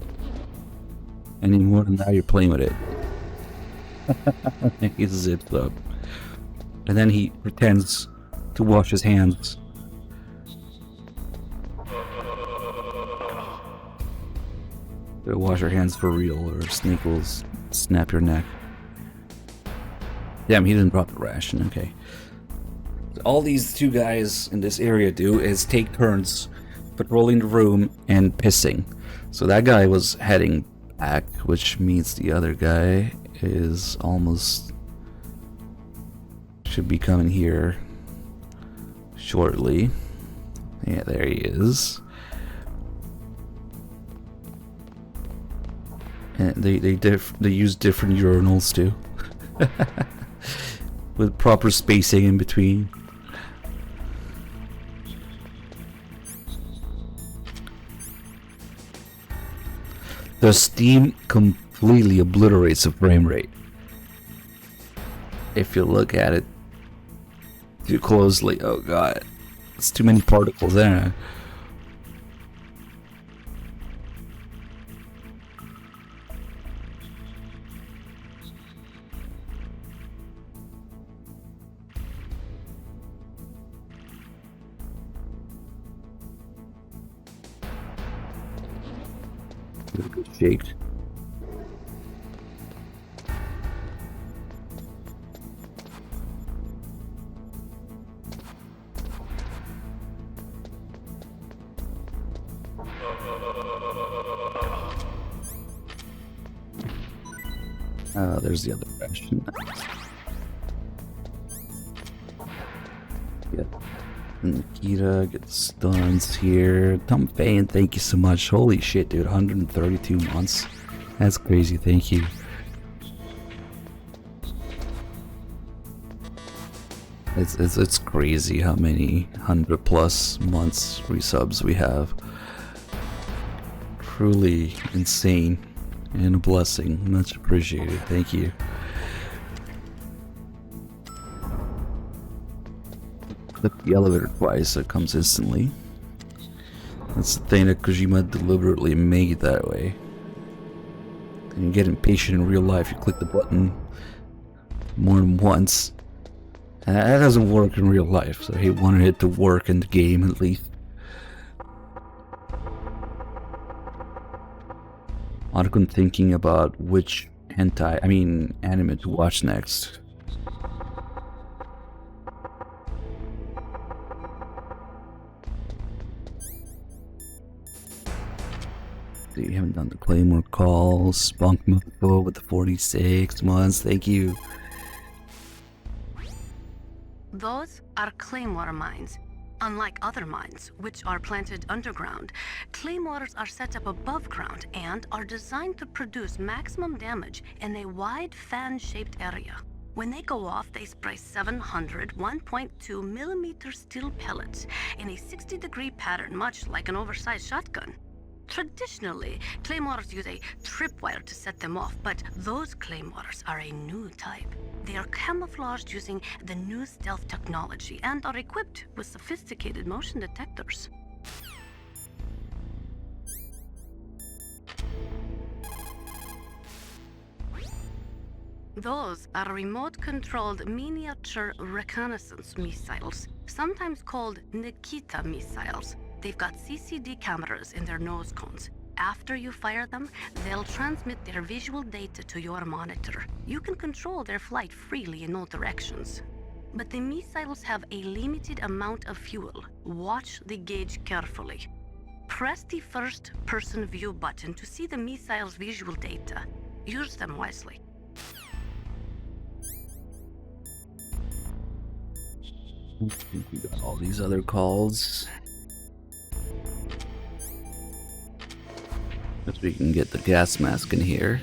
Any more than that, you're playing with it. He zips up. And then he pretends to wash his hands. Better wash your hands for real, or Snake will snap your neck. Damn, he didn't drop the ration, okay. All these 2 guys in this area do is take turns patrolling the room and pissing. So that guy was heading back, which means the other guy is almost... should be coming here shortly. Yeah, there he is. And they use different urinals too. With proper spacing in between. The steam completely obliterates the frame rate. If you look at it too closely, oh god, it's too many particles there. Shaked. There's the other question. Get Nikita, get the stuns here. Tom Fain, thank you so much. Holy shit, dude, 132 months. That's crazy, thank you. It's crazy how many 100+ months resubs we have. Truly insane and a blessing. Much appreciated. Thank you. Click the elevator twice, so it comes instantly. That's the thing that Kojima deliberately made that way. And you get impatient in real life, you click the button more than once. And that doesn't work in real life, so he wanted it to work in the game at least. I'm thinking about which anime to watch next. So you haven't done the Claymore call, Spunk Mofo with the 46 months, thank you. Those are claymore mines. Unlike other mines, which are planted underground, claymores are set up above ground and are designed to produce maximum damage in a wide fan-shaped area. When they go off, they spray 700 1.2 millimeter steel pellets in a 60-degree pattern, much like an oversized shotgun. Traditionally, claymores use a tripwire to set them off, but those claymores are a new type. They are camouflaged using the new stealth technology and are equipped with sophisticated motion detectors. Those are remote-controlled miniature reconnaissance missiles, sometimes called Nikita missiles. They've got CCD cameras in their nose cones. After you fire them, they'll transmit their visual data to your monitor. You can control their flight freely in all directions. But the missiles have a limited amount of fuel. Watch the gauge carefully. Press the first-person view button to see the missile's visual data. Use them wisely. We got all these other calls. If we can get the gas mask in here.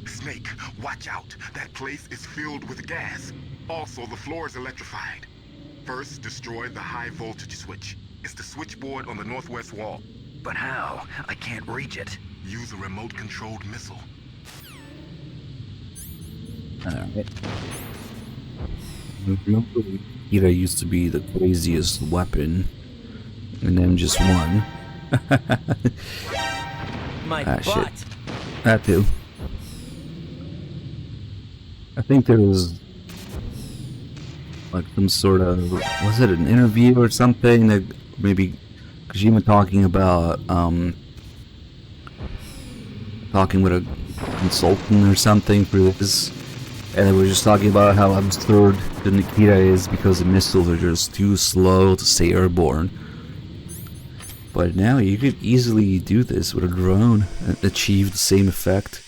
Snake, watch out. That place is filled with gas. Also, the floor is electrified. First, destroy the high voltage switch. It's the switchboard on the northwest wall. But how? I can't reach it. Use a remote-controlled missile. Alright. Remember, Ira used to be the craziest weapon, and then just one. My butt. Shit. That too. I think there was like some sort of, was it an interview or something that maybe Kojima talking about talking with a consultant or something for this, and they were just talking about how absurd the Nikita is because the missiles are just too slow to stay airborne. But now you could easily do this with a drone and achieve the same effect.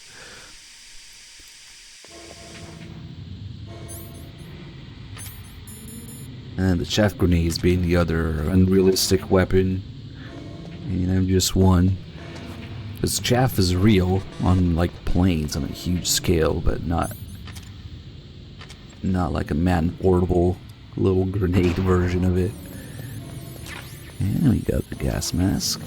And the chaff grenades being the other unrealistic weapon. And I'm just one. Because chaff is real on like planes on a huge scale, but not like a man-portable little grenade version of it. And we got the gas mask.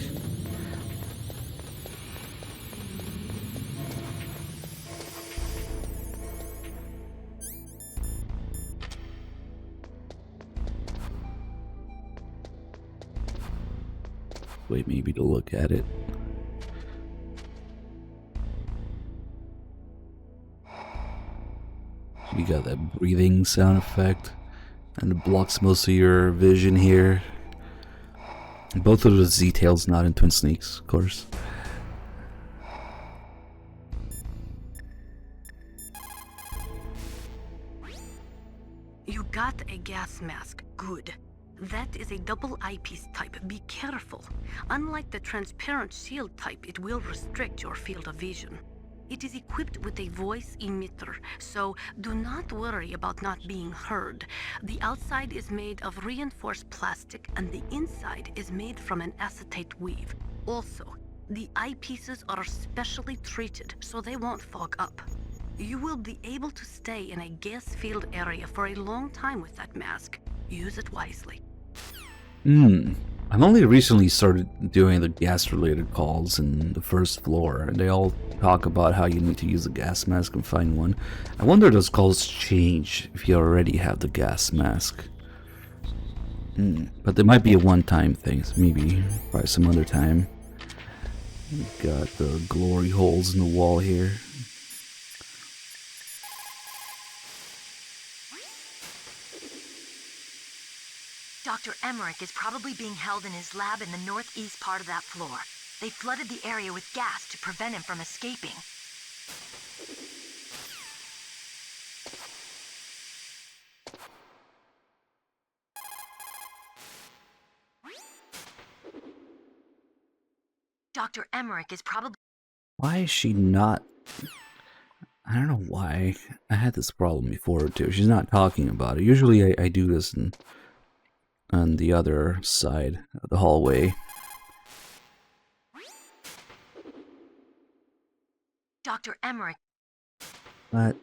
Wait, maybe to look at it. You got that breathing sound effect, and it blocks most of your vision here. Both of those details not in Twin Snakes, of course. You got a gas mask. Good. That is a double eyepiece type. Be careful. Unlike the transparent shield type, it will restrict your field of vision. It is equipped with a voice emitter, so do not worry about not being heard. The outside is made of reinforced plastic, and the inside is made from an acetate weave. Also, the eyepieces are specially treated, so they won't fog up. You will be able to stay in a gas-filled area for a long time with that mask. Use it wisely. I've only recently started doing the gas-related calls in the first floor, and they all talk about how you need to use a gas mask and find one. I wonder if those calls change if you already have the gas mask. But there might be a one-time thing, so maybe by some other time. We've got the glory holes in the wall here. Dr. Emmerich is probably being held in his lab in the northeast part of that floor. They flooded the area with gas to prevent him from escaping. Dr. Emmerich is probably... Why is she not... I don't know why. I had this problem before too. She's not talking about it. Usually I do this on the other side of the hallway. Dr. Emmerich. What?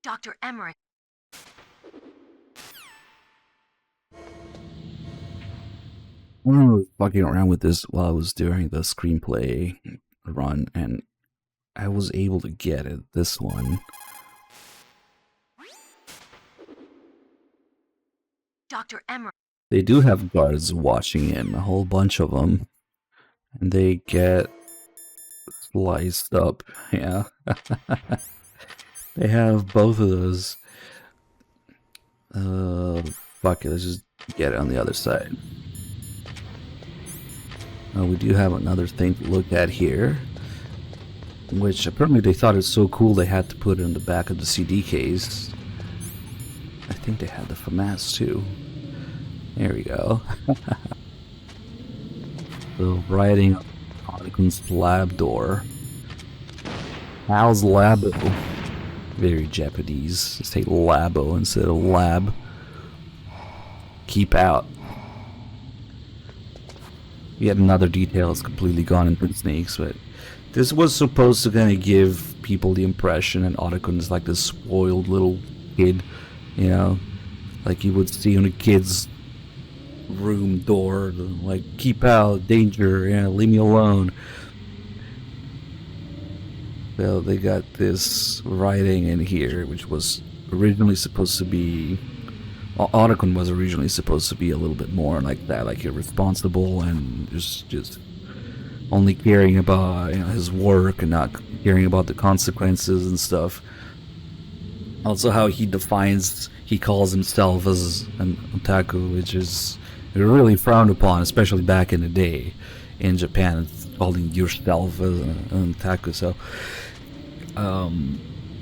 Dr. Emmerich. I remember fucking around with this while I was doing the screenplay run, and I was able to get it. This one. Dr. Emmerich. They do have guards watching him, a whole bunch of them, and they get sliced up. Yeah, they have both of those. Fuck it, let's just get it on the other side. We do have another thing to look at here, which apparently they thought it's so cool they had to put it in the back of the CD case. I think they had the FAMAS too. There we go. The writing on Ottocon's lab door. Hal's Labo. Very Japanese. Say Labo instead of lab. Keep out. Yet another detail is completely gone in Twin Snakes, but this was supposed to kind of give people the impression that Otacon is like this spoiled little kid, you know, like you would see on a kid's room door, like, keep out, danger, you know, leave me alone. Well, they got this writing in here, which was originally supposed to be... Otacon was originally supposed to be a little bit more like that, like irresponsible and just only caring about, you know, his work and not caring about the consequences and stuff. Also, how he calls himself as an otaku, which is really frowned upon, especially back in the day in Japan. It's calling yourself as an otaku. So,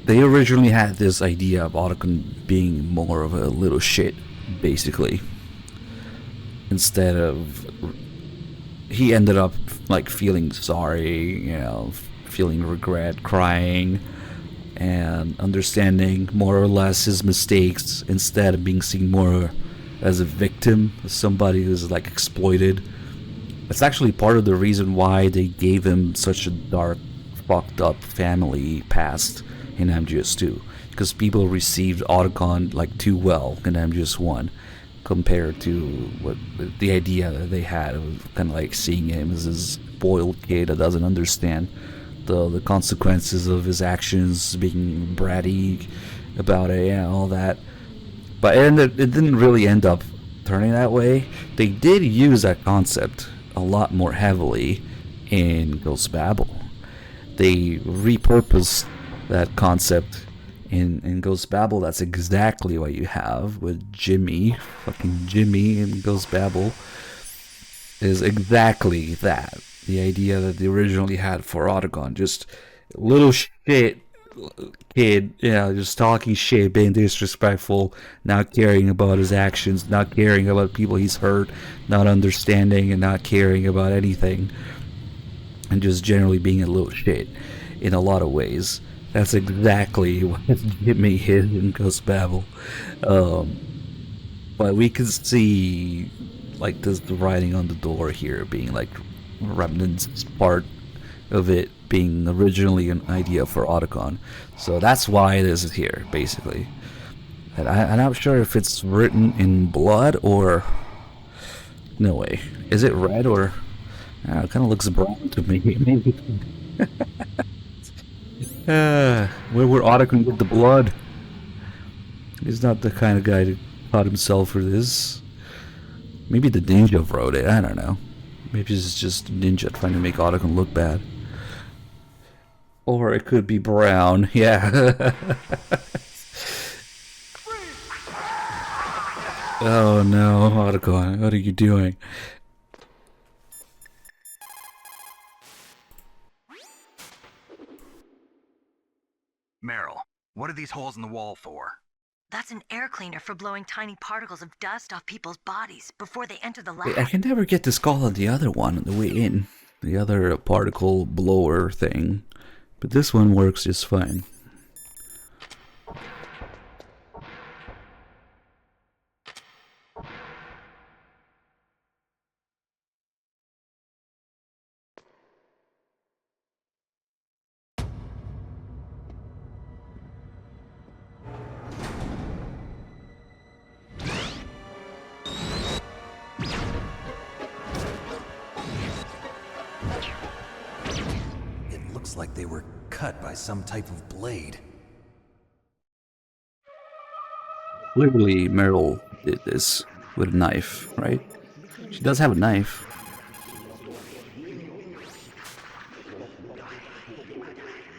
they originally had this idea of Otacon being more of a little shit, basically. Instead of... He ended up, like, feeling sorry, you know, feeling regret, crying, and understanding more or less his mistakes, instead of being seen more as a victim, as somebody who's, like, exploited. That's actually part of the reason why they gave him such a dark, fucked up family past in MGS2, because people received Otacon like too well in MGS1 compared to what the idea that they had of kind of like seeing him as this spoiled kid that doesn't understand the consequences of his actions, being bratty about it and all that. But it didn't really end up turning that way. They did use that concept a lot more heavily in Ghost Babel. They repurposed that concept in Ghost Babel. That's exactly what you have with Jimmy. Fucking Jimmy in Ghost Babel is exactly that. The idea that they originally had for Otacon. Just little shit kid, just talking shit, being disrespectful, not caring about his actions, not caring about people he's hurt, not understanding and not caring about anything, and just generally being a little shit in a lot of ways. That's exactly what Jimmy is in Ghost Babel. But we can see like this writing on the door here being like remnants part of it being originally an idea for Otacon. So that's why this is here, basically. And I'm not sure if it's written in blood or... No way. Is it red or... it kind of looks brown to me. Maybe. Where would Otacon get the blood? He's not the kind of guy to taught himself for this. Maybe the ninja wrote it, I don't know. Maybe it's just ninja trying to make Otacon look bad. Or it could be brown, yeah. Oh no, Otacon, what are you doing? Meryl, what are these holes in the wall for? That's an air cleaner for blowing tiny particles of dust off people's bodies before they enter the lab. Wait, I can never get this call on the other one on the way in. The other particle blower thing. But this one works just fine. Like they were cut by some type of blade. Clearly, Meryl did this with a knife, right? She does have a knife.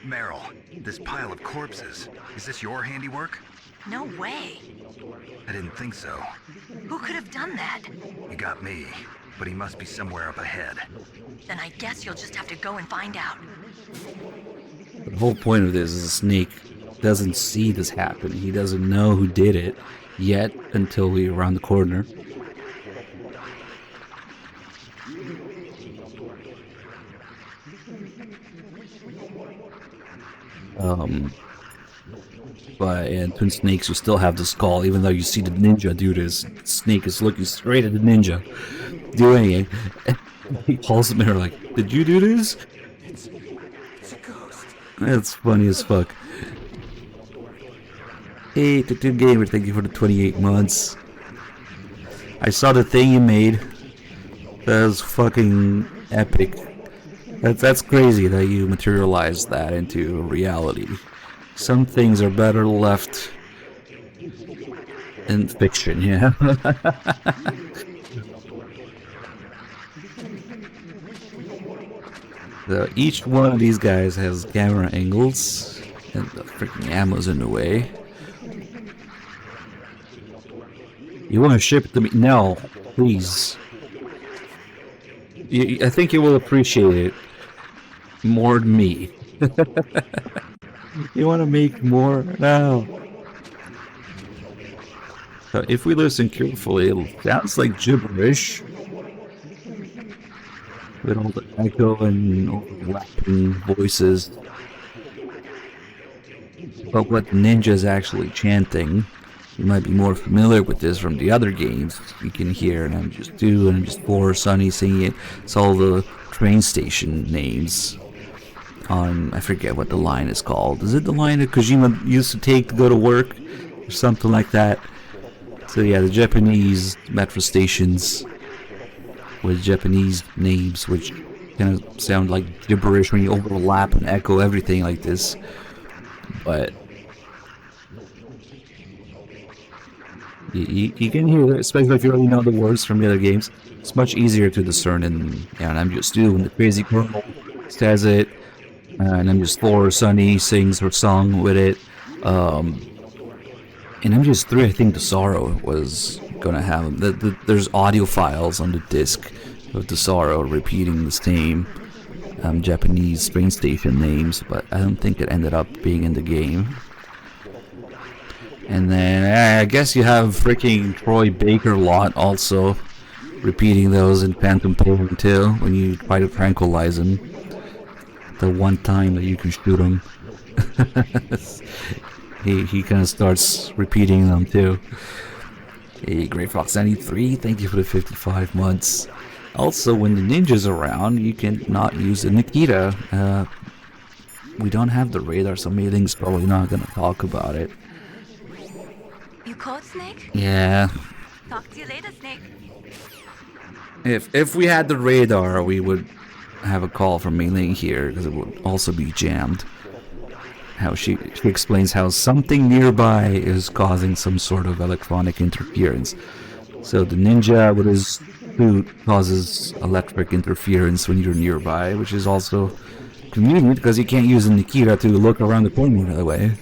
Meryl, this pile of corpses, is this your handiwork? No way. I didn't think so. Who could have done that? You got me, but he must be somewhere up ahead. Then I guess you'll just have to go and find out. The whole point of this is Snake doesn't see this happen. He doesn't know who did it yet until we're around the corner. And Twin Snakes, you still have the skull, even though you see the ninja do this. Snake is looking straight at the ninja, doing it. He calls him there like, "Did you do this?" It's a ghost. That's funny as fuck. Hey, Tattoo Gamer, thank you for the 28 months. I saw the thing you made. That was fucking epic. That's crazy that you materialized that into reality. Some things are better left in fiction, yeah. So each one of these guys has camera angles, and the freaking ammo's in the way. You want to ship it to me? No, please. I think you will appreciate it more than me. You want to make more? No. So if we listen carefully, it sounds like gibberish. With all the echo and overlapping voices. But what the ninja is actually chanting, you might be more familiar with this from the other games. You can hear, and I'm just 2, and I'm just 4, Sunny singing it. It's all the train station names. I forget what the line is called. Is it the line that Kojima used to take to go to work? Or something like that. So yeah, the Japanese metro stations with Japanese names, which kind of sound like gibberish when you overlap and echo everything like this. But You can hear it, especially if you already know the words from the other games. It's much easier to discern, and I'm just doing the crazy Colonel says it, and I'm just 4, Sunny sings her song with it. And I'm just 3, I think the Sorrow was gonna have them. There's audio files on the disc of the Sorrow repeating the same Japanese train station names, but I don't think it ended up being in the game. And then I guess you have freaking Troy Baker lot also repeating those in Phantom Pain too, when you try to tranquilize him. The one time that you can shoot him. he kind of starts repeating them too. Hey, Grey Fox 93, thank you for the 55 months. Also, when the ninja's around, you can not use the Nikita. We don't have the radar, so Meiling's probably not gonna talk about it. You caught Snake? Yeah. Talk to you later, Snake. If we had the radar, we would have a call from Mei-Ling here, because it would also be jammed. How she explains how something nearby is causing some sort of electronic interference. So the ninja with his suit causes electric interference when you're nearby, which is also convenient because you can't use a Nikita to look around the corner the other way.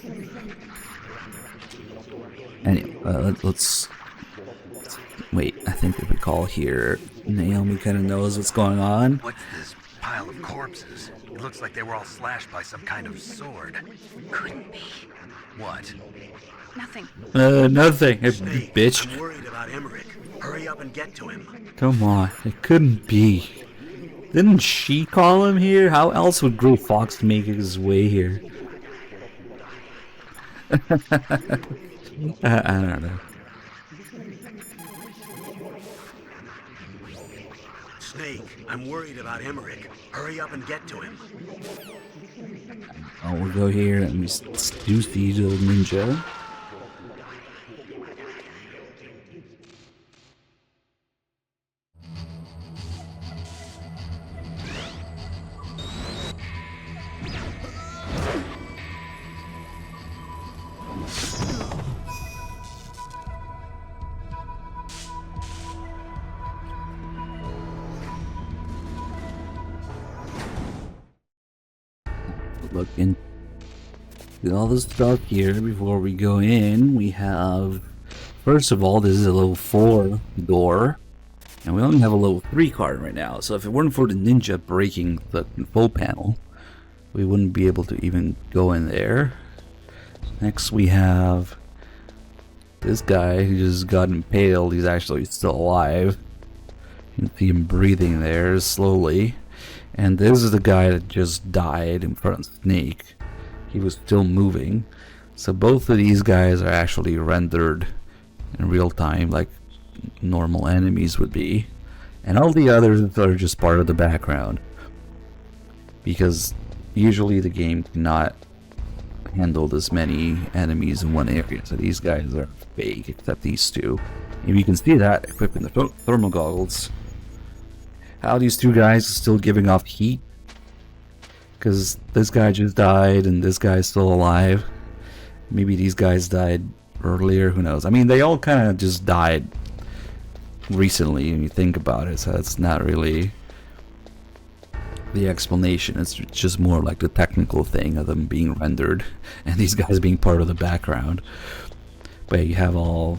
Anyway, let's wait. I think if we call here, Naomi kind of knows what's going on. What's this pile of corpses? It looks like they were all slashed by some kind of sword. Couldn't be. What? Nothing. Nothing, Snake, bitch. I'm worried about Emmerich. Hurry up and get to him. Come on, it couldn't be. Didn't she call him here? How else would Grey Fox make his way here? I don't know. Snake, I'm worried about Emmerich. Hurry up and get to him. Oh, we'll go here and we do the little ninja. Look into all this stuff here before we go in. We have, first of all, this is a level 4 door, and we only have a level 3 card right now. So if it weren't for the ninja breaking the control panel, we wouldn't be able to even go in there. Next we have this guy who just got impaled. He's actually still alive. You can see him breathing there slowly. And this is the guy that just died in front of Snake. He was still moving. So both of these guys are actually rendered in real time like normal enemies would be. And all the others are just part of the background. Because usually the game cannot handle this many enemies in one area. So these guys are fake, except these two. And you can see that equipping the thermal goggles. How these two guys are still giving off heat, because this guy just died and this guy's still alive. Maybe these guys died earlier, who knows. I mean, they all kind of just died recently when you think about it, so it's not really the explanation. It's just more like the technical thing of them being rendered and these guys being part of the background. But you have all,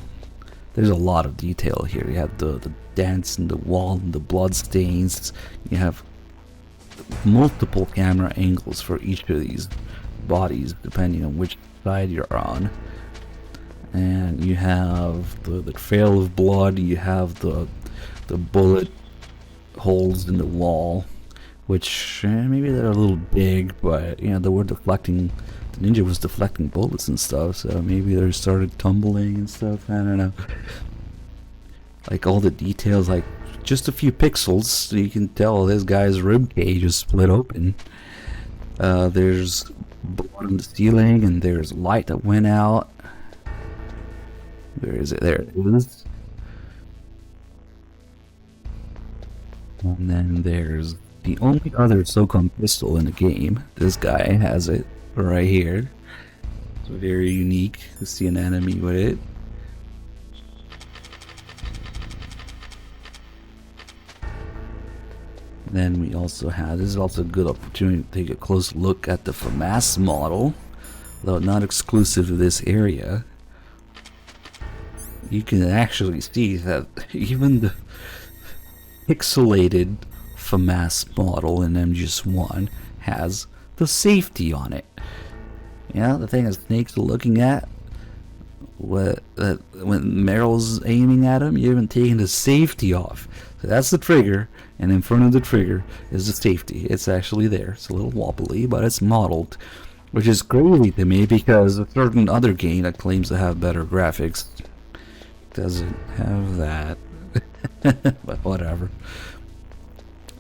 there's a lot of detail here. You have the dents in the wall and the blood stains. You have multiple camera angles for each of these bodies depending on which side you're on. And you have the trail of blood. You have the bullet holes in the wall, which maybe they're a little big, but you know, they were deflecting. The ninja was deflecting bullets and stuff, so maybe they started tumbling and stuff. I don't know. Like all the details, like just a few pixels, so you can tell this guy's rib cage is split open. There's blood on the ceiling, and there's light that went out. Where is it? There it is. And then there's the only other SOCOM pistol in the game. This guy has it right here. It's very unique to see an enemy with it. And then we also have, this is also a good opportunity to take a close look at the FAMAS model, though not exclusive to this area. You can actually see that even the pixelated FAMAS model in MGS1 has the safety on it. Yeah, the thing that Snake's looking at, when Meryl's aiming at him, you haven't taken the safety off. So that's the trigger, and in front of the trigger is the safety. It's actually there. It's a little wobbly, but it's modeled, which is crazy to me because a certain other game that claims to have better graphics doesn't have that. But whatever.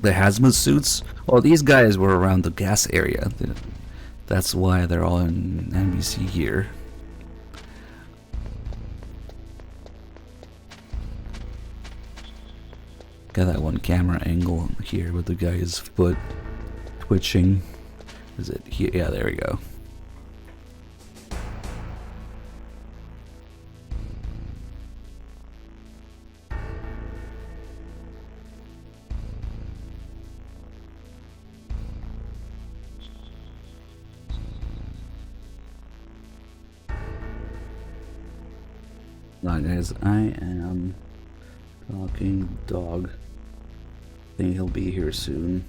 The hazmat suits, well, these guys were around the gas area. That's why they're all in NBC here. Got that one camera angle here with the guy's foot twitching. Is it here? Yeah, there we go. Alright guys, I am talking dog. I think he'll be here soon.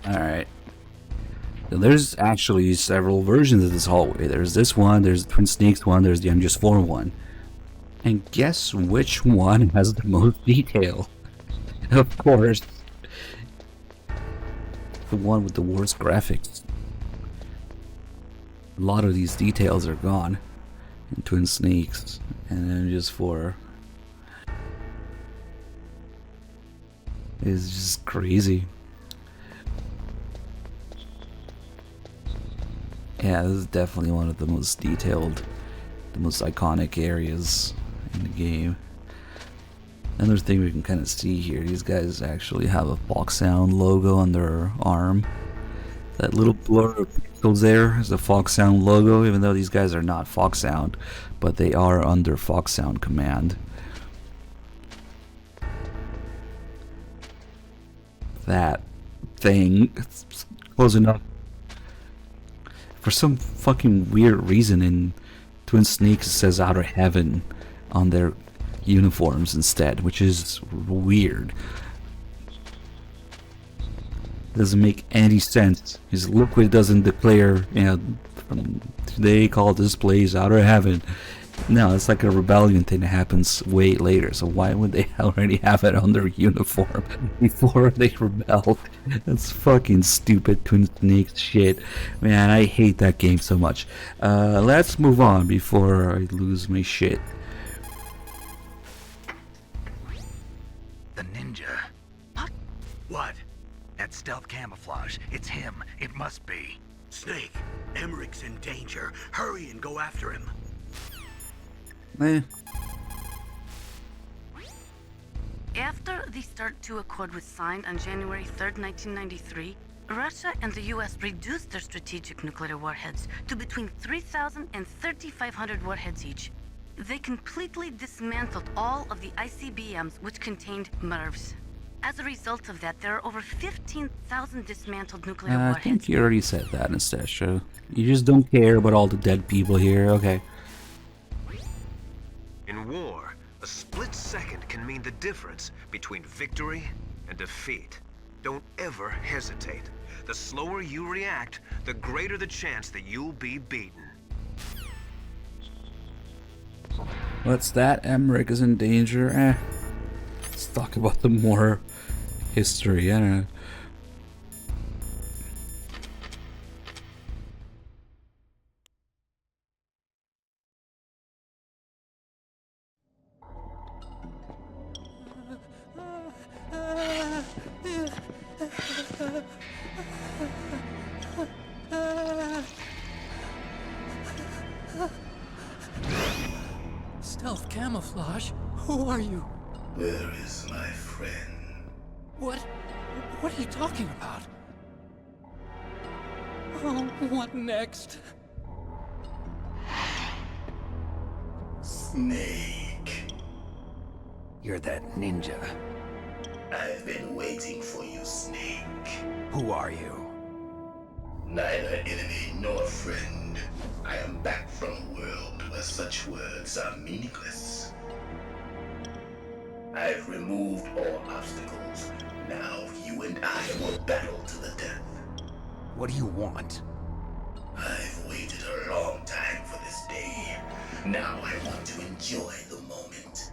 Alright. There's actually several versions of this hallway. There's this one, there's the Twin Snakes one, there's the MGS4 one. And guess which one has the most detail? Of course, the one with the worst graphics. A lot of these details are gone in Twin Snakes and MGS4. It's just crazy. Yeah, this is definitely one of the most detailed, the most iconic areas in the game. Another thing we can kind of see here, these guys actually have a Foxhound logo on their arm. That little blur of pixels there is the Foxhound logo, even though these guys are not Foxhound, but they are under Foxhound command. That thing, it's close enough. For some fucking weird reason in Twin Snakes it says Outer Heaven on their uniforms instead, which is weird. Doesn't make any sense. His Liquid doesn't declare, you know, they call this place Outer Heaven. No, it's like a rebellion thing that happens way later. So why would they already have it on their uniform before they rebelled? That's fucking stupid Twin Snakes shit. Man, I hate that game so much. Let's move on before I lose my shit. The ninja. What? That stealth camouflage. It's him. It must be. Snake, Emmerich's in danger. Hurry and go after him. After the START II Accord was signed on January 3rd, 1993, Russia and the US reduced their strategic nuclear warheads to between 3,000 and 3,500 warheads each. They completely dismantled all of the ICBMs which contained MIRVs. As a result of that, there are over 15,000 dismantled nuclear warheads. I think you already said that, Anastasia. You just don't care about all the dead people here, okay. In war, a split second can mean the difference between victory and defeat. Don't ever hesitate. The slower you react, the greater the chance that you'll be beaten. What's that? Emmerich is in danger? Let's talk about the more history, I don't know. Stealth camouflage? Who are you? Where is my friend? What are you talking about? Oh, what next? Snake. You're that ninja. I've been waiting for you, Snake. Who are you? Neither enemy nor friend. I am back from a world where such words are meaningless. I've removed all obstacles. Now you and I will battle to the death. What do you want? I've waited a long time for this day. Now I want to enjoy the moment.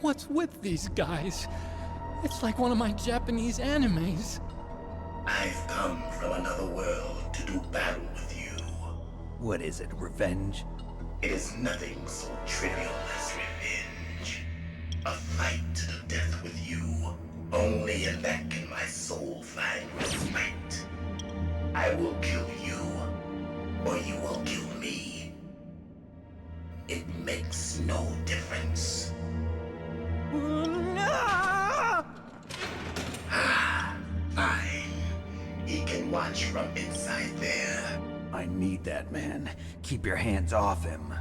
What's with these guys? It's like one of my Japanese animes. I've come from another world to do battle with you. What is it, revenge? It is nothing so trivial as revenge. A fight to the death with you. Only in that can my soul find respite. I will kill you, or you will kill me. It makes no difference. Ah, fine. He can watch from inside there. I need that man. Keep your hands off him.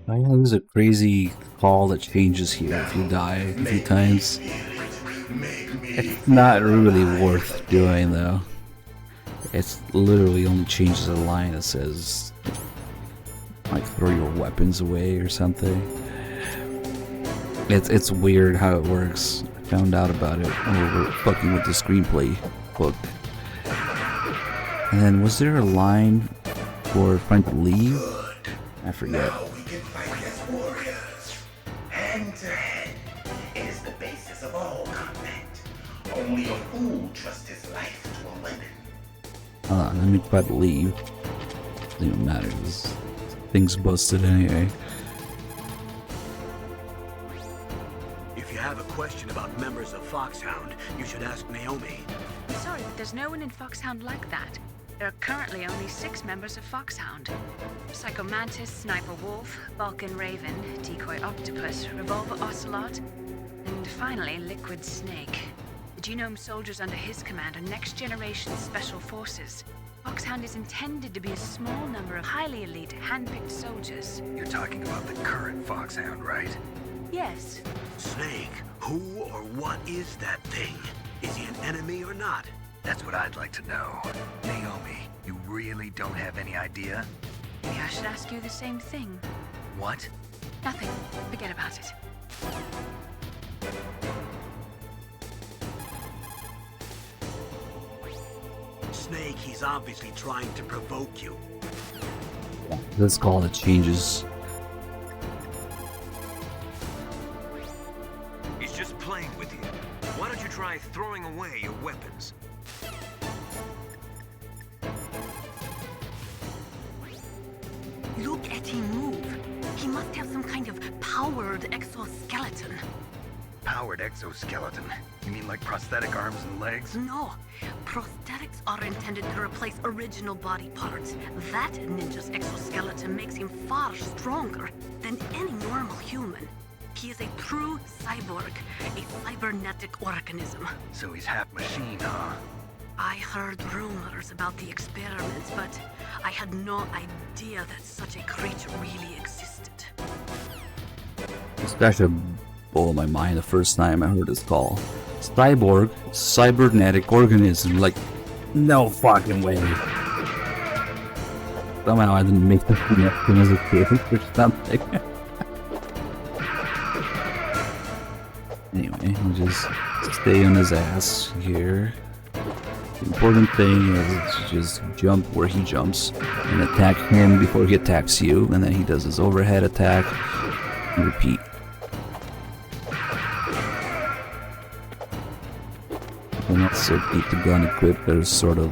I know there's a crazy call that changes here if you die a few times. It's not really worth doing though. It's literally only changes a line that says like throw your weapons away or something. It's weird how it works. I found out about it when we were fucking with the screenplay book. And then was there a line for trying to leave? I forget. Now we can fight as warriors. Hand to hand. It is the basis of all combat. Only a fool trusts his life to a weapon. Hold on, let me try to leave. Doesn't even matter. This thing's busted anyway. If you have a question about members of Foxhound, you should ask Naomi. Sorry, but there's no one in Foxhound like that. There are currently only 6 members of Foxhound. Psycho Mantis, Sniper Wolf, Vulcan Raven, Decoy Octopus, Revolver Ocelot, and finally Liquid Snake. The Genome soldiers under his command are next generation special forces. Foxhound is intended to be a small number of highly elite, hand-picked soldiers. You're talking about the current Foxhound, right? Yes. Snake, who or what is that thing? Is he an enemy or not? That's what I'd like to know. Naomi, you really don't have any idea? Maybe I should ask you the same thing. What? Nothing. Forget about it. Snake, he's obviously trying to provoke you. This call that changes. He's just playing with you. Why don't you try throwing away your weapons? Look at him move. He must have some kind of powered exoskeleton. Powered exoskeleton? You mean like prosthetic arms and legs? No. Prosthetics are intended to replace original body parts. That ninja's exoskeleton makes him far stronger than any normal human. He is a true cyborg, a cybernetic organism. So he's half machine, huh? I heard rumors about the experiments, but I had no idea that such a creature really existed. This actually blew my mind the first time I heard this call. Cyborg, cybernetic organism. Like, no fucking way. Somehow I didn't make the connection as a kid or something. Anyway, we'll just stay on his ass here. The important thing is to just jump where he jumps and attack him before he attacks you, and then he does his overhead attack and repeat. And also keep the gun equipped as sort of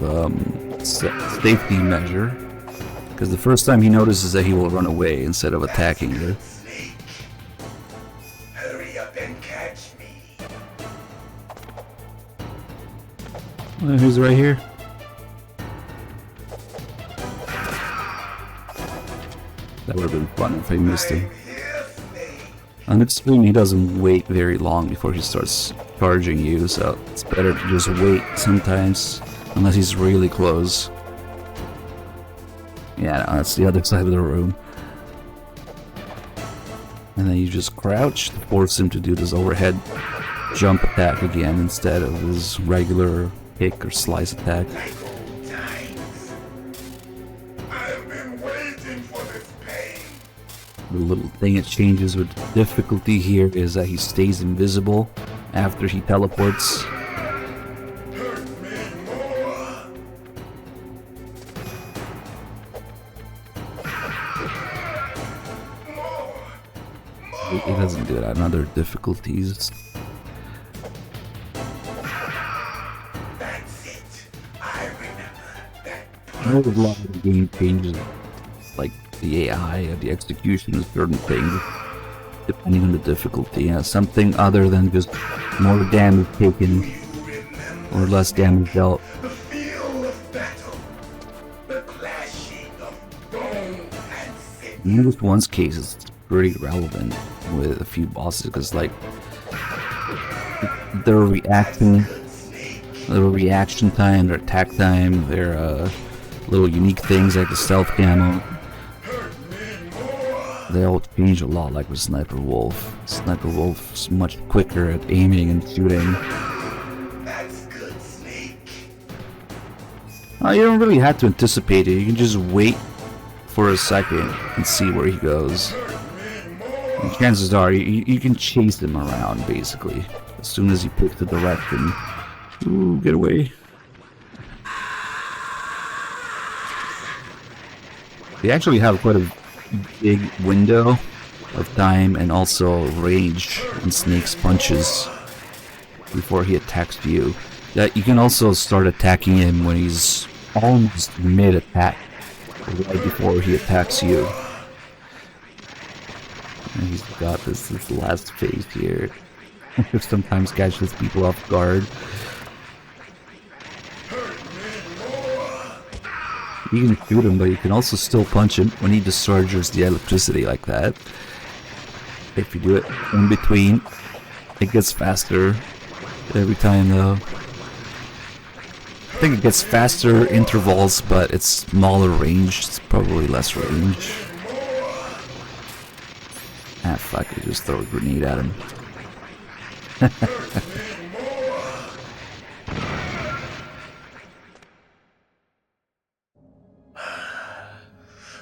safety measure, because the first time he notices that he will run away instead of attacking you. Snake, hurry up and catch me. Who's right here? That would have been fun if I missed him. Here, Snake. On extreme, he doesn't wait very long before he starts charging you, so it's better to just wait sometimes, unless he's really close. Yeah, no, that's the other side of the room. And then you just crouch to force him to do this overhead jump attack again instead of his regular kick or slice attack. The little thing that changes with difficulty here is that he stays invisible after he teleports. He doesn't do that on other difficulties. I know a lot of the game changes, like the AI and the execution of certain things, depending on the difficulty. Yeah, something other than just more damage taken or less damage dealt. In just one's case, it's pretty relevant with a few bosses because, like, their reaction time, their attack time, their little unique things like the stealth camo, they all change a lot. Like with Sniper Wolf. Sniper Wolf's much quicker at aiming and shooting. You don't really have to anticipate it. You can just wait for a second and see where he goes. And chances are you can chase him around basically as soon as he picks the direction. Ooh, get away. They actually have quite a big window of time and also range on Snake's punches before he attacks you. You can also start attacking him when he's almost mid-attack, right before he attacks you. And he's got this last phase here. Sometimes catches people off guard. You can shoot him, but you can also still punch him when he discharges the electricity like that. If you do it in between, it gets faster every time though. I think it gets faster intervals, but it's smaller range. It's probably less range. Ah, fuck it, just throw a grenade at him.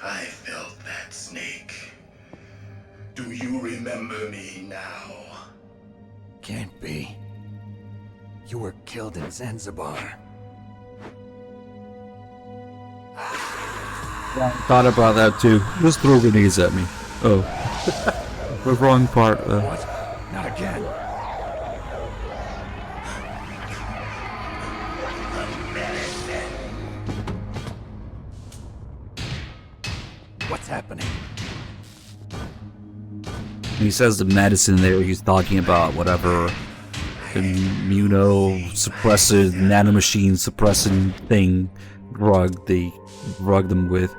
I felt that, Snake. Do you remember me now? Can't be. You were killed in Zanzibar. Yeah, I thought about that too. Just throw grenades at me. Oh. The wrong part. What? Not again. What's happening? When he says the medicine there, he's talking about whatever immunosuppressive nanomachine suppressing thing drug they drugged them with.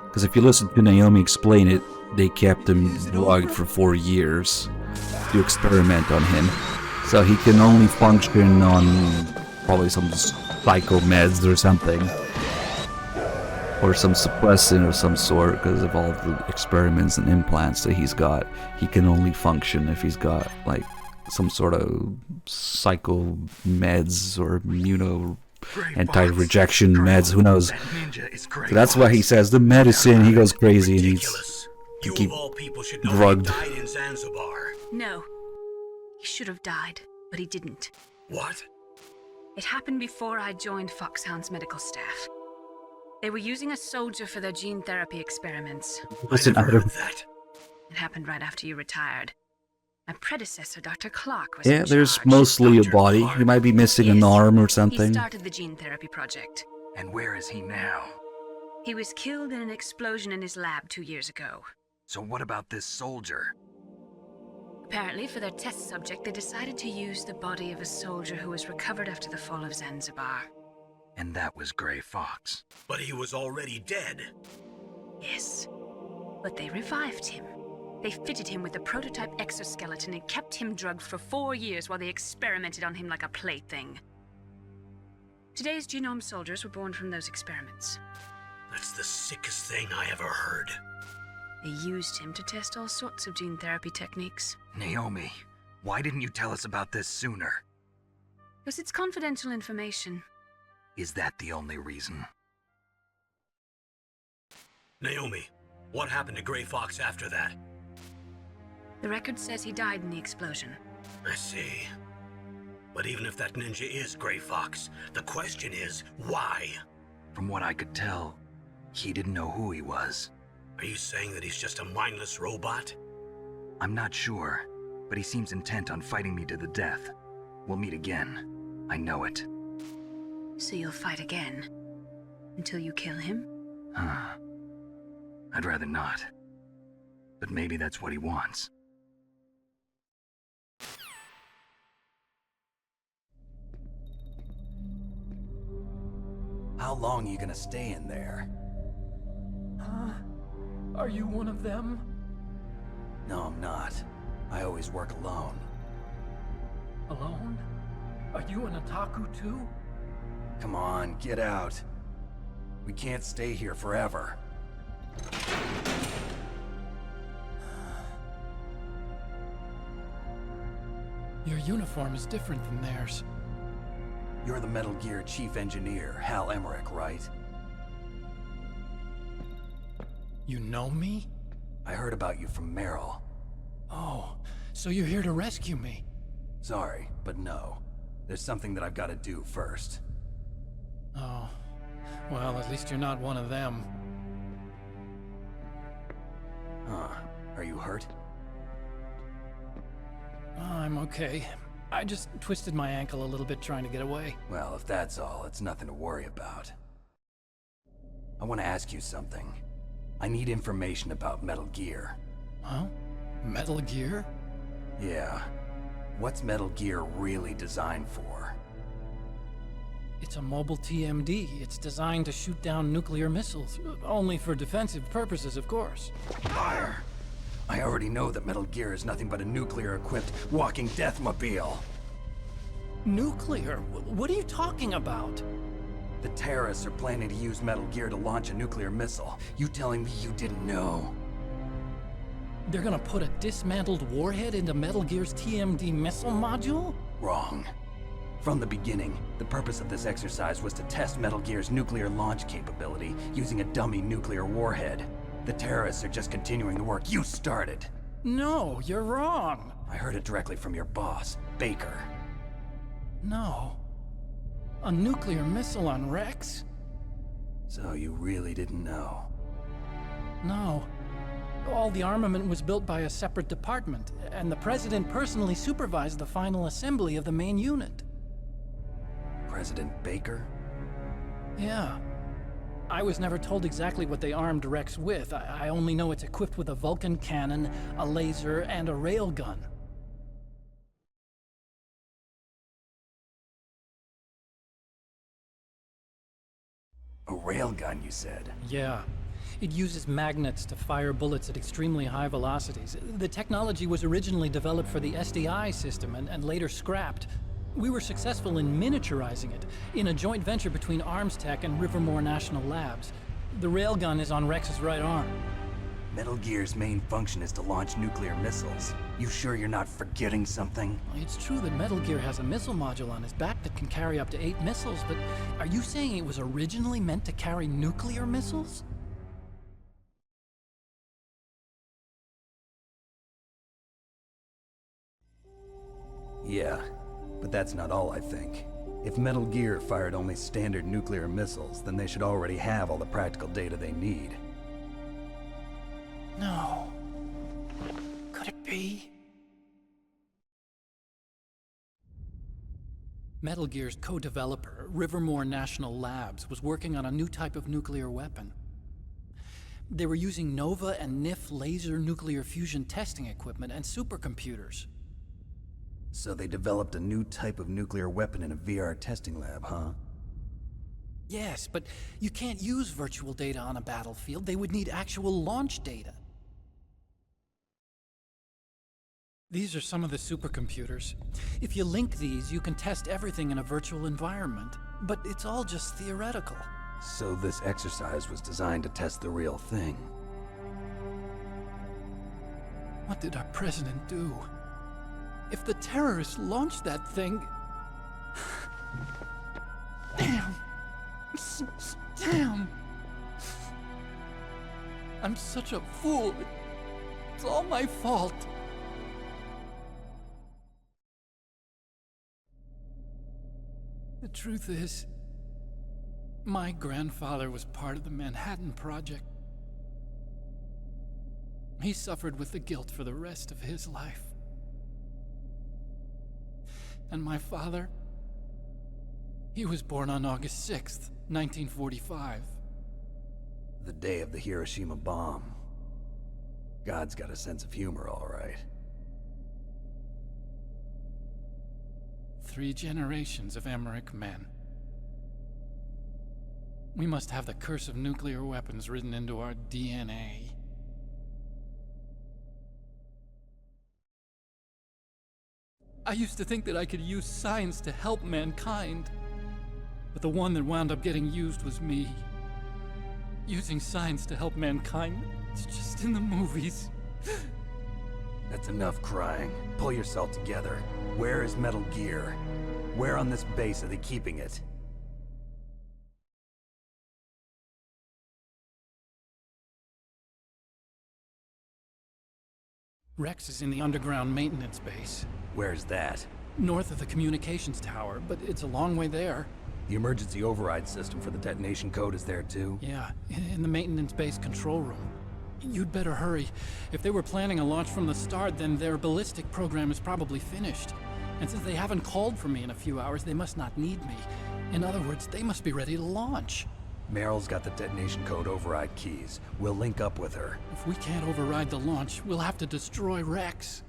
Because if you listen to Naomi explain it, they kept him drugged for 4 years to experiment on him. So he can only function on probably some psycho meds or something. Or some suppressant of some sort because of all the experiments and implants that he's got. He can only function if he's got like some sort of psycho meds or anti-rejection meds, who knows. So that's why he says the medicine, he goes crazy and he's to keep drugged. No. He should have died, but he didn't. What? It happened before I joined Foxhound's medical staff. They were using a soldier for their gene therapy experiments. Listen, I don't... It happened right after you retired. My predecessor, Dr. Clark, was Yeah, in there's charge. mostly a body. He might be missing an arm or He something. started the gene therapy project. And where is he now? He was killed in an explosion in his lab 2 years ago. So what about this soldier? Apparently, for their test subject, they decided to use the body of a soldier who was recovered after the fall of Zanzibar. And that was Gray Fox. But he was already dead. Yes, but they revived him. They fitted him with the prototype exoskeleton and kept him drugged for 4 years while they experimented on him like a plaything. Today's genome soldiers were born from those experiments. That's the sickest thing I ever heard. They used him to test all sorts of gene therapy techniques. Naomi, why didn't you tell us about this sooner? Because it's confidential information. Is that the only reason? Naomi, what happened to Gray Fox after that? The record says he died in the explosion. I see. But even if that ninja is Gray Fox, the question is, why? From what I could tell, he didn't know who he was. Are you saying that he's just a mindless robot? I'm not sure, but he seems intent on fighting me to the death. We'll meet again. I know it. So you'll fight again? Until you kill him? I'd rather not. But maybe that's what he wants. How long are you gonna stay in there? Huh? Are you one of them? No, I'm not. I always work alone. Alone? Are you an otaku too? Come on, get out. We can't stay here forever. Your uniform is different than theirs. You're the Metal Gear chief engineer, Hal Emmerich, right? You know me? I heard about you from Meryl. Oh, so you're here to rescue me? Sorry, but no. There's something that I've got to do first. Oh, well, at least you're not one of them. Huh. Are you hurt? I'm okay. I just twisted my ankle a little bit trying to get away. Well, if that's all, it's nothing to worry about. I want to ask you something. I need information about Metal Gear. Huh? Metal Gear? Yeah. What's Metal Gear really designed for? It's a mobile TMD. It's designed to shoot down nuclear missiles. Only for defensive purposes, of course. Fire! I already know that Metal Gear is nothing but a nuclear-equipped walking deathmobile. Nuclear? What are you talking about? The terrorists are planning to use Metal Gear to launch a nuclear missile. You telling me you didn't know? They're gonna put a dismantled warhead into Metal Gear's TMD missile module? Wrong. From the beginning, the purpose of this exercise was to test Metal Gear's nuclear launch capability using a dummy nuclear warhead. The terrorists are just continuing the work you started. No, you're wrong. I heard it directly from your boss, Baker. No. A nuclear missile on Rex? So you really didn't know? No. All the armament was built by a separate department, and the President personally supervised the final assembly of the main unit. President Baker? Yeah. I was never told exactly what they armed Rex with. I only know it's equipped with a Vulcan cannon, a laser, and a railgun. A railgun, you said? Yeah. It uses magnets to fire bullets at extremely high velocities. The technology was originally developed for the SDI system and later scrapped. We were successful in miniaturizing it, in a joint venture between ArmsTech and Rivermore National Labs. The railgun is on Rex's right arm. Metal Gear's main function is to launch nuclear missiles. You sure you're not forgetting something? It's true that Metal Gear has a missile module on his back that can carry up to 8 missiles, but are you saying it was originally meant to carry nuclear missiles? Yeah, but that's not all I think. If Metal Gear fired only standard nuclear missiles, then they should already have all the practical data they need. No. Could it be? Metal Gear's co-developer, Rivermore National Labs, was working on a new type of nuclear weapon. They were using NOVA and NIF laser nuclear fusion testing equipment and supercomputers. So they developed a new type of nuclear weapon in a VR testing lab, huh? Yes, but you can't use virtual data on a battlefield. They would need actual launch data. These are some of the supercomputers. If you link these, you can test everything in a virtual environment. But it's all just theoretical. So this exercise was designed to test the real thing. What did our president do? If the terrorists launched that thing... Damn! Damn! I'm such a fool. It's all my fault. The truth is, my grandfather was part of the Manhattan Project. He suffered with the guilt for the rest of his life. And my father, he was born on August 6th, 1945. The day of the Hiroshima bomb. God's got a sense of humor, all right. 3 generations of Emmerich men. We must have the curse of nuclear weapons written into our DNA. I used to think that I could use science to help mankind, but the one that wound up getting used was me. Using science to help mankind, it's just in the movies. That's enough crying. Pull yourself together. Where is Metal Gear? Where on this base are they keeping it? Rex is in the underground maintenance base. Where's that? North of the communications tower, but it's a long way there. The emergency override system for the detonation code is there too? Yeah, in the maintenance base control room. You'd better hurry. If they were planning a launch from the start, then their ballistic program is probably finished. And since they haven't called for me in a few hours, they must not need me. In other words, they must be ready to launch. Meryl's got the detonation code override keys. We'll link up with her. If we can't override the launch, we'll have to destroy Rex.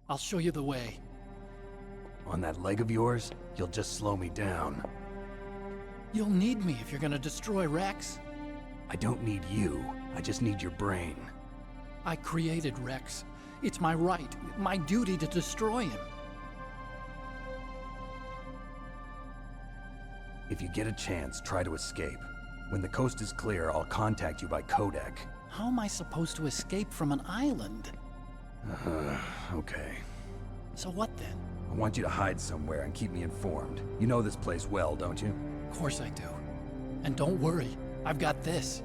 I'll show you the way. On that leg of yours, you'll just slow me down. You'll need me if you're gonna destroy Rex. I don't need you. I just need your brain. I created Rex. It's my right, my duty to destroy him. If you get a chance, try to escape. When the coast is clear, I'll contact you by codec. How am I supposed to escape from an island? Okay. So what then? I want you to hide somewhere and keep me informed. You know this place well, don't you? Of course I do. And don't worry, I've got this.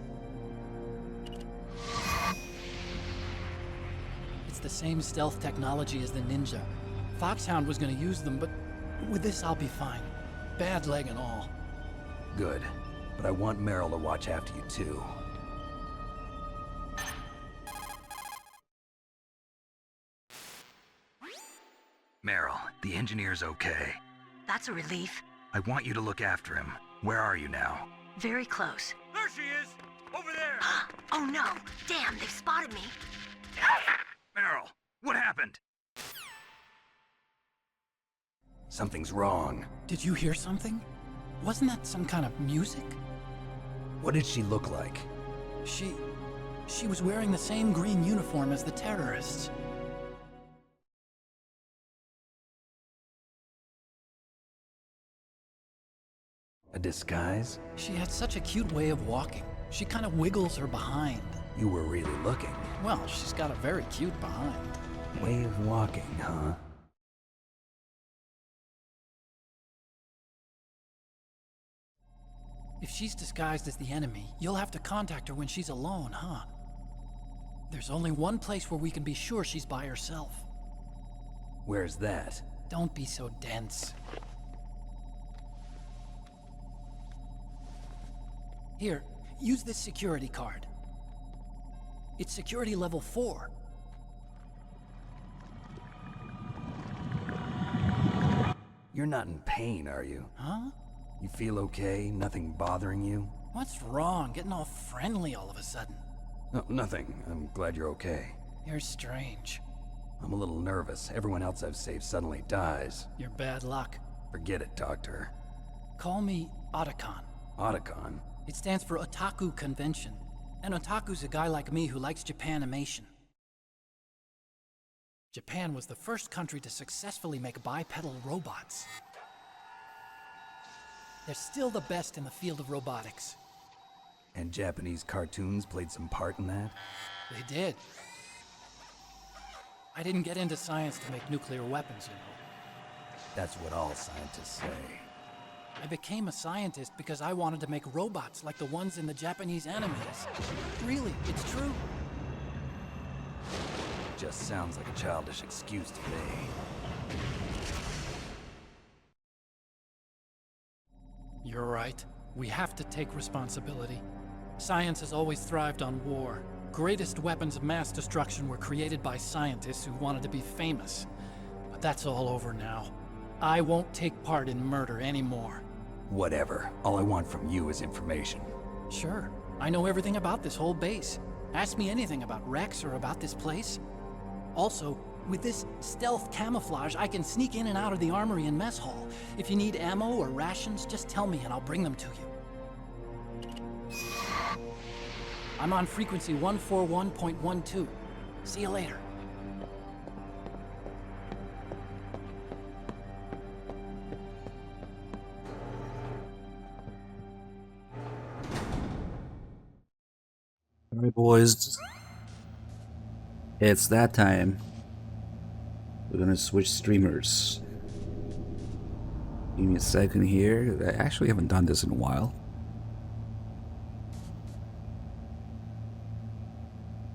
It's the same stealth technology as the Ninja. Foxhound was gonna use them, but with this I'll be fine. Bad leg and all. Good. But I want Meryl to watch after you too. Meryl, the engineer's okay. That's a relief. I want you to look after him. Where are you now? Very close. There she is! Over there! Oh no! Damn, they've spotted me! Meryl, what happened? Something's wrong. Did you hear something? Wasn't that some kind of music? What did she look like? She was wearing the same green uniform as the terrorists. A disguise? She had such a cute way of walking. She kind of wiggles her behind. You were really looking. Well, she's got a very cute behind. Way of walking, huh? If she's disguised as the enemy, you'll have to contact her when she's alone, huh? There's only one place where we can be sure she's by herself. Where's that? Don't be so dense. Here, use this security card. It's security level 4. You're not in pain, are you? Huh? You feel okay? Nothing bothering you? What's wrong? Getting all friendly all of a sudden. No, nothing. I'm glad you're okay. You're strange. I'm a little nervous. Everyone else I've saved suddenly dies. You're bad luck. Forget it, Doctor. Call me Otacon. Otacon? It stands for Otaku Convention. And otaku's a guy like me who likes Japanimation. Japan was the first country to successfully make bipedal robots. They're still the best in the field of robotics. And Japanese cartoons played some part in that? They did. I didn't get into science to make nuclear weapons, you know. That's what all scientists say. I became a scientist because I wanted to make robots like the ones in the Japanese animes. Really, it's true. Just sounds like a childish excuse to me. You're right. We have to take responsibility. Science has always thrived on war. Greatest weapons of mass destruction were created by scientists who wanted to be famous. But that's all over now. I won't take part in murder anymore. Whatever. All I want from you is information. Sure. I know everything about this whole base. Ask me anything about Rex or about this place. Also, with this stealth camouflage, I can sneak in and out of the armory and mess hall. If you need ammo or rations, just tell me and I'll bring them to you. I'm on frequency 141.12. See you later. Alright, boys. It's that time. We're gonna switch streamers. Give me a second here. I actually haven't done this in a while.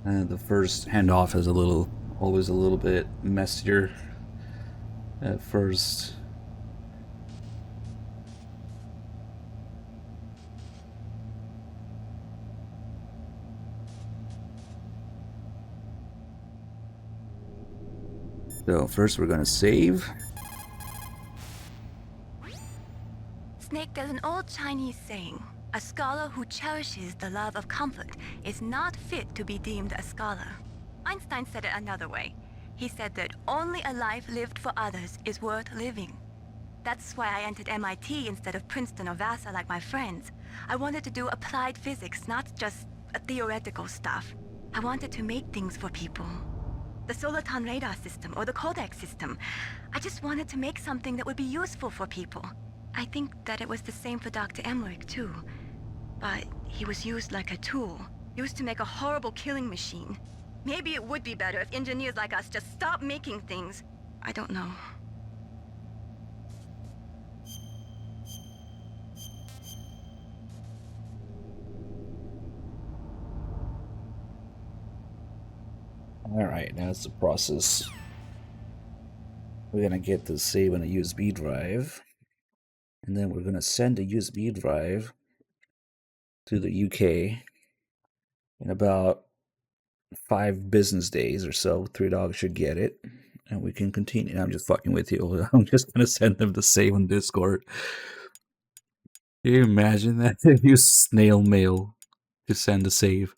And the first handoff is always a little bit messier at first. So first we're gonna save. Snake, there's an old Chinese saying, a scholar who cherishes the love of comfort is not fit to be deemed a scholar. Einstein said it another way. He said that only a life lived for others is worth living. That's why I entered MIT instead of Princeton or Vassar like my friends. I wanted to do applied physics, not just theoretical stuff. I wanted to make things for people. The Soliton radar system or the Codex system. I just wanted to make something that would be useful for people. I think that it was the same for Dr. Emmerich too. But he was used like a tool, used to make a horrible killing machine. Maybe it would be better if engineers like us just stopped making things. I don't know. Alright, now it's the process. We're gonna get the save on a USB drive. And then we're gonna send the USB drive to the UK in about 5 business days or so. 3Dog should get it. And we can continue. I'm just fucking with you. I'm just gonna send them the save on Discord. Can you imagine that? Use snail mail to send the save.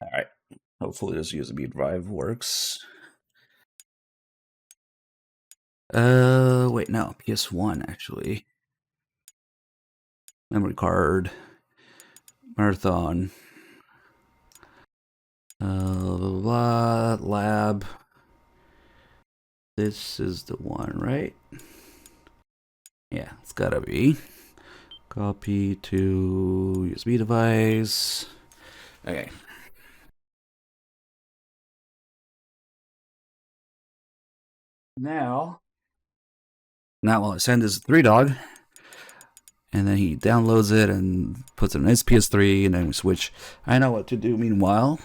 Alright. Hopefully this USB drive works. Wait, no, PS1 actually. Memory card. Marathon. Blah, lab. This is the one, right? Yeah, it's gotta be. Copy to USB device. Okay. Now I'll send this to 3Dog, and then he downloads it and puts it on his PS3, and then we switch. I know what to do. Meanwhile,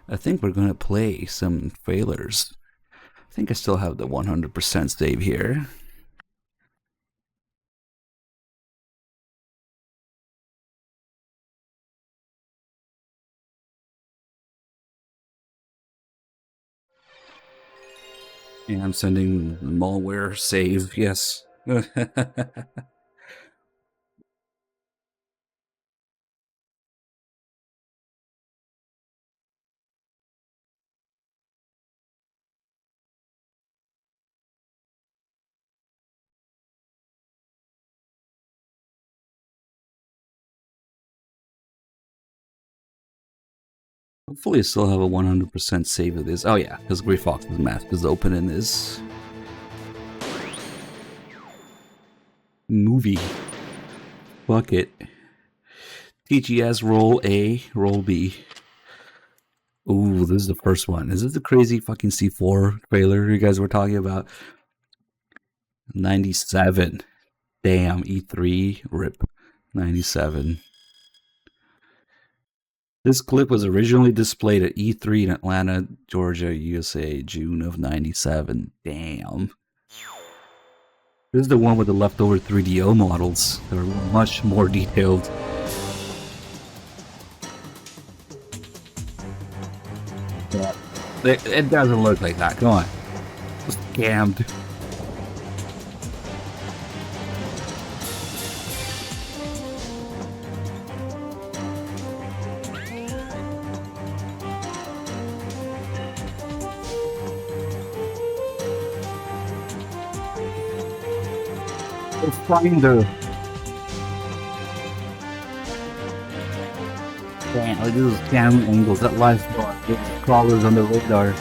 I think we're gonna play some trailers. I think I still have the 100% save here. Yeah, I'm sending malware save, yes. Hopefully I still have a 100% save of this. Oh yeah, because Grey Fox's mask is open in this movie. Fuck it. TGS roll A, roll B. Ooh, this is the first one. Is this the crazy fucking C4 trailer you guys were talking about? 97. Damn, E3, rip. 97. This clip was originally displayed at E3 in Atlanta, Georgia, USA, June of 97. Damn. This is the one with the leftover 3DO models. They're much more detailed. Yeah. It doesn't look like that. Come on. Scammed. Finder. Damn, look at those camera angles. That live crawlers on the radar.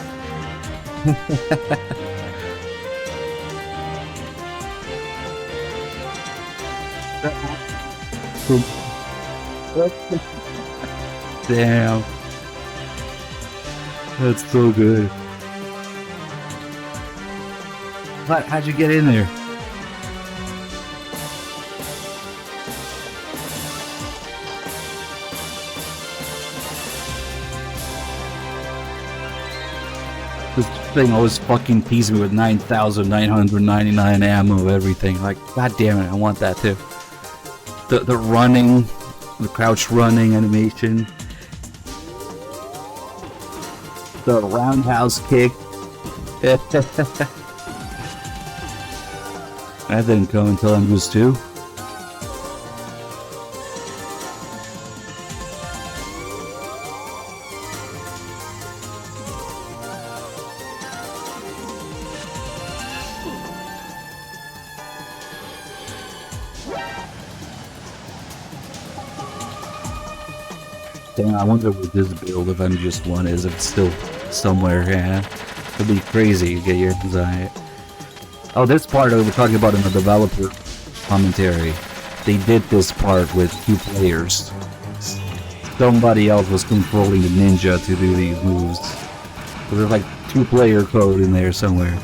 Damn. That's so good. What? How'd you get in there? This thing always fucking teased me with 9,999 ammo, everything. Like, god damn it, I want that too. The running, the crouch running animation, the roundhouse kick. That didn't come until MGS2. Damn, I wonder what this build of MGS1 is, if it's still somewhere, yeah. It'd be crazy to get your hands on it. Oh, this part we were talking about in the developer commentary. They did this part with 2 players. Somebody else was controlling the ninja to do these moves. So there's like 2-player code in there somewhere.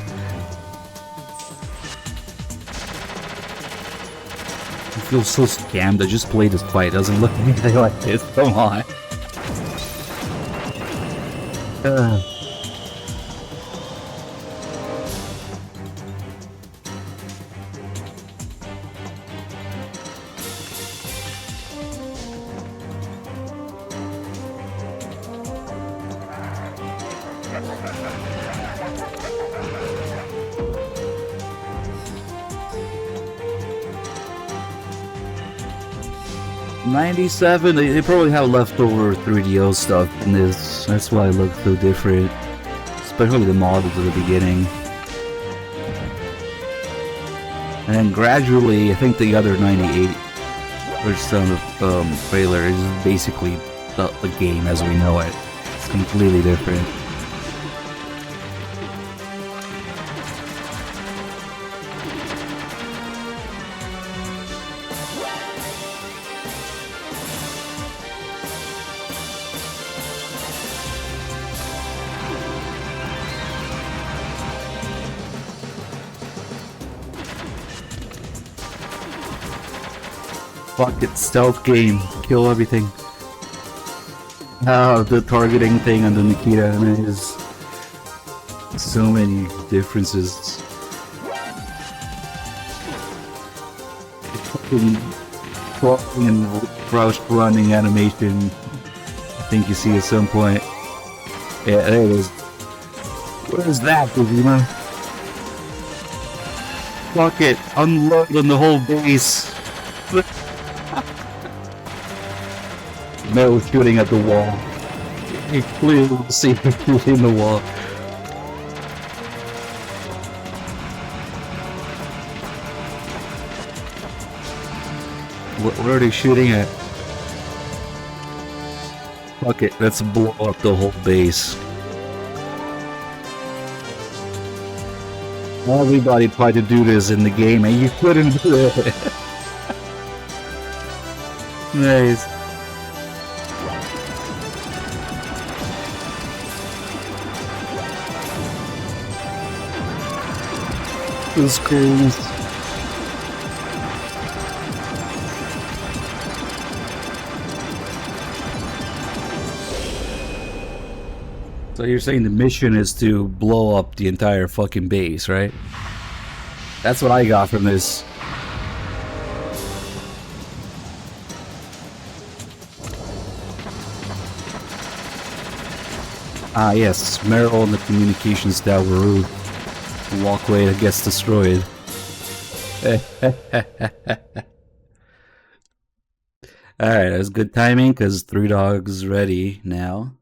I feel so scammed. I just played this fight. It doesn't look anything like this. Come on. 97, they probably have leftover 3DO stuff in this. That's why it looks so different. Especially the models at the beginning. And then gradually, I think the other 98 or some trailer is basically the game as we know it. It's completely different. Fuck it, stealth game, kill everything. Oh, the targeting thing on the Nikita, I mean, there's so many differences. Fucking crawling and crouch running animation, I think you see at some point. Yeah, there it is. What is that, Kojima? Fuck it, unload on the whole base. Metal shooting at the wall. You clearly see him shooting the wall. Where are they shooting at? Fuck it, let's blow up the whole base. Everybody tried to do this in the game and you couldn't do it. Nice. This cool. So you're saying the mission is to blow up the entire fucking base, right? That's what I got from this. Ah yes, Meryl and the communications tower room. Walkway that gets destroyed. Alright, that was good timing because 3 Dogs ready now.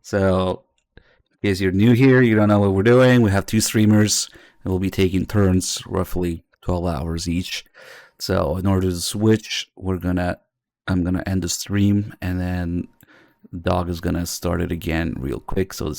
So, in case you're new here, you don't know what we're doing, we have 2 streamers and we'll be taking turns, roughly 12 hours each. So, in order to switch, I'm gonna end the stream and then Dog is gonna start it again real quick. So